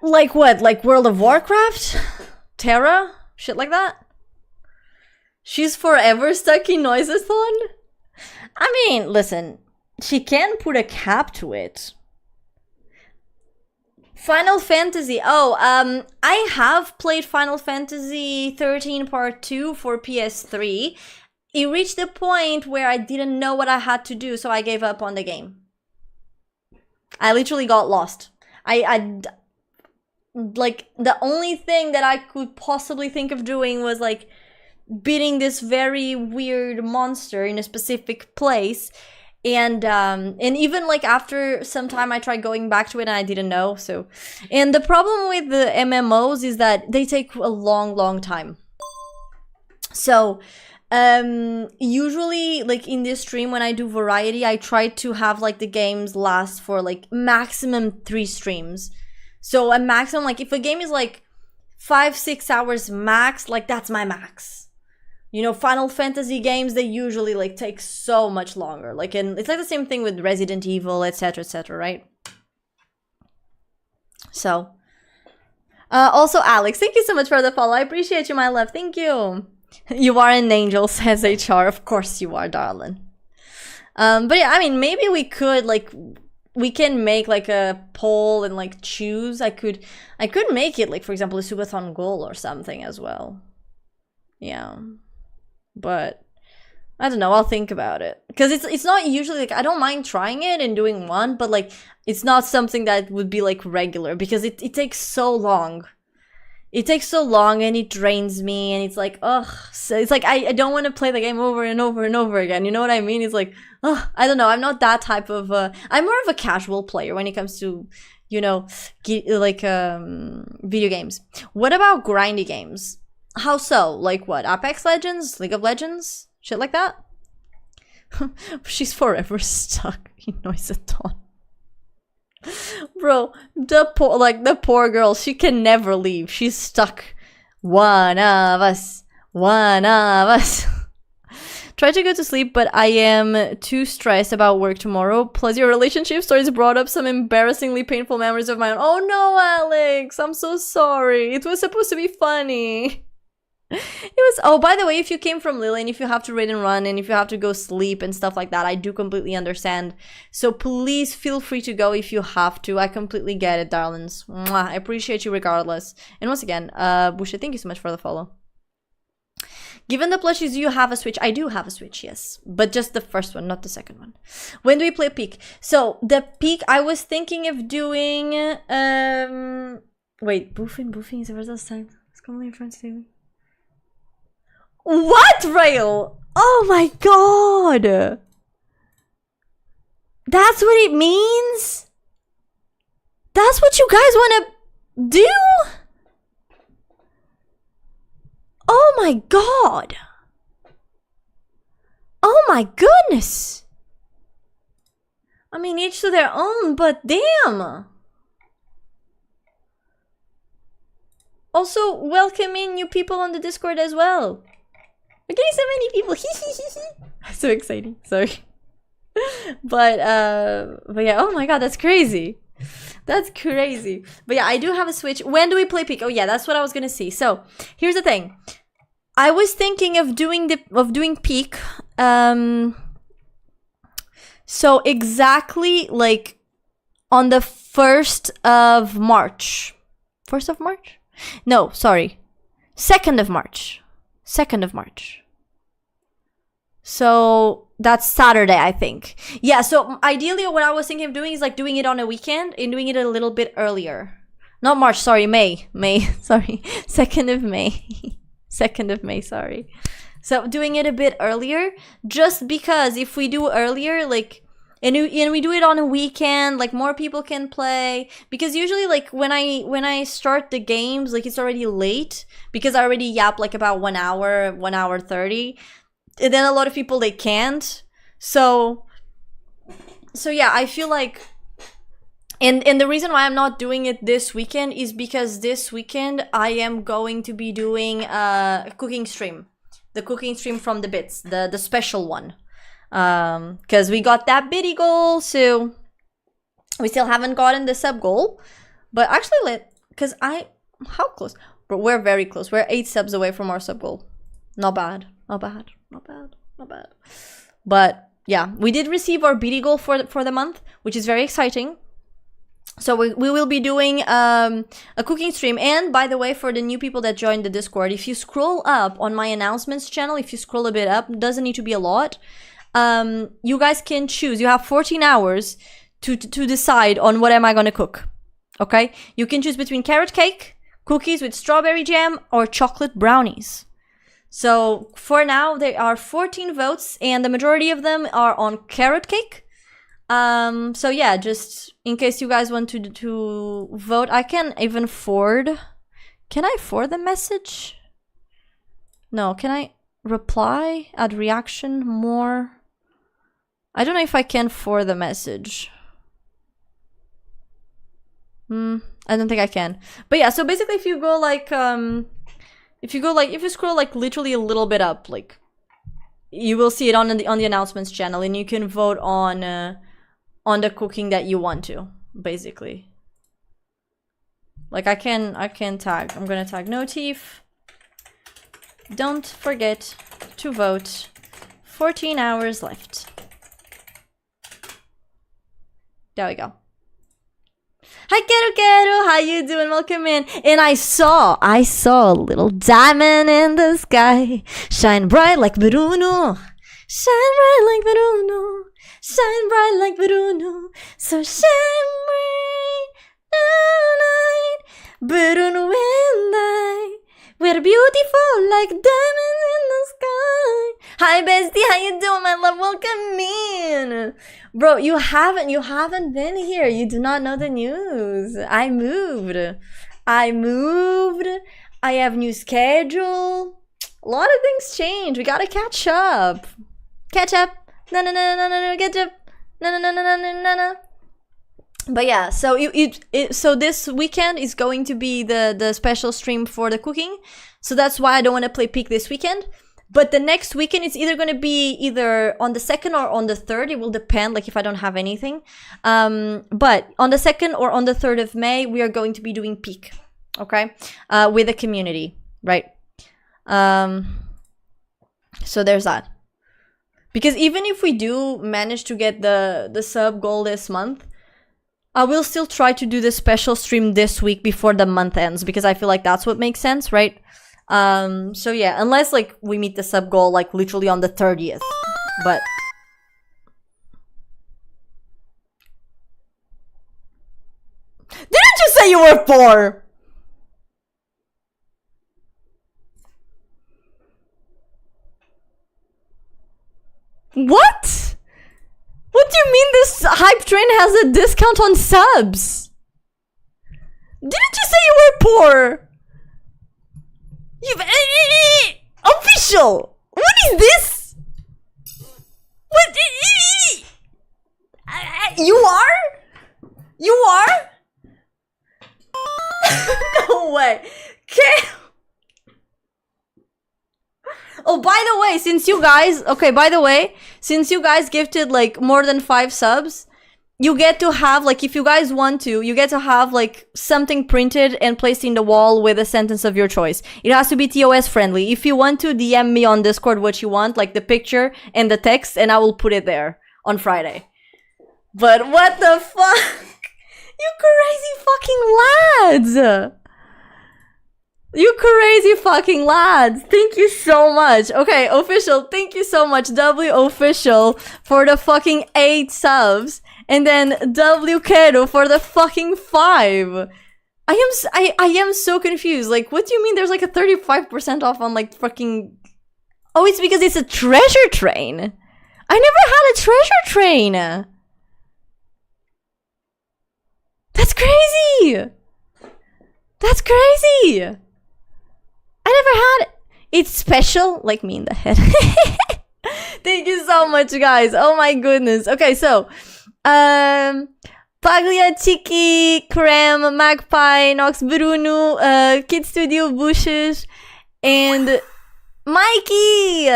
Like what? Like World of Warcraft? Terra? Shit like that? She's forever stuck in Noisathon? I mean, listen, she can put a cap to it. Final Fantasy. Oh, I have played Final Fantasy 13 Part 2 for PS3. It reached the point where I didn't know what I had to do, so I gave up on the game. I literally got lost. Like, the only thing that I could possibly think of doing was, like, beating this very weird monster in a specific place. And even, like, after some time I tried going back to it and I didn't know, so... And the problem with the MMOs is that they take a long, long time. So... usually, like, in this stream when I do variety, I try to have, like, the games last for, like, maximum 3 streams. So a maximum, like, if a game is, like, 5-6 hours max, like, that's my max. You know, Final Fantasy games, they usually, like, take so much longer. Like, and it's like the same thing with Resident Evil, etc., right? So. Also, Alex, thank you so much for the follow. I appreciate you, my love. Thank you. You are an angel, says HR. Of course you are, darling. But yeah, I mean, maybe we could, like, we can make, like, a poll and, like, choose. I could make it, like, for example, a subathon goal or something as well. Yeah. But I don't know, I'll think about it. Because it's not usually, like, I don't mind trying it and doing one, but, like, it's not something that would be, like, regular. Because it takes so long. It takes so long and it drains me and it's like, ugh. So it's like, I don't want to play the game over and over and over again. You know what I mean? It's like, ugh, I don't know. I'm not that type of, I'm more of a casual player when it comes to, you know, like, video games. What about grindy games? How so? Like what? Apex Legends? League of Legends? Shit like that? She's forever stuck in Noisathon. Bro, the poor girl, she can never leave. She's stuck. One of us. One of us. Try to go to sleep, but I am too stressed about work tomorrow. Plus, your relationship stories brought up some embarrassingly painful memories of my own. Oh no, Alex! I'm so sorry. It was supposed to be funny. It was, oh, by the way, if you came from Lily and if you have to read and run and if you have to go sleep and stuff like that, I do completely understand. So please feel free to go if you have to. I completely get it, darlings. Mwah. I appreciate you regardless. And once again, Busha, thank you so much for the follow. Given the plushies, do you have a Switch? I do have a Switch, yes. But just the first one, not the second one. When do we play Peak? So, the Peak, I was thinking of doing... Wait, Boofing is the first time. It's commonly in French daily. What, Rail? Oh my god! That's what it means? That's what you guys want to do? Oh my god! Oh my goodness! I mean, each to their own, but damn! Also, welcoming new people on the Discord as well. We're getting so many people. So exciting. Sorry. But yeah, oh my god, that's crazy. That's crazy. But yeah, I do have a Switch. When do we play Peak? Oh yeah, that's what I was gonna see. So here's the thing. I was thinking of doing Peak. So exactly like on the 1st of March. 1st of March? No, sorry. 2nd of March. 2nd of March. So that's Saturday, I think. Yeah, so ideally what I was thinking of doing is like doing it on a weekend and doing it a little bit earlier. Not March, sorry, May. Sorry. 2nd of May. 2nd of May, sorry. So doing it a bit earlier, just because if we do earlier, like, and we do it on a weekend, like more people can play. Because usually, like when I start the games, like it's already late because I already yap like about 1 hour, 1 hour 30, and then a lot of people they can't. So yeah, I feel like, and the reason why I'm not doing it this weekend is because this weekend I am going to be doing a cooking stream, the cooking stream from the bits, the special one. Because we got that biddy goal, so we still haven't gotten the sub goal. But actually, how close? But we're very close. We're 8 subs away from our sub goal. Not bad. But yeah, we did receive our biddy goal for the month, which is very exciting. So we will be doing a cooking stream. And by the way, for the new people that joined the Discord, if you scroll up on my announcements channel, if you scroll a bit up, it doesn't need to be a lot. You guys can choose. You have 14 hours to decide on what am I gonna cook. Okay? You can choose between carrot cake, cookies with strawberry jam, or chocolate brownies. So for now, there are 14 votes, and the majority of them are on carrot cake. So yeah, just in case you guys want to vote, I can even forward. Can I forward the message? No, can I reply, add reaction, more? I don't know if I can forward the message. I don't think I can. But yeah, so basically if you go like, if you scroll like literally a little bit up, like you will see it on the announcements channel, and you can vote on the cooking that you want to, basically. Like I can tag. I'm gonna tag Notif. Don't forget to vote. 14 hours left. There we go. Hi Kero, how you doing? Welcome in. And I saw a little diamond in the sky. Shine bright like Bruno. Shine bright like Bruno. Shine bright like Bruno. So shine bright tonight. Bruno and I, we're beautiful like diamonds in the sky. Hi bestie, how you doing, my love? Welcome in. Bro, you haven't been here. You do not know the news. I moved. I have new schedule. A lot of things change. We gotta catch up. Catch up. No, catch up. No. But yeah, so so this weekend is going to be the special stream for the cooking. So that's why I don't want to play Peak this weekend. But the next weekend it's either going to be either on the 2nd or on the 3rd. It will depend, like if I don't have anything. But on the 2nd or on the 3rd of May, we are going to be doing Peak, okay? With the community, right? So there's that. Because even if we do manage to get the sub goal this month, I will still try to do the special stream this week before the month ends, because I feel like that's what makes sense, right? So yeah, unless like we meet the sub goal like literally on the 30th. But didn't you say you were poor? What? What do you mean this hype train has a discount on subs? Didn't you say you were poor? You've official. What is this? What? You are? You are? No way. Okay. Oh, by the way, since you guys gifted like more than 5 subs, you get to have, like, if you guys want to, you get to have like something printed and placed in the wall with a sentence of your choice. It has to be TOS friendly. If you want to, DM me on Discord what you want, like the picture and the text, and I will put it there on Friday. But what the fuck? You crazy fucking lads! You crazy fucking lads! Thank you so much. Okay, official, thank you so much. W official for the fucking 8 subs. And then W Kero for the fucking 5. I am so confused. Like, what do you mean there's like a 35% off on like fucking... Oh, it's because it's a treasure train. I never had a treasure train. That's crazy. That's crazy. I never had it. It's special, like me in the head. Thank you so much, guys. Oh my goodness. Okay, so, Paglia, Chiki, Krem, Magpie, Nox, Bruno, Kid Studio, Bushes, and Mikey.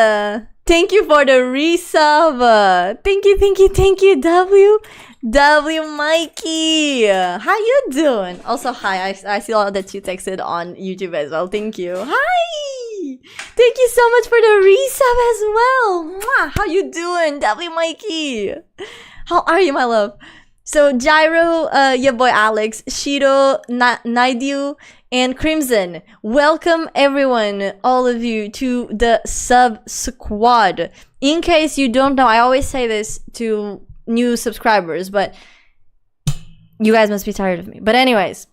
Thank you for the resub. Thank you, W Mikey. How you doing? Also, hi. I see all that you texted on YouTube as well. Thank you. Hi. Thank you so much for the resub as well. Mwah. How you doing, W Mikey? How are you, my love? So, Gyro, your boy Alex, Shiro, Naidu, and Crimson. Welcome, everyone, all of you, to the sub squad. In case you don't know, I always say this to new subscribers, but you guys must be tired of me. But anyways,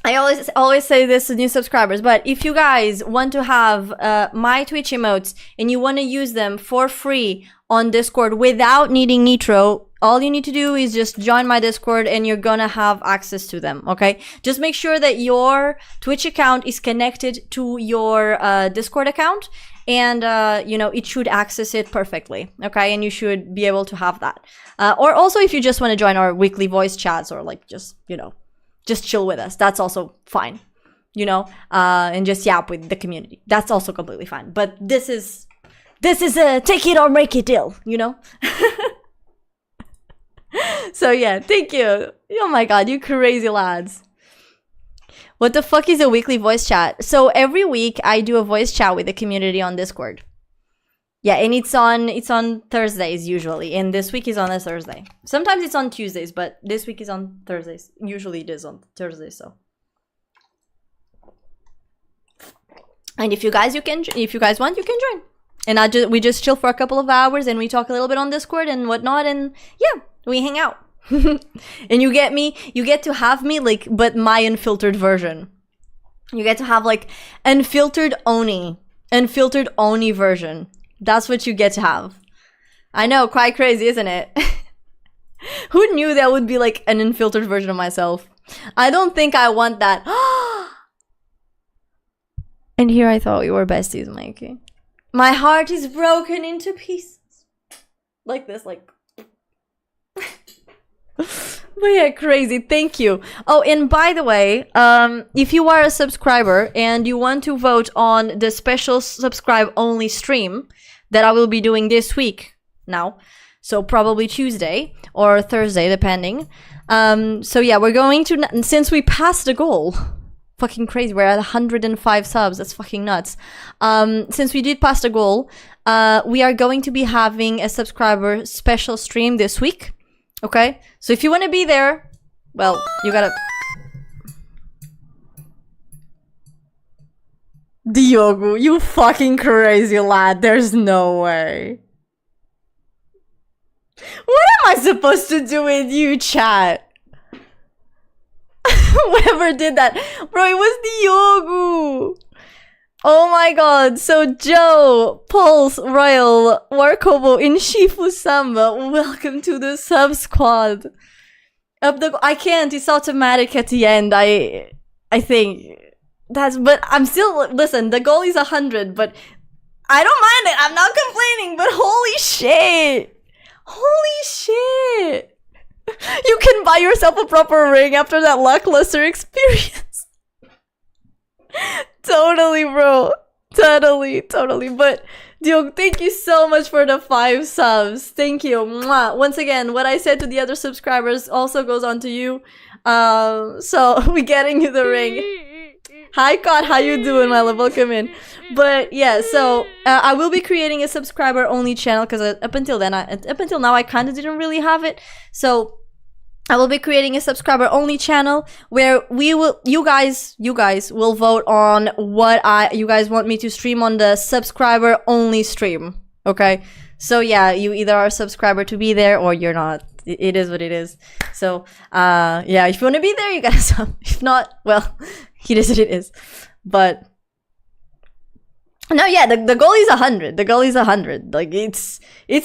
I always say this to new subscribers, but if you guys want to have my Twitch emotes and you want to use them for free on Discord without needing Nitro, all you need to do is just join my Discord and you're gonna have access to them, okay? Just make sure that your Twitch account is connected to your Discord account, and you know, it should access it perfectly, okay? And you should be able to have that. Or also, if you just want to join our weekly voice chats, or like just, you know, just chill with us, that's also fine, you know? And just yap with the community, that's also completely fine. But this is a take it or make it deal, you know? So yeah, thank you. Oh my god, you crazy lads. What the fuck is a weekly voice chat? So every week I do a voice chat with the community on Discord. Yeah, and it's on Thursdays usually, and this week is on a Thursday. Sometimes it's on Tuesdays, but this week is on Thursdays. Usually it is on Thursdays, so. And if you guys want, you can join. And we just chill for a couple of hours and we talk a little bit on Discord and whatnot, and yeah, we hang out. And you get to have me, like, but my unfiltered version. You get to have like unfiltered Oni version. That's what you get to have. I know, quite crazy, isn't it? Who knew that would be like an unfiltered version of myself? I don't think I want that. And here I thought we were besties, Mikey. My heart is broken into pieces. Like this, like. But yeah, crazy. Thank you. Oh, and by the way, if you are a subscriber and you want to vote on the special subscribe only stream that I will be doing this week now, so probably Tuesday or Thursday, depending. So yeah, we're going to, since we passed the goal, fucking crazy, we're at 105 subs, that's fucking nuts. Since we did pass the goal, we are going to be having a subscriber special stream this week. Okay, so if you want to be there, well, you gotta... Diogo, you fucking crazy lad, there's no way. What am I supposed to do with you, chat? Whoever did that, bro, it was Diogo. Oh my god, so Joe, Pulse, Royal, Warkobo, in Shifu Samba, welcome to the sub squad. I can't, it's automatic at the end, I think. But I'm still, listen, the goal is 100, but I don't mind it, I'm not complaining, but holy shit. Holy shit. You can buy yourself a proper ring after that lackluster experience. Totally, bro. Totally. But, Diogo, thank you so much for the 5 subs. Thank you. Mwah. Once again, what I said to the other subscribers also goes on to you. So, we're getting you the ring. Hi, Cod. How you doing, my love? Welcome in. But, yeah, so, I will be creating a subscriber-only channel, because up until now, I kind of didn't really have it. So, I will be creating a subscriber only channel where you guys will vote on what you guys want me to stream on the subscriber only stream. Okay? So yeah, you either are a subscriber to be there or you're not. It is what it is. So yeah, if you want to be there, you gotta sub. If not, well, it is what it is. But no, yeah, the goal is 100. The goal is 100. Like it's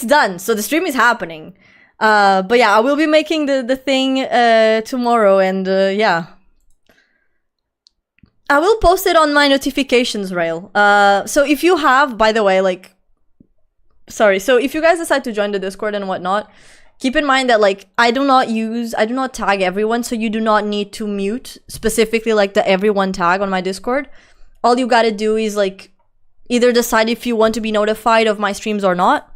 done. So the stream is happening. But yeah, I will be making the thing tomorrow, and yeah, I will post it on my notifications rail. So if you have, by the way, like, sorry, so if you guys decide to join the Discord and whatnot, keep in mind that like I do not tag everyone, so you do not need to mute specifically like the everyone tag on my Discord. All you gotta do is like either decide if you want to be notified of my streams or not.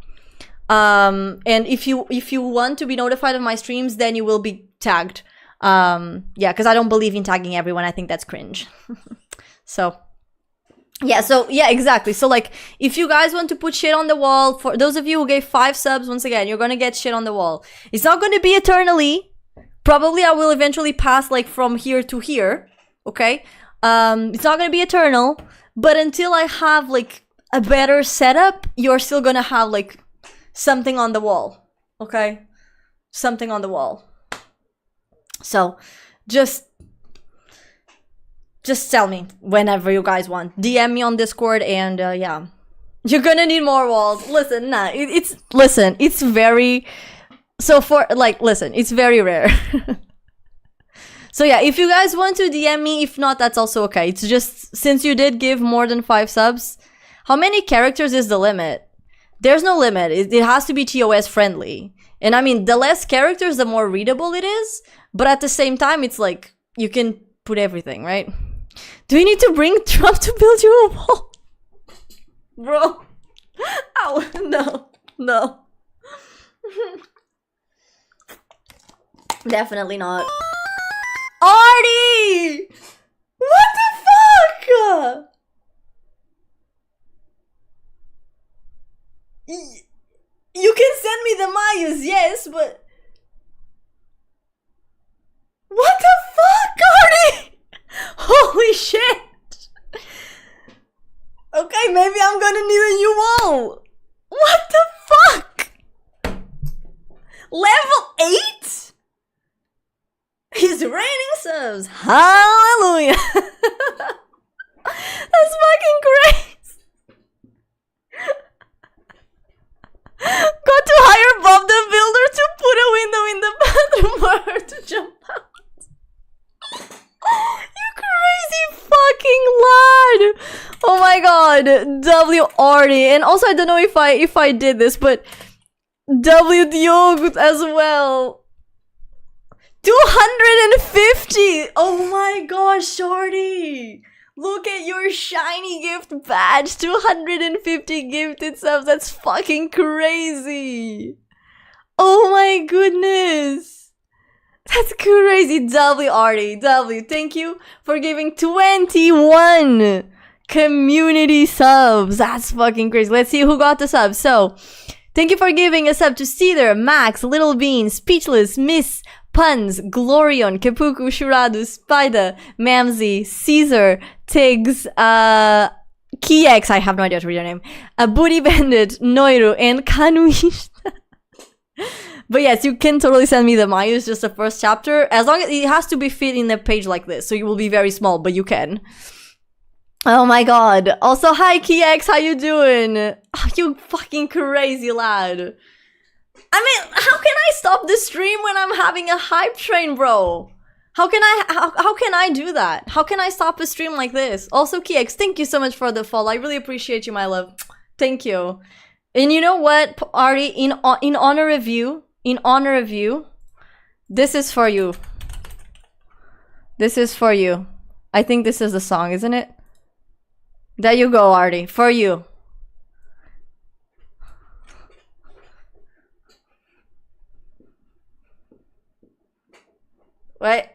And if you want to be notified of my streams, then you will be tagged. Yeah, because I don't believe in tagging everyone. I think that's cringe. So yeah, exactly. So like, if you guys want to put shit on the wall, for those of you who gave 5 subs, once again, you're gonna get shit on the wall. It's not gonna be eternally. Probably I will eventually pass like from here to here. Okay. It's not gonna be eternal, but until I have like a better setup, you're still gonna have like something on the wall, okay? Something on the wall. So, just tell me whenever you guys want. DM me on Discord, and yeah, you're gonna need more walls. Listen, nah, it's very. So for like, listen, it's very rare. So yeah, if you guys want to DM me, if not, that's also okay. It's just since you did give more than 5 subs, how many characters is the limit? There's no limit. It has to be TOS friendly. And I mean, the less characters, the more readable it is. But at the same time, it's like, you can put everything, right? Do you need to bring Trump to build you a wall? Bro. Ow. No. Definitely not. Artie! What the fuck? You can send me the Mayus, yes, but... What the fuck, Artie? Holy shit! Okay, maybe I'm gonna need a new wall. What the fuck? Level 8? He's raining subs. Hallelujah. That's fucking great. Got to hire Bob the Builder to put a window in the bathroom for her to jump out. You crazy fucking lad! Oh my god, WRD. And also, I don't know if I did this, but W Diogo as well. 250! Oh my gosh, Shorty! Look at your shiny gift badge! 250 gifted subs, that's fucking crazy! Oh my goodness! That's crazy, WRD. W, thank you for giving 21 community subs. That's fucking crazy. Let's see who got the sub. So, thank you for giving a sub to Cedar, Max, Little Bean, Speechless, Miss, Puns, Glorion, Kepuku, Shuradu, Spider, Mamsie, Caesar, Tiggs, Kiex, I have no idea how to read your name, Booty Bandit, Noiru, and Kanuishita. But yes, you can totally send me the Mayus, just the first chapter, as long as it has to be fit in a page like this, so you will be very small, but you can. Oh my god. Also, hi Kiex, how you doing? Oh, you fucking crazy lad. I mean, how can I stop the stream when I'm having a hype train, bro? How can I do that? How can I stop a stream like this? Also, Kiex, thank you so much for the follow. I really appreciate you, my love. Thank you. And you know what, Ari, in honor of you, this is for you. This is for you. I think this is the song, isn't it? There you go, Artie. For you. Wait.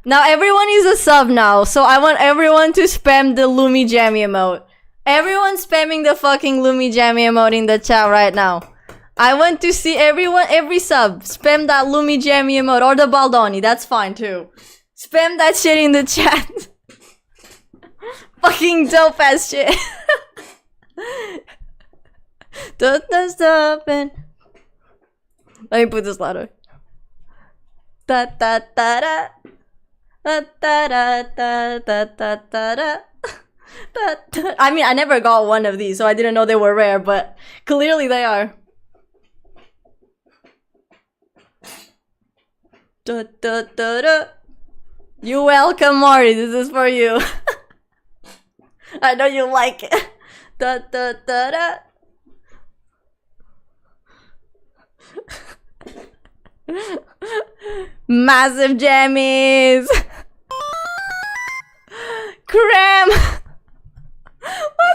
Now everyone is a sub now, so I want everyone to spam the Lumi Jammy emote. Everyone spamming the fucking Lumi Jammy emote in the chat right now. I want to see everyone, every sub, spam that Lumi Jammy emote or the Baldoni. That's fine too. Spam that shit in the chat. Fucking dope ass shit. Don't stop and let me put this louder. Da da da da. Da da da da da da da. I mean, I never got one of these, so I didn't know they were rare, but clearly they are. Da, da, da, da. You welcome, Marty. This is for you. I know you like it. Da, da, da, da. Massive jammies. Cram. What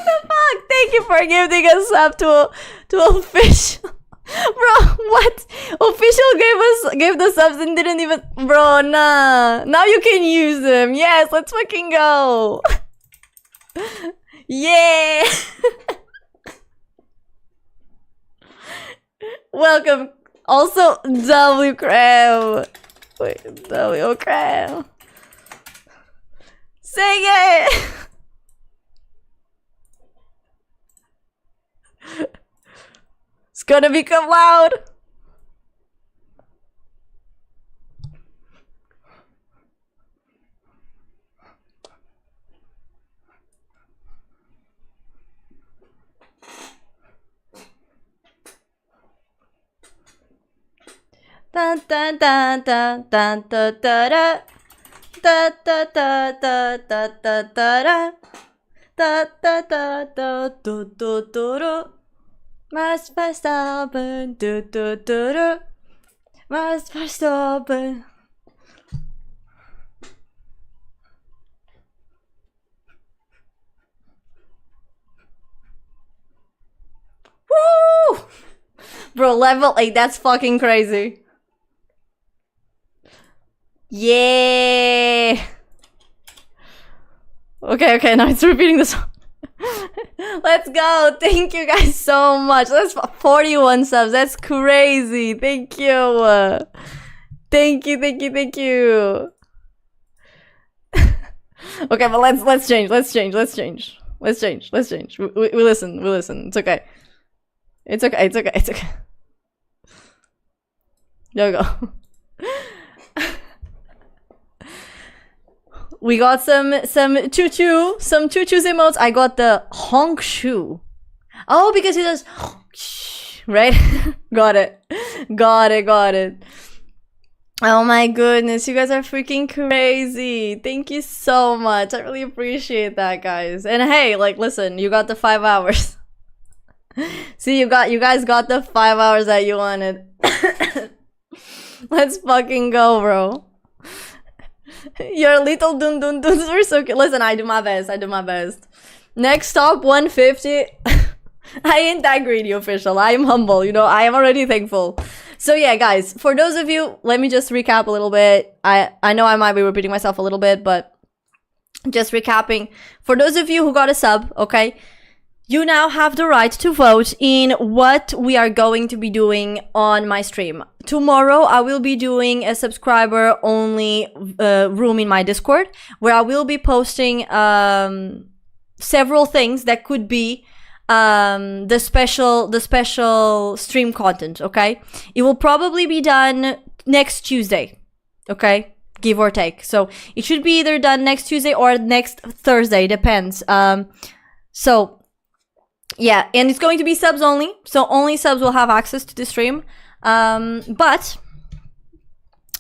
the fuck? Thank you for giving us up to official. Bro, what? Official gave the subs and didn't even. Bro, nah. Now you can use them. Yes, let's fucking go. Yeah. Welcome. Also, W Cram. Wait, W Cram. Sing it. It's gonna become loud. Da da da da da da da da da da da da da da da da da da do do do do. Must verstoppen, do do do do. Must verstoppen. Woo! Bro, level 8, that's fucking crazy. Yeah. Okay, now it's repeating the song. Let's go. Thank you guys so much. That's 41 subs. That's crazy. Thank you. Thank you. Okay, but let's change. We listen. It's okay. There we go. We got some choo-choo emotes. I got the honk shoe. Oh, because he does right? Got it. Oh my goodness, you guys are freaking crazy. Thank you so much. I really appreciate that, guys. And hey, like, listen, you got the 5 hours. See, you guys got the 5 hours that you wanted. Let's fucking go, bro. Your little dun dun duns were so cute. Listen, I do my best. Next stop, 150. I ain't that greedy, official. I am humble, you know. I am already thankful. So yeah, guys, for those of you, let me just recap a little bit. I know I might be repeating myself a little bit, but just recapping. For those of you who got a sub, okay, you now have the right to vote in what we are going to be doing on my stream. Tomorrow, I will be doing a subscriber-only room in my Discord, where I will be posting several things that could be the special stream content, okay? It will probably be done next Tuesday, okay? Give or take. So it should be either done next Tuesday or next Thursday, depends. So yeah, and it's going to be subs only, so only subs will have access to the stream. But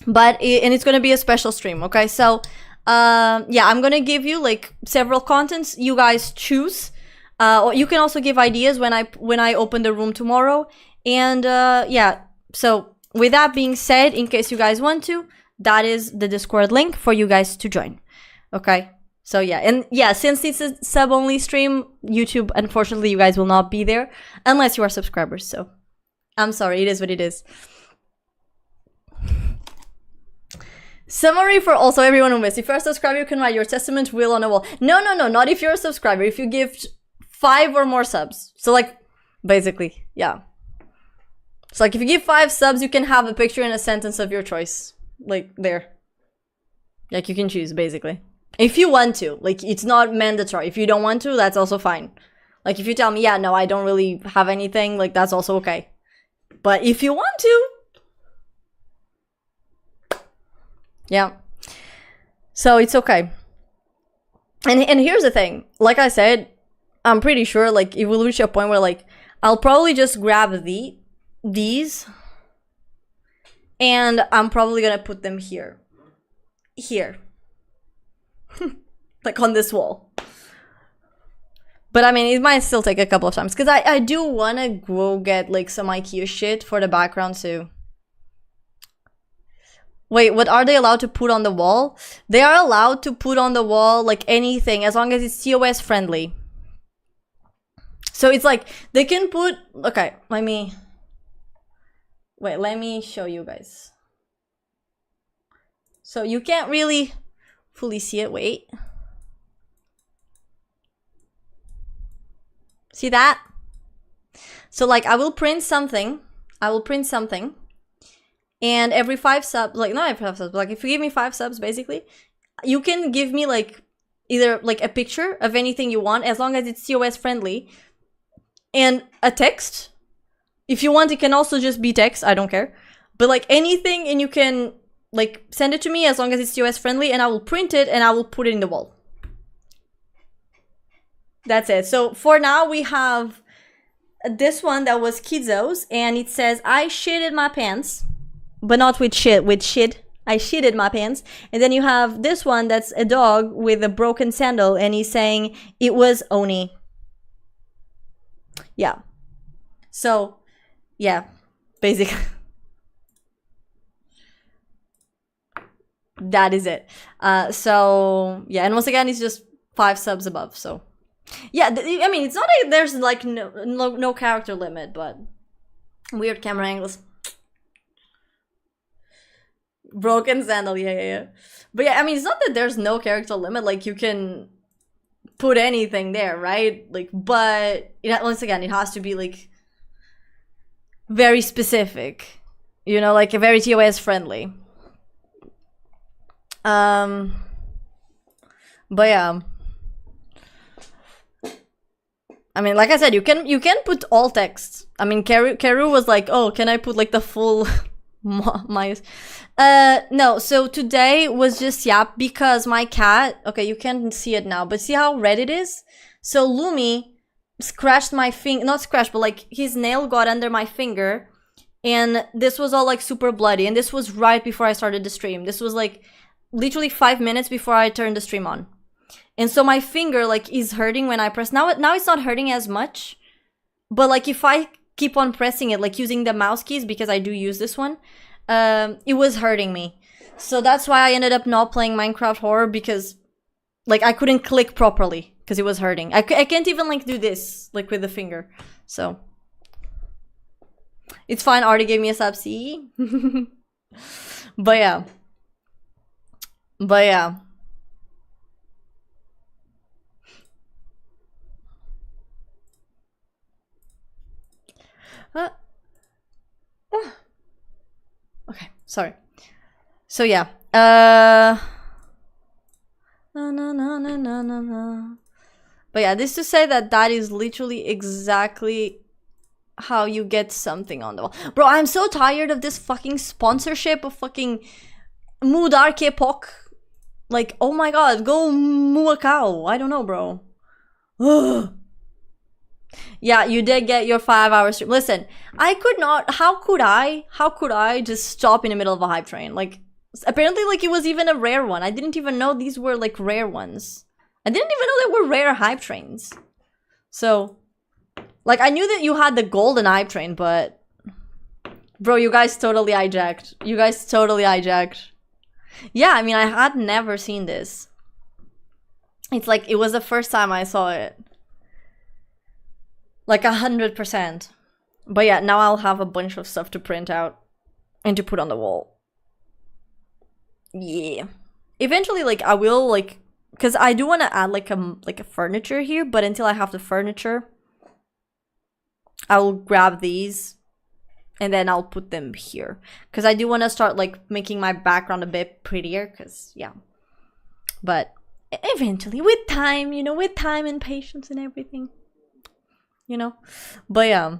it's gonna be a special stream, okay? So yeah, I'm gonna give you like several contents. You guys choose. Or you can also give ideas when I open the room tomorrow. And yeah, so with that being said, in case you guys want to, that is the Discord link for you guys to join. Okay? So yeah, and yeah, since it's a sub-only stream, YouTube, unfortunately, you guys will not be there unless you are subscribers. So I'm sorry, it is what it is. Summary for also everyone who missed. If you're a subscriber, you can write your testament will on a wall. No, not if you're a subscriber. If you give 5 or more subs. So like, basically, yeah. So like if you give 5 subs, you can have a picture and a sentence of your choice. Like there. Like you can choose, basically. If you want to. Like it's not mandatory. If you don't want to, that's also fine. Like if you tell me, yeah, no, I don't really have anything, like that's also okay. But if you want to, yeah. So it's okay. And here's the thing. Like I said, I'm pretty sure like it will reach a point where like I'll probably just grab these and I'm probably gonna put them here. Here. Like on this wall. But I mean, it might still take a couple of times because I do want to go get like some IKEA shit for the background too. Wait, what are they allowed to put on the wall? They are allowed to put on the wall like anything as long as it's TOS friendly. So it's like they can put, okay, let me show you guys. So you can't really fully see it, wait. See that? So like I will print something. And every 5 subs, like not every 5 subs, but like if you give me 5 subs basically, you can give me like either like a picture of anything you want as long as it's TOS friendly and a text. If you want, it can also just be text, I don't care. But like anything, and you can like send it to me as long as it's TOS friendly and I will print it and I will put it in the wall. That's it. So for now we have this one that was Kidzo's and it says, I shitted my pants. But not with shit, with shit. I shitted my pants. And then you have this one that's a dog with a broken sandal and he's saying, it was Oni. Yeah. So, yeah. Basically. That is it. So, yeah. And once again, it's just 5 subs above, so. Yeah, I mean, it's not like there's like no character limit, but weird camera angles. Broken sandal, yeah. But yeah, I mean, it's not that there's no character limit, like you can put anything there, right? Like, but once again, it has to be like very specific, you know, like a very TOS friendly. But yeah. I mean, like I said, you can put all text. I mean, Karu was like, oh, can I put like the full no, so today was just Yap because my cat, okay, you can't see it now, but see how red it is? So Lumi scratched my finger, not scratched, but like his nail got under my finger and this was all like super bloody and this was right before I started the stream. This was like literally 5 minutes before I turned the stream on. And so my finger like is hurting when I press. Now it's not hurting as much, but like if I keep on pressing it, like using the mouse keys, because I do use this one, it was hurting me. So that's why I ended up not playing Minecraft Horror, because like I couldn't click properly because it was hurting. I can't even like do this like with the finger. So it's fine. Artie gave me a sub C. But yeah. Okay, sorry. So yeah. But yeah, this to say that is literally exactly how you get something on the wall. Bro, I'm so tired of this fucking sponsorship of fucking moo dark epoch. Like, oh my god, go moo a cow. I don't know, bro. Ugh. Yeah, you did get your 5 hours stream. Listen, I could not. How could I just stop in the middle of a hype train? Like, apparently, like it was even a rare one. I didn't even know these were like rare ones. I didn't even know there were rare hype trains. So, like, I knew that you had the golden hype train, but bro, you guys totally hijacked. Yeah, I mean, I had never seen this. It's like it was the first time I saw it. Like 100%. But yeah, now I'll have a bunch of stuff to print out and to put on the wall. yeah. Eventually, like, I will, like, because I do want to add, like a furniture here, but until I have the furniture, I will grab these and then I'll put them here. Because I do want to start, like, making my background a bit prettier, because, yeah. But eventually, with time, you know, with time and patience and everything. You know? But, yeah.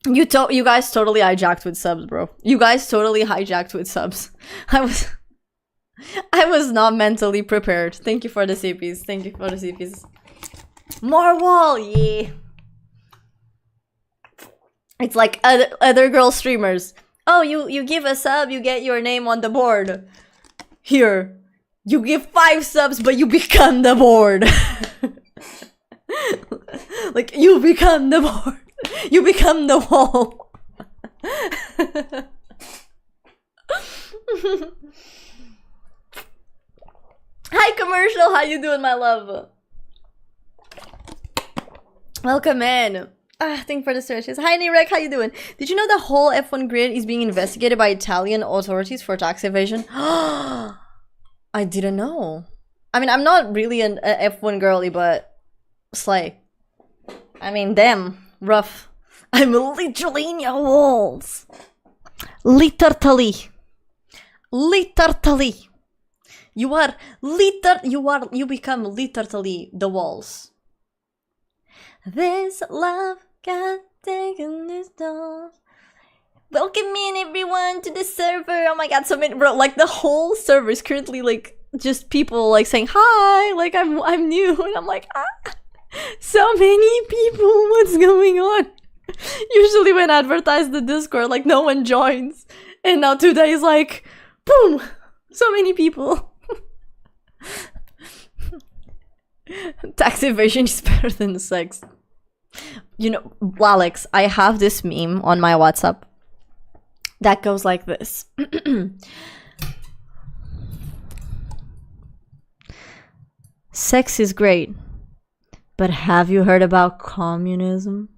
You guys totally hijacked with subs, bro. You guys totally hijacked with subs. I was not mentally prepared. Thank you for the CPs. Thank you for the CPs. More wall, yeah. It's like other girl streamers. Oh, you give a sub, you get your name on the board. Here, you give 5 subs, but you become the board. Like, you become the board. You become the wall. Hi, commercial. How you doing, my love? Welcome in. Thank you for the searches. Hi, Nirek. How you doing? Did you know the whole F1 grid is being investigated by Italian authorities for tax evasion? I didn't know. I mean, I'm not really an F1 girly, but slay. I mean, damn. Rough. I'm literally in your walls. Literally. Literally. You become literally the walls. This love got taken this door. Welcome in everyone to the server. Oh my god, so many, bro, like the whole server is currently like just people like saying hi, like I'm new, and I'm like, so many people, what's going on? Usually when I advertise the Discord, like no one joins, and now today is like, boom, so many people. Tax evasion is better than sex. You know, Alex, I have this meme on my WhatsApp that goes like this. Sex is great, but have you heard about communism?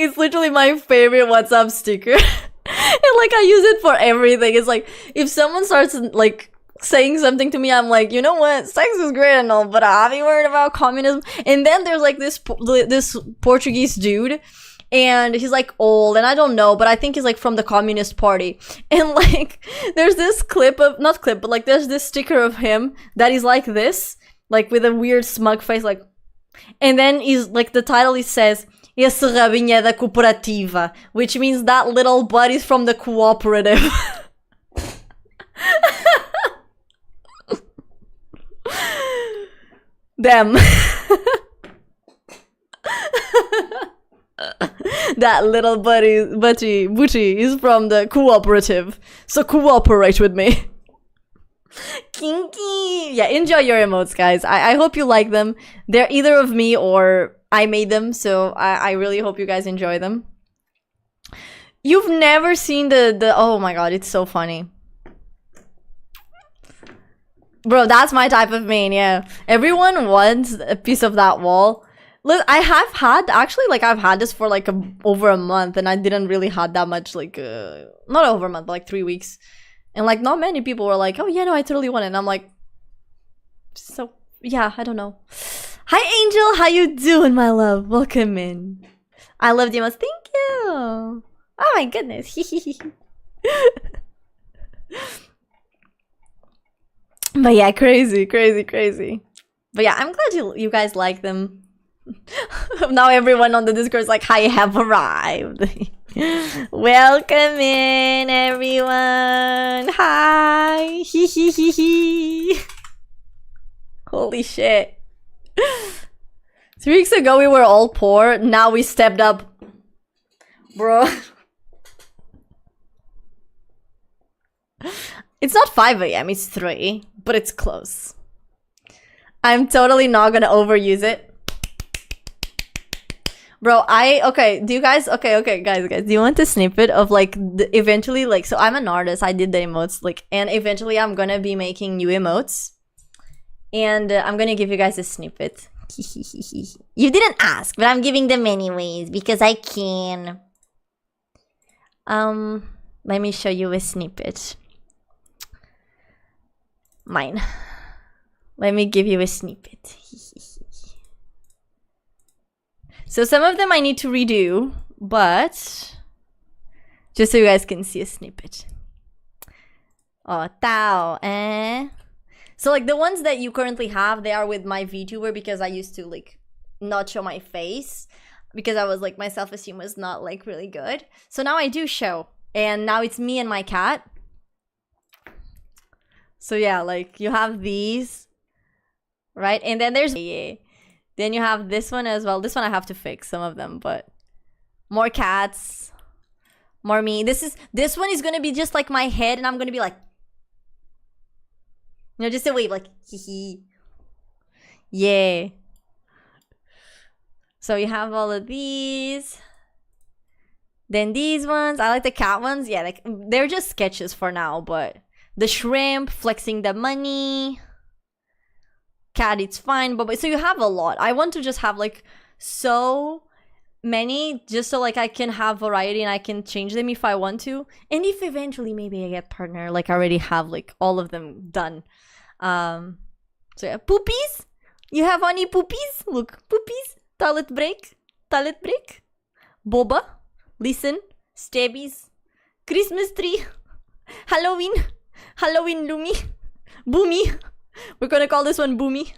It's literally my favorite WhatsApp sticker. And like I use it for everything. It's like if someone starts like saying something to me, I'm like, you know what, sex is great and all, but have you heard about communism? And then there's like this Portuguese dude, and he's like old, and I don't know, but I think he's like from the Communist Party. And like there's this clip of, not clip, but like there's this sticker of him that is like this, like with a weird smug face, like, and then he's like, the title, it says esse rabinho é da cooperativa, which means that little buddy's from the cooperative. Damn. That little booty is from the cooperative, so cooperate with me. Kinky. Yeah, enjoy your emotes, guys. I hope you like them. They're either of me or I made them, so I really hope you guys enjoy them. You've never seen the oh my god, it's so funny. Bro, that's my type of meme, yeah. Everyone wants a piece of that wall. Look, I have had, actually, like, I've had this for, like, over a month, and I didn't really had that much, like, not over a month, but, like, 3 weeks. And, like, not many people were like, oh, yeah, no, I totally want it. And I'm like, so, yeah, I don't know. Hi, Angel, how you doing, my love? Welcome in. I love you most. Thank you. Oh, my goodness. But yeah, crazy. But yeah, I'm glad you guys like them. Now everyone on the Discord is like, I have arrived. Welcome in, everyone. Hi. Holy shit. 3 weeks ago we were all poor. Now we stepped up. Bro. It's not 5 a.m. It's 3. But it's close. I'm totally not gonna overuse it. Bro, okay, do you guys, okay, guys, do you want a snippet of, like, eventually, like, so I'm an artist, I did the emotes, like, and eventually I'm gonna be making new emotes, And I'm gonna give you guys a snippet. You didn't ask, but I'm giving them anyways because I can. Let me show you a snippet. Mine. Let me give you a snippet. So some of them I need to redo, but just so you guys can see a snippet. Oh, tao, eh? So like the ones that you currently have, they are with my VTuber because I used to like not show my face because I was like my self-esteem was not like really good. So now I do show, and now it's me and my cat. So yeah, like you have these, right? And then there's then you have this one as well. This one I have to fix some of them, but more cats, more me. This one is gonna be just like my head, and I'm gonna be like, you know, just a wave, like hee hee. Yeah. So you have all of these. Then these ones, I like the cat ones. Yeah, like they're just sketches for now, but the shrimp flexing the money. Cat, it's fine, but so you have a lot. I want to just have like so many just so like I can have variety and I can change them if I want to. And if eventually maybe I get partner, like I already have like all of them done. So yeah, poopies. You have any poopies? Look, poopies. Toilet break. Toilet break. Boba. Listen. Stabbies. Christmas tree. Halloween. Halloween Lumi. Boomy. We're gonna call this one Boomy.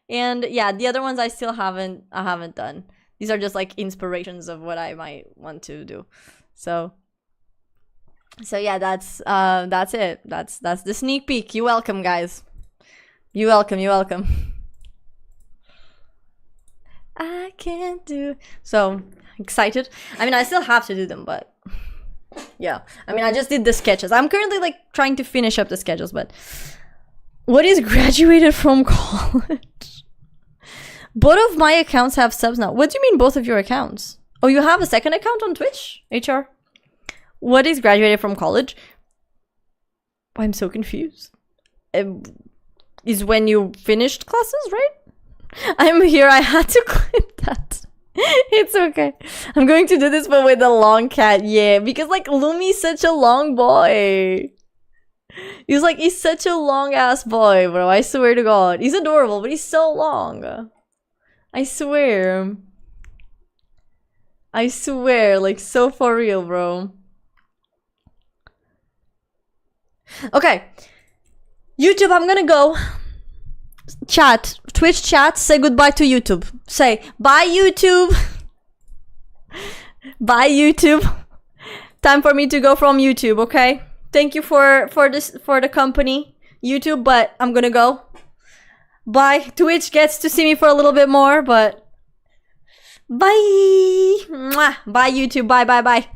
And yeah, the other ones I still haven't done. These are just like inspirations of what I might want to do. So yeah, that's it. That's the sneak peek. You're welcome, guys. You're welcome. I can't do so excited. I mean, I still have to do them, but yeah. I mean, I just did the sketches. I'm currently like trying to finish up the sketches, but what is graduated from college? Both of my accounts have subs now. What do you mean both of your accounts? Oh, you have a second account on Twitch? HR? What is graduated from college? I'm so confused. Is when you finished classes, right? I'm here. I had to quit that. It's okay. I'm going to do this, but with a long cat. Yeah, because like Lumi's such a long boy. He's such a long ass boy, bro. I swear to God. He's adorable, but he's so long. I swear. Like so for real, bro. Okay. YouTube, I'm gonna go. Chat. Twitch chat, say goodbye to YouTube. Say, bye YouTube. Bye YouTube. Time for me to go from YouTube, okay? Thank you for the company, YouTube, but I'm gonna go. Bye. Twitch gets to see me for a little bit more, but bye. Mwah. Bye YouTube. Bye.